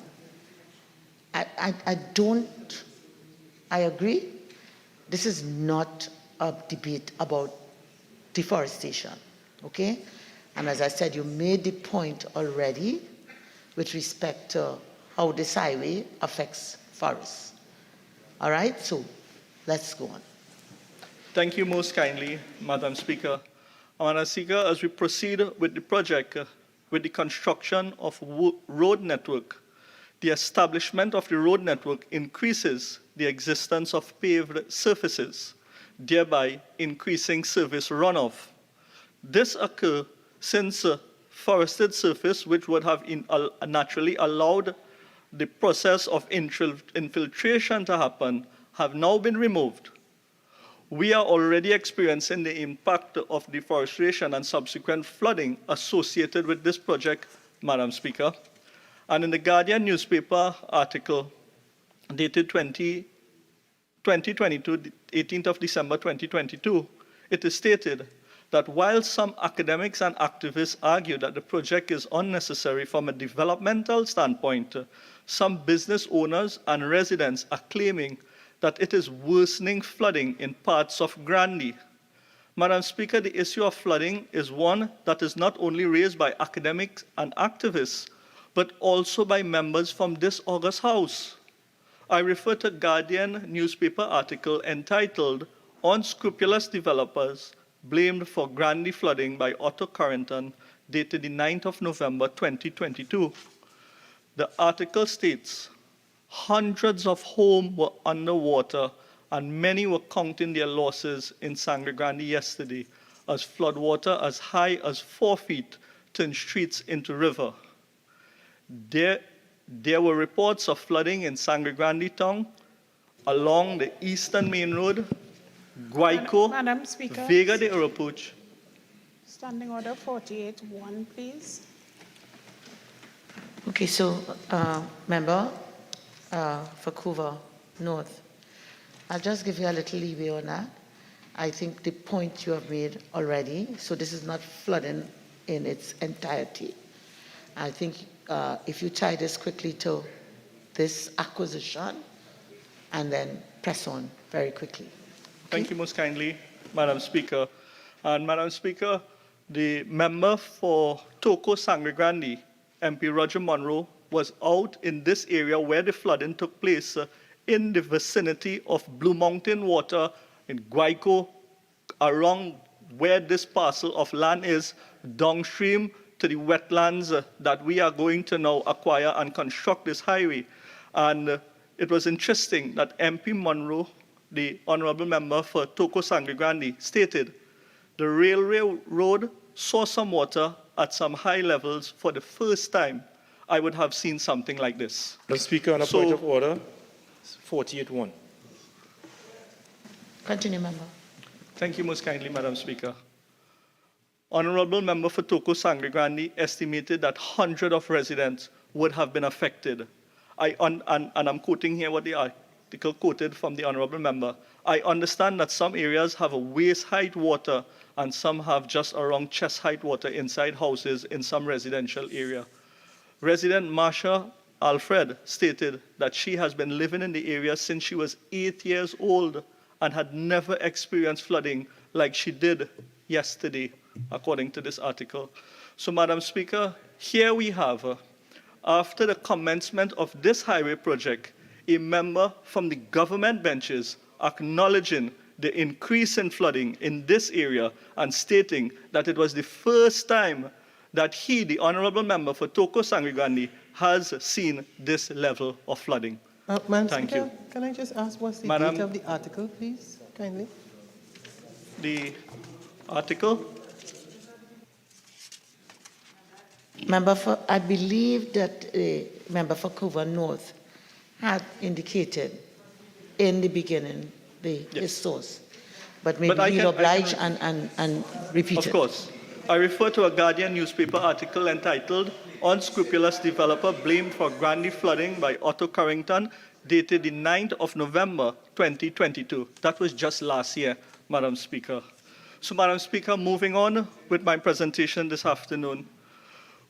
agree. This is not a debate about deforestation, okay? And as I said, you made the point already with respect to how this highway affects forests. All right, so let's go on. Thank you most kindly, Madam Speaker. Madam Speaker, as we proceed with the project, with the construction of road network, the establishment of the road network increases the existence of paved surfaces, thereby increasing service runoff. This occurs since forested surface, which would have naturally allowed the process of infiltration to happen, have now been removed. We are already experiencing the impact of deforestation and subsequent flooding associated with this project, Madam Speaker. And in the Guardian newspaper article dated 2022, 18th of December 2022, it is stated that while some academics and activists argue that the project is unnecessary from a developmental standpoint, some business owners and residents are claiming that it is worsening flooding in parts of Grandy. Madam Speaker, the issue of flooding is one that is not only raised by academics and activists, but also by members from this august House. I refer to Guardian newspaper article entitled "Unscrupulous Developers Blamed for Grandy Flooding" by Otto Carrington, dated the 9th of November 2022. The article states, hundreds of homes were underwater and many were counting their losses in Sangre Grande yesterday as floodwater as high as 4 feet turned streets into river. There were reports of flooding in Sangre Grande town along the Eastern Main Road, Guayco, Madam Speaker, Vega de Urupuch. Standing Order 48-1, please. Okay, so member for Couva North, I'll just give you a little leeway on that. I think the point you have made already, so this is not flooding in its entirety. I think if you tie this quickly to this acquisition and then press on very quickly. Thank you most kindly, Madam Speaker. And Madam Speaker, the member for Toco Sangre Grande, MP Roger Monroe, was out in this area where the flooding took place in the vicinity of Blue Mountain Water in Guayco, around where this parcel of land is, downstream to the wetlands that we are going to now acquire and construct this highway. And it was interesting that MP Monroe, the honorable member for Toco Sangre Grande, stated the railway road saw some water at some high levels for the first time. I would have seen something like this. Madam Speaker, on a point of order, 48-1. Continue, member. Thank you most kindly, Madam Speaker. Honorable member for Toco Sangre Grande estimated that hundreds of residents would have been affected. And I'm quoting here what the article quoted from the honorable member. I understand that some areas have a waist-height water and some have just around chest-height water inside houses in some residential area. Resident Marsha Alfred stated that she has been living in the area since she was 8 years old and had never experienced flooding like she did yesterday, according to this article. So, Madam Speaker, here we have, after the commencement of this highway project, a member from the government benches acknowledging the increase in flooding in this area and stating that it was the first time that he, the honorable member for Toko Sangregandi, has seen this level of flooding. Madam Thank Speaker, you. can I just ask what's the Madam- date of the article, please, kindly? The article? I believe that the member for Cover North had indicated in the beginning his source, but maybe But he'll I can- oblige and repeat it. Of course. I refer to a Guardian newspaper article entitled Unscrupulous Developer Blamed for Grandy Flooding by Otto Carrington, dated the 9th of November 2022. That was just last year, Madam Speaker. So, Madam Speaker, moving on with my presentation this afternoon.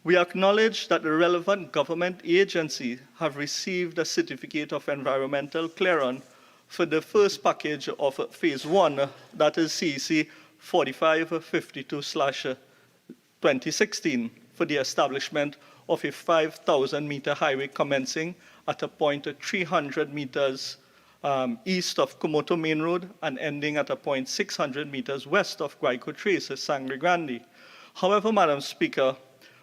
We acknowledge that the relevant government agencies have received a certificate of environmental clearance for the first package of phase 1, that is CEC 4552/2016, for the establishment of a 5,000-meter highway commencing at a point 300 meters east of Komoto Main Road and ending at a point 600 meters west of Guayco Trace, Sangre Grande. However, Madam Speaker,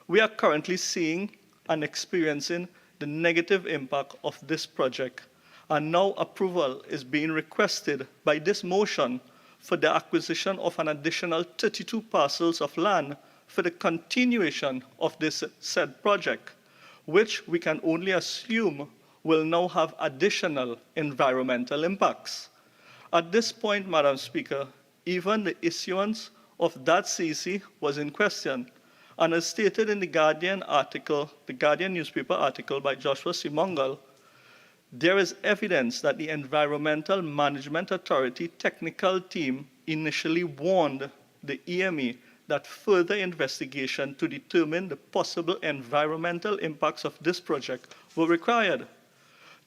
we are currently seeing and experiencing the negative impact of this project, and now approval is being requested by this motion for the acquisition of an additional 32 parcels of land for the continuation of this said project, which we can only assume will now have additional environmental impacts. At this point, Madam Speaker, even the issuance of that CC was in question, and as stated in the Guardian article, the Guardian newspaper article by Joshua Simongal, there is evidence that the Environmental Management Authority technical team initially warned the EMA that further investigation to determine the possible environmental impacts of this project were required.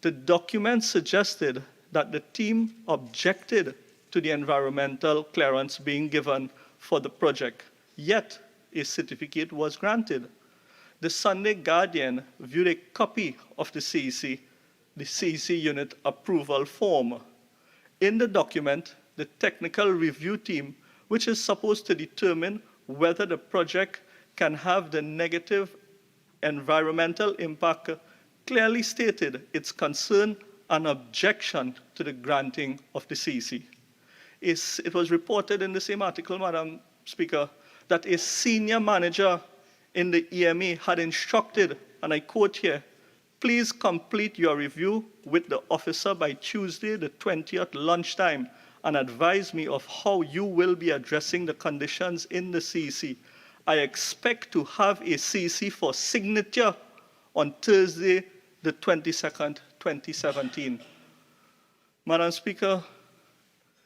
The document suggested that the team objected to the environmental clearance being given for the project, yet a certificate was granted. The Sunday Guardian viewed a copy of the CEC unit approval form. In the document, the technical review team, which is supposed to determine whether the project can have the negative environmental impact, clearly stated its concern and objection to the granting of the CEC. It was reported in the same article, Madam Speaker, that a senior manager in the EMA had instructed, and I quote here, "Please complete your review with the officer by Tuesday, the 20th lunchtime, and advise me of how you will be addressing the conditions in the CEC. I expect to have a CEC for signature on Thursday, the 22nd, 2017. Madam Speaker,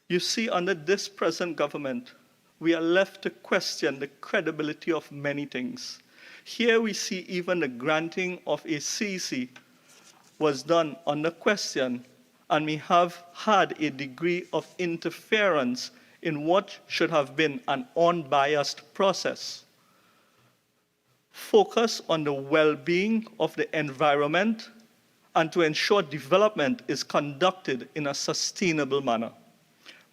you see, under this present government, we are left to question the credibility of many things. Here we see even the granting of a CEC was done under question, and we have had a degree of interference in what should have been an unbiased process. Focus on the well-being of the environment and to ensure development is conducted in a sustainable manner.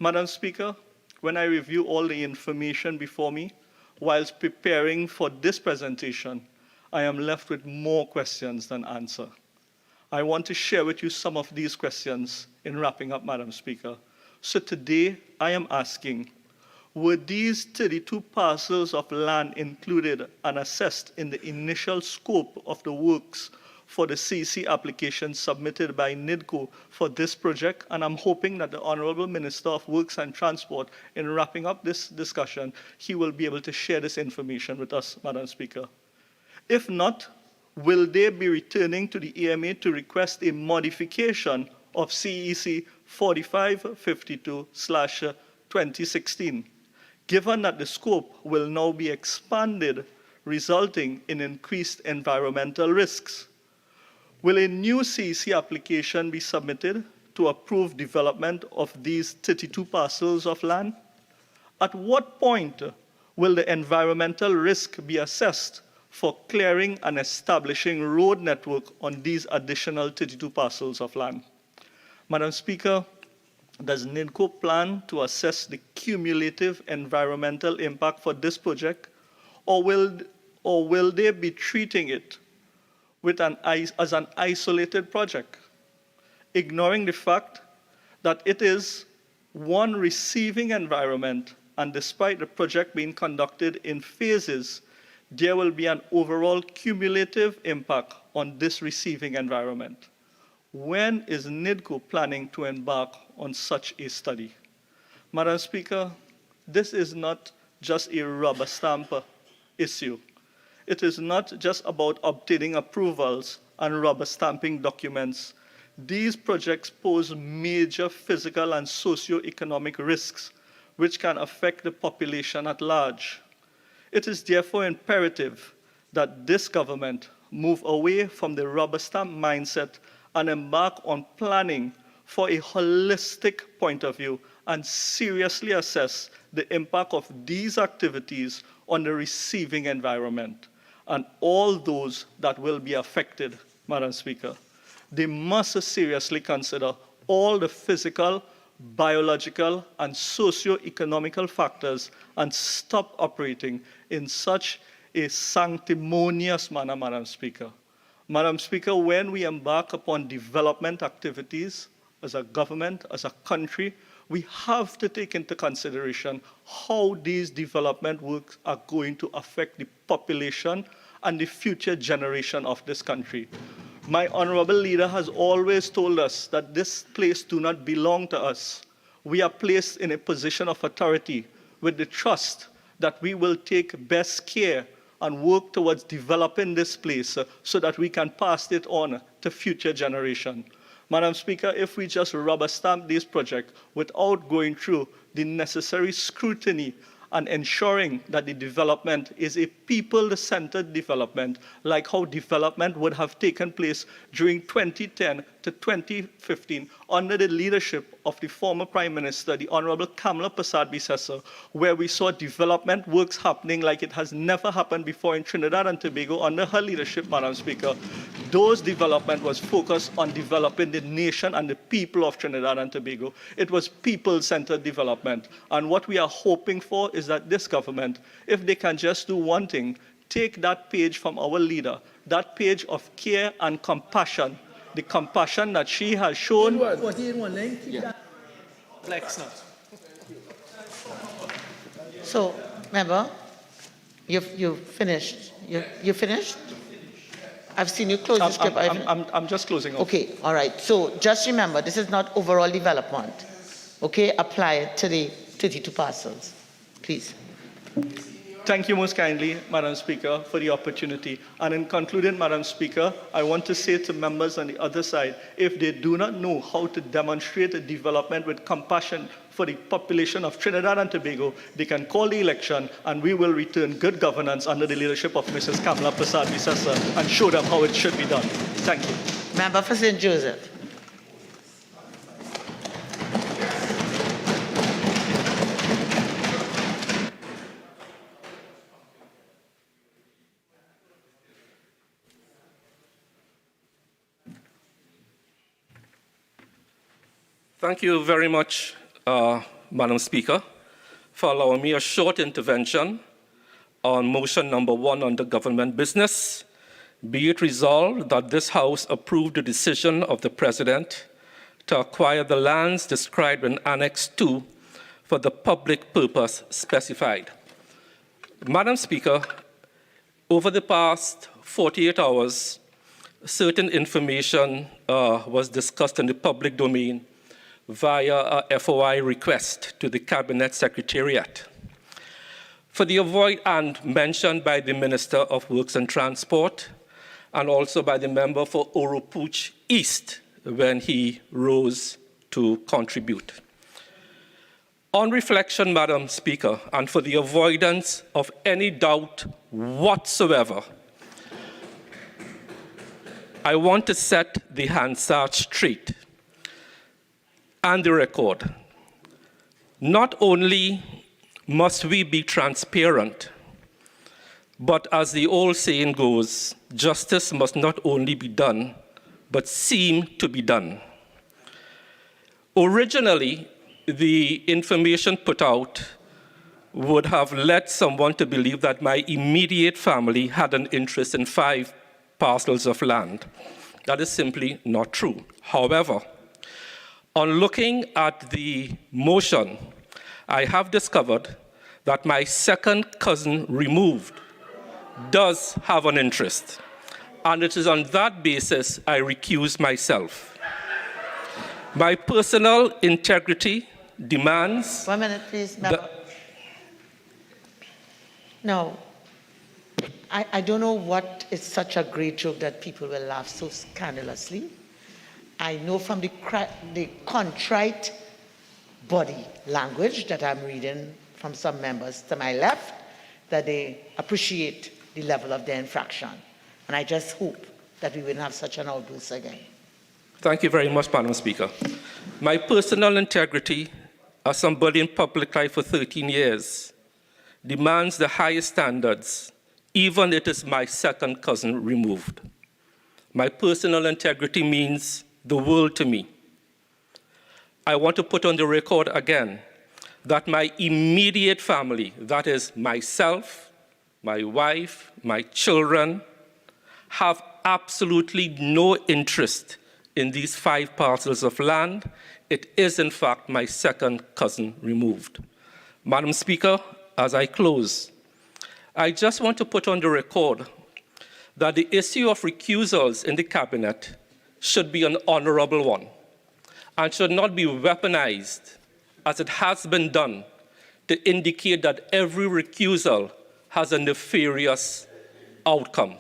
Madam Speaker, when I review all the information before me, whilst preparing for this presentation, I am left with more questions than answer. I want to share with you some of these questions in wrapping up, Madam Speaker. So today, I am asking, were these 32 parcels of land included and assessed in the initial scope of the works for the CEC application submitted by NIDCO for this project? And I'm hoping that the Honorable Minister of Works and Transport, in wrapping up this discussion, he will be able to share this information with us, Madam Speaker. If not, will they be returning to the EMA to request a modification of CEC 4552/2016, given that the scope will now be expanded, resulting in increased environmental risks? Will a new CEC application be submitted to approve development of these 32 parcels of land? At what point will the environmental risk be assessed for clearing and establishing road network on these additional 32 parcels of land? Madam Speaker, does NIDCO plan to assess the cumulative environmental impact for this project, or will they be treating it with as an isolated project, ignoring the fact that it is one receiving environment, and despite the project being conducted in phases, there will be an overall cumulative impact on this receiving environment? When is NIDCO planning to embark on such a study? Madam Speaker, this is not just a rubber stamp issue. It is not just about obtaining approvals and rubber stamping documents. These projects pose major physical and socio-economic risks which can affect the population at large. It is therefore imperative that this government move away from the rubber stamp mindset and embark on planning for a holistic point of view and seriously assess the impact of these activities on the receiving environment and all those that will be affected, Madam Speaker. They must seriously consider all the physical, biological, and socio-economical factors and stop operating in such a sanctimonious manner, Madam Speaker. Madam Speaker, when we embark upon development activities as a government, as a country, we have to take into consideration how these development works are going to affect the population and the future generation of this country. My honorable leader has always told us that this place do not belong to us. We are placed in a position of authority with the trust that we will take best care and work towards developing this place so that we can pass it on to future generation. Madam Speaker, if we just rubber stamp this project without going through the necessary scrutiny and ensuring that the development is a people-centered development, like how development would have taken place during 2010 to 2015 under the leadership of the former Prime Minister, the Honorable Kamala Persad-Bissessar, where we saw development works happening like it has never happened before in Trinidad and Tobago under her leadership, Madam Speaker. Those development was focused on developing the nation and the people of Trinidad and Tobago. It was people-centered development. And what we are hoping for is that this government, if they can just do one thing, take that page from our leader, that page of care and compassion, the compassion that she has shown. So, member, you've finished. You finished? I've seen you close the script. I'm just closing off. Okay, all right. So just remember, this is not overall development. Okay, apply it to the 32 parcels, please. Thank you most kindly, Madam Speaker, for the opportunity. And in concluding, Madam Speaker, I want to say to members on the other side, if they do not know how to demonstrate a development with compassion for the population of Trinidad and Tobago, they can call the election and we will return good governance under the leadership of Mrs. Kamala Persad-Bissessar and show them how it should be done. Thank you. Member for St. Joseph. Thank you very much, Madam Speaker, for allowing me a short intervention on motion number 1 under government business. Be it resolved that this House approve the decision of the President to acquire the lands described in Annex 2 for the public purpose specified. Madam Speaker, over the past 48 hours, certain information was discussed in the public domain via a FOI request to the Cabinet Secretariat. For the avoid and mentioned by the Minister of Works and Transport and also by the member for Oropouche East when he rose to contribute. On reflection, Madam Speaker, and for the avoidance of any doubt whatsoever, I want to set the Hansard straight and the record. Not only must we be transparent, but as the old saying goes, justice must not only be done, but seem to be done. Originally, the information put out would have led someone to believe that my immediate family had an interest in 5 parcels of land. That is simply not true. However, on looking at the motion, I have discovered that my second cousin removed does have an interest. And it is on that basis I recuse myself. My personal integrity demands... 1 minute, please, member. No, I don't know what is such a great joke that people will laugh so scandalously. I know from the contrite body language that I'm reading from some members to my left that they appreciate the level of their infraction. And I just hope that we wouldn't have such an outburst again. Thank you very much, Madam Speaker. My personal integrity, as somebody in public life for 13 years, demands the highest standards, even if it is my second cousin removed. My personal integrity means the world to me. I want to put on the record again that my immediate family, that is myself, my wife, my children, have absolutely no interest in these 5 parcels of land. It is, in fact, my second cousin removed. Madam Speaker, as I close, I just want to put on the record that the issue of recusals in the cabinet should be an honorable one and should not be weaponized, as it has been done, to indicate that every recusal has a nefarious outcome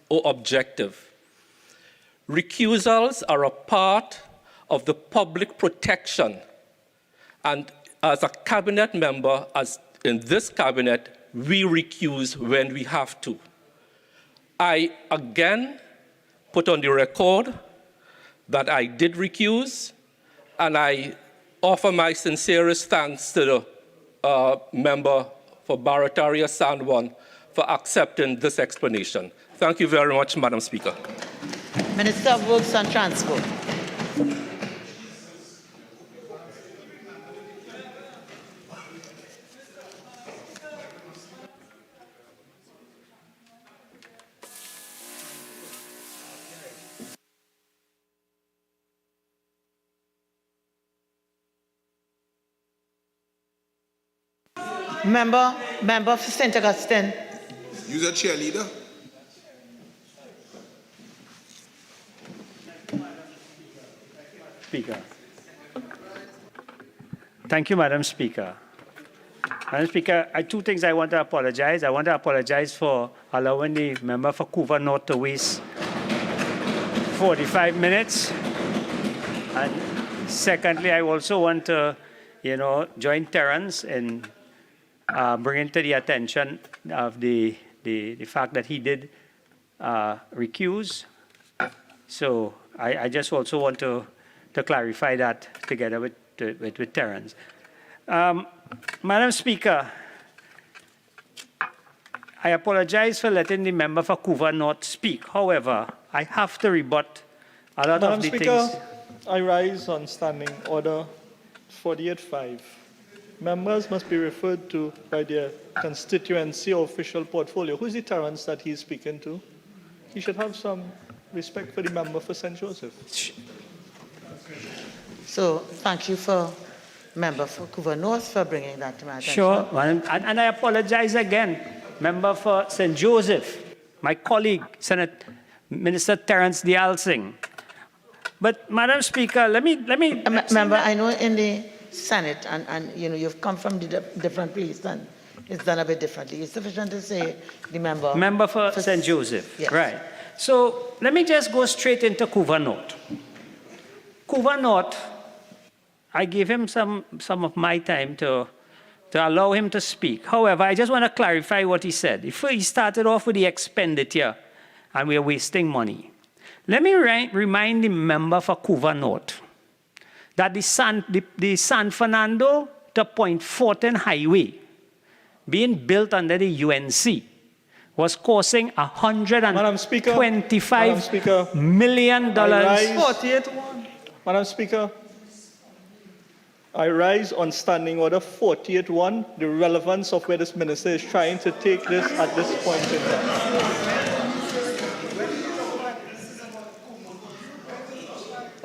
or objective. Recusals are a part of the public protection, and as a cabinet member, as in this cabinet, we recuse when we have to. I again put on the record that I did recuse, and I offer my sincerest thanks to the member for Barataria San Juan for accepting this explanation. Thank you very much, Madam Speaker. Minister of Works and Transport. Member for St. Augustine. You're a cheerleader. Speaker. Thank you, Madam Speaker. Madam Speaker, two things I want to apologize. I want to apologize for allowing the member for Couva North to waste 45 minutes. And secondly, I also want to, join Terence in bringing to the attention of the fact that he did recuse. So I just also want to clarify that together with Terence. Madam Speaker, I apologize for letting the member for Couva North speak. However, I have to rebut a lot of the Speaker, things. I rise on standing order 48.5. Members must be referred to by their constituency or official portfolio. Who's the Terence that he's speaking to? He should have some respect for the member for St. Joseph. So thank you for member for Couva North for bringing that to my attention. Sure, and I apologize again, member for St. Joseph, my colleague, Minister Terence Dialsing. But Madam Speaker, let me member, I know in the Senate, and you've come from the different place, and it's done a bit differently. It's sufficient to say the member. Member for St. Joseph, yes. Right. So let me just go straight into Couva North. Couva North, I gave him some of my time to allow him to speak. However, I just want to clarify what he said. He started off with the expenditure, and we're wasting money. Let me remind the member for Couva North that the San Fernando to Point Fortin Highway being built under the UNC was costing $125 million. 48.1. Madam Speaker, I rise on Standing Order 48-1, the relevance of where this minister is trying to take this at this point in time.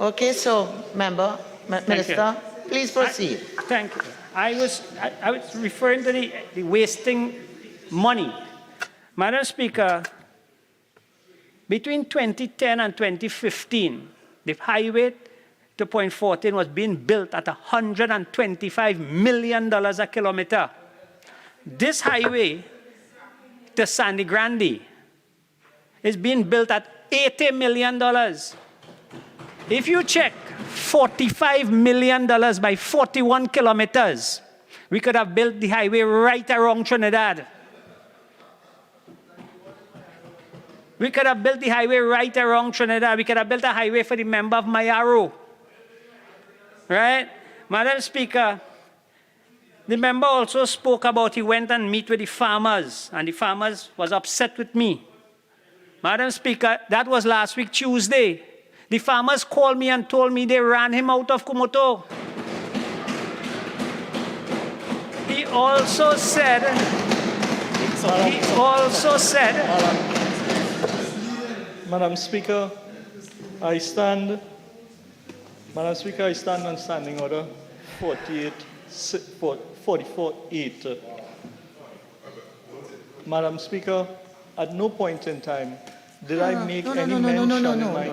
Okay, so, Minister, please proceed. Thank you. I was referring to the wasting money. Madam Speaker, between 2010 and 2015, the highway to Point 14 was being built at $125 million a kilometer. This highway to Sandy Grande is being built at $80 million. If you check $45 million by 41 kilometers, we could have built the highway right around Trinidad. We could have built the highway right around Trinidad. We could have built a highway for the member of Mayaro. Right? Madam Speaker, the member also spoke about he went and meet with the farmers, and the farmers was upset with me. Madam Speaker, that was last week, Tuesday. The farmers called me and told me they ran him out of Kumoto. He also said, Madam Speaker, I stand on Standing Order 44-8. Madam Speaker, at no point in time did I make any mention in my...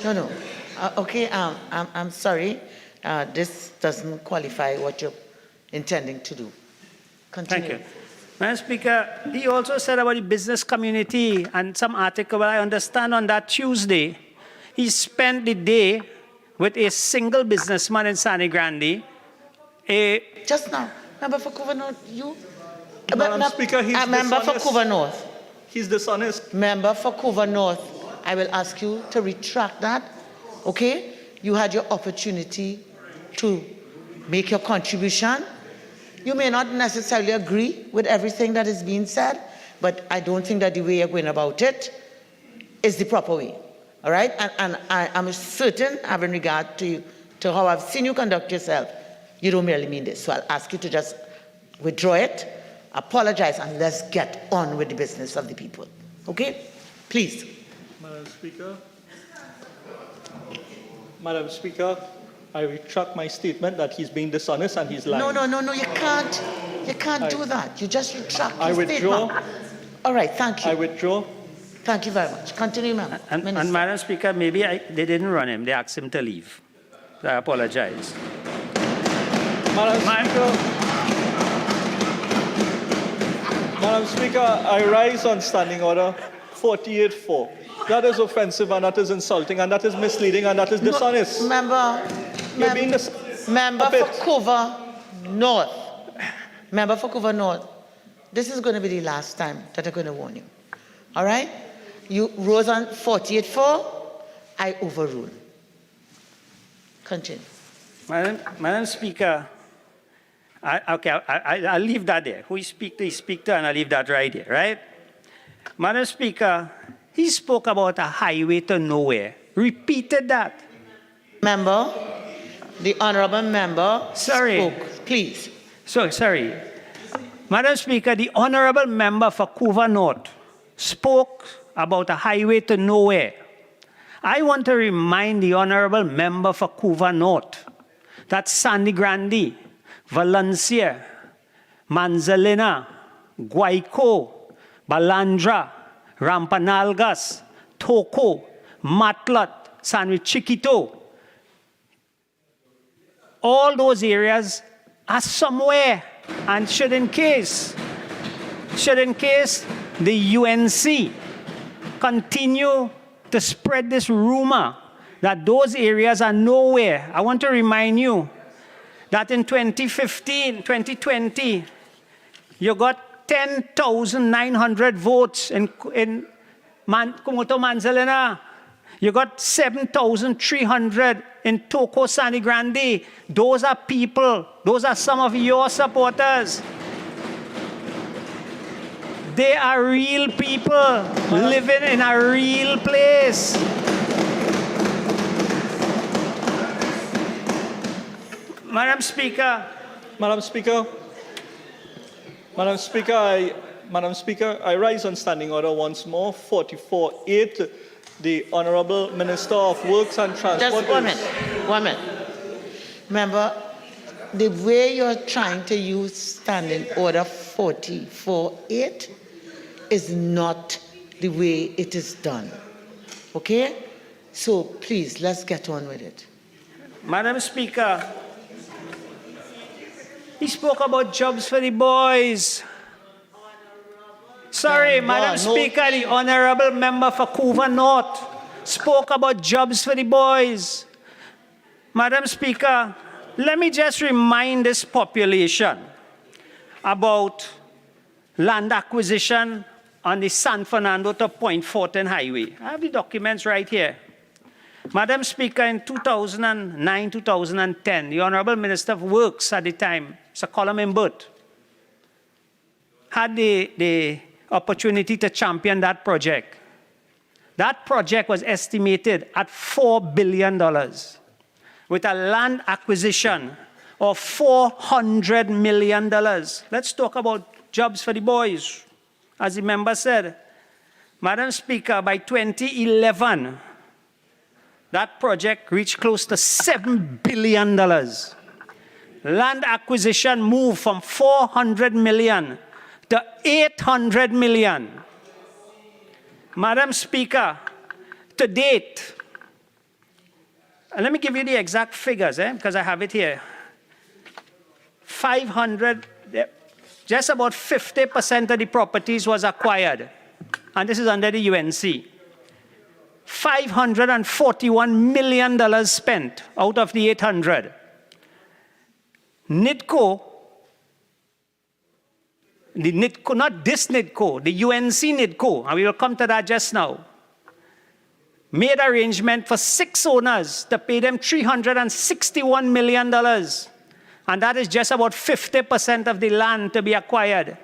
No. Okay, I'm sorry. This doesn't qualify what you're intending to do. Continue. Thank you. Madam Speaker, he also said about the business community and some article, I understand on that Tuesday, he spent the day with a single businessman in Sandy Grande. Just now, member for Couva North, you? Madam Speaker, he's member for dishonest. Couva North. He's dishonest. Member for Couva North, I will ask you to retract that, okay? You had your opportunity to make your contribution. You may not necessarily agree with everything that is being said, but I don't think that the way you're going about it is the proper way, all right? And I'm certain, having regard to how I've seen you conduct yourself, you don't merely mean this. So I'll ask you to just withdraw it, apologize, and let's get on with the business of the people, okay? Please. Madam Speaker, I retract my statement that he's being dishonest and he's lying. No, you can't. You can't do that. You just retract your I withdraw. statement. All right, thank you. I withdraw. Thank you very much. Continue, ma'am. And Madam Speaker, maybe they didn't run him. They asked him to leave. So I apologize. Madam Speaker, I rise on Standing Order 48-4. That is offensive and that is insulting and that is misleading and that is dishonest. Member for Couva North. Member for Couva North. This is going to be the last time that I'm going to warn you. All right? You rose on 48-4. I overrule. Continue. Madam Speaker, I'll leave that there. Who he speak to, and I'll leave that right there, right? Madam Speaker, he spoke about a highway to nowhere. Repeated that. Member, the honorable member spoke. Please. Sorry. Madam Speaker, the honorable member for Couva North spoke about a highway to nowhere. I want to remind the honorable member for Couva North that Sandy Grande, Valencia, Manzanilla, Guayco, Balandra, Rampanalgas, Toco, Matlat, San Luis Chiquito, all those areas are somewhere and should in case the UNC continue to spread this rumor that those areas are nowhere. I want to remind you that in 2020, you got 10,900 votes in Kumoto Manzanilla. You got 7,300 in Toco Sandy Grande. Those are people. Those are some of your supporters. They are real people living in a real place. Madam Speaker. Madam Speaker. Madam Speaker, I rise on standing order once more. 44-8. The Honourable Minister of Works and Transport. Just 1 minute. 1 minute. Remember, the way you're trying to use standing order 44-8 is not the way it is done. Okay? So please, let's get on with it. Madam Speaker, he spoke about jobs for the boys. Sorry, Madam Speaker, the Honourable Member for Couva North spoke about jobs for the boys. Madam Speaker, let me just remind this population about land acquisition on the San Fernando to Point Fortin Highway. I have the documents right here. Madam Speaker, in 2009-2010, the Honourable Minister of Works at the time, Sir Colin Burt, had the opportunity to champion that project. That project was estimated at $4 billion with a land acquisition of $400 million. Let's talk about jobs for the boys. As the member said, Madam Speaker, by 2011, that project reached close to $7 billion. Land acquisition moved from $400 million to $800 million. Madam Speaker, to date, and let me give you the exact figures, because I have it here. 500, just about 50% of the properties was acquired, and this is under the UNC. $541 million spent out of the 800. NIDCO, not this NIDCO, the UNC NIDCO, and we will come to that just now, made arrangement for 6 owners to pay them $361 million. And that is just about 50% of the land to be acquired.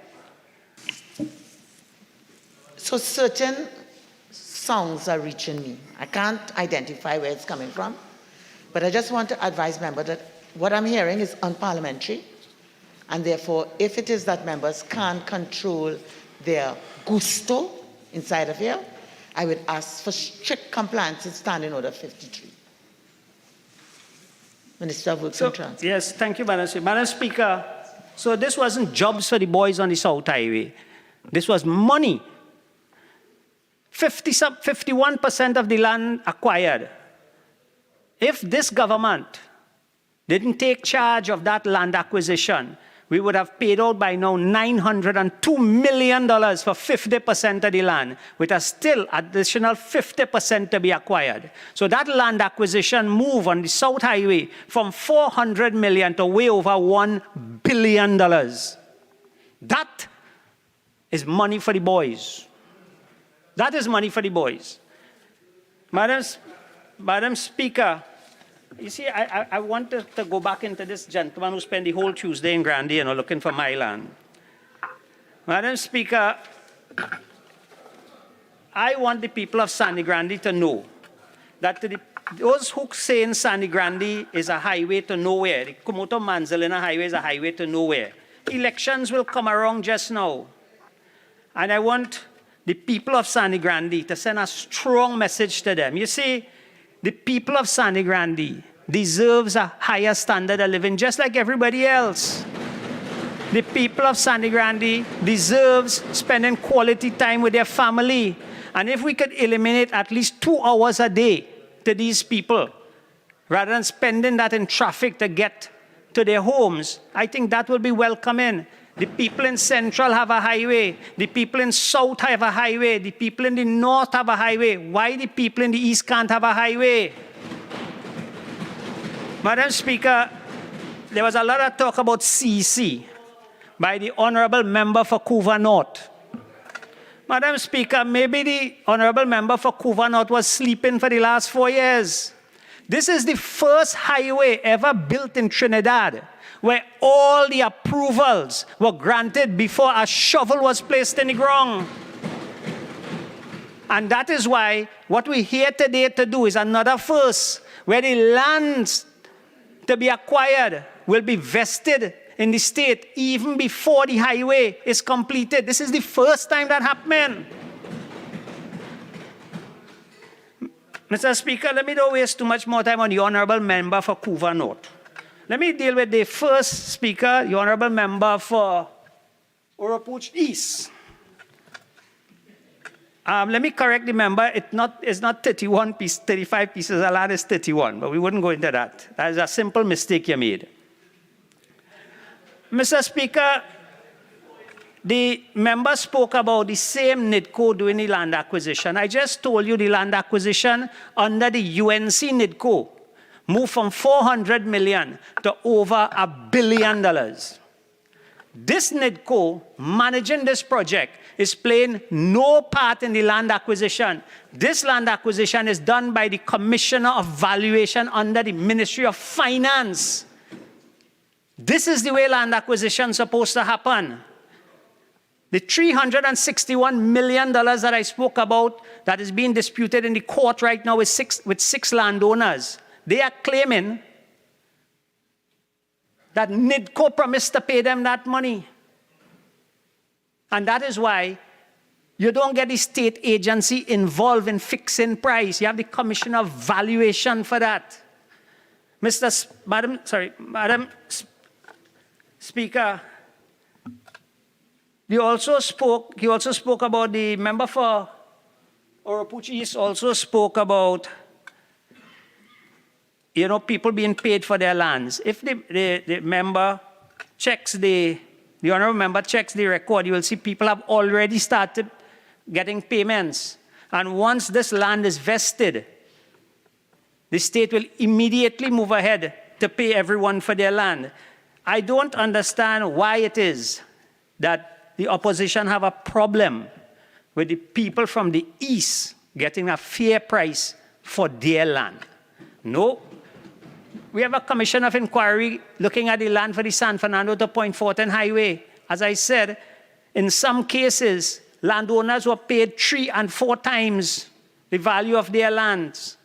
So certain sounds are reaching me. I can't identify where it's coming from, but I just want to advise members that what I'm hearing is unparliamentary, and therefore, if it is that members can't control their gusto inside of here, I would ask for strict compliance with Standing Order 53. Minister of Works and Transport. Yes, thank you, Madam Speaker. Madam Speaker, so this wasn't jobs for the boys on the South Highway. This was money. 51% of the land acquired. If this government didn't take charge of that land acquisition, we would have paid out by now $902 million for 50% of the land, with a still additional 50% to be acquired. So that land acquisition moved on the South Highway from $400 million to way over $1 billion. That is money for the boys. That is money for the boys. Madam Speaker, you see, I wanted to go back into this gentleman who spent the whole Tuesday in Grandy, looking for my land. Madam Speaker, I want the people of Sangre Grande to know that those who say in Sangre Grande is a highway to nowhere, the Kumoto Manzalina highway is a highway to nowhere. Elections will come around just now. And I want the people of Sangre Grande to send a strong message to them. You see, the people of Sangre Grande deserves a higher standard of living, just like everybody else. The people of Sangre Grande deserves spending quality time with their family. And if we could eliminate at least 2 hours a day to these people, rather than spending that in traffic to get to their homes, I think that will be welcoming. The people in Central have a highway. The people in South have a highway. The people in the North have a highway. Why the people in the East can't have a highway? Madam Speaker, there was a lot of talk about CEC by the Honourable Member for Couva North. Madam Speaker, maybe the Honourable Member for Couva North was sleeping for the last 4 years. This is the first highway ever built in Trinidad where all the approvals were granted before a shovel was placed in the ground. And that is why what we're here today to do is another first, where the lands to be acquired will be vested in the state even before the highway is completed. This is the first time that happened. Mr. Speaker, let me not waste too much more time on the honourable member for Couva North. Let me deal with the first speaker, the honourable member for Oropuch East. Let me correct the member. It's not 35 pieces of land, it's 31, but we wouldn't go into that. That is a simple mistake you made. Mr. Speaker, the member spoke about the same NIDCO doing the land acquisition. I just told you the land acquisition under the UNC NIDCO moved from 400 million to over $1 billion. This NIDCO managing this project is playing no part in the land acquisition. This land acquisition is done by the Commissioner of Valuation under the Ministry of Finance. This is the way land acquisition is supposed to happen. The $361 million that I spoke about that is being disputed in the court right now with six landowners, they are claiming that NIDCO promised to pay them that money. And that is why you don't get the state agency involved in fixing price. You have the Commissioner of Valuation for that. Madam Speaker, he also spoke about the member for Oropuch East also spoke about, people being paid for their lands. If the member checks the honourable member checks the record, you will see people have already started getting payments. And once this land is vested, the state will immediately move ahead to pay everyone for their land. I don't understand why it is that the opposition have a problem with the people from the east getting a fair price for their land. No. We have a commission of inquiry looking at the land for the San Fernando to Point Fortin Highway. As I said, in some cases, landowners were paid 3 and 4 times the value of their lands.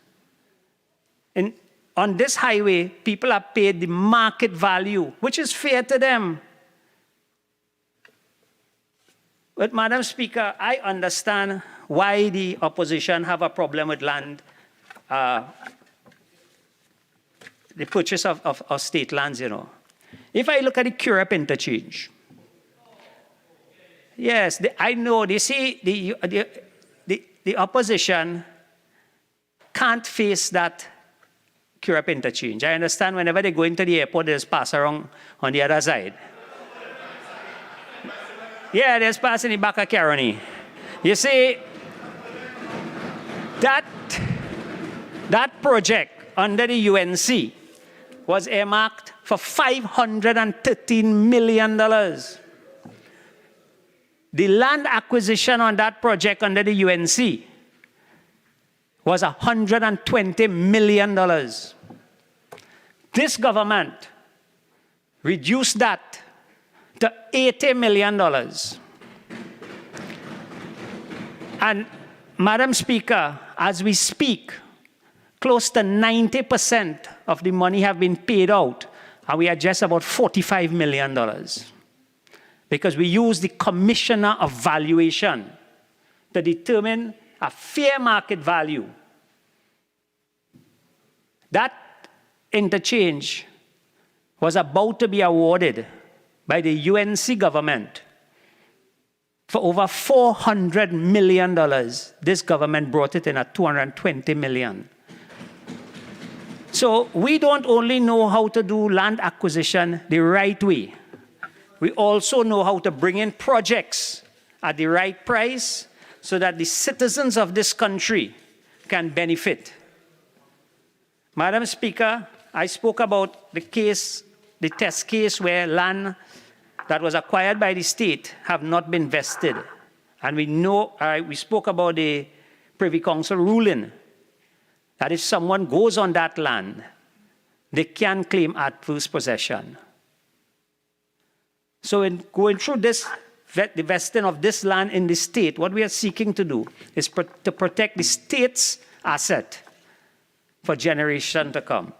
On this highway, people are paid the market value, which is fair to them. But, Madam Speaker, I understand why the opposition have a problem with land, the purchase of state lands, If I look at the Curepe interchange, yes, I know, they say the opposition can't face that Curepe interchange. I understand whenever they go into the airport, they just pass around on the other side. Yeah, there's pass in the back of Caroni. You see, that project under the UNC was earmarked for $513 million. The land acquisition on that project under the UNC was $120 million. This government reduced that to $80 million. And, Madam Speaker, as we speak, close to 90% of the money have been paid out, and we are just about $45 million. Because we use the Commissioner of Valuation to determine a fair market value. That interchange was about to be awarded by the UNC government for over $400 million. This government brought it in at $220 million. So we don't only know how to do land acquisition the right way, we also know how to bring in projects at the right price so that the citizens of this country can benefit. Madam Speaker, I spoke about the test case where land that was acquired by the state have not been vested. And we spoke about the Privy Council ruling that if someone goes on that land, they can claim adverse possession. So in going through the vesting of this land in the state, what we are seeking to do is to protect the state's asset for generations to come.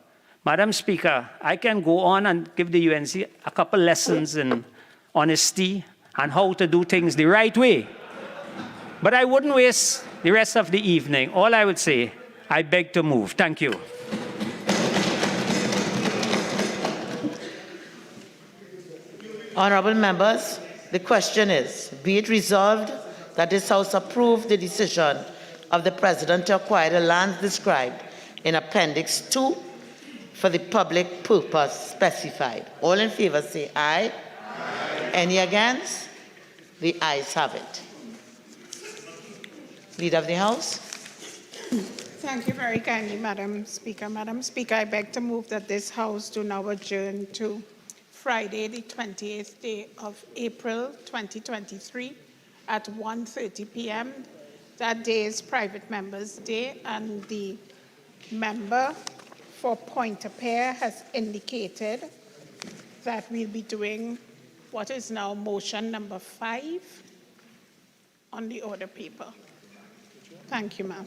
Madam Speaker, I can go on and give the UNC a couple lessons in honesty and how to do things the right way. But I wouldn't waste the rest of the evening. All I would say, I beg to move. Thank you. Honourable members, the question is, be it resolved that this House approve the decision of the President to acquire the lands described in Appendix 2 for the public purpose specified. All in favour say aye. Aye. Any against? The ayes have it. Leader of the House. Thank you very kindly, Madam Speaker. Madam Speaker, I beg to move that this House do now adjourn to Friday, the 28th day of April 2023 at 1:30 p.m. That day is Private Members' Day, and the member for Pointe-a-Pierre has indicated that we'll be doing what is now motion number 5 on the order paper. Thank you, ma'am.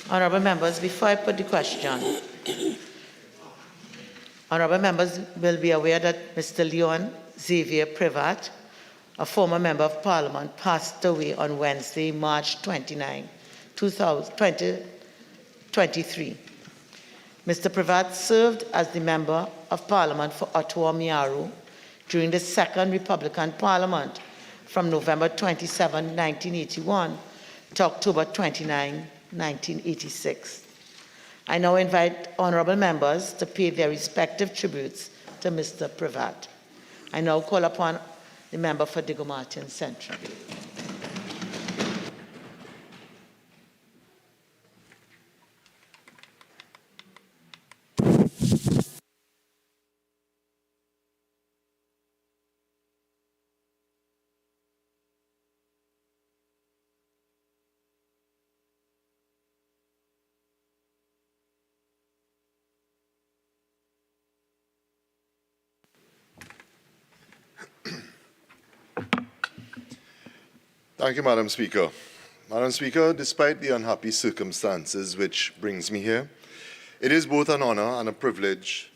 Honourable members, before I put the question, honourable members will be aware that Mr. Leon Xavier Privat, a former member of Parliament, passed away on Wednesday, March 29, 2023. Mr. Privat served as the Member of Parliament for Ottawa-Miaru during the Second Republican Parliament from November 27, 1981 to October 29, 1986. I now invite honourable members to pay their respective tributes to Mr. Privat. I now call upon the member for Diego Martin Central. Thank you, Madam Speaker. Madam Speaker, despite the unhappy circumstances which brings me here, it is both an honor and a privilege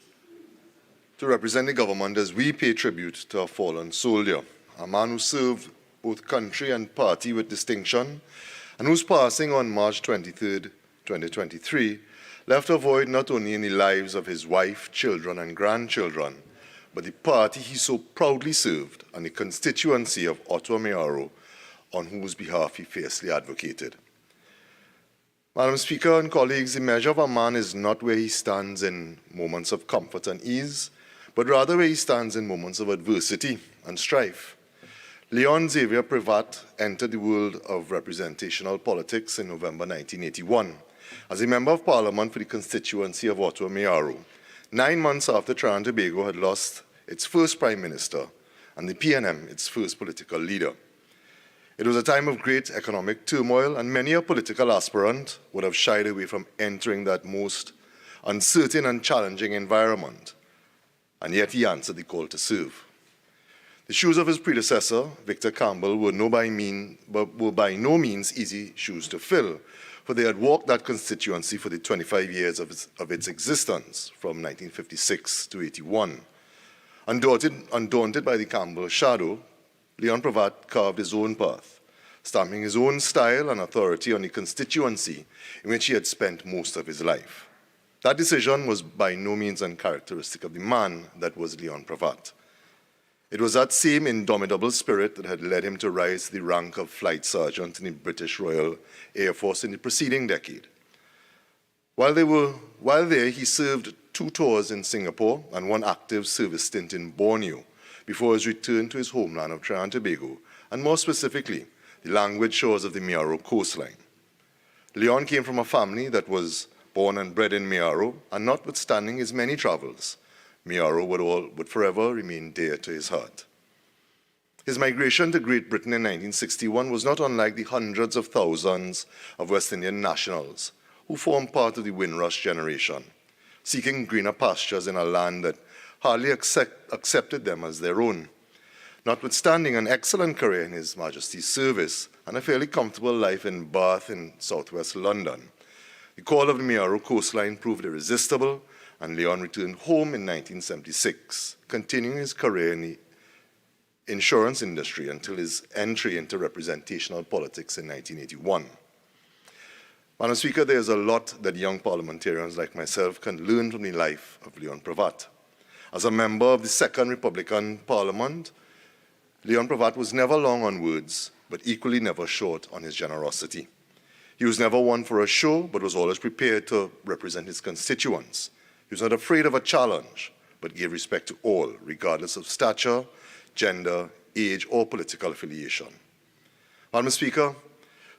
to represent the government as we pay tribute to a fallen soldier, a man who served both country and party with distinction, and whose passing on March 23, 2023, left a void not only in the lives of his wife, children, and grandchildren, but the party he so proudly served and the constituency of Ottawa-Miaru, on whose behalf he fiercely advocated. Madam Speaker and colleagues, the measure of a man is not where he stands in moments of comfort and ease, but rather where he stands in moments of adversity and strife. Leon Xavier Privat entered the world of representational politics in November 1981 as a Member of Parliament for the constituency of Ottawa-Miaru, 9 months after Trinidad and Tobago had lost its first Prime Minister and the PNM its first political leader. It was a time of great economic turmoil, and many a political aspirant would have shied away from entering that most uncertain and challenging environment. And yet he answered the call to serve. The shoes of his predecessor, Victor Campbell, were by no means easy shoes to fill, for they had walked that constituency for the 25 years of its existence, from 1956 to 81. Undaunted by the Campbell shadow, Leon Privat carved his own path, stamping his own style and authority on the constituency in which he had spent most of his life. That decision was by no means uncharacteristic of the man that was Leon Privat. It was that same indomitable spirit that had led him to rise to the rank of Flight Sergeant in the British Royal Air Force in the preceding decade. While there, he served 2 tours in Singapore and 1 active service stint in Borneo, before his return to his homeland of Trinidad and Tobago, and more specifically, the languid shores of the Miaru coastline. Leon came from a family that was born and bred in Miaru, and notwithstanding his many travels, Miaru would forever remain dear to his heart. His migration to Great Britain in 1961 was not unlike the hundreds of thousands of West Indian nationals who formed part of the Windrush generation, seeking greener pastures in a land that hardly accepted them as their own. Notwithstanding an excellent career in His Majesty's service and a fairly comfortable life in Bath in southwest London. The call of the Mayaro coastline proved irresistible, and Leon returned home in 1976, continuing his career in the insurance industry until his entry into representational politics in 1981. Madam Speaker, there is a lot that young parliamentarians like myself can learn from the life of Leon Pravat. As a member of the Second Republican Parliament, Leon Pravat was never long on words, but equally never short on his generosity. He was never one for a show, but was always prepared to represent his constituents. He was not afraid of a challenge, but gave respect to all, regardless of stature, gender, age, or political affiliation. Madam Speaker,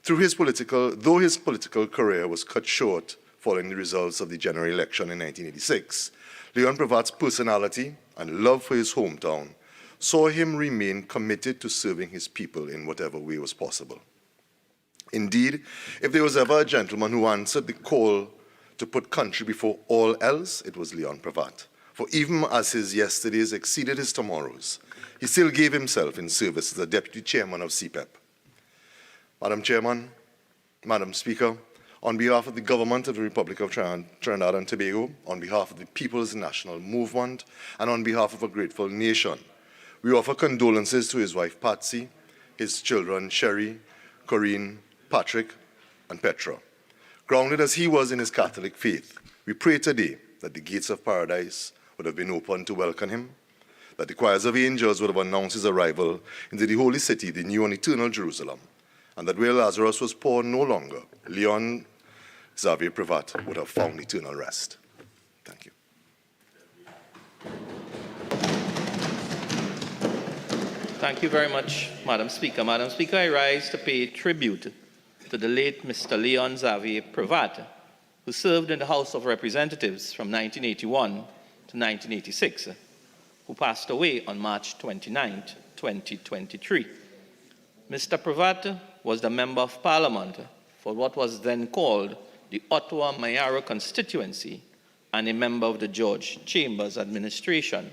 though his political career was cut short following the results of the general election in 1986, Leon Pravat's personality and love for his hometown saw him remain committed to serving his people in whatever way was possible. Indeed, if there was ever a gentleman who answered the call to put country before all else, it was Leon Pravat. For even as his yesterdays exceeded his tomorrows, he still gave himself in service as the Deputy Chairman of CPEP. Madam Chairman, Madam Speaker, on behalf of the Government of the Republic of Trinidad and Tobago, on behalf of the People's National Movement, and on behalf of a grateful nation, we offer condolences to his wife Patsy, his children Sherry, Corinne, Patrick, and Petra. Grounded as he was in his Catholic faith, we pray today that the gates of paradise would have been opened to welcome him, that the choirs of angels would have announced his arrival into the holy city, the new and eternal Jerusalem, and that where Lazarus was poor no longer, Leon Xavier Pravat would have found eternal rest. Thank you. Thank you very much, Madam Speaker. Madam Speaker, I rise to pay tribute to the late Mr. Leon Xavier Pravat, who served in the House of Representatives from 1981 to 1986, who passed away on March 29, 2023. Mr. Pravat was the Member of Parliament for what was then called the Ottawa-Mayaro constituency and a member of the George Chambers administration.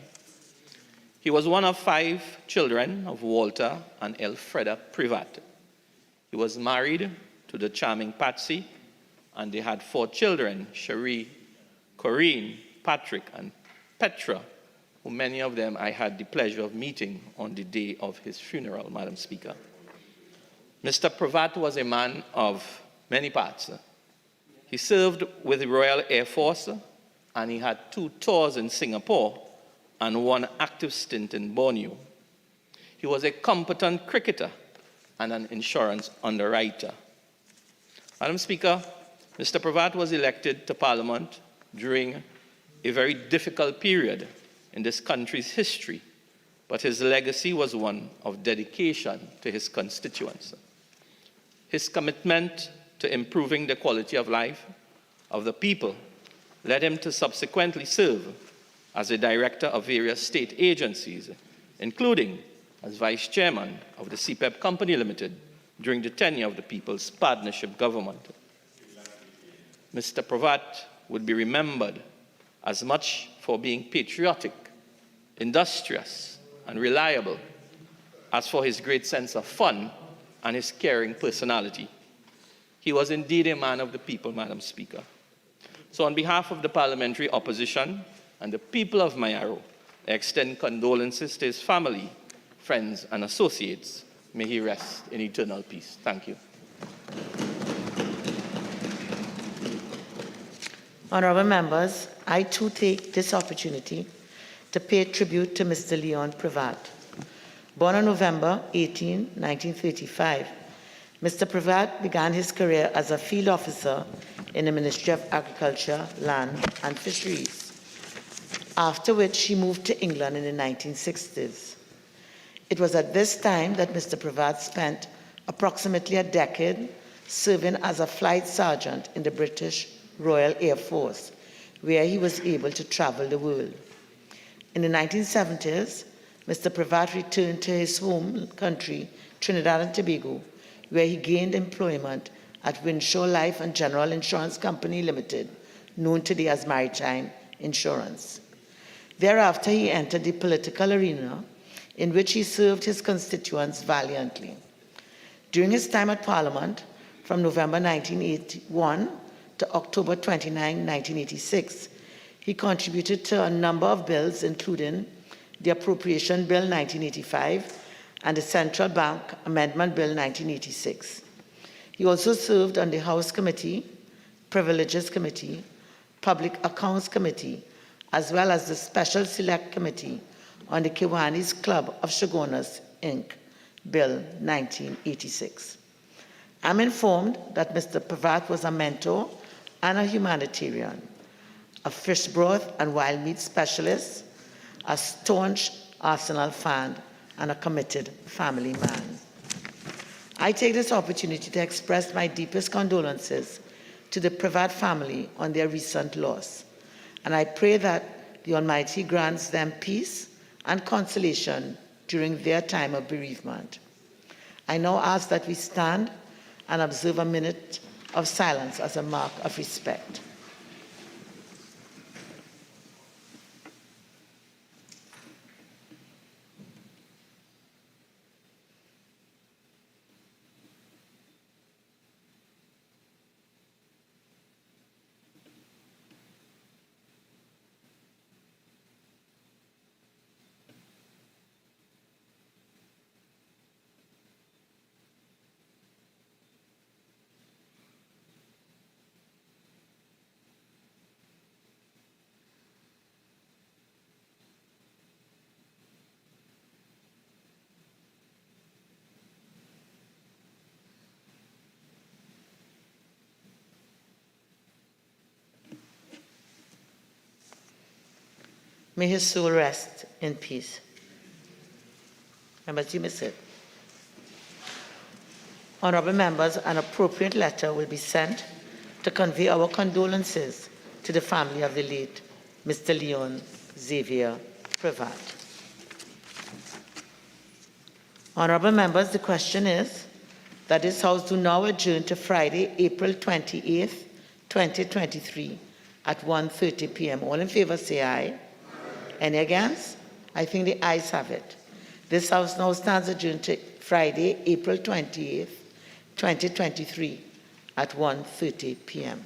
He was one of 5 children of Walter and Elfreda Pravat. He was married to the charming Patsy, and they had 4 children, Cherie, Corinne, Patrick, and Petra, who many of them I had the pleasure of meeting on the day of his funeral, Madam Speaker. Mr. Pravat was a man of many parts. He served with the Royal Air Force, and he had 2 tours in Singapore and 1 active stint in Borneo. He was a competent cricketer and an insurance underwriter. Madam Speaker, Mr. Pravat was elected to Parliament during a very difficult period in this country's history, but his legacy was one of dedication to his constituents. His commitment to improving the quality of life of the people led him to subsequently serve as a director of various state agencies, including as vice chairman of the CPEP Company Limited during the tenure of the People's Partnership Government. Mr. Pravat would be remembered as much for being patriotic, industrious, and reliable as for his great sense of fun and his caring personality. He was indeed a man of the people, Madam Speaker. So on behalf of the parliamentary opposition and the people of Mayaro, I extend condolences to his family, friends, and associates. May he rest in eternal peace. Thank you. Honourable members, I too take this opportunity to pay tribute to Mr. Leon Pravat. Born on November 18, 1935, Mr. Pravat began his career as a field officer in the Ministry of Agriculture, Land and Fisheries, after which he moved to England in the 1960s. It was at this time that Mr. Pravat spent approximately a decade serving as a flight sergeant in the British Royal Air Force, where he was able to travel the world. In the 1970s, Mr. Pravat returned to his home country, Trinidad and Tobago, where he gained employment at Winshaw Life and General Insurance Company Limited, known today as Maritime Insurance. Thereafter, he entered the political arena, in which he served his constituents valiantly. During his time at Parliament, from November 1981 to October 29, 1986, he contributed to a number of bills, including the Appropriation Bill 1985 and the Central Bank Amendment Bill 1986. He also served on the House Committee, Privileges Committee, Public Accounts Committee, as well as the Special Select Committee on the Kiwanis Club of Shogunas, Inc., Bill 1986. I'm informed that Mr. Pravat was a mentor and a humanitarian, a fish broth and wild meat specialist, a staunch Arsenal fan, and a committed family man. I take this opportunity to express my deepest condolences to the Pravat family on their recent loss, and I pray that the Almighty grants them peace and consolation during their time of bereavement. I now ask that we stand and observe a minute of silence as a mark of respect. May his soul rest in peace. Members, you may sit. Honorable members, an appropriate letter will be sent to convey our condolences to the family of the late Mr. Leon Xavier Pravat. Honorable members, the question is that this House do now adjourn to Friday, April 28th, 2023 at 1:30 p.m. All in favor say aye. Any against? I think the ayes have it. This House now stands adjourned to Friday, April 28th, 2023 at 1:30 p.m.